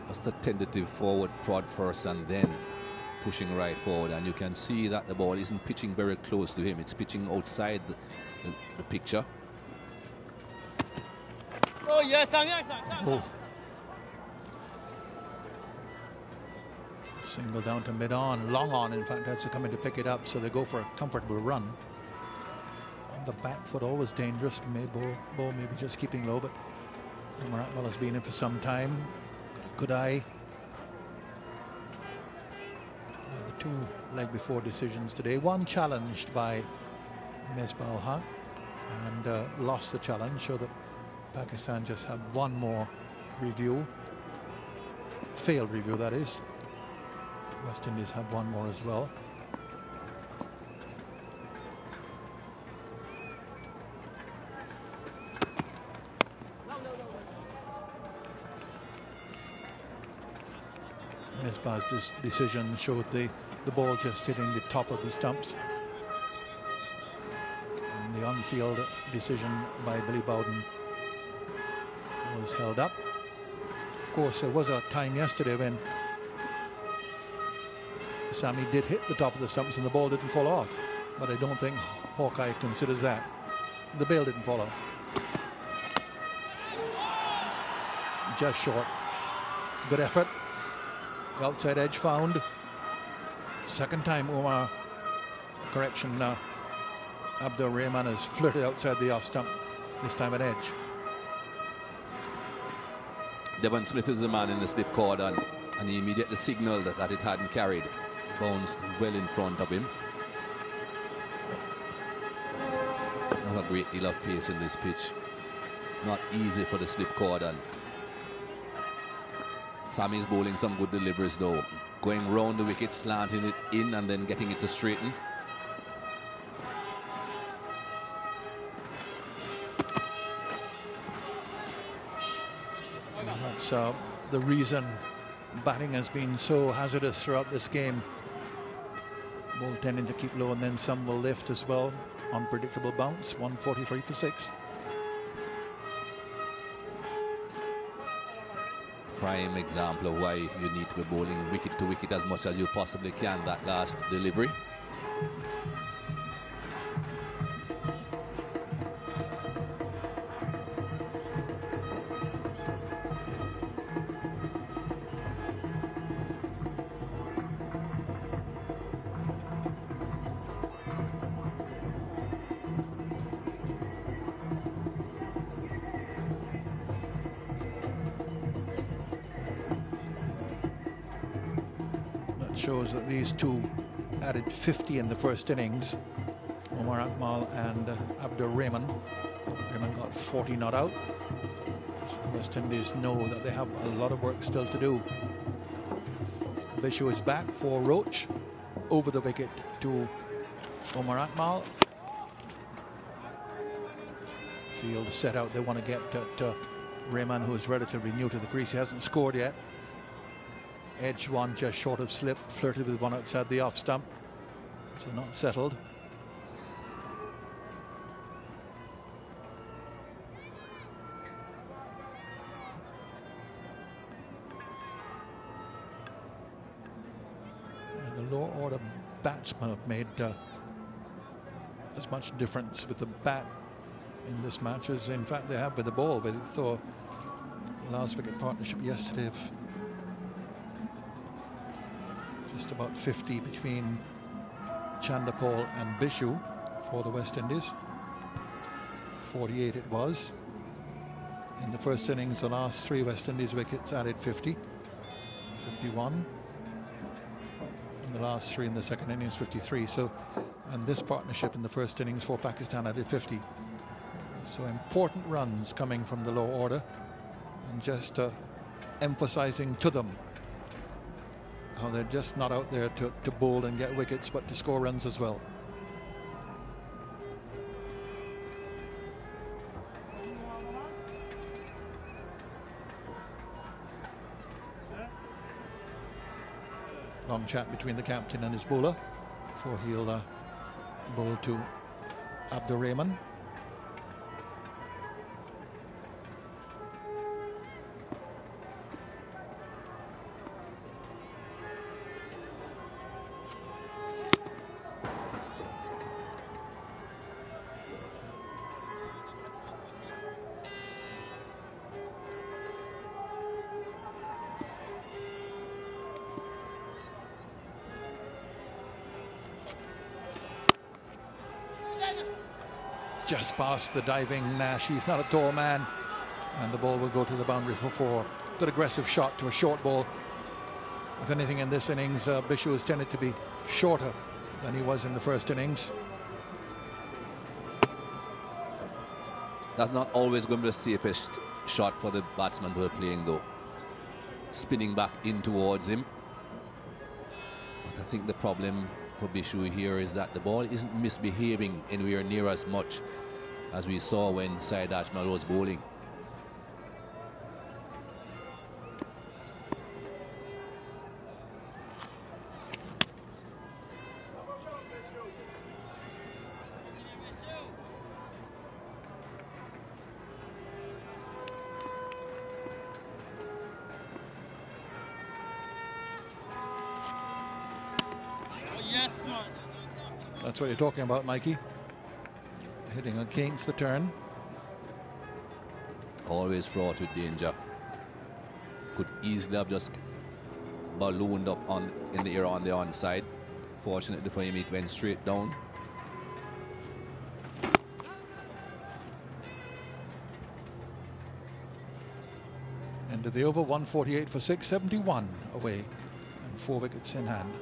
Just a tentative forward prod first and then pushing right forward, and you can see that the ball isn't pitching very close to him. It's pitching outside the picture. Oh yes, Oh. Single down to mid-on, long on in fact, has to come in to pick it up, so they go for a comfortable run. The back foot always dangerous, ball maybe just keeping low, but Rampaul has been in for some time. Got a good eye. The two leg before decisions today, one challenged by Misbah Haq and lost the challenge, so that Pakistan just have one more review, failed review that is. West Indies have one more as well. Misbah's decision showed the ball just hitting the top of the stumps. And the on-field decision by Billy Bowden was held up. Of course, there was a time yesterday when Sammy did hit the top of the stumps and the ball didn't fall off, but I don't think Hawkeye considers that. The bail didn't fall off. Just short. Good effort. Outside edge found. Second time Abdur Rahman has flirted outside the off stump, this time at edge. Devon Smith is the man in the slip cordon, and he immediately signaled that it hadn't carried. Bounced well in front of him. Not a great deal of pace in this pitch. Not easy for the slip cordon. Sammy's bowling some good deliveries though. Going round the wicket, slanting it in and then getting it to straighten. That's the reason batting has been so hazardous throughout this game. Ball tending to keep low and then some will lift as well. Unpredictable bounce, 143 for 6. Prime example of why you need to be bowling wicket to wicket as much as you possibly can that last delivery. Shows that these two added 50 in the first innings. Rampaul and Abdur Rahman. Rahman got 40 not out. So West Indies know that they have a lot of work still to do. Bishu is back for Roach. Over the wicket to Omar Akmal. Field set out. They want to get at Rayman, who is relatively new to the crease. He hasn't scored yet. Edge one just short of slip. Flirted with one outside the off stump. So not settled. And the lower order batsmen have made as much difference with the bat in this match as in fact they have with the ball. With the last wicket partnership yesterday of just about 50 between Chanderpaul and Bishu for the West Indies. 48 it was. In the first innings, the last 3 West Indies wickets added 50. 51. In the last 3 in the second innings, 53. So, and this partnership in the first innings for Pakistan added 50. So important runs coming from the low order, and just emphasizing to them how they're just not out there to bowl and get wickets, but to score runs as well. Long chat between the captain and his bowler before he'll bowl to Abdur Rahman. Just past the diving Nash. He's not a tall man, and the ball will go to the boundary for 4. Good aggressive shot to a short ball. If anything in this innings, Bishu has tended to be shorter than he was in the first innings. That's not always going to be the safest shot for the batsman who are playing, though. Spinning back in towards him. But I think the problem for Bishu here is that the ball isn't misbehaving anywhere near as much as we saw when Syed Ajmal was bowling. That's what you're talking about, Mikey. Hitting against the turn. Always fraught with danger. Could easily have just ballooned up in the air on the onside. Fortunately for him, it went straight down. End of the over, 148 for 6, 71 away, and 4 wickets in hand.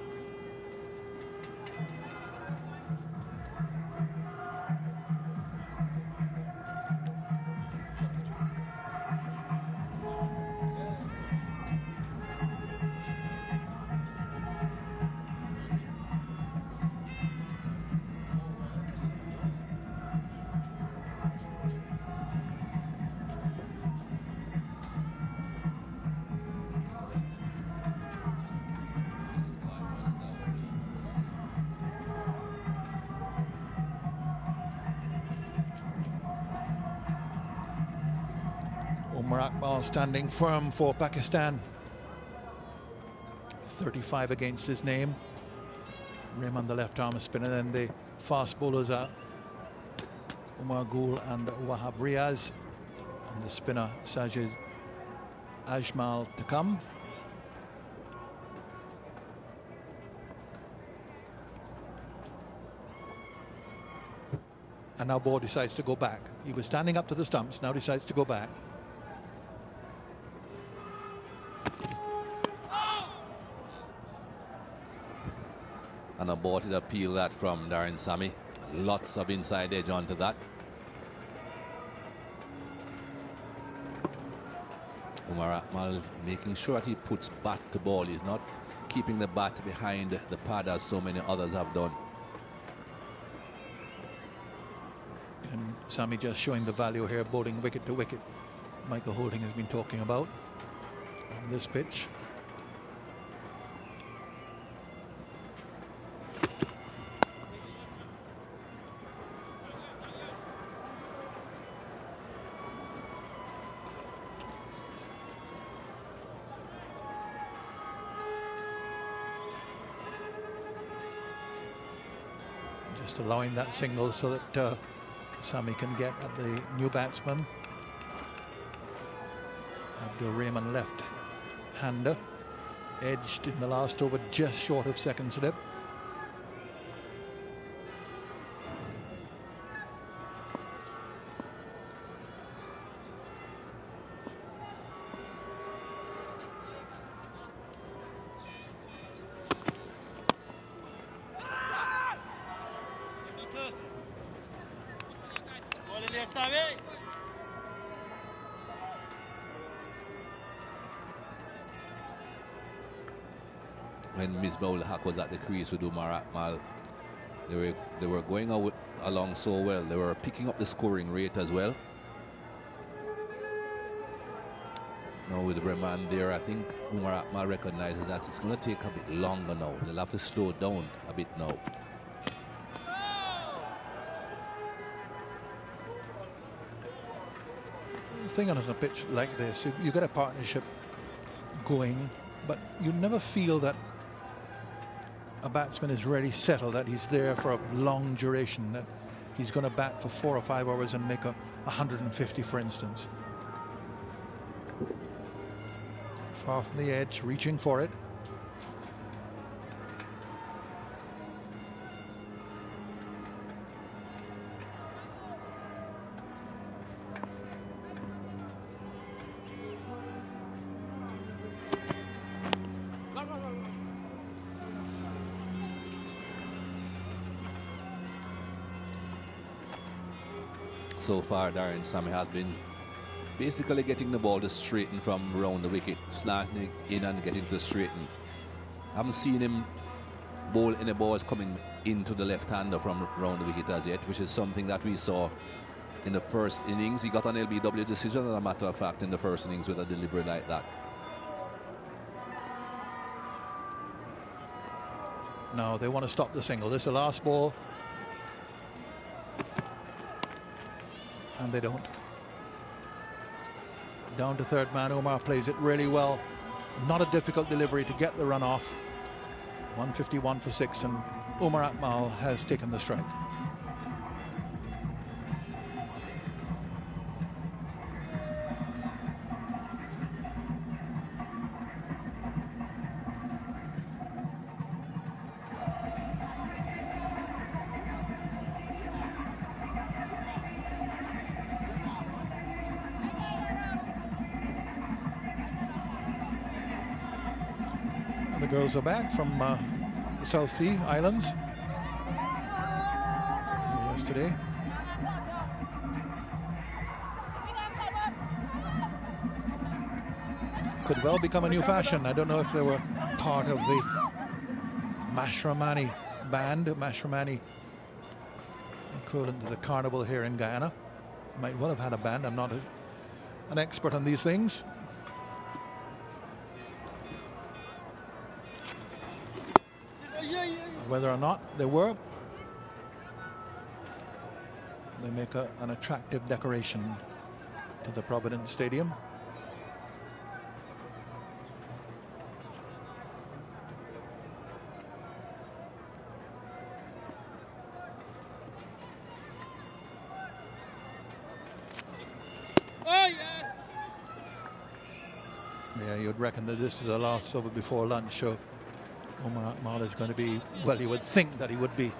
Akmal standing firm for Pakistan. 35 against his name. Rahman, the left arm spinner, then the fast bowlers are Umar Gul and Wahab Riaz, and the spinner Sajid Ajmal to come. And now Ball decides to go back. He was standing up to the stumps, now decides to go back. And aborted appeal that from Darren Sammy. Lots of inside edge onto that. Umar Akmal making sure that he puts bat to ball. He's not keeping the bat behind the pad as so many others have done. Sammy just showing the value here, bowling wicket to wicket. Michael Holding has been talking about on this pitch. Just allowing that single so that Sammy can get at the new batsman. Abdul Rahman left-hander, edged in the last over just short of second slip. When Misbah Haq was at the crease with Umar Akmal, they were going along so well. They were picking up the scoring rate as well. Now with Rahman there, I think Umar Akmal recognizes that it's going to take a bit longer now. They'll have to slow down a bit now. The thing on a pitch like this, you get a partnership going, but you never feel that a batsman is really settled, that he's there for a long duration, that he's going to bat for 4 or 5 hours and make a 150, for instance. Far from the edge, reaching for it. So far, Darren, Sammy has been basically getting the ball to straighten from around the wicket, slanting in and getting to straighten. I haven't seen him bowl any balls coming into the left-hander from around the wicket as yet, which is something that we saw in the first innings. He got an LBW decision, as a matter of fact, in the first innings with a delivery like that. No, they want to stop the single. This is the last ball. And they don't. Down to third man. Umar plays it really well. Not a difficult delivery to get the run off. 151 for 6, and Umar Akmal has taken the strike. The girls are back from the South Sea Islands yesterday. Could well become a new fashion. I don't know if they were part of the Mashramani band, Mashramani equivalent to the carnival here in Guyana. Might well have had a band. I'm not an expert on these things. Whether or not they were, they make an attractive decoration to the Providence Stadium. Oh, yes. Yeah, you'd reckon that this is the last over before lunch, so Umar Akmal is going to be, well, you would think that he would be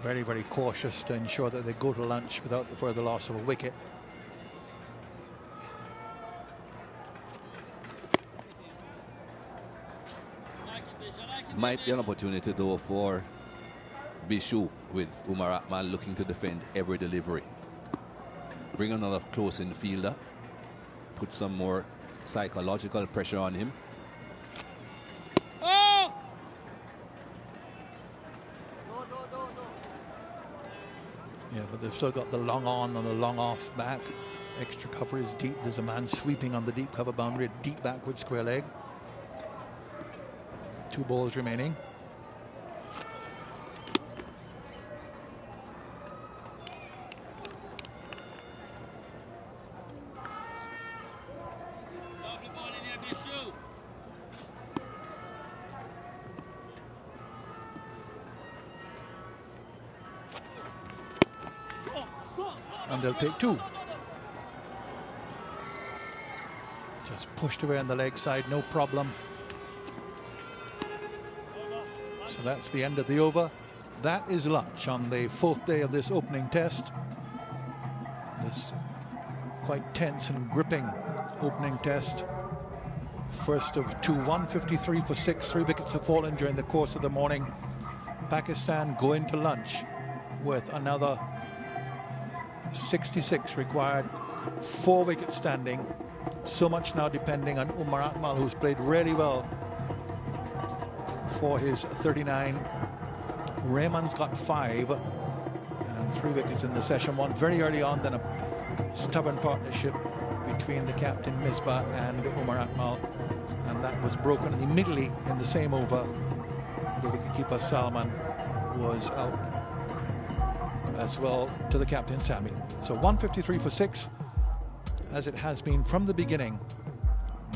very, very cautious to ensure that they go to lunch without the further loss of a wicket. Might be an opportunity though for Bishu, with Umar Akmal looking to defend every delivery. Bring another close infielder, put some more psychological pressure on him. Yeah, but they've still got the long on and the long off back. Extra cover is deep. There's a man sweeping on the deep cover boundary, deep backward square leg. 2 balls remaining. And they'll take 2. Just pushed away on the leg side, no problem. So that's the end of the over. That is lunch on the 4th day of this opening test. This quite tense and gripping opening test. First of 2, 153 for 6. 3 wickets have fallen during the course of the morning. Pakistan go into lunch with another 66 required, 4 wickets standing. So much now depending on Umar Akmal, who's played really well for his 39. Raymond's got 5 and 3 wickets in the session. One very early on, then a stubborn partnership between the captain Misbah and Umar Akmal, and that was broken immediately in the same over. The wicketkeeper Salman was out as well to the captain Sammy. So 153 for 6, as it has been from the beginning.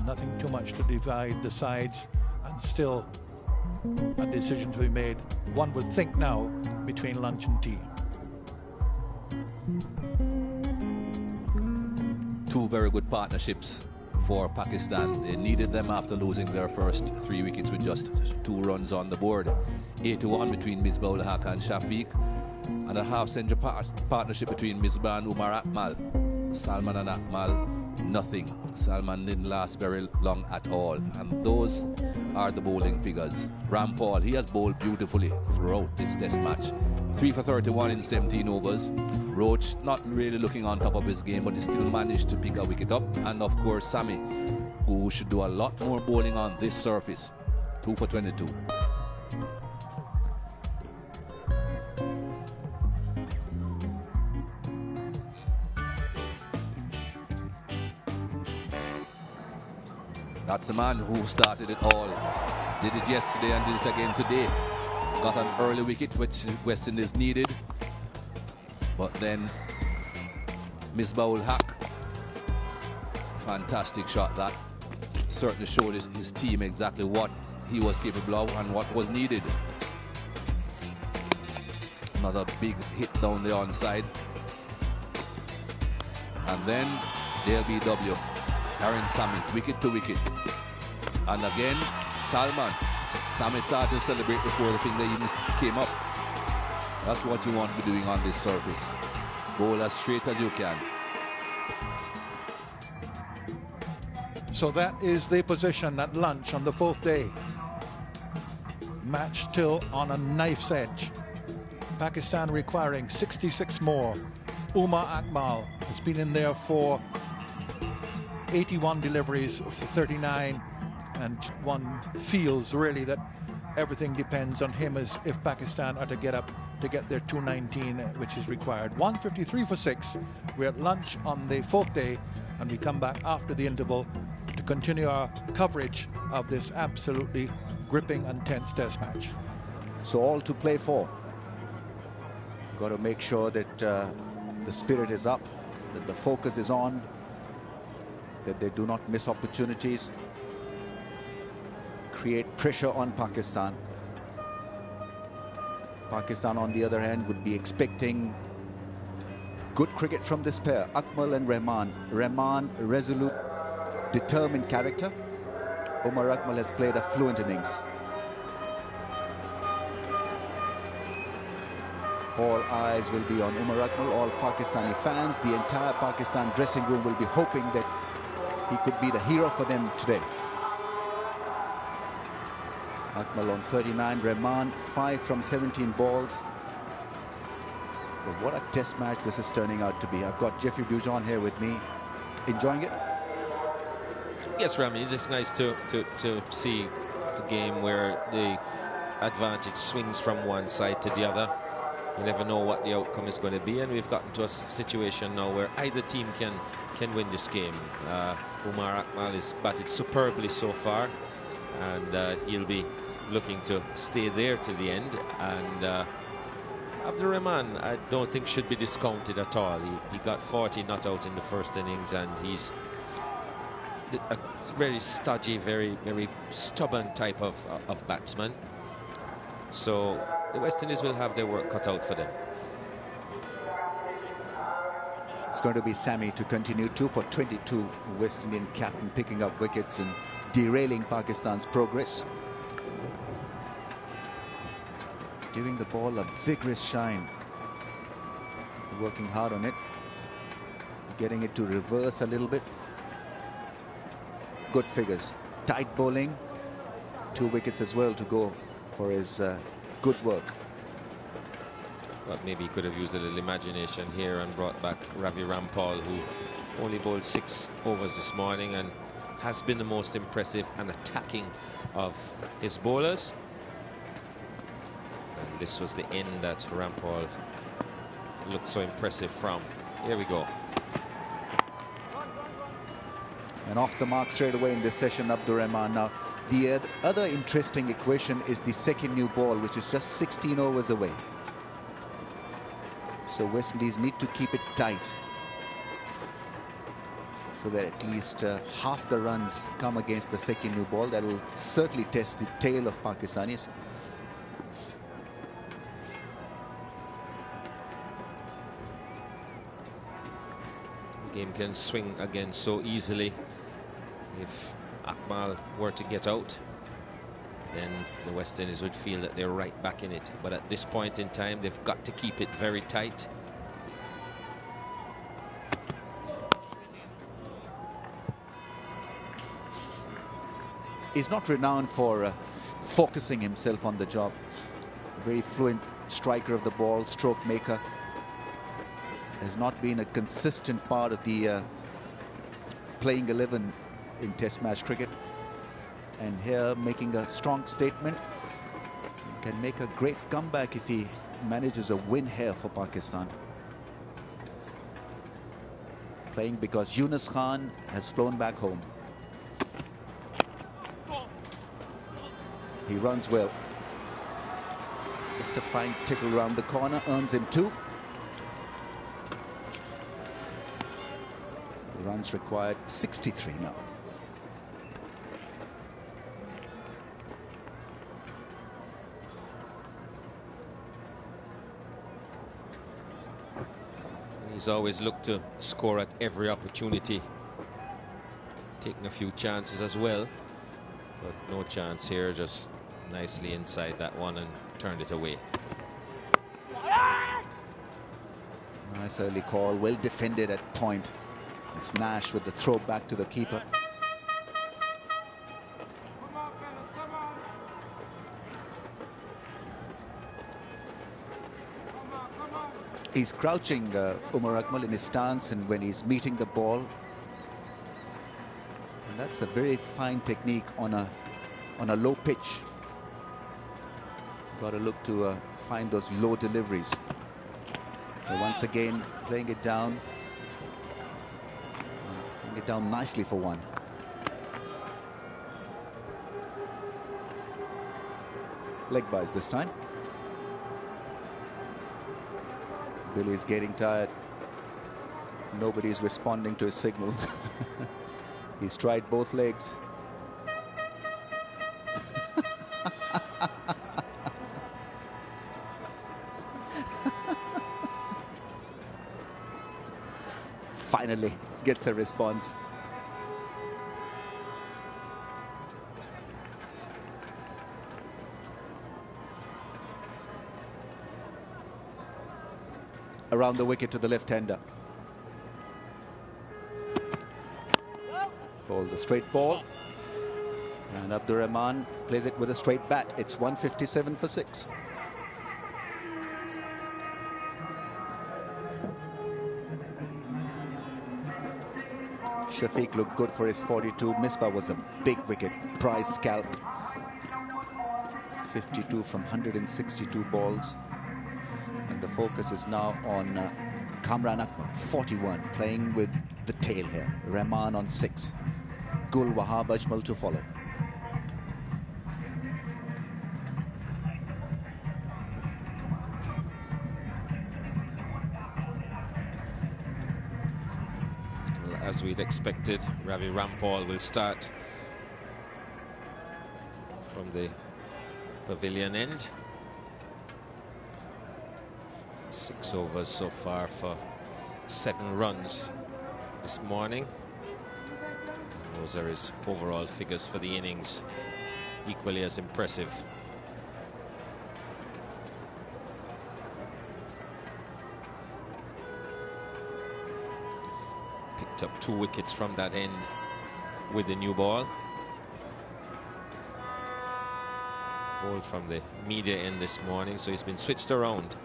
Nothing too much to divide the sides, and still a decision to be made, one would think now, between lunch and tea. 2 very good partnerships for Pakistan. They needed them after losing their first 3 wickets with just 2 runs on the board. 8-1 between Misbah ul Haq and Shafiq, and a half-century partnership between Misbah and Umar Akmal. Salman and Akmal, nothing. Salman didn't last very long at all, and those are the bowling figures. Rampaul, he has bowled beautifully throughout this test match. 3 for 31 in 17 overs. Roach not really looking on top of his game, but he still managed to pick a wicket up. And of course Sammy, who should do a lot more bowling on this surface. 2 for 22. That's the man who started it all. Did it yesterday and did it again today. Got an early wicket, which West Indies needed. But then Misbah ul Haq, fantastic shot that. Certainly showed his team exactly what he was capable of and what was needed. Another big hit down the onside. And then LBW. Aaron Sammy, wicket to wicket. And again, Salman. Sammy started to celebrate before the thing that even came up. That's what you want to be doing on this surface. Bowl as straight as you can. So that is the position at lunch on the 4th day. Match still on a knife's edge. Pakistan requiring 66 more. Umar Akmal has been in there for 81 deliveries for 39, and one feels really that everything depends on him as if Pakistan are to get up to get their 219, which is required. 153 for 6. We're at lunch on the 4th day, and we come back after the interval to continue our coverage of this absolutely gripping and tense test match. So all to play for. Got to make sure that the spirit is up, that the focus is on, that they do not miss opportunities, create pressure on Pakistan. Pakistan, on the other hand, would be expecting good cricket from this pair, Akmal and Rahman. Rahman, resolute, determined character. Umar Akmal has played a fluent innings. All eyes will be on Umar Akmal, all Pakistani fans. The entire Pakistan dressing room will be hoping that he could be the hero for them today. Akmal on 39, Rahman 5 from 17 balls. But what a test match this is turning out to be. I've got Jeffrey Bujon here with me. Enjoying it? Yes, Rami, it's just nice to see a game where the advantage swings from one side to the other. you never know what the outcome is going to be, and we've gotten to a situation now where either team can win this game. Umar Akmal has batted superbly so far, and he'll be looking to stay there till the end. And Abdur Rahman, I don't think should be discounted at all. He got 40 not out in the first innings, and he's a very stodgy, very stubborn type of batsman. So the West Indies will have their work cut out for them. It's going to be Sammy to continue. 2 for 22, West Indian captain, picking up wickets and derailing Pakistan's progress. Giving the ball a vigorous shine. Working hard on it. Getting it to reverse a little bit. Good figures. Tight bowling. 2 wickets as well to go for his good work. Thought maybe he could have used a little imagination here and brought back Ravi Rampaul, who only bowled 6 overs this morning and has been the most impressive and attacking of his bowlers. And this was the end that Rampaul looked so impressive from. Here we go. And off the mark straight away in this session, Abdur Rahman. Now, the other interesting equation is the second new ball, which is just 16 overs away. So West Indies need to keep it tight, so that at least half the runs come against the second new ball. That will certainly test the tail of Pakistanis. The game can swing again so easily. If Akmal were to get out, then the West Indies would feel that they're right back in it. But at this point in time, they've got to keep it very tight. He's not renowned for focusing himself on the job. A very fluent striker of the ball, stroke maker. Has not been a consistent part of the playing 11 in Test match cricket. And here, making a strong statement. Can make a great comeback if he manages a win here for Pakistan. Playing because Yunus Khan has flown back home. He runs well. Just a fine tickle around the corner, earns him 2. Runs required 63 now. He's always looked to score at every opportunity, taking a few chances as well, but no chance here. Just nicely inside that one and turned it away. Nice early call, well defended at point. It's Nash with the throw back to the keeper. He's crouching, Umar Akmal, in his stance, and when he's meeting the ball. And that's a very fine technique on a low pitch. Got to look to find those low deliveries. But once again, playing it down. Playing it down nicely for 1. Leg byes this time. Billy is getting tired. Nobody's responding to his signal. He's tried both legs. Finally gets a response. Around the wicket to the left-hander. Bowls a straight ball. And Abdur Rahman plays it with a straight bat. It's 157 for 6. Shafiq looked good for his 42. Misbah was a big wicket. Prize scalp. 52 from 162 balls. And And the focus is now on Kamran Akmal, 41, playing with the tail here. Rahman on 6. Gul Wahab Ajmal to follow. Well, as we'd expected, Ravi Rampaul will start from the pavilion end. 6 overs so far for 7 runs this morning. Those are his overall figures for the innings, equally as impressive. Picked up 2 wickets from that end with the new ball. Bowled from the media end this morning, so he's been switched around.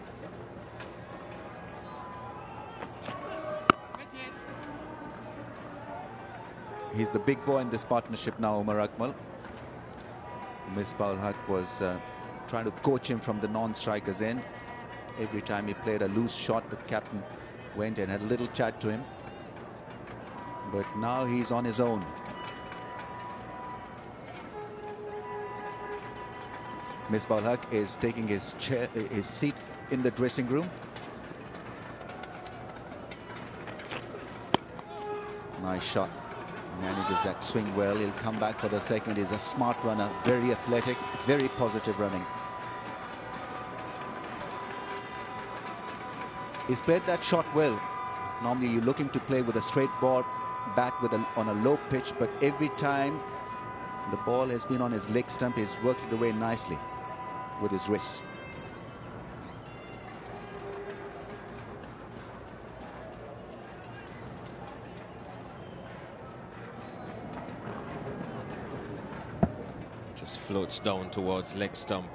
He's the big boy in this partnership now, Umar Akmal. Misbah-ul-Haq was trying to coach him from the non-strikers end. Every time he played a loose shot, the captain went and had a little chat to him. But now he's on his own. Misbah-ul-Haq is taking his seat in the dressing room. Nice shot. Manages that swing well. He'll come back for the second. He's a smart runner, very athletic, very positive running. He's played that shot well. Normally you're looking to play with a straight ball, bat with on a low pitch, but every time the ball has been on his leg stump, he's worked it away nicely with his wrists. Just floats down towards leg stump.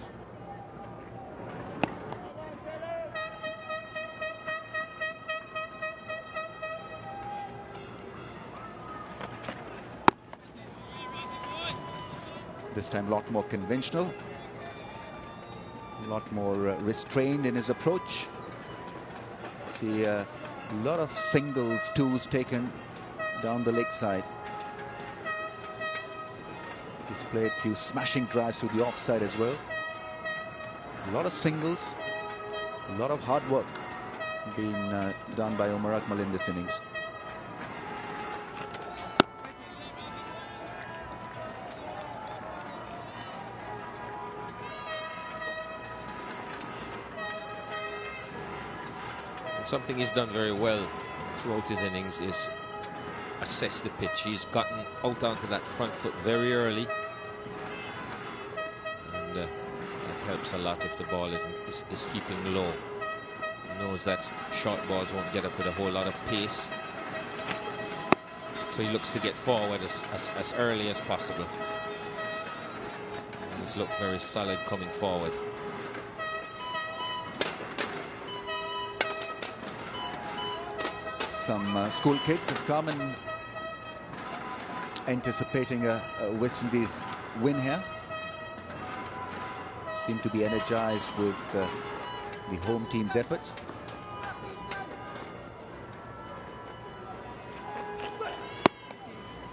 This time a lot more conventional, a lot more restrained in his approach. See a lot of singles, twos taken down the leg side. He's played a few smashing drives through the offside as well. A lot of singles, a lot of hard work being done by Umar Akmal in this innings. And something he's done very well throughout his innings is assess the pitch. He's gotten out onto that front foot very early, and that helps a lot if the ball is keeping low. He knows that short balls won't get up with a whole lot of pace, so he looks to get forward as early as possible. And he's looked very solid coming forward. Some school kids have come and anticipating a West Indies win here. Seem to be energized with the home team's efforts.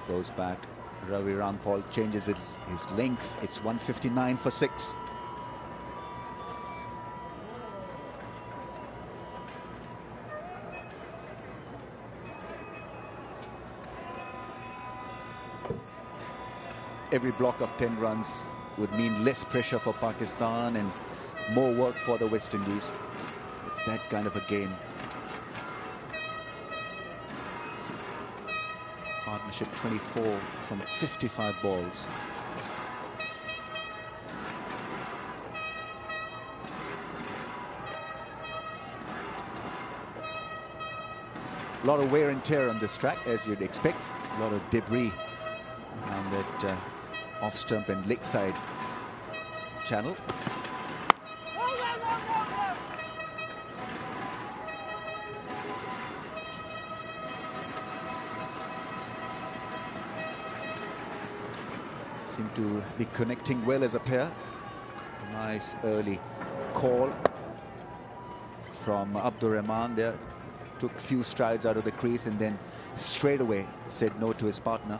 Goes back. Ravi Rampaul changes his length. It's 159 for 6. Every block of 10 runs would mean less pressure for Pakistan and more work for the West Indies. It's that kind of a game. Partnership 24 from 55 balls. A lot of wear and tear on this track, as you'd expect. A lot of debris and that off stump and leg side channel. Seem to be connecting well as a pair. Nice early call from Abdur Rahman there. Took a few strides out of the crease and then straight away said no to his partner.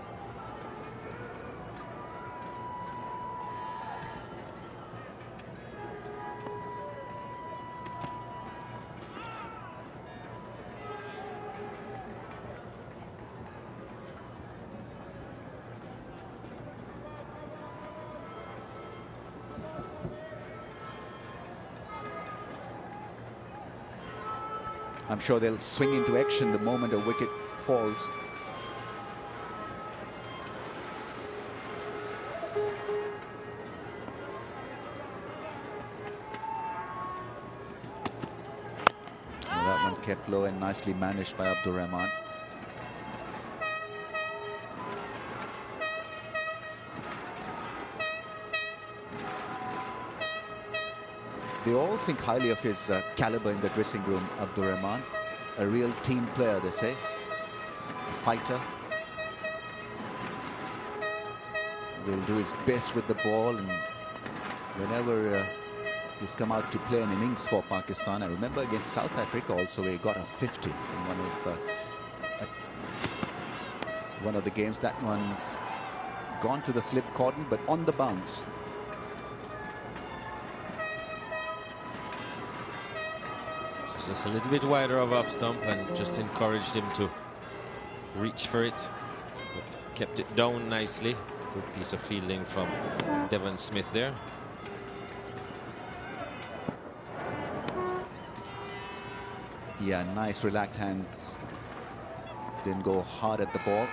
I'm sure they'll swing into action the moment a wicket falls. Well, that one kept low and nicely managed by Abdur Rahman. They all think highly of his caliber in the dressing room, Abdur Rahman. A real team player, they say. A fighter. Will do his best with the ball, and whenever he's come out to play an innings for Pakistan, I remember against South Africa also, where he got a 50 in one of the games. That one's gone to the slip cordon, but on the bounce. Just a little bit wider of off stump and just encouraged him to reach for it, but kept it down nicely. Good piece of fielding from Devon Smith there. Yeah, nice relaxed hands. Didn't go hard at the ball.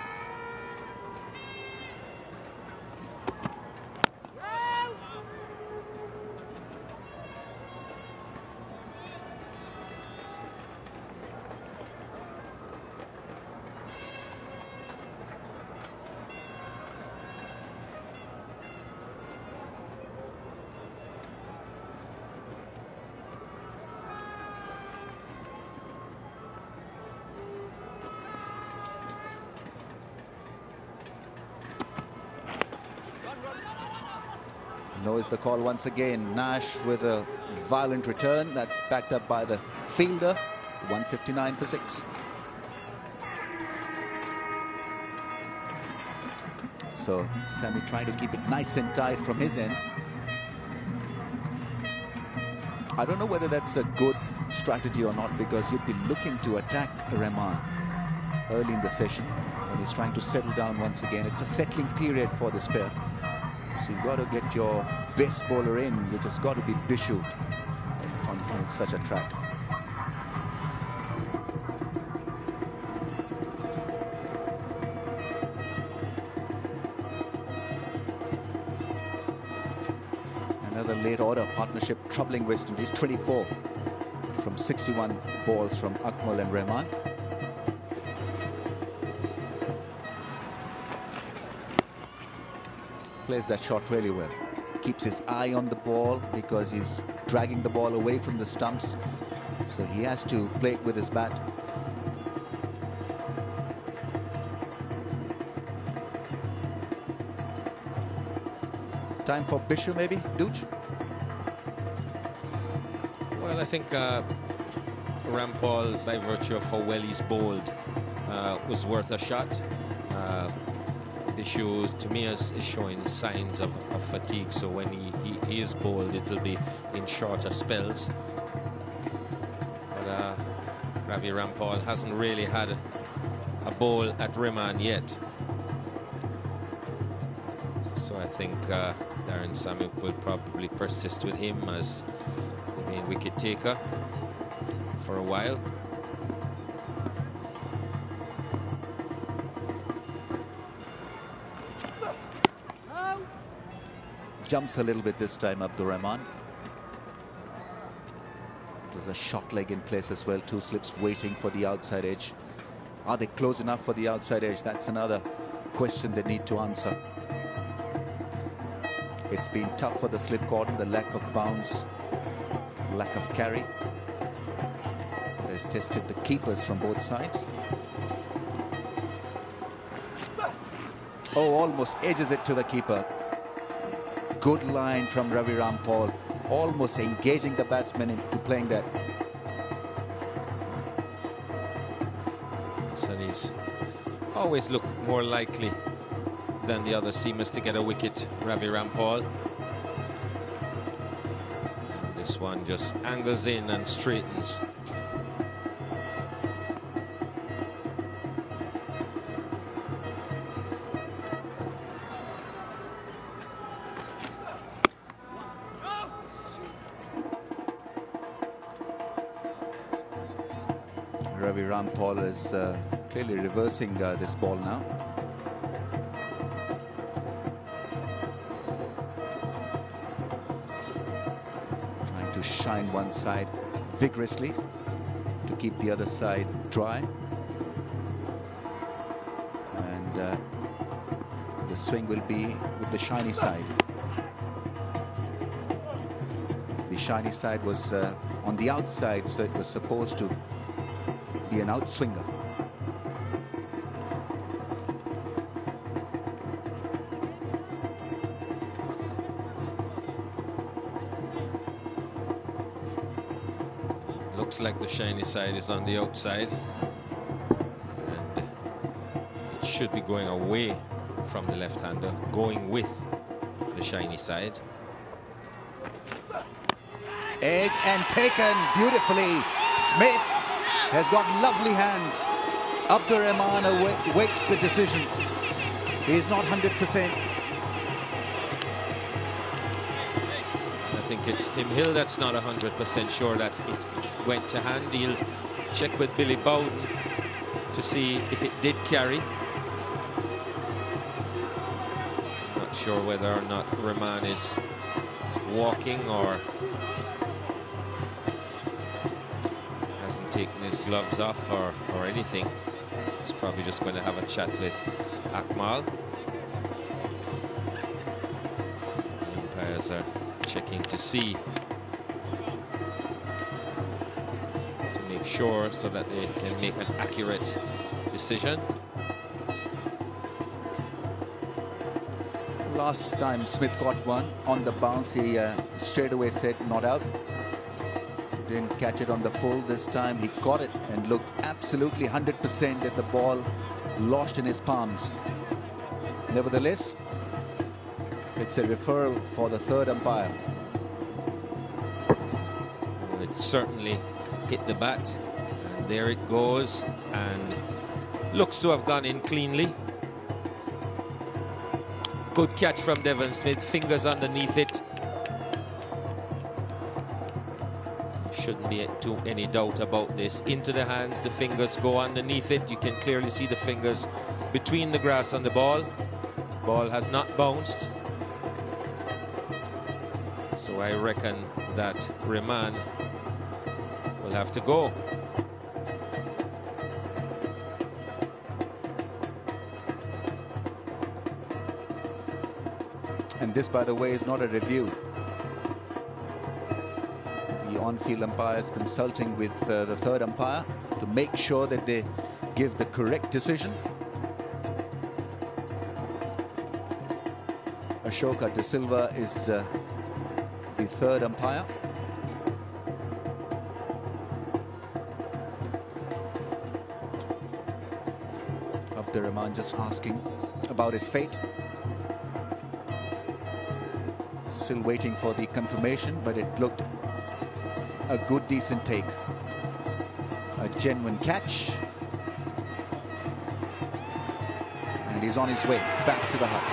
Knows the call once again. Nash with a violent return. That's backed up by the fielder. 159 for 6. So Sammy trying to keep it nice and tight from his end. I don't know whether that's a good strategy or not, because you'd be looking to attack Rahman early in the session when he's trying to settle down once again. It's a settling period for this pair. So you've got to get your best bowler in, which has got to be Bishu on such a track. Another late order partnership troubling West Indies. 24 from 61 balls from Akmal and Rahman. Plays that shot really well. Keeps his eye on the ball because he's dragging the ball away from the stumps. So he has to play it with his bat. Time for Bishu maybe, Dooch? Well, I think Rampaul, by virtue of how well he's bowled, was worth a shot. Bishu, to me, is showing signs of fatigue, so when he is bowled, it'll be in shorter spells. But Ravi Rampaul hasn't really had a bowl at Rahman yet. So I think Darren Sammy will probably persist with him as the main wicket taker for a while. Jumps a little bit this time, Abdur Rahman. There's a short leg in place as well. 2 slips waiting for the outside edge. Are they close enough for the outside edge? That's another question they need to answer. It's been tough for the slip cordon, the lack of bounce, lack of carry. It has tested the keepers from both sides. Oh, almost edges it to the keeper. Good line from Ravi Rampaul, almost engaging the batsman into playing that. Innings always look more likely than the other seamers to get a wicket, Ravi Rampaul. This one just angles in and straightens. Ravi Rampaul is clearly reversing this ball now. Trying to shine one side vigorously to keep the other side dry. And the swing will be with the shiny side. The shiny side was on the outside, so it was supposed to be an outswinger. Looks like the shiny side is on the outside, and it should be going away from the left-hander, going with the shiny side. Edge and taken beautifully. Smith has got lovely hands. Abdur Rahman awaits the decision. He's not 100%. I think it's Tim Hill that's not 100% sure that it went to hand. He'll check with Billy Bowden to see if it did carry. Not sure whether or not Rahman is walking or hasn't taken his gloves off or anything. He's probably just going to have a chat with Akmal. The umpires are checking to see, to make sure so that they can make an accurate decision. Last time Smith got one on the bounce, he straight away said not out. Didn't catch it on the full. This time he caught it and looked absolutely 100% that the ball lodged in his palms. Nevertheless, it's a referral for the third umpire. Well, it certainly hit the bat, and there it goes, and looks to have gone in cleanly. Good catch from Devon Smith, fingers underneath it. Shouldn't be any doubt about this. Into the hands, the fingers go underneath it. You can clearly see the fingers between the grass and the ball. Ball has not bounced. So I reckon that Rahman will have to go. And this, by the way, is not a review. The on-field umpire is consulting with the third umpire to make sure that they give the correct decision. Ashoka De Silva is the third umpire. Abdur Rahman just asking about his fate. Still waiting for the confirmation, but it looked a good, decent take. A genuine catch. And he's on his way back to the hut.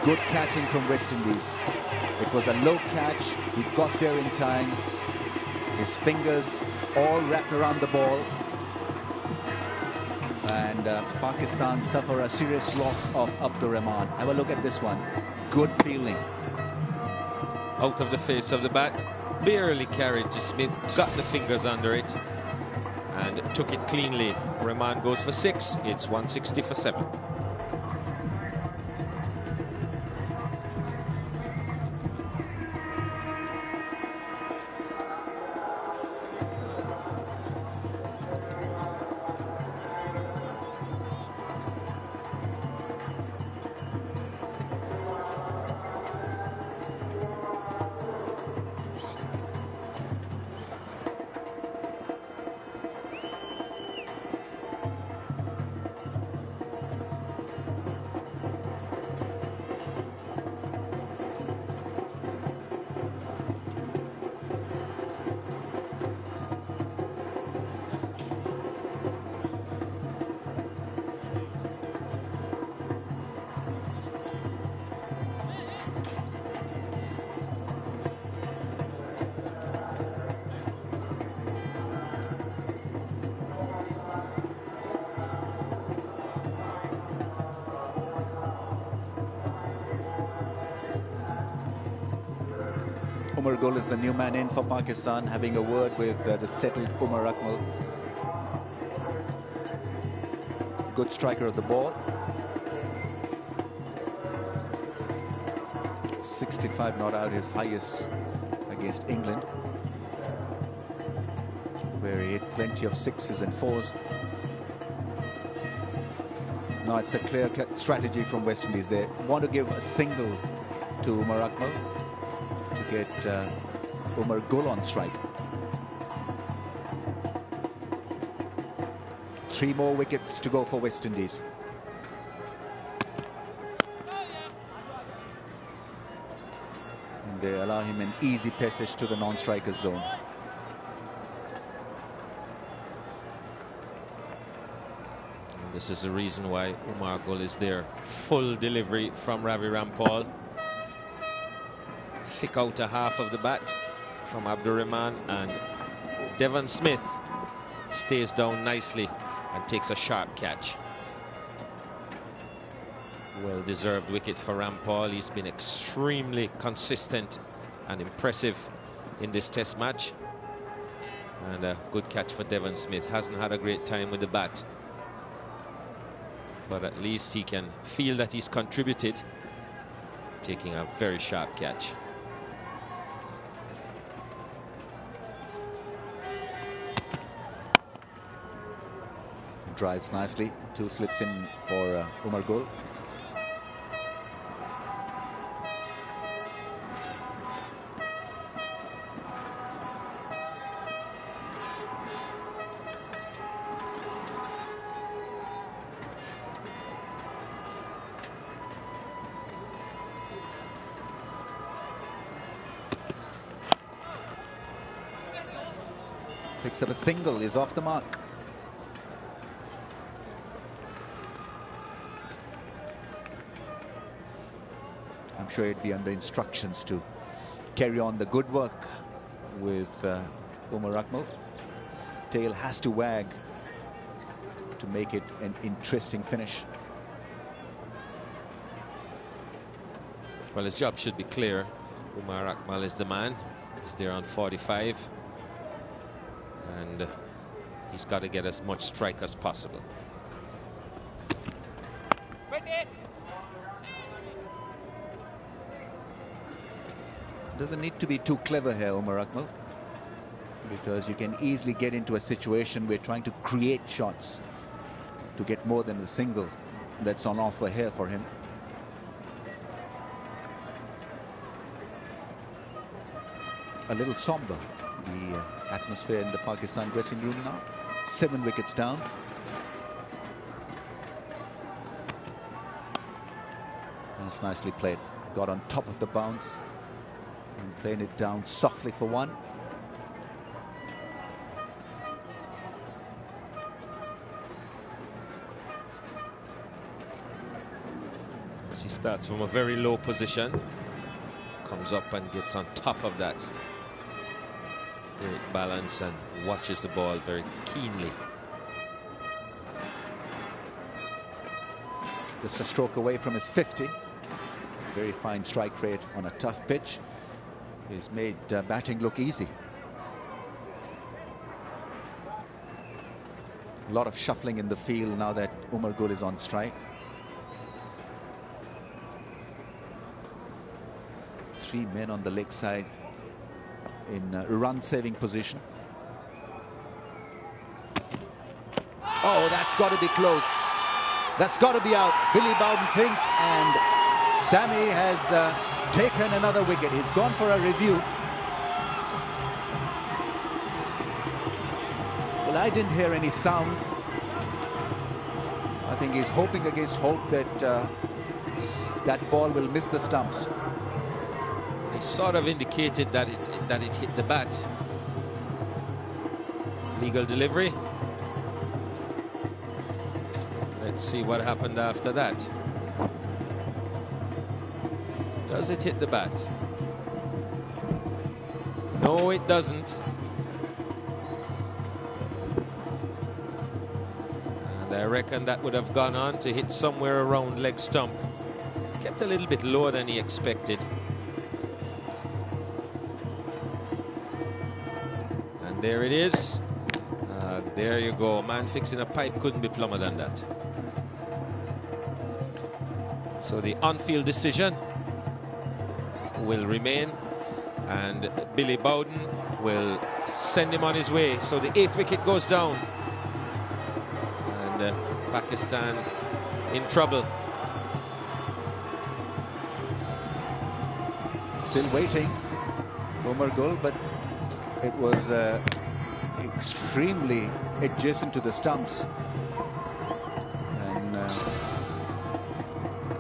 Good catching from West Indies. It was a low catch. He got there in time. His fingers all wrapped around the ball. And Pakistan suffer a serious loss of Abdur Rahman. Have a look at this one. Good fielding. Out of the face of the bat, barely carried to Smith, got the fingers under it and took it cleanly. Rahman goes for 6. It's 160 for 7. Umar Gul is the new man in for Pakistan, having a word with the settled Umar Akmal. Good striker of the ball. 65 not out, his highest against England, where he hit plenty of sixes and fours. Now it's a clear-cut strategy from West Indies. They want to give a single to Umar Akmal to get Umar Gul on strike. 3 more wickets to go for West Indies. And they allow him an easy passage to the non-striker zone. And this is the reason why Umar Gul is there. Full delivery from Ravi Rampaul. Thick outer half of the bat from Abdurrahman, and Devon Smith stays down nicely and takes a sharp catch. Well-deserved wicket for Rampaul. He's been extremely consistent and impressive in this test match. And a good catch for Devon Smith. Hasn't had a great time with the bat, but at least he can feel that he's contributed, taking a very sharp catch. Drives nicely, 2 slips in for Umar Gul. Picks up a single, is off the mark. I'm sure he'd be under instructions to carry on the good work with Umar Akmal. Tail has to wag to make it an interesting finish. Well, his job should be clear. Umar Akmal is the man. He's there on 45. And he's got to get as much strike as possible. Doesn't need to be too clever here, Umar Akmal, because you can easily get into a situation where trying to create shots to get more than the single that's on offer here for him. A little somber, the atmosphere in the Pakistan dressing room now. 7 wickets down. That's nicely played. Got on top of the bounce and playing it down softly for 1. As he starts from a very low position, comes up and gets on top of that. Great balance and watches the ball very keenly. Just a stroke away from his 50. Very fine strike rate on a tough pitch. He's made batting look easy. A lot of shuffling in the field now that Umar Gul is on strike. 3 men on the leg side in run-saving position. Oh, that's got to be close. That's got to be out. Billy Bowden thinks, and Sammy has taken another wicket. He's gone for a review. Well, I didn't hear any sound. I think he's hoping against hope that that ball will miss the stumps. He sort of indicated that it hit the bat. Legal delivery. Let's see what happened after that. Does it hit the bat? No, it doesn't. And I reckon that would have gone on to hit somewhere around leg stump. Kept a little bit lower than he expected. And there it is. There you go. Man fixing a pipe couldn't be plumber than that. So the on-field decision will remain, and Billy Bowden will send him on his way. So the 8th wicket goes down, and Pakistan in trouble. Still waiting, Umar Gul, but it was extremely adjacent to the stumps, and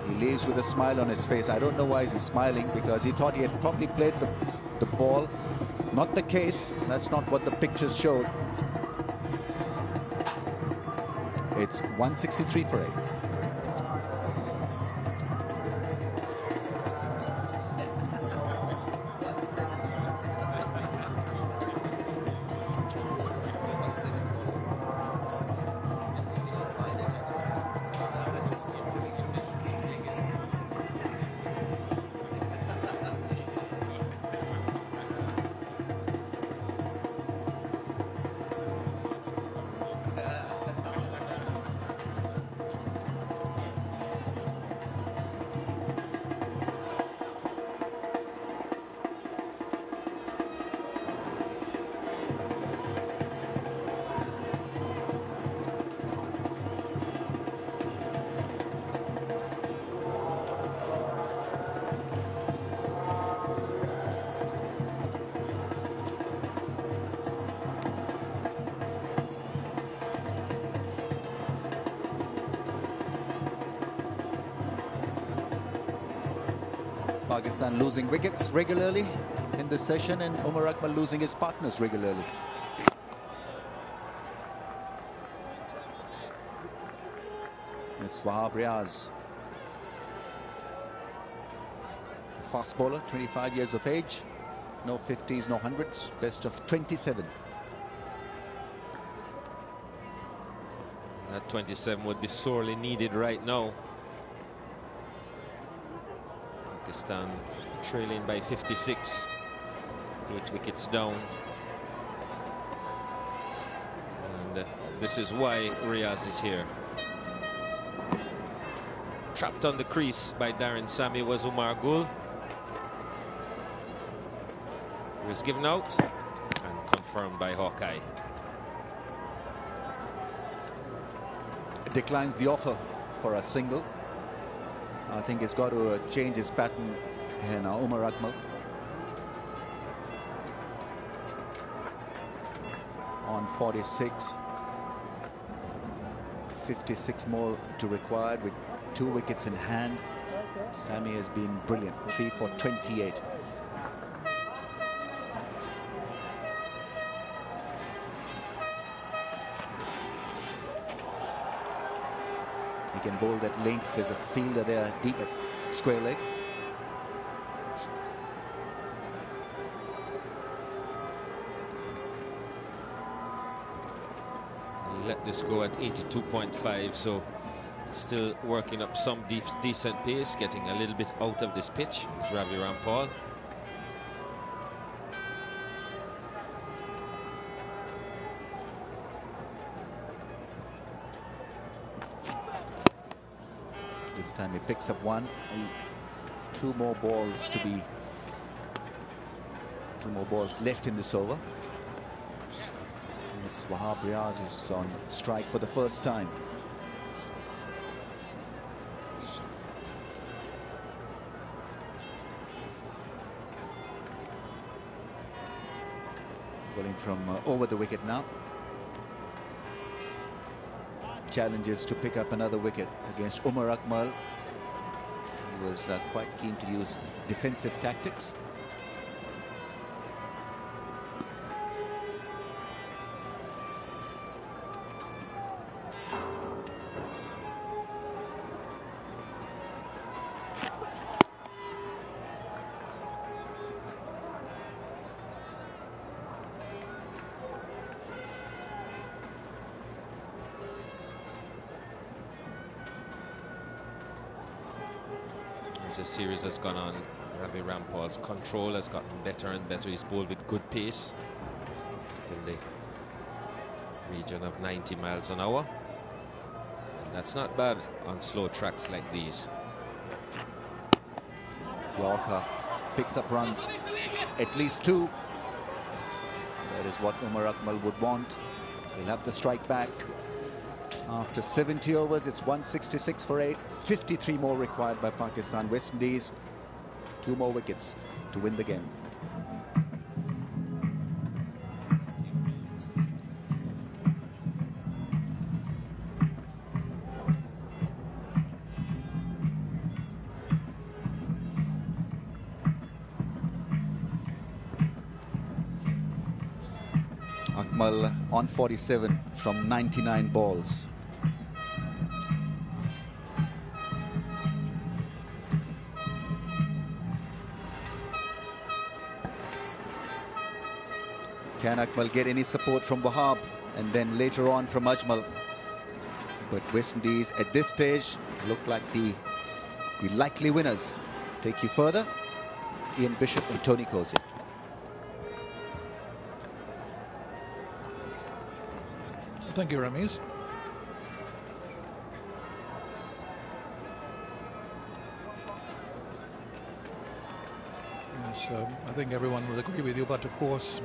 he leaves with a smile on his face. I don't know why he's smiling, because he thought he had probably played the ball. Not the case. That's not what the pictures showed. It's 163 for 8. Pakistan losing wickets regularly in this session, and Umar Akmal losing his partners regularly. It's Wahab Riaz, fast bowler, 25 years of age, no 50s, no 100s, best of 27. That 27 would be sorely needed right now. Pakistan trailing by 56, 8 wickets down, and this is why Riaz is here. Trapped on the crease by Darren Sammy was Umar Gul. He was given out and confirmed by Hawkeye. Declines the offer for a single. I think he's got to change his pattern here now, Umar Akmal. On 46. 56 more to required with 2 wickets in hand. Sammy has been brilliant, 3 for 28. He can bowl that length. There's a fielder there deep at square leg. He let this go at 82.5, so still working up some decent pace, getting a little bit out of this pitch. It's Ravi Rampaul. This time he picks up 1. 2 more balls to be. 2 more balls left in this over. And it's Wahab Riaz is on strike for the first time. Bowling from over the wicket now. Challenges to pick up another wicket against Umar Akmal. He was quite keen to use defensive tactics. As the series has gone on, Ravi Rampaul's control has gotten better and better. He's bowled with good pace. in the region of 90 miles an hour. And that's not bad on slow tracks like these. Yorker picks up runs, at least 2. That is what Umar Akmal would want. He'll have the strike back. After 70 overs, it's 166 for 8. 53 more required by Pakistan. West Indies, 2 more wickets to win the game. Akmal on 47 from 99 balls. Can Akmal get any support from Wahab and then later on from Ajmal? But West Indies at this stage look like the likely winners. Take you further, Ian Bishop and Tony Cozy. Thank you, Ramesh. Yes, I think everyone will agree with you, but of course,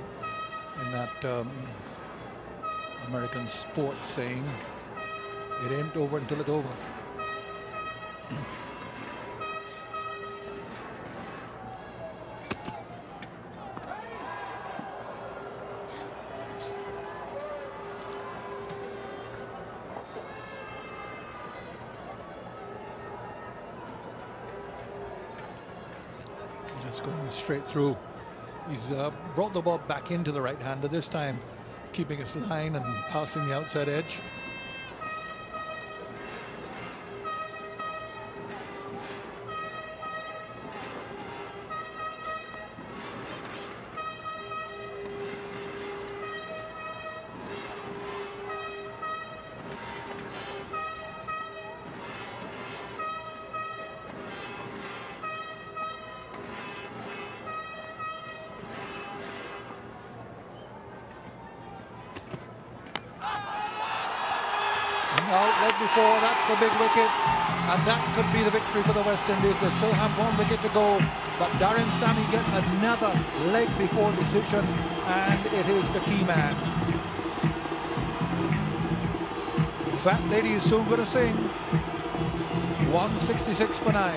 in that American sports saying, it ain't over until it's over. Just going straight through. He's brought the ball back into the right-hander this time, keeping his line and passing the outside edge. Leg before, that's the big wicket, and that could be the victory for the West Indies. They still have 1 wicket to go, but Darren Sammy gets another leg before decision, and it is the key man. Fat lady is soon going to sing. 166 for 9.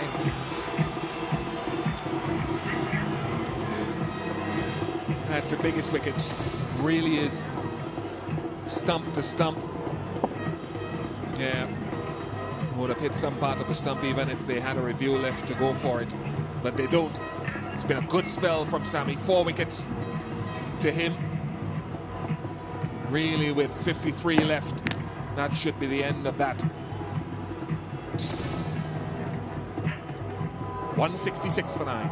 That's the biggest wicket. Really is stump to stump. Yeah, would have hit some part of the stump even if they had a review left to go for it, but they don't. It's been a good spell from Sammy. 4 wickets to him. Really, with 53 left, that should be the end of that. 166 for 9.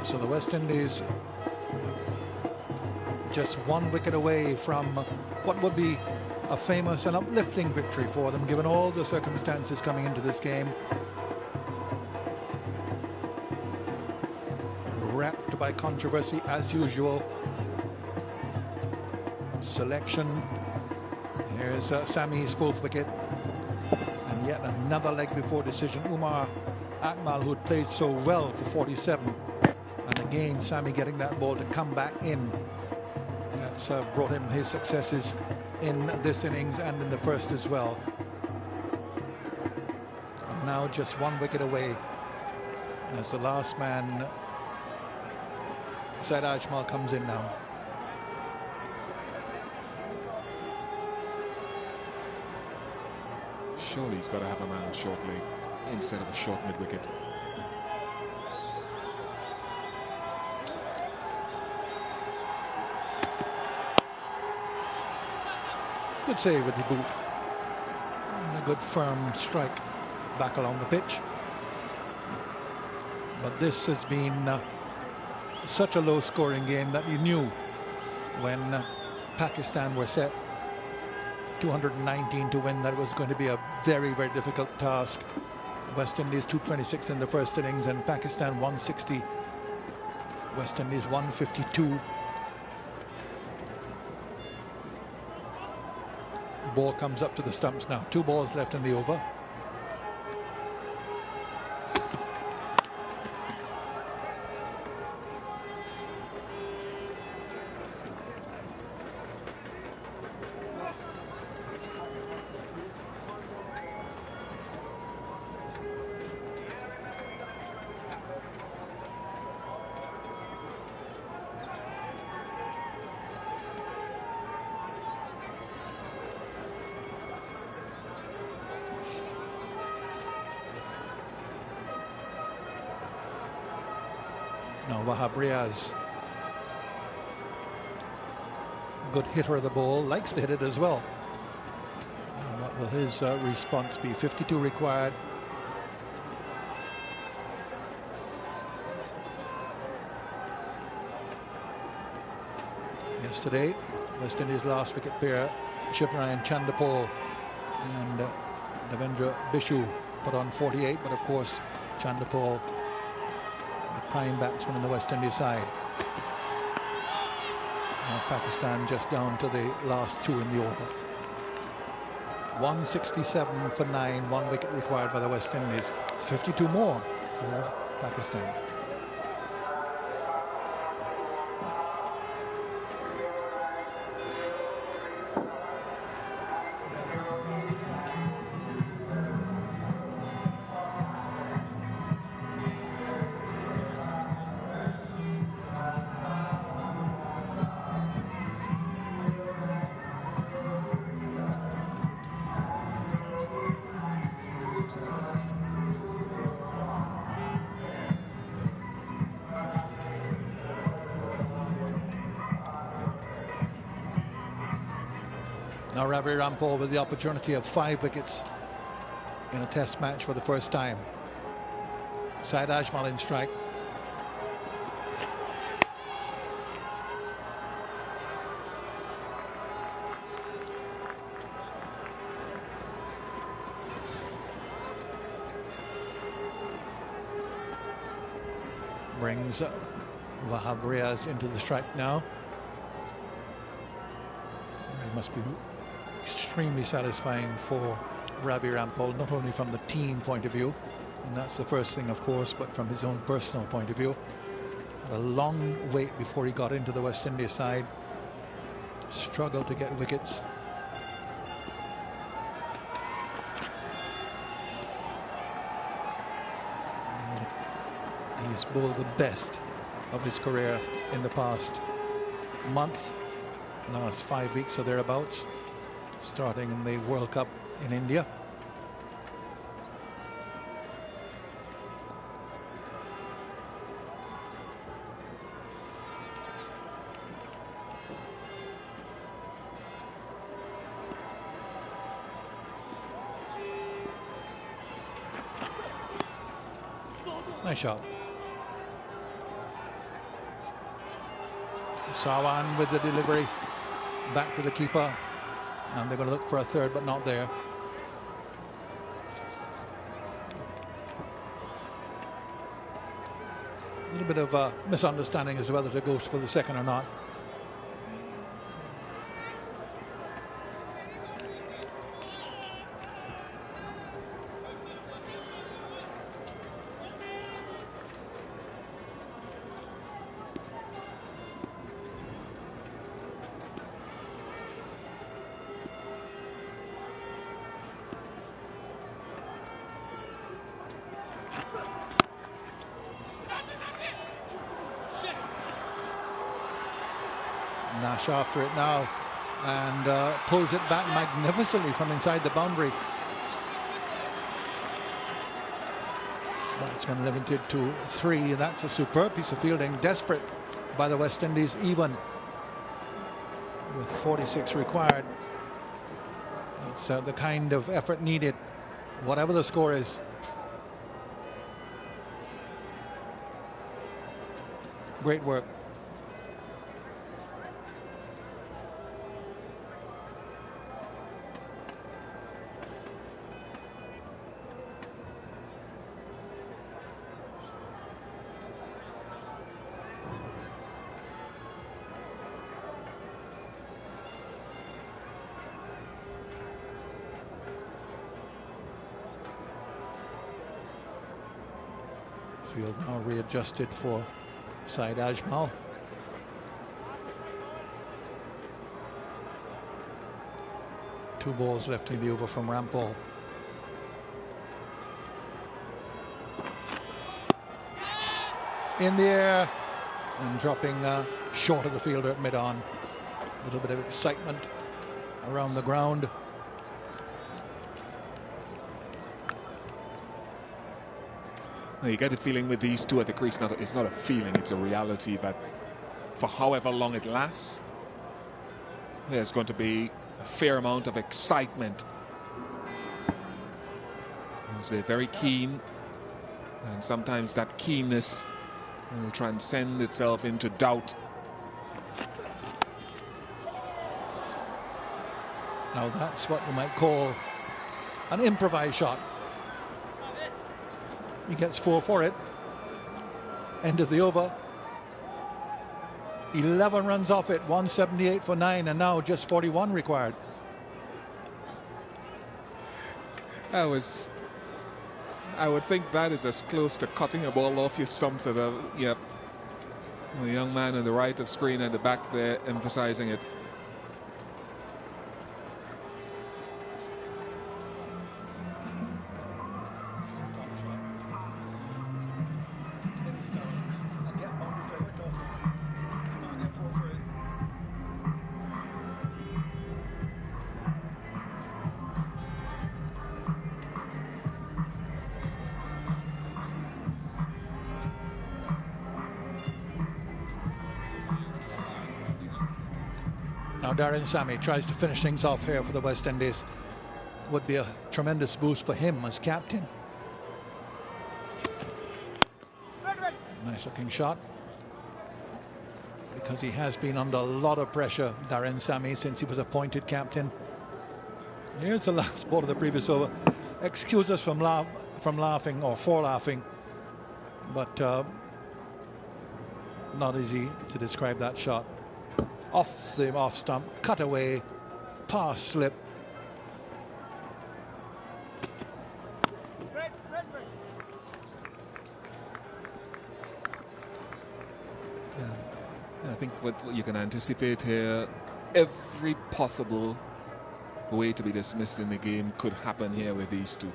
So the West Indies just 1 wicket away from what would be a famous and uplifting victory for them, given all the circumstances coming into this game. Wrapped by controversy as usual. Selection. Here's Sammy's 4th wicket. And And yet another leg before decision. Umar Akmal, who had played so well for 47. And again, Sammy getting that ball to come back in. That's brought him his successes in this innings and in the first as well. And now just 1 wicket away as the last man, Said Ajmal, comes in now. Surely he's got to have a man on short leg instead of a short mid-wicket. Good save with the boot. And a good firm strike back along the pitch. But this has been such a low-scoring game that you knew when Pakistan were set 219 to win that it was going to be a very, very difficult task. West Indies 226 in the first innings and Pakistan 160. West Indies 152. Ball comes up to the stumps now. 2 balls left in the over. Now Wahab Riaz, good hitter of the ball, likes to hit it as well. And what will his response be? 52 required. Yesterday, West Indies' last wicket pair, Shivnarayan Chanderpaul and Devendra Bishu put on 48, but of course Chanderpaul, the prime batsman on the West Indies side. Now Pakistan just down to the last 2 in the over. 167 for 9, 1 wicket required by the West Indies. 52 more for Pakistan. Now Ravi Rampaul with the opportunity of 5 wickets in a test match for the first time. Said Ajmal in strike. Brings Wahab Riaz into the strike now. It must be extremely satisfying for Ravi Rampaul, not only from the team point of view, and that's the first thing of course, but from his own personal point of view. Had a long wait before he got into the West Indies side, struggled to get wickets. He's bowled the best of his career in the past month, last 5 weeks or thereabouts, starting in the World Cup in India. Nice shot. Sawan with the delivery back to the keeper, and they're going to look for a third, but not there. A little bit of a misunderstanding as to whether to go for the second or not. Nash after it now and pulls it back magnificently from inside the boundary. Batsman limited to 3. That's a superb piece of fielding. Desperate by the West Indies, even with 46 required. It's the kind of effort needed, whatever the score is. Great work. Field now readjusted for Syed Ajmal. Two balls left in the over from Rampaul. In the air and dropping short of the fielder at mid-on. A little bit of excitement around the ground. You get the feeling with these two at the crease, it's not a feeling, it's a reality that for however long it lasts, there's going to be a fair amount of excitement. They're very keen, and sometimes that keenness will transcend itself into doubt. Now that's what you might call an improvised shot. He gets 4 for it. End of the over. 11 runs off it, 178 for 9, and now just 41 required. I would think that is as close to cutting a ball off your stumps as a young man on the right of screen at the back there emphasizing it. Now Darren Sammy tries to finish things off here for the West Indies. Would be a tremendous boost for him as captain. Nice looking shot. Because he has been under a lot of pressure, Darren Sammy, since he was appointed captain. Here's the last ball of the previous over. Excuse us from laughing or for laughing, but not easy to describe that shot. Off the off stump, cut away, pass slip. I think what you can anticipate here, every possible way to be dismissed in the game could happen here with these two.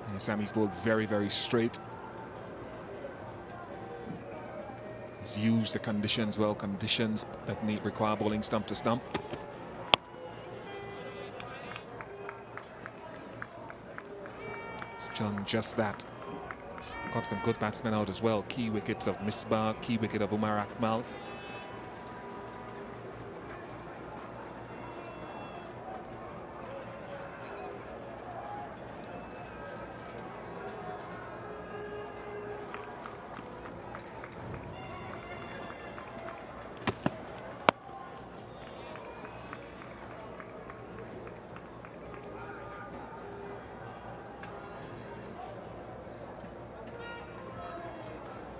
And Sammy's bowled very, very straight. He's used the conditions well, conditions that require bowling stump to stump. It's done just that. Got some good batsmen out as well. Key wickets of Misbah, key wicket of Umar Akmal.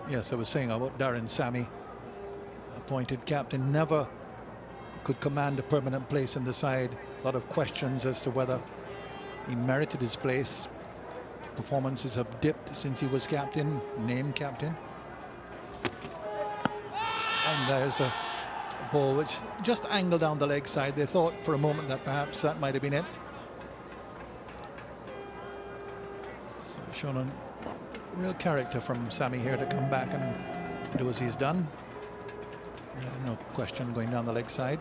Yes, I was saying about Darren Sammy, appointed captain, never could command a permanent place in the side. A lot of questions as to whether he merited his place. Performances have dipped since he was captain, named captain. And there's a ball which just angled down the leg side. They thought for a moment that perhaps that might have been it. Shown a real character from Sammy here to come back and do as he's done. No question going down the leg side.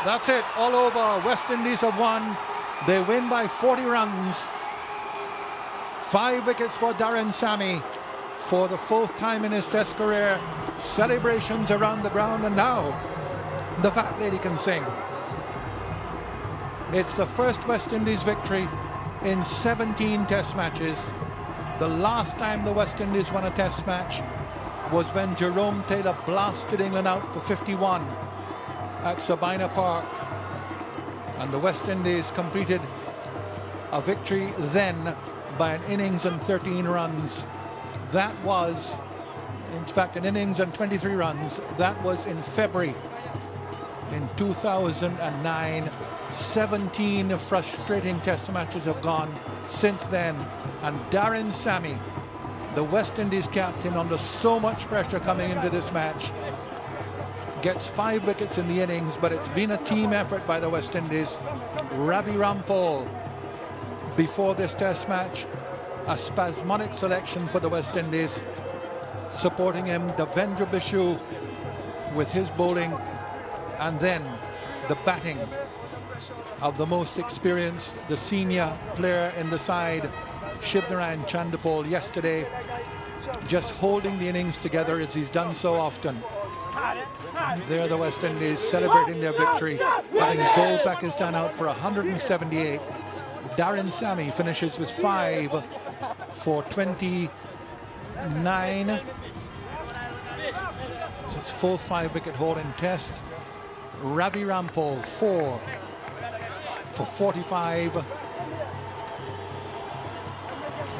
That's it, all over. West Indies have won. They win by 40 runs. 5 wickets for Darren Sammy for the 4th time in his Test career. Celebrations around the ground, and now the fat lady can sing. It's the first West Indies victory in 17 Test matches. The last time the West Indies won a Test match was when Jerome Taylor blasted England out for 51 at Sabina Park, and the West Indies completed a victory then by an innings and 13 runs. That was, in fact, an innings and 23 runs. That was in February in 2009. 17 frustrating Test matches have gone since then, and Darren Sammy, the West Indies captain, under so much pressure coming into this match, gets 5 wickets in the innings, but it's been a team effort by the West Indies. Ravi Rampaul, before this Test match, a spasmodic selection for the West Indies. Supporting him, Devendra Bishu with his bowling, and then the batting of the most experienced, the senior player in the side, Shivnarine Chanderpaul, yesterday, just holding the innings together as he's done so often. There the West Indies celebrating their victory, having bowled Pakistan out for 178. Darren Sammy finishes with 5 for 29. So it's full 5 wicket haul in Test. Ravi Rampaul 4 for 45.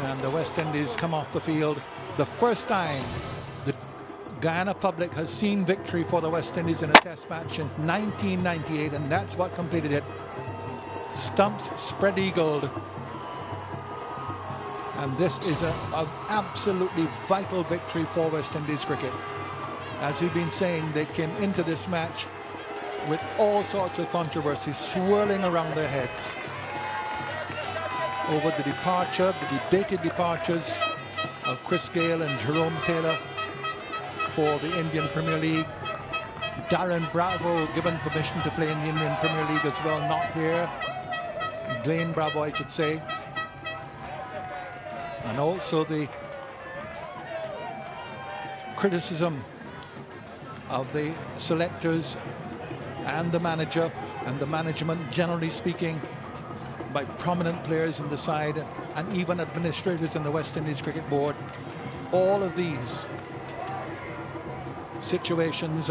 And the West Indies come off the field. The first time the Guyana public has seen victory for the West Indies in a Test match in 1998, and that's what completed it. Stumps spread-eagled. And this is an absolutely vital victory for West Indies cricket. As we've been saying, they came into this match with all sorts of controversies swirling around their heads over the debated departures of Chris Gale and Jerome Taylor for the Indian Premier League. Darren Bravo given permission to play in the Indian Premier League as well, not here. Dwayne Bravo, I should say. And also the criticism of the selectors and the manager and the management, generally speaking, by prominent players in the side and even administrators in the West Indies Cricket Board. All of these situations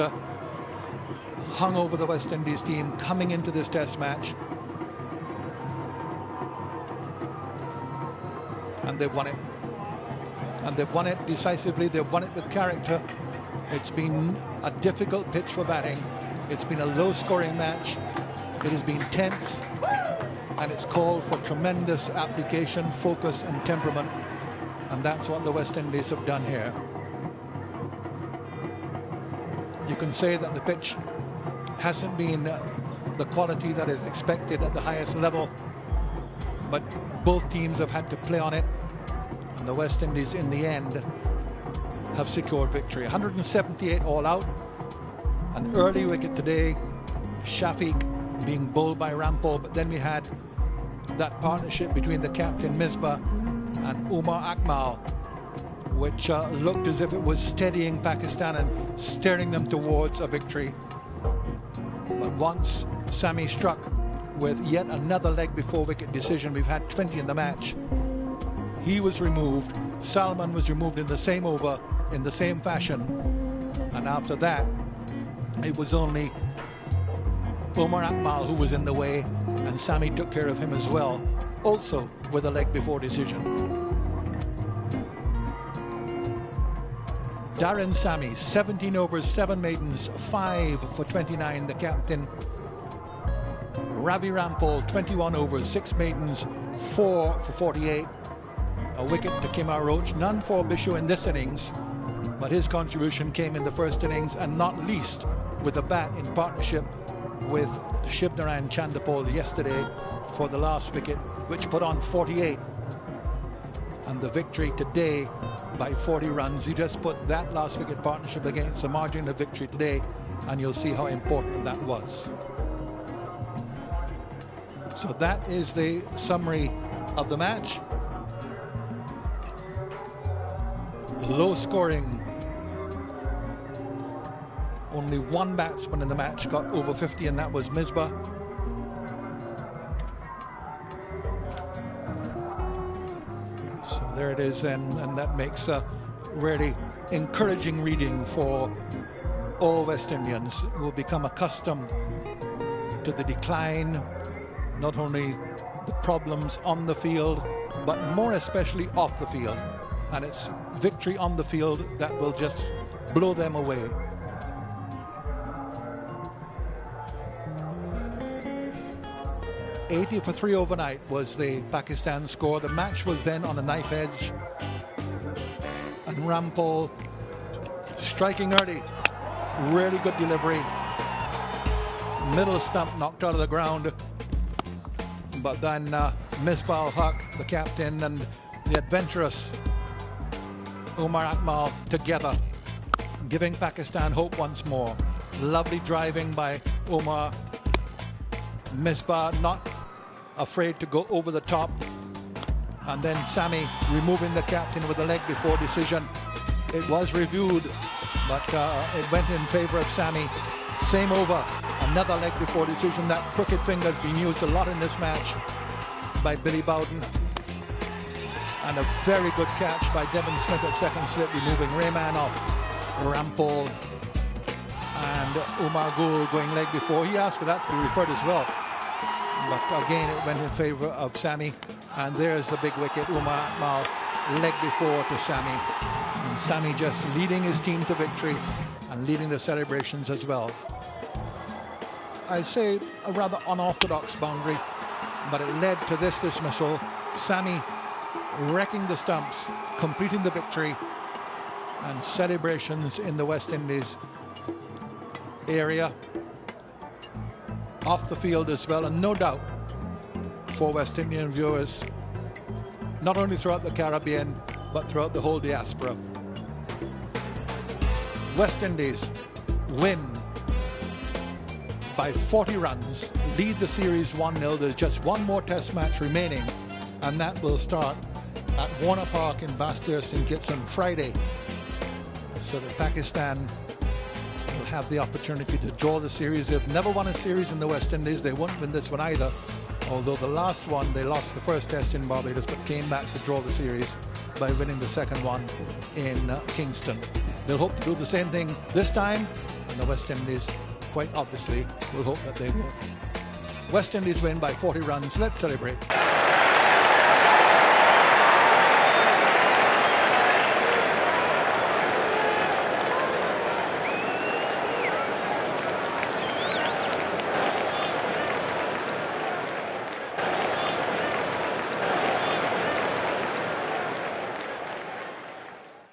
hung over the West Indies team coming into this Test match. And they've won it. And they've won it decisively. They've won it with character. It's been a difficult pitch for batting. It's been a low-scoring match. It has been tense. And it's called for tremendous application, focus and temperament. And that's what the West Indies have done here. You can say that the pitch hasn't been the quality that is expected at the highest level, but both teams have had to play on it. And the West Indies, in the end, have secured victory. 178 all out. An early wicket today, Shafiq being bowled by Rampaul, but then we had that partnership between the captain Misbah and Umar Akmal, which looked as if it was steadying Pakistan and steering them towards a victory. But once Sammy struck with yet another leg before wicket decision, we've had 20 in the match, he was removed. Salman was removed in the same over, in the same fashion, and after that it was only Umar Akmal who was in the way, and Sammy took care of him as well, also with a leg before decision. Darren Sammy, 17 overs, 7 maidens, 5 for 29, the captain. Ravi Rampaul, 21 overs, 6 maidens, 4 for 48. A wicket to Kemar Roach, none for Bishu in this innings. but his contribution came in the first innings, and not least with a bat in partnership with Shivnarine Chandapol yesterday for the last wicket, which put on 48. And the victory today by 40 runs. You just put that last wicket partnership against the margin of victory today, and you'll see how important that was. So that is the summary of the match. Low scoring. Only one batsman in the match got over 50, and that was Misbah. So there it is then, and that makes a really encouraging reading for all West Indians who will become accustomed to the decline, not only the problems on the field, but more especially off the field. And it's victory on the field that will just blow them away. .80 for 3 overnight was the Pakistan score. The match was then on a knife edge, and Rampaul striking early. Really good delivery. Middle stump knocked out of the ground, but then Misbah Haq, the captain, and the adventurous Umar Akmal together, giving Pakistan hope once more. Lovely driving by Umar. Misbah not afraid to go over the top, and then Sammy removing the captain with a leg before decision. It was reviewed, but it went in favor of Sammy. Same over, another leg before decision. That crooked finger has been used a lot in this match by Billy Bowden. And a very good catch by Devon Smith at second slip, removing Rayman off Rampaul. And Umar Gul going leg before. He asked for that to be referred as well, but again it went in favor of Sammy. And there's the big wicket. Umar Akmal leg before to Sammy, and Sammy just leading his team to victory and leading the celebrations as well. I'd say a rather unorthodox boundary, but it led to this dismissal. Sammy wrecking the stumps, completing the victory, and celebrations in the West Indies area, off the field as well, and no doubt for West Indian viewers, not only throughout the Caribbean but throughout the whole diaspora. West Indies win by 40 runs, lead the series 1-0. There's just one more test match remaining, and that will start at Warner Park in Bastille St. Kitts on Friday, so that Pakistan will have the opportunity to draw the series. They've never won a series in the West Indies. They won't win this one either, although the last one they lost the first test in Barbados, but came back to draw the series by winning the second one in Kingston. They'll hope to do the same thing this time, and the West Indies quite obviously will hope that they will. West Indies win by 40 runs. Let's celebrate.